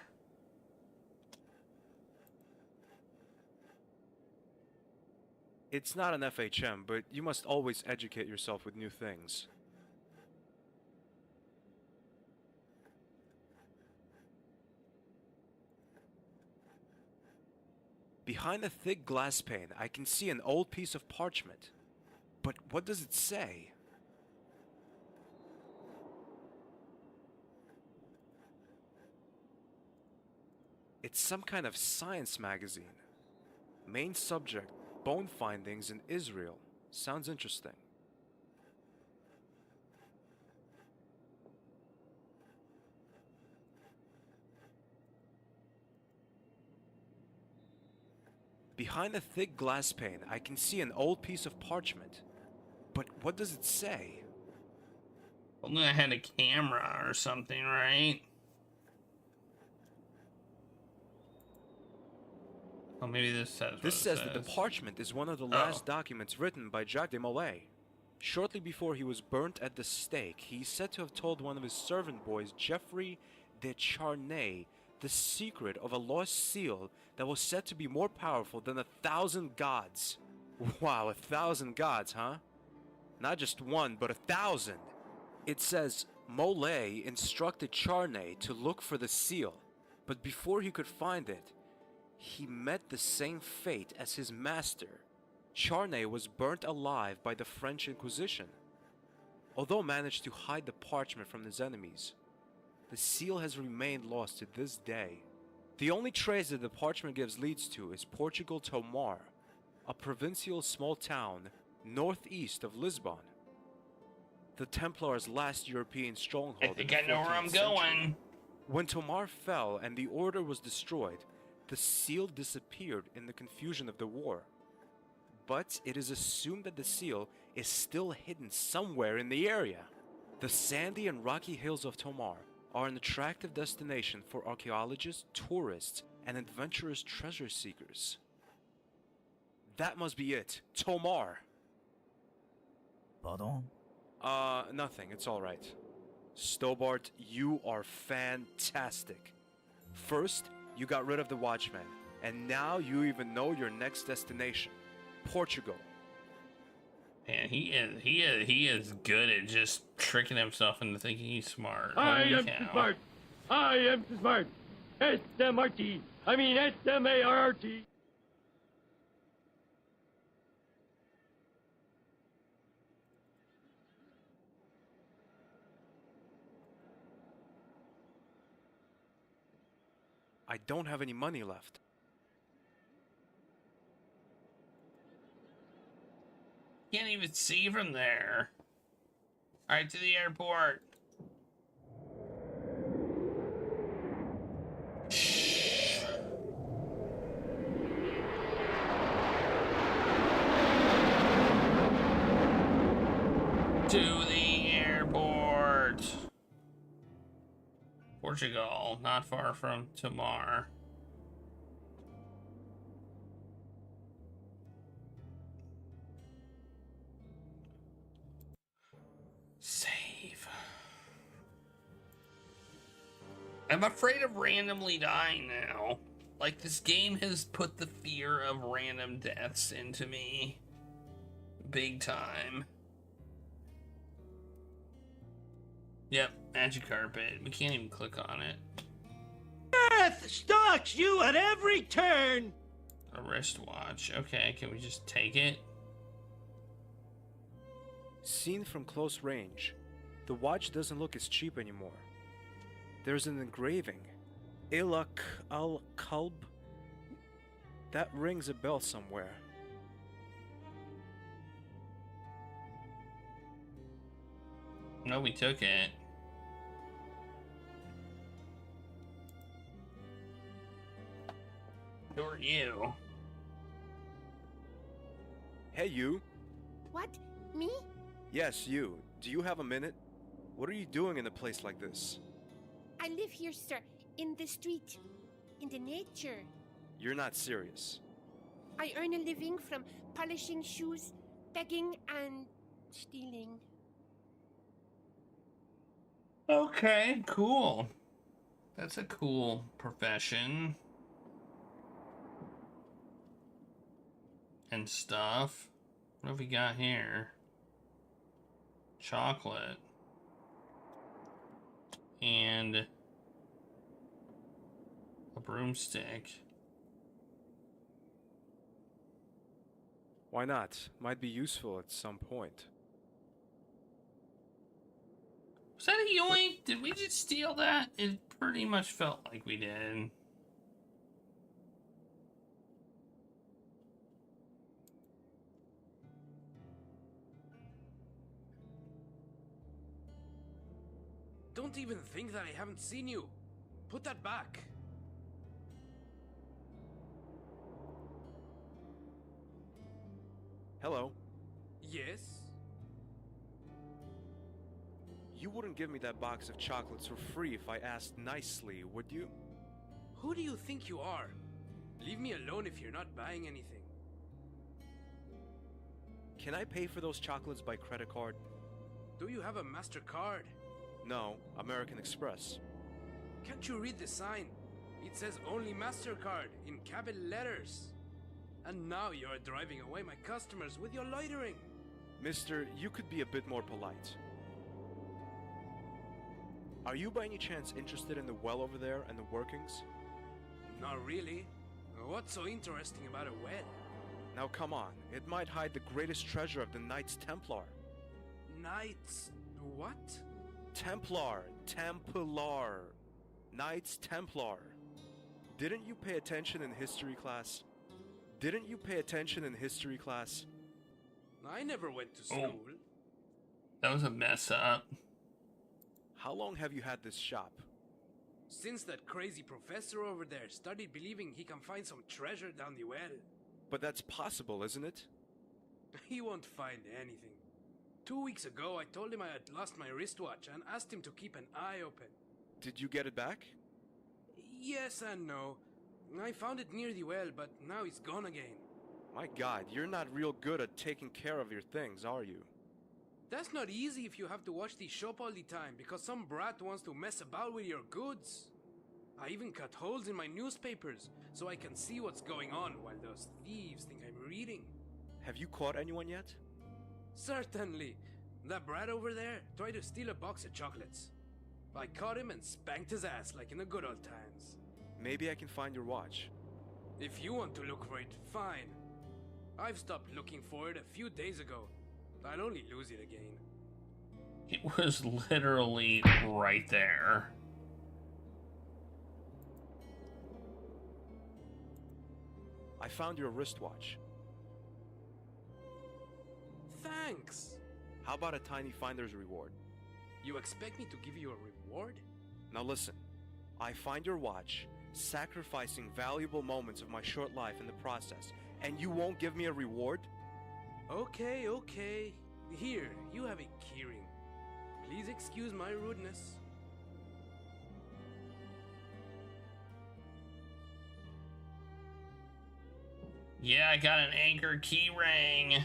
Speaker 11: It's not an FHM, but you must always educate yourself with new things. Behind a thick glass pane, I can see an old piece of parchment. But what does it say? It's some kind of science magazine. Main subject, bone findings in Israel. Sounds interesting. Behind a thick glass pane, I can see an old piece of parchment. But what does it say?
Speaker 7: Only I had a camera or something, right? Oh, maybe this says what
Speaker 11: This
Speaker 7: it
Speaker 11: says that the parchment is one of the last documents written by Jacques de Molay. Shortly before he was burnt at the stake, he's said to have told one of his servant boys, Geoffrey de Charnay, the secret of a lost seal that was said to be more powerful than 1,000 gods. Wow, 1,000 gods, huh? Not just one, but 1,000. It says Molay instructed Charnay to look for the seal, but before he could find it, he met the same fate as his master. Charnay was burnt alive by the French Inquisition. Although managed to hide the parchment from his enemies, the seal has remained lost to this day. The only trace that the parchment gives leads to is Portugal Tomar, a provincial small town northeast of Lisbon. The Templars' last European stronghold.
Speaker 7: I think I know where I'm going.
Speaker 11: When Tomar fell and the order was destroyed, the seal disappeared in the confusion of the war. But it is assumed that the seal is still hidden somewhere in the area. The sandy and rocky hills of Tomar are an attractive destination for archaeologists, tourists, and adventurous treasure seekers. That must be it. Tomar!
Speaker 12: Pardon?
Speaker 11: Nothing. It's alright. Stobart, you are fantastic. First, you got rid of the Watchman, and now you even know your next destination. Portugal.
Speaker 7: Man, he is good at just tricking himself into thinking he's smart.
Speaker 3: I
Speaker 7: Holy
Speaker 3: am
Speaker 7: cow.
Speaker 3: smart. I am smart. S-M-R-T. I mean S-M-A-R-T.
Speaker 11: I don't have any money left.
Speaker 7: Can't even see from there. Alright, to the airport. Shh. To the airport. Portugal, not far from Tomar. Save. I'm afraid of randomly dying now. Like, this game has put the fear of random deaths into me. Big time. Yep, magic carpet. We can't even click on it.
Speaker 22: Death stalks you at every turn!
Speaker 7: A wristwatch. Okay, can we just take it?
Speaker 11: Seen from close range, the watch doesn't look as cheap anymore. There's an engraving. Ilak al-Kalb. That rings a bell somewhere.
Speaker 7: No, we took it. Who are you?
Speaker 11: Hey, you.
Speaker 18: What? Me?
Speaker 11: Yes, you. Do you have a minute? What are you doing in a place like this?
Speaker 18: I live here, sir. In the street. In the nature.
Speaker 11: You're not serious.
Speaker 18: I earn a living from polishing shoes, begging, and stealing.
Speaker 7: Okay, cool. That's a cool profession. And stuff. What have we got here? Chocolate. And a broomstick.
Speaker 11: Why not? Might be useful at some point.
Speaker 7: Was that a yoink? Did we just steal that? It pretty much felt like we did.
Speaker 15: Don't even think that I haven't seen you. Put that back.
Speaker 11: Hello.
Speaker 15: Yes?
Speaker 11: You wouldn't give me that box of chocolates for free if I asked nicely, would you?
Speaker 15: Who do you think you are? Leave me alone if you're not buying anything.
Speaker 11: Can I pay for those chocolates by credit card?
Speaker 15: Do you have a MasterCard?
Speaker 11: No, American Express.
Speaker 15: Can't you read the sign? It says only MasterCard in capital letters. And now you are driving away my customers with your loitering.
Speaker 11: Mister, you could be a bit more polite. Are you by any chance interested in the well over there and the workings?
Speaker 15: Not really. What's so interesting about a well?
Speaker 11: Now come on, it might hide the greatest treasure of the Knights Templar.
Speaker 15: Knights... what?
Speaker 11: Templar. Templar. Knights Templar. Didn't you pay attention in history class? Didn't you pay attention in history class?
Speaker 15: I never went to school.
Speaker 7: That was a mess up.
Speaker 11: How long have you had this shop?
Speaker 15: Since that crazy professor over there started believing he can find some treasure down the well.
Speaker 11: But that's possible, isn't it?
Speaker 15: He won't find anything. 2 weeks ago, I told him I had lost my wristwatch and asked him to keep an eye open.
Speaker 11: Did you get it back?
Speaker 15: Yes and no. I found it near the well, but now it's gone again.
Speaker 11: My God, you're not real good at taking care of your things, are you?
Speaker 15: That's not easy if you have to watch the shop all the time because some brat wants to mess about with your goods. I even cut holes in my newspapers so I can see what's going on while those thieves think I'm reading.
Speaker 11: Have you caught anyone yet?
Speaker 15: Certainly. That brat over there tried to steal a box of chocolates. I caught him and spanked his ass like in the good old times.
Speaker 11: Maybe I can find your watch.
Speaker 15: If you want to look for it, fine. I've stopped looking for it a few days ago. I'll only lose it again.
Speaker 7: It was literally right there.
Speaker 11: I found your wristwatch.
Speaker 15: Thanks!
Speaker 11: How about a tiny finder's reward?
Speaker 15: You expect me to give you a reward?
Speaker 11: Now listen, I find your watch, sacrificing valuable moments of my short life in the process, and you won't give me a reward?
Speaker 15: Okay, okay. Here, you have a keyring. Please excuse my rudeness.
Speaker 7: Yeah, I got an anchor key ring.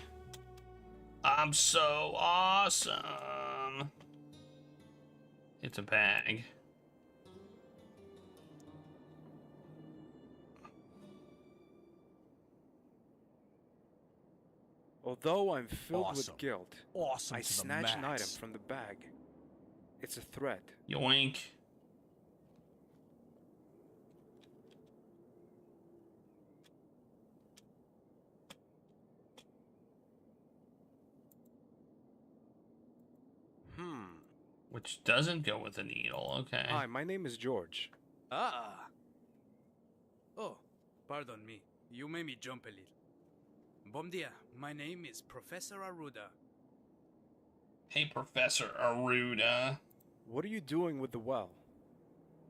Speaker 7: I'm so awesome. It's a bag.
Speaker 11: Although I'm filled
Speaker 12: Awesome.
Speaker 11: with guilt,
Speaker 12: Awesome
Speaker 11: I
Speaker 12: to the
Speaker 11: snatch an
Speaker 12: max.
Speaker 11: item from the bag. It's a thread.
Speaker 7: Yoink. Which doesn't go with a needle, okay.
Speaker 11: Hi, my name is George.
Speaker 15: Ah! Oh, pardon me. You made me jump a little. Bom dia. My name is Professor Aruda.
Speaker 7: Hey, Professor Aruda.
Speaker 11: What are you doing with the well?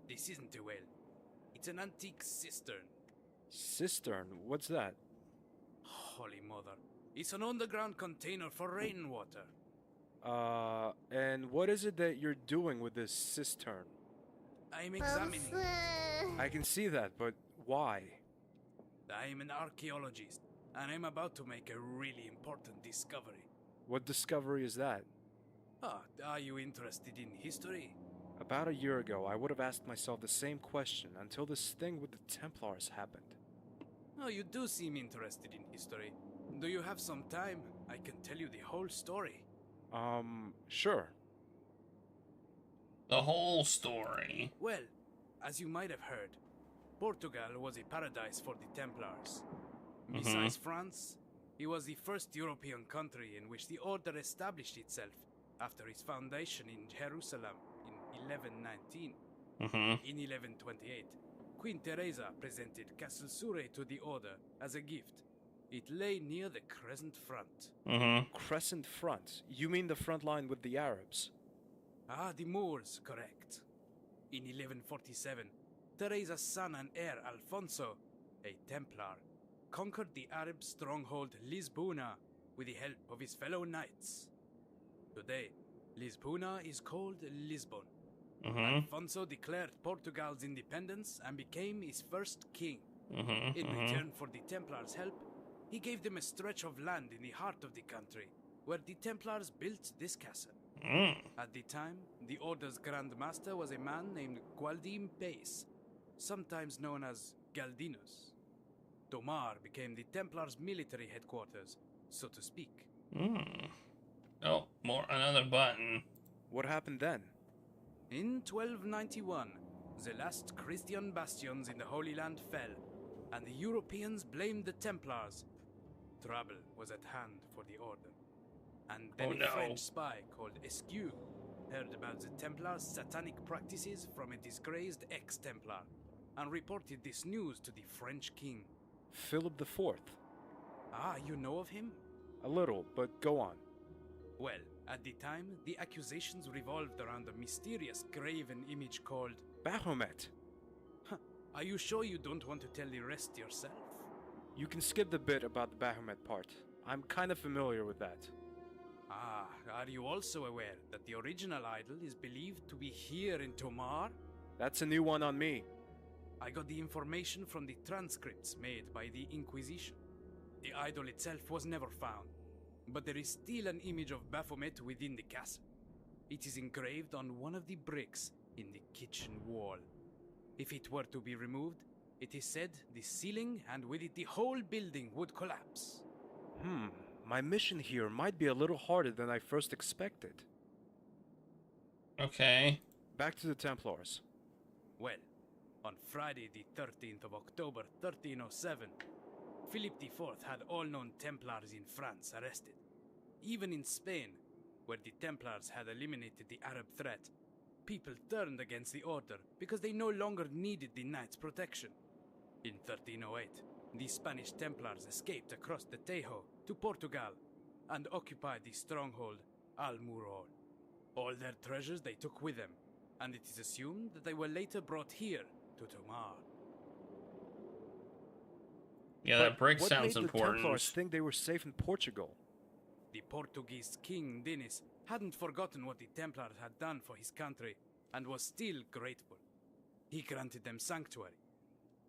Speaker 15: This isn't a well. It's an antique cistern.
Speaker 11: Cistern? What's that?
Speaker 15: Holy mother. It's an underground container for rainwater.
Speaker 11: And what is it that you're doing with this cistern?
Speaker 15: I'm examining.
Speaker 11: I can see that, but why?
Speaker 15: I'm an archaeologist, and I'm about to make a really important discovery.
Speaker 11: What discovery is that?
Speaker 15: Ah, are you interested in history?
Speaker 11: About a year ago, I would have asked myself the same question until this thing with the Templars happened.
Speaker 15: Oh, you do seem interested in history. Do you have some time? I can tell you the whole story.
Speaker 11: Sure.
Speaker 7: The whole story.
Speaker 15: Well, as you might have heard, Portugal was a paradise for the Templars. Besides France, it was the first European country in which the order established itself after its foundation in Jerusalem in 1119. In 1128, Queen Teresa presented Castle Surrey to the order as a gift. It lay near the Crescent Front.
Speaker 11: Crescent Front? You mean the front line with the Arabs?
Speaker 15: Ah, the Moors, correct. In 1147, Teresa's son and heir Alfonso, a Templar, conquered the Arab stronghold Lisbona with the help of his fellow knights. Today, Lisbona is called Lisbon. Alfonso declared Portugal's independence and became its first king. In return for the Templars' help, he gave them a stretch of land in the heart of the country, where the Templars built this castle. At the time, the Order's Grand Master was a man named Gualdim Pace, sometimes known as Galdinus. Tomar became the Templars' military headquarters, so to speak.
Speaker 7: Oh, another button.
Speaker 11: What happened then?
Speaker 15: In 1291, the last Christian bastions in the Holy Land fell, and the Europeans blamed the Templars. Trouble was at hand for the Order. And then a French spy called Esquieu heard about the Templars' satanic practices from a disgraced ex-Templar, and reported this news to the French king.
Speaker 11: Philip IV?
Speaker 15: Ah, you know of him?
Speaker 11: A little, but go on.
Speaker 15: Well, at the time, the accusations revolved around a mysterious graven image called
Speaker 11: Baphomet.
Speaker 15: Huh. Are you sure you don't want to tell the rest yourself?
Speaker 11: You can skip the bit about the Baphomet part. I'm kind of familiar with that.
Speaker 15: Ah, are you also aware that the original idol is believed to be here in Tomar?
Speaker 11: That's a new one on me.
Speaker 15: I got the information from the transcripts made by the Inquisition. The idol itself was never found, but there is still an image of Baphomet within the castle. It is engraved on one of the bricks in the kitchen wall. If it were to be removed, it is said the ceiling and with it the whole building would collapse.
Speaker 11: My mission here might be a little harder than I first expected.
Speaker 7: Okay.
Speaker 11: Back to the Templars.
Speaker 15: Well, on Friday the 13th of October 1307, Philip IV had all known Templars in France arrested. Even in Spain, where the Templars had eliminated the Arab threat, people turned against the order because they no longer needed the Knights' protection. In 1308, the Spanish Templars escaped across the Tajo to Portugal and occupied the stronghold Almurol. All their treasures they took with them, and it is assumed that they were later brought here to Tomar.
Speaker 7: Yeah, that brick sounds
Speaker 11: important. What made the
Speaker 7: important.
Speaker 11: Templars think they were safe in Portugal?
Speaker 15: The Portuguese king Denis hadn't forgotten what the Templars had done for his country and was still grateful. He granted them sanctuary.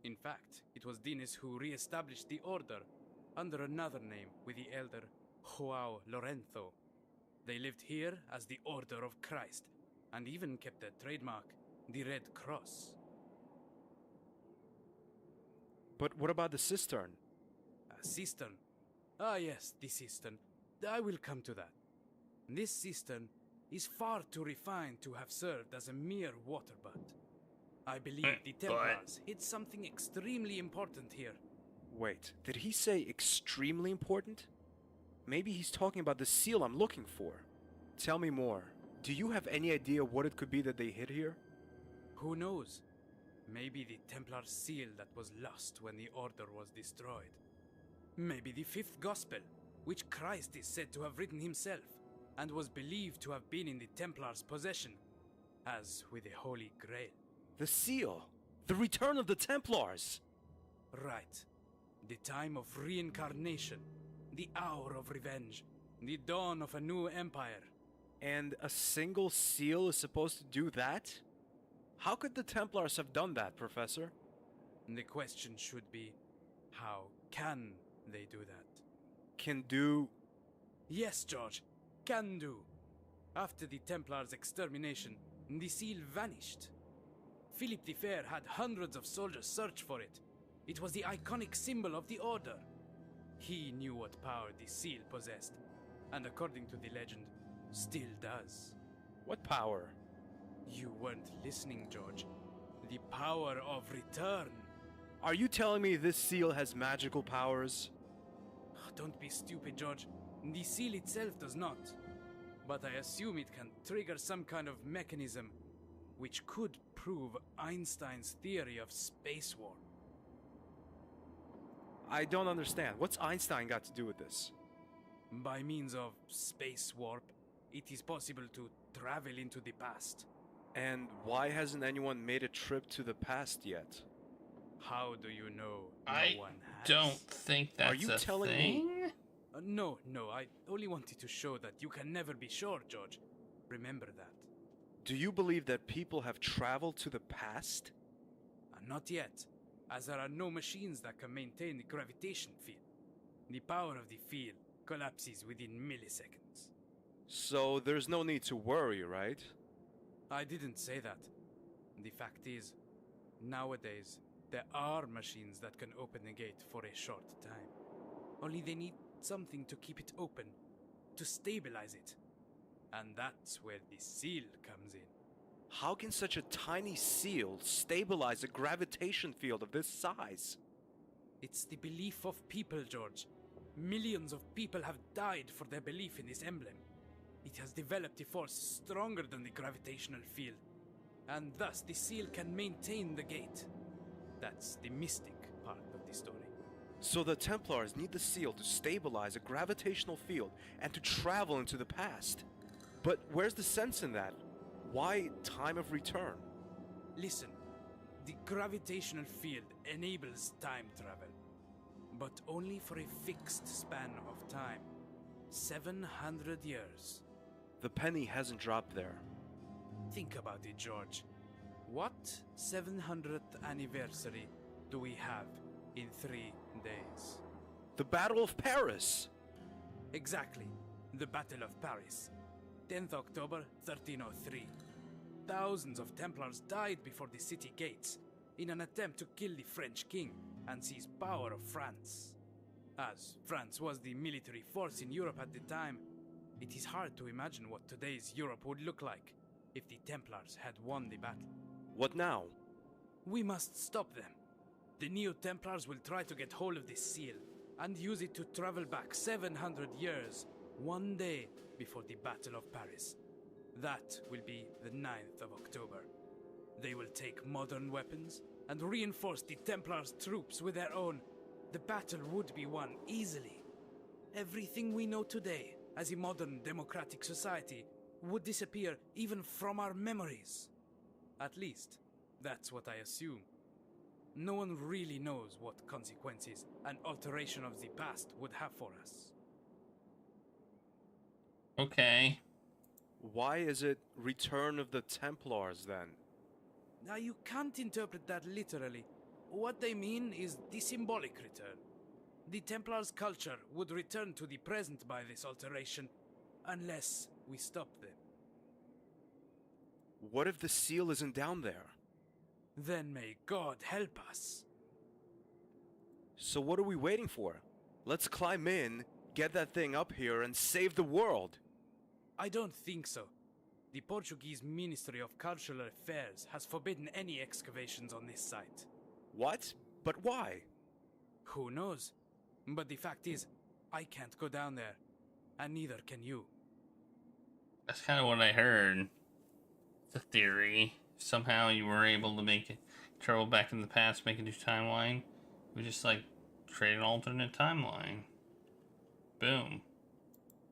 Speaker 15: In fact, it was Denis who re-established the order under another name with the elder Joao Lorenzo. They lived here as the Order of Christ and even kept their trademark, the Red Cross.
Speaker 11: But what about the cistern?
Speaker 15: A cistern? Ah yes, the cistern. I will come to that. This cistern is far too refined to have served as a mere water butt. I believe the Templars hid something extremely important here.
Speaker 11: Wait, did he say extremely important? Maybe he's talking about the seal I'm looking for. Tell me more. Do you have any idea what it could be that they hid here?
Speaker 15: Who knows? Maybe the Templar seal that was lost when the Order was destroyed. Maybe the fifth Gospel, which Christ is said to have written himself, and was believed to have been in the Templars' possession, as with the Holy Grail.
Speaker 11: The seal! The return of the Templars!
Speaker 15: Right. The time of reincarnation, the hour of revenge, the dawn of a new empire.
Speaker 11: And a single seal is supposed to do that? How could the Templars have done that, Professor?
Speaker 15: The question should be, how can they do that?
Speaker 11: Can do...
Speaker 15: Yes, George, can do. After the Templars' extermination, the seal vanished. Philip the Fair had hundreds of soldiers search for it. It was the iconic symbol of the Order. He knew what power the seal possessed, and according to the legend, still does.
Speaker 11: What power?
Speaker 15: You weren't listening, George. The power of return.
Speaker 11: Are you telling me this seal has magical powers?
Speaker 15: Don't be stupid, George. The seal itself does not. But I assume it can trigger some kind of mechanism which could prove Einstein's theory of space warp.
Speaker 11: I don't understand. What's Einstein got to do with this?
Speaker 15: By means of space warp, it is possible to travel into the past.
Speaker 11: And why hasn't anyone made a trip to the past yet?
Speaker 15: How do you know
Speaker 7: I
Speaker 15: one has?
Speaker 7: don't think that's
Speaker 11: Are you
Speaker 7: a
Speaker 11: telling
Speaker 7: thing?
Speaker 11: me?
Speaker 15: No, I only wanted to show that you can never be sure, George. Remember that.
Speaker 11: Do you believe that people have traveled to the past?
Speaker 15: Not yet, as there are no machines that can maintain the gravitation field. The power of the field collapses within milliseconds.
Speaker 11: So there's no need to worry, right?
Speaker 15: I didn't say that. The fact is, nowadays, there are machines that can open the gate for a short time. Only they need something to keep it open, to stabilize it. And that's where the seal comes in.
Speaker 11: How can such a tiny seal stabilize a gravitation field of this size?
Speaker 15: It's the belief of people, George. Millions of people have died for their belief in this emblem. It has developed a force stronger than the gravitational field, and thus the seal can maintain the gate. That's the mystic part of the story.
Speaker 11: So the Templars need the seal to stabilize a gravitational field and to travel into the past. But where's the sense in that? Why time of return?
Speaker 15: Listen, the gravitational field enables time travel, but only for a fixed span of time. 700 years.
Speaker 11: The penny hasn't dropped there.
Speaker 15: Think about it, George. What 700th anniversary do we have in 3 days?
Speaker 11: The Battle of Paris!
Speaker 15: Exactly. The Battle of Paris. 10th October 1303. Thousands of Templars died before the city gates in an attempt to kill the French king and seize power of France. As France was the military force in Europe at the time, it is hard to imagine what today's Europe would look like if the Templars had won the battle.
Speaker 11: What now?
Speaker 15: We must stop them. The Neo-Templars will try to get hold of this seal and use it to travel back 700 years, one day before the Battle of Paris. That will be the 9th of October. They will take modern weapons and reinforce the Templars' troops with their own. The battle would be won easily. Everything we know today as a modern democratic society would disappear even from our memories. At least, that's what I assume. No one really knows what consequences an alteration of the past would have for us.
Speaker 7: Okay.
Speaker 11: Why is it Return of the Templars then?
Speaker 15: Now you can't interpret that literally. What they mean is the symbolic return. The Templars' culture would return to the present by this alteration, unless we stop them.
Speaker 11: What if the seal isn't down there?
Speaker 15: Then may God help us.
Speaker 11: So what are we waiting for? Let's climb in, get that thing up here, and save the world.
Speaker 15: I don't think so. The Portuguese Ministry of Cultural Affairs has forbidden any excavations on this site.
Speaker 11: What? But why?
Speaker 15: Who knows? But the fact is, I can't go down there, and neither can you.
Speaker 7: That's kind of what I heard. It's a theory. Somehow you were able to make it travel back in the past, make a new timeline. We just like create an alternate timeline. Boom.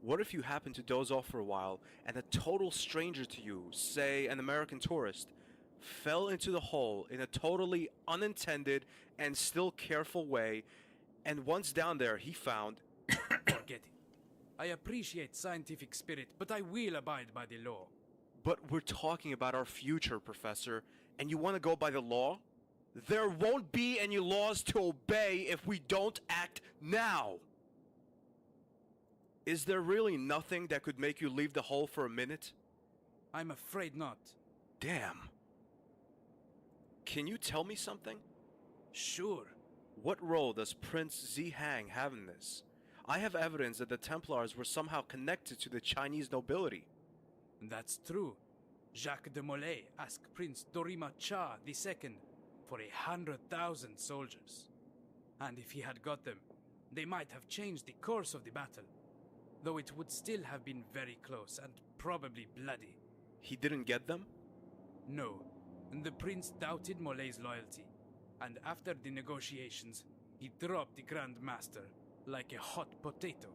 Speaker 11: What if you happen to doze off for a while and a total stranger to you, say an American tourist, fell into the hole in a totally unintended and still careful way, and once down there he found...
Speaker 15: Forget it. I appreciate scientific spirit, but I will abide by the law.
Speaker 11: But we're talking about our future, Professor, and you want to go by the law? There won't be any laws to obey if we don't act now! Is there really nothing that could make you leave the hole for a minute?
Speaker 15: I'm afraid not.
Speaker 11: Damn. Can you tell me something?
Speaker 15: Sure.
Speaker 11: What role does Prince Zihang have in this? I have evidence that the Templars were somehow connected to the Chinese nobility.
Speaker 15: That's true. Jacques de Molay asked Prince Dorima Cha II for 100,000 soldiers. And if he had got them, they might have changed the course of the battle. Though it would still have been very close and probably bloody.
Speaker 11: He didn't get them?
Speaker 15: No. The prince doubted Molay's loyalty, and after the negotiations, he dropped the Grand Master like a hot potato.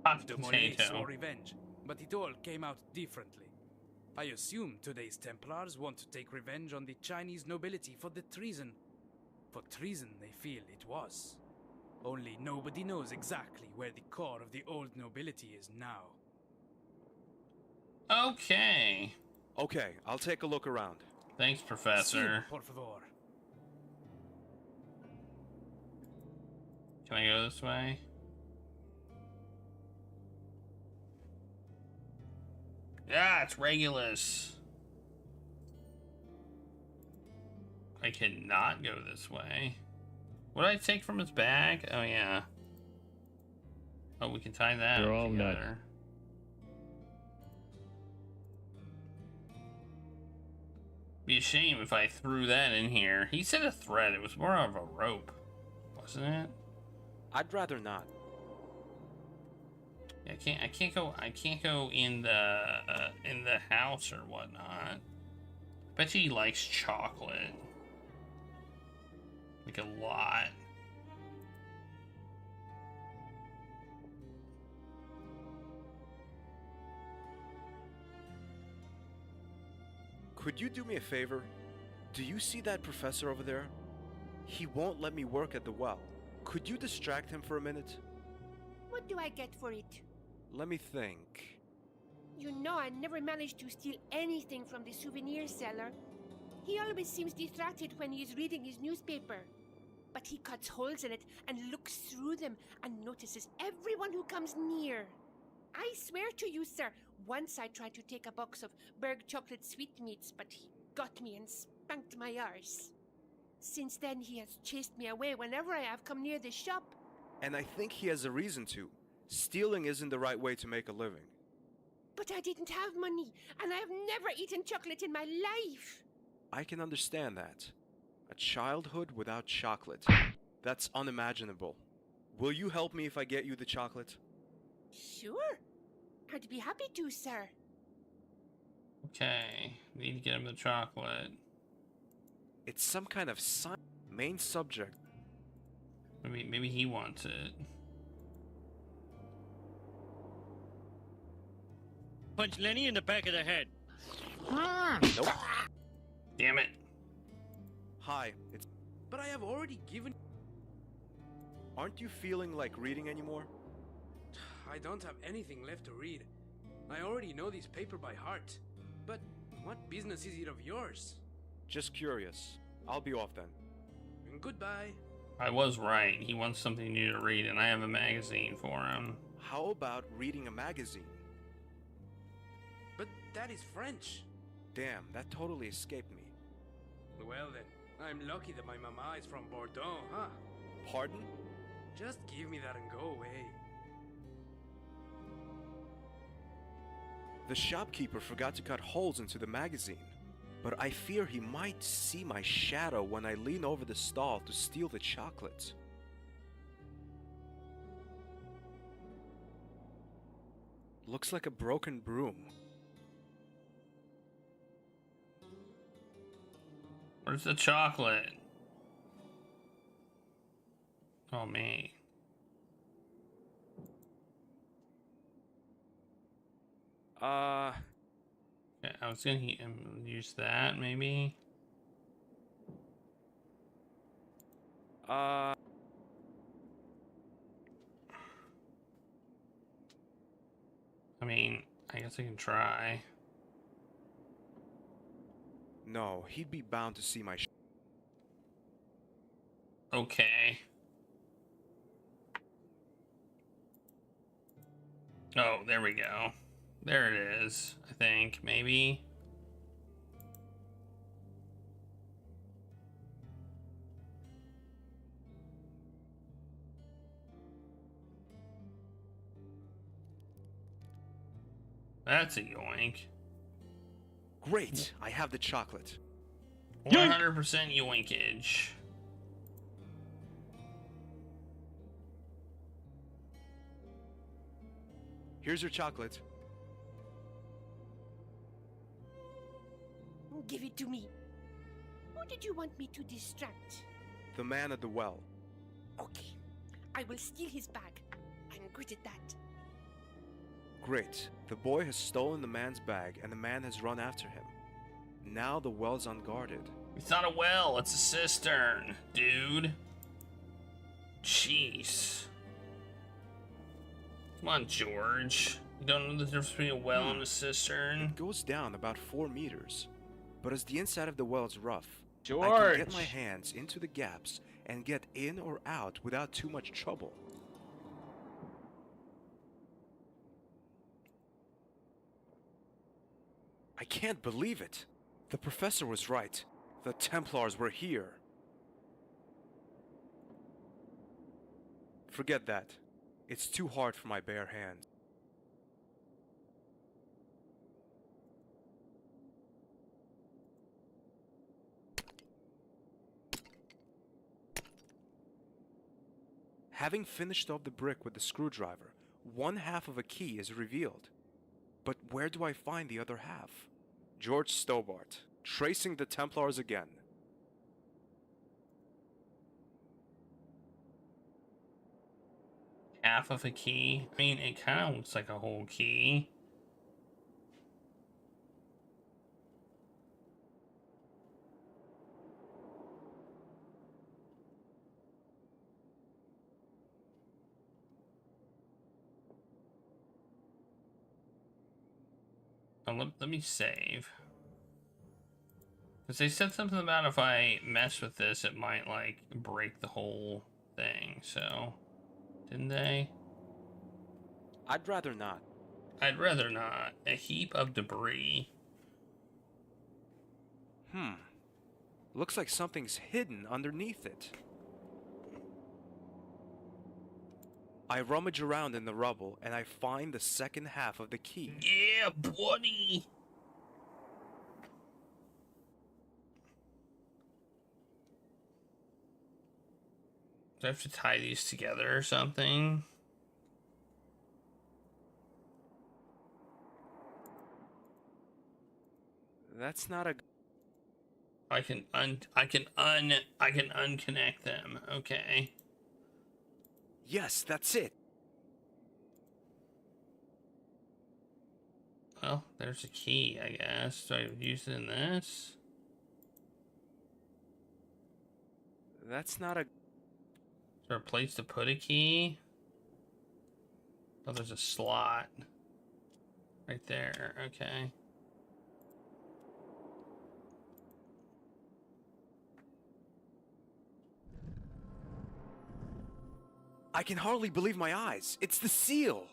Speaker 7: Hot
Speaker 15: De
Speaker 7: potato.
Speaker 15: Molay swore revenge, but it all came out differently. I assume today's Templars want to take revenge on the Chinese nobility for the treason. For treason they feel it was. Only nobody knows exactly where the core of the old nobility is now.
Speaker 7: Okay.
Speaker 11: Okay, I'll take a look around.
Speaker 7: Thanks, Professor.
Speaker 15: Sí, por favor.
Speaker 7: Can I go this way? Yeah, it's Regulus. I cannot go this way. What did I take from his bag? Oh, yeah. Oh, we can tie that
Speaker 21: You're all
Speaker 7: together.
Speaker 21: nuts.
Speaker 7: Be a shame if I threw that in here. He said a thread. It was more of a rope, wasn't it?
Speaker 11: I'd rather not.
Speaker 7: I can't go in the house or whatnot. Bet he likes chocolate. Like a lot.
Speaker 11: Could you do me a favor? Do you see that professor over there? He won't let me work at the well. Could you distract him for a minute?
Speaker 18: What do I get for it?
Speaker 11: Let me think.
Speaker 18: You know I never managed to steal anything from the souvenir seller. He always seems distracted when he is reading his newspaper. But he cuts holes in it and looks through them and notices everyone who comes near. I swear to you, sir, once I tried to take a box of Berg chocolate sweetmeats, but he got me and spanked my arse. Since then, he has chased me away whenever I have come near the shop.
Speaker 11: And I think he has a reason to. Stealing isn't the right way to make a living.
Speaker 18: But I didn't have money, and I have never eaten chocolate in my life.
Speaker 11: I can understand that. A childhood without chocolate. That's unimaginable. Will you help me if I get you the chocolate?
Speaker 18: Sure. I'd be happy to, sir.
Speaker 7: Okay, need to get him the chocolate.
Speaker 11: It's some kind of main subject.
Speaker 7: Maybe he wants it.
Speaker 22: Punch Lenny in the back of the head.
Speaker 11: Nope.
Speaker 7: Damn it.
Speaker 11: Hi, it's... But I have already given... Aren't you feeling like reading anymore?
Speaker 15: I don't have anything left to read. I already know this paper by heart. But what business is it of yours?
Speaker 11: Just curious. I'll be off then.
Speaker 15: Goodbye.
Speaker 7: I was right. He wants something new to read, and I have a magazine for him.
Speaker 11: How about reading a magazine?
Speaker 15: But that is French.
Speaker 11: Damn, that totally escaped me.
Speaker 15: Well then, I'm lucky that my mama is from Bordeaux, huh?
Speaker 11: Pardon?
Speaker 15: Just give me that and go away.
Speaker 11: The shopkeeper forgot to cut holes into the magazine, but I fear he might see my shadow when I lean over the stall to steal the chocolate. Looks like a broken broom.
Speaker 7: Where's the chocolate? Oh, me. Okay, I was gonna use that, maybe.
Speaker 11: I
Speaker 7: mean, I guess I can try.
Speaker 11: No, he'd be bound to see my
Speaker 7: Okay. Oh, there we go. There it is, I think, maybe. That's a yoink.
Speaker 11: Great, I have the chocolate.
Speaker 7: 100% yoinkage.
Speaker 11: Here's your chocolate.
Speaker 18: Give it to me. Who did you want me to distract?
Speaker 11: The man at the well.
Speaker 18: Okay, I will steal his bag. I'm good at that.
Speaker 11: Great. The boy has stolen the man's bag and the man has run after him. Now the well's unguarded.
Speaker 7: It's not a well, it's a cistern, dude. Jeez. Come on, George. You don't know the difference between a well and a cistern?
Speaker 11: It goes down about 4 meters. But as the inside of the well is rough,
Speaker 22: George,
Speaker 11: I can get my hands into the gaps and get in or out without too much trouble. I can't believe it. The professor was right. The Templars were here. Forget that. It's too hard for my bare hands. Having finished off the brick with the screwdriver, 1/2 of a key is revealed. But where do I find the other half? George Stobart, tracing the Templars again.
Speaker 7: Half of a key? I mean, it kind of looks like a whole key. Let me save. Because they said something about if I mess with this, it might, like, break the whole thing, so... Didn't they?
Speaker 11: I'd rather not.
Speaker 7: I'd rather not. A heap of debris.
Speaker 11: Looks like something's hidden underneath it. I rummage around in the rubble, and I find the second half of the key.
Speaker 7: Yeah, buddy! Do I have to tie these together or something?
Speaker 11: That's not a...
Speaker 7: I can unconnect them. Okay.
Speaker 11: Yes, that's it.
Speaker 7: Well, there's a key, I guess. Do I use it in this?
Speaker 11: That's not a...
Speaker 7: Is there a place to put a key? Oh, there's a slot. Right there. Okay.
Speaker 11: I can hardly believe my eyes. It's the seal.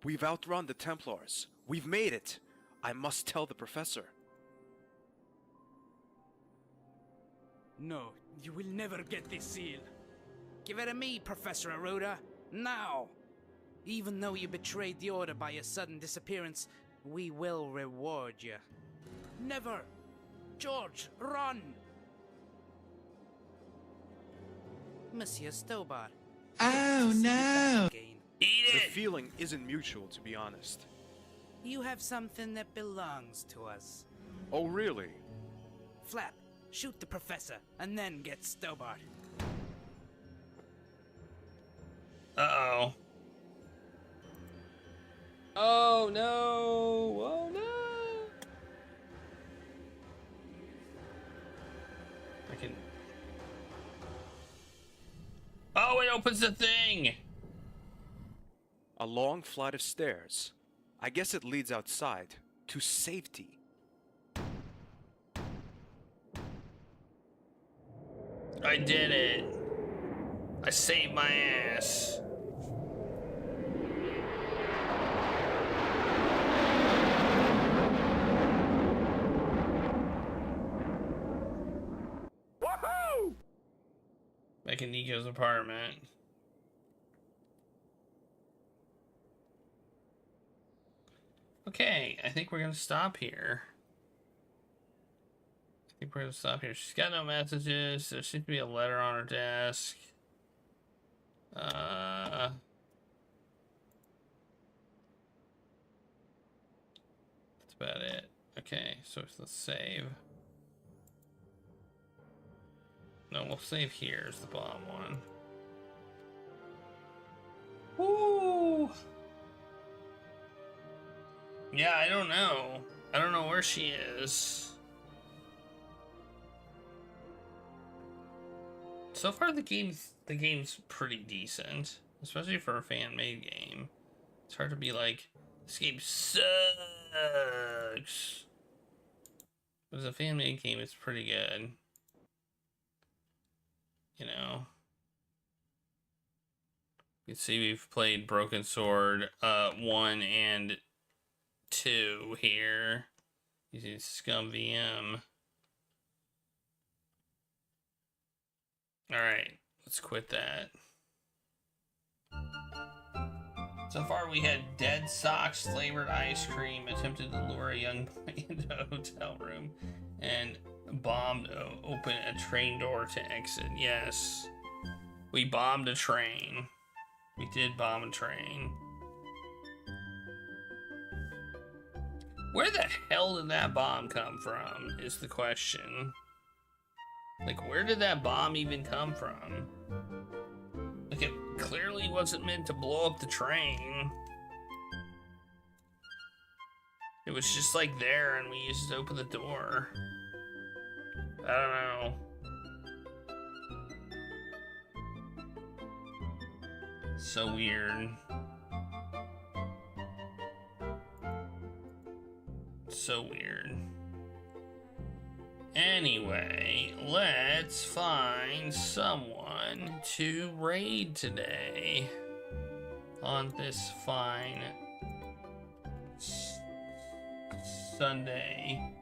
Speaker 11: We've outrun the Templars. We've made it. I must tell the professor.
Speaker 15: No, you will never get this seal. Give it to me, Professor Aruda. Now! Even though you betrayed the Order by your sudden disappearance, we will reward you. Never! George, run! Monsieur Stobart.
Speaker 22: Oh no!
Speaker 7: Eat
Speaker 11: The
Speaker 7: it!
Speaker 11: feeling isn't mutual, to be honest.
Speaker 15: You have something that belongs to us.
Speaker 11: Oh, really?
Speaker 15: Flap, shoot the professor, and then get Stobart.
Speaker 7: Uh-oh.
Speaker 5: Oh no! Oh no!
Speaker 7: I can... Oh, it opens the thing!
Speaker 11: A long flight of stairs. I guess it leads outside, to safety.
Speaker 7: I did it. I saved my ass.
Speaker 22: Woohoo!
Speaker 7: Back in Nico's apartment. Okay, I think we're gonna stop here. She's got no messages. There seems to be a letter on her desk. That's about it. Okay, so let's save. No, we'll save here is the bottom one. Woo! Yeah, I don't know. I don't know where she is. So far, the game's pretty decent, especially for a fan-made game. It's hard to be like, this game sucks. But as a fan-made game, it's pretty good. You know. You can see we've played Broken Sword 1 and 2 here using Scum VM. Alright, let's quit that. So far we had dead socks, flavored ice cream, attempted to lure a young boy into a hotel room, and bombed open a train door to exit. Yes, we bombed a train. We did bomb a train. Where the hell did that bomb come from, is the question. Like, where did that bomb even come from? Like, it clearly wasn't meant to blow up the train. It was just, like, there, and we used it to open the door. I don't know. So weird. So weird. Anyway, let's find someone to raid today on this fine Sunday.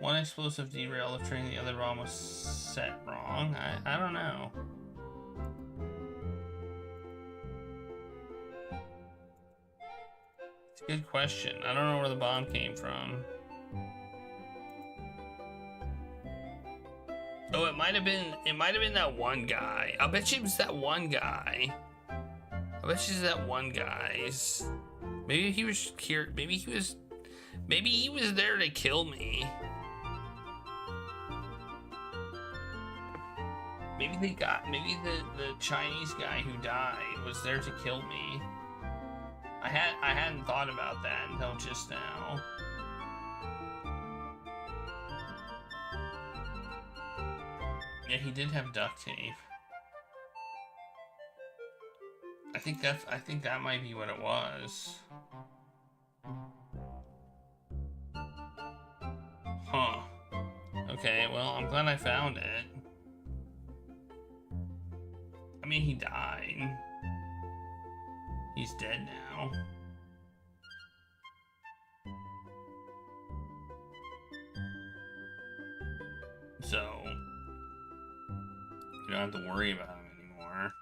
Speaker 7: One explosive derailed the train, the other bomb was set wrong. I don't know. It's a good question. I don't know where the bomb came from. Oh, it might have been that one guy. I'll bet you it was that one guy. I bet you it's that one guy's. Maybe he was here. Maybe he was there to kill me. Maybe the Chinese guy who died was there to kill me. I hadn't thought about that until just now. Yeah, he did have duct tape. I think that might be what it was. Huh. Okay, well, I'm glad I found it. I mean, he died. He's dead now. So, you don't have to worry about him anymore.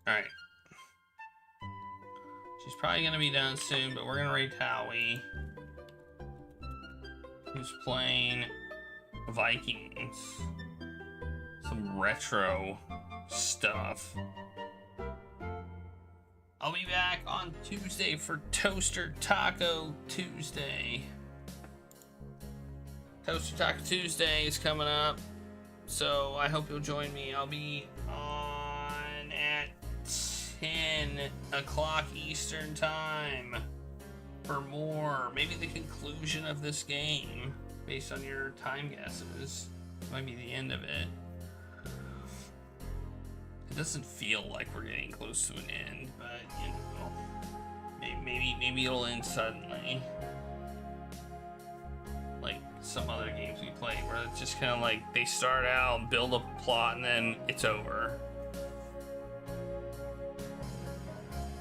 Speaker 7: Alright. She's probably gonna be done soon, but we're gonna raid Howie, who's playing Vikings. Some retro stuff. I'll be back on Tuesday for Toaster Taco Tuesday. Toaster Taco Tuesday is coming up, so I hope you'll join me. I'll be on at 10 o'clock Eastern Time for more. Maybe the conclusion of this game, based on your time guesses. Might be the end of it. It doesn't feel like we're getting close to an end, but you know, maybe it'll end suddenly, like some other games we play, where it's just kind of like they start out, build a plot, and then it's over.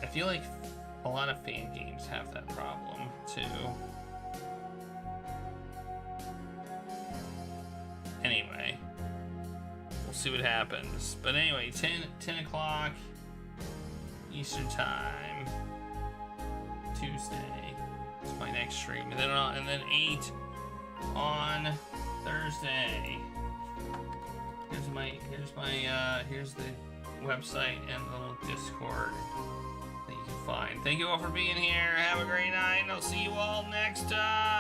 Speaker 7: I feel like a lot of fan games have that problem too. Anyway, we'll see what happens. But anyway, 10 o'clock Eastern Time, Tuesday. It's my next stream, and then 8 on Thursday. Here's the website and the little Discord that you can find. Thank you all for being here. Have a great night, and I'll see you all next time.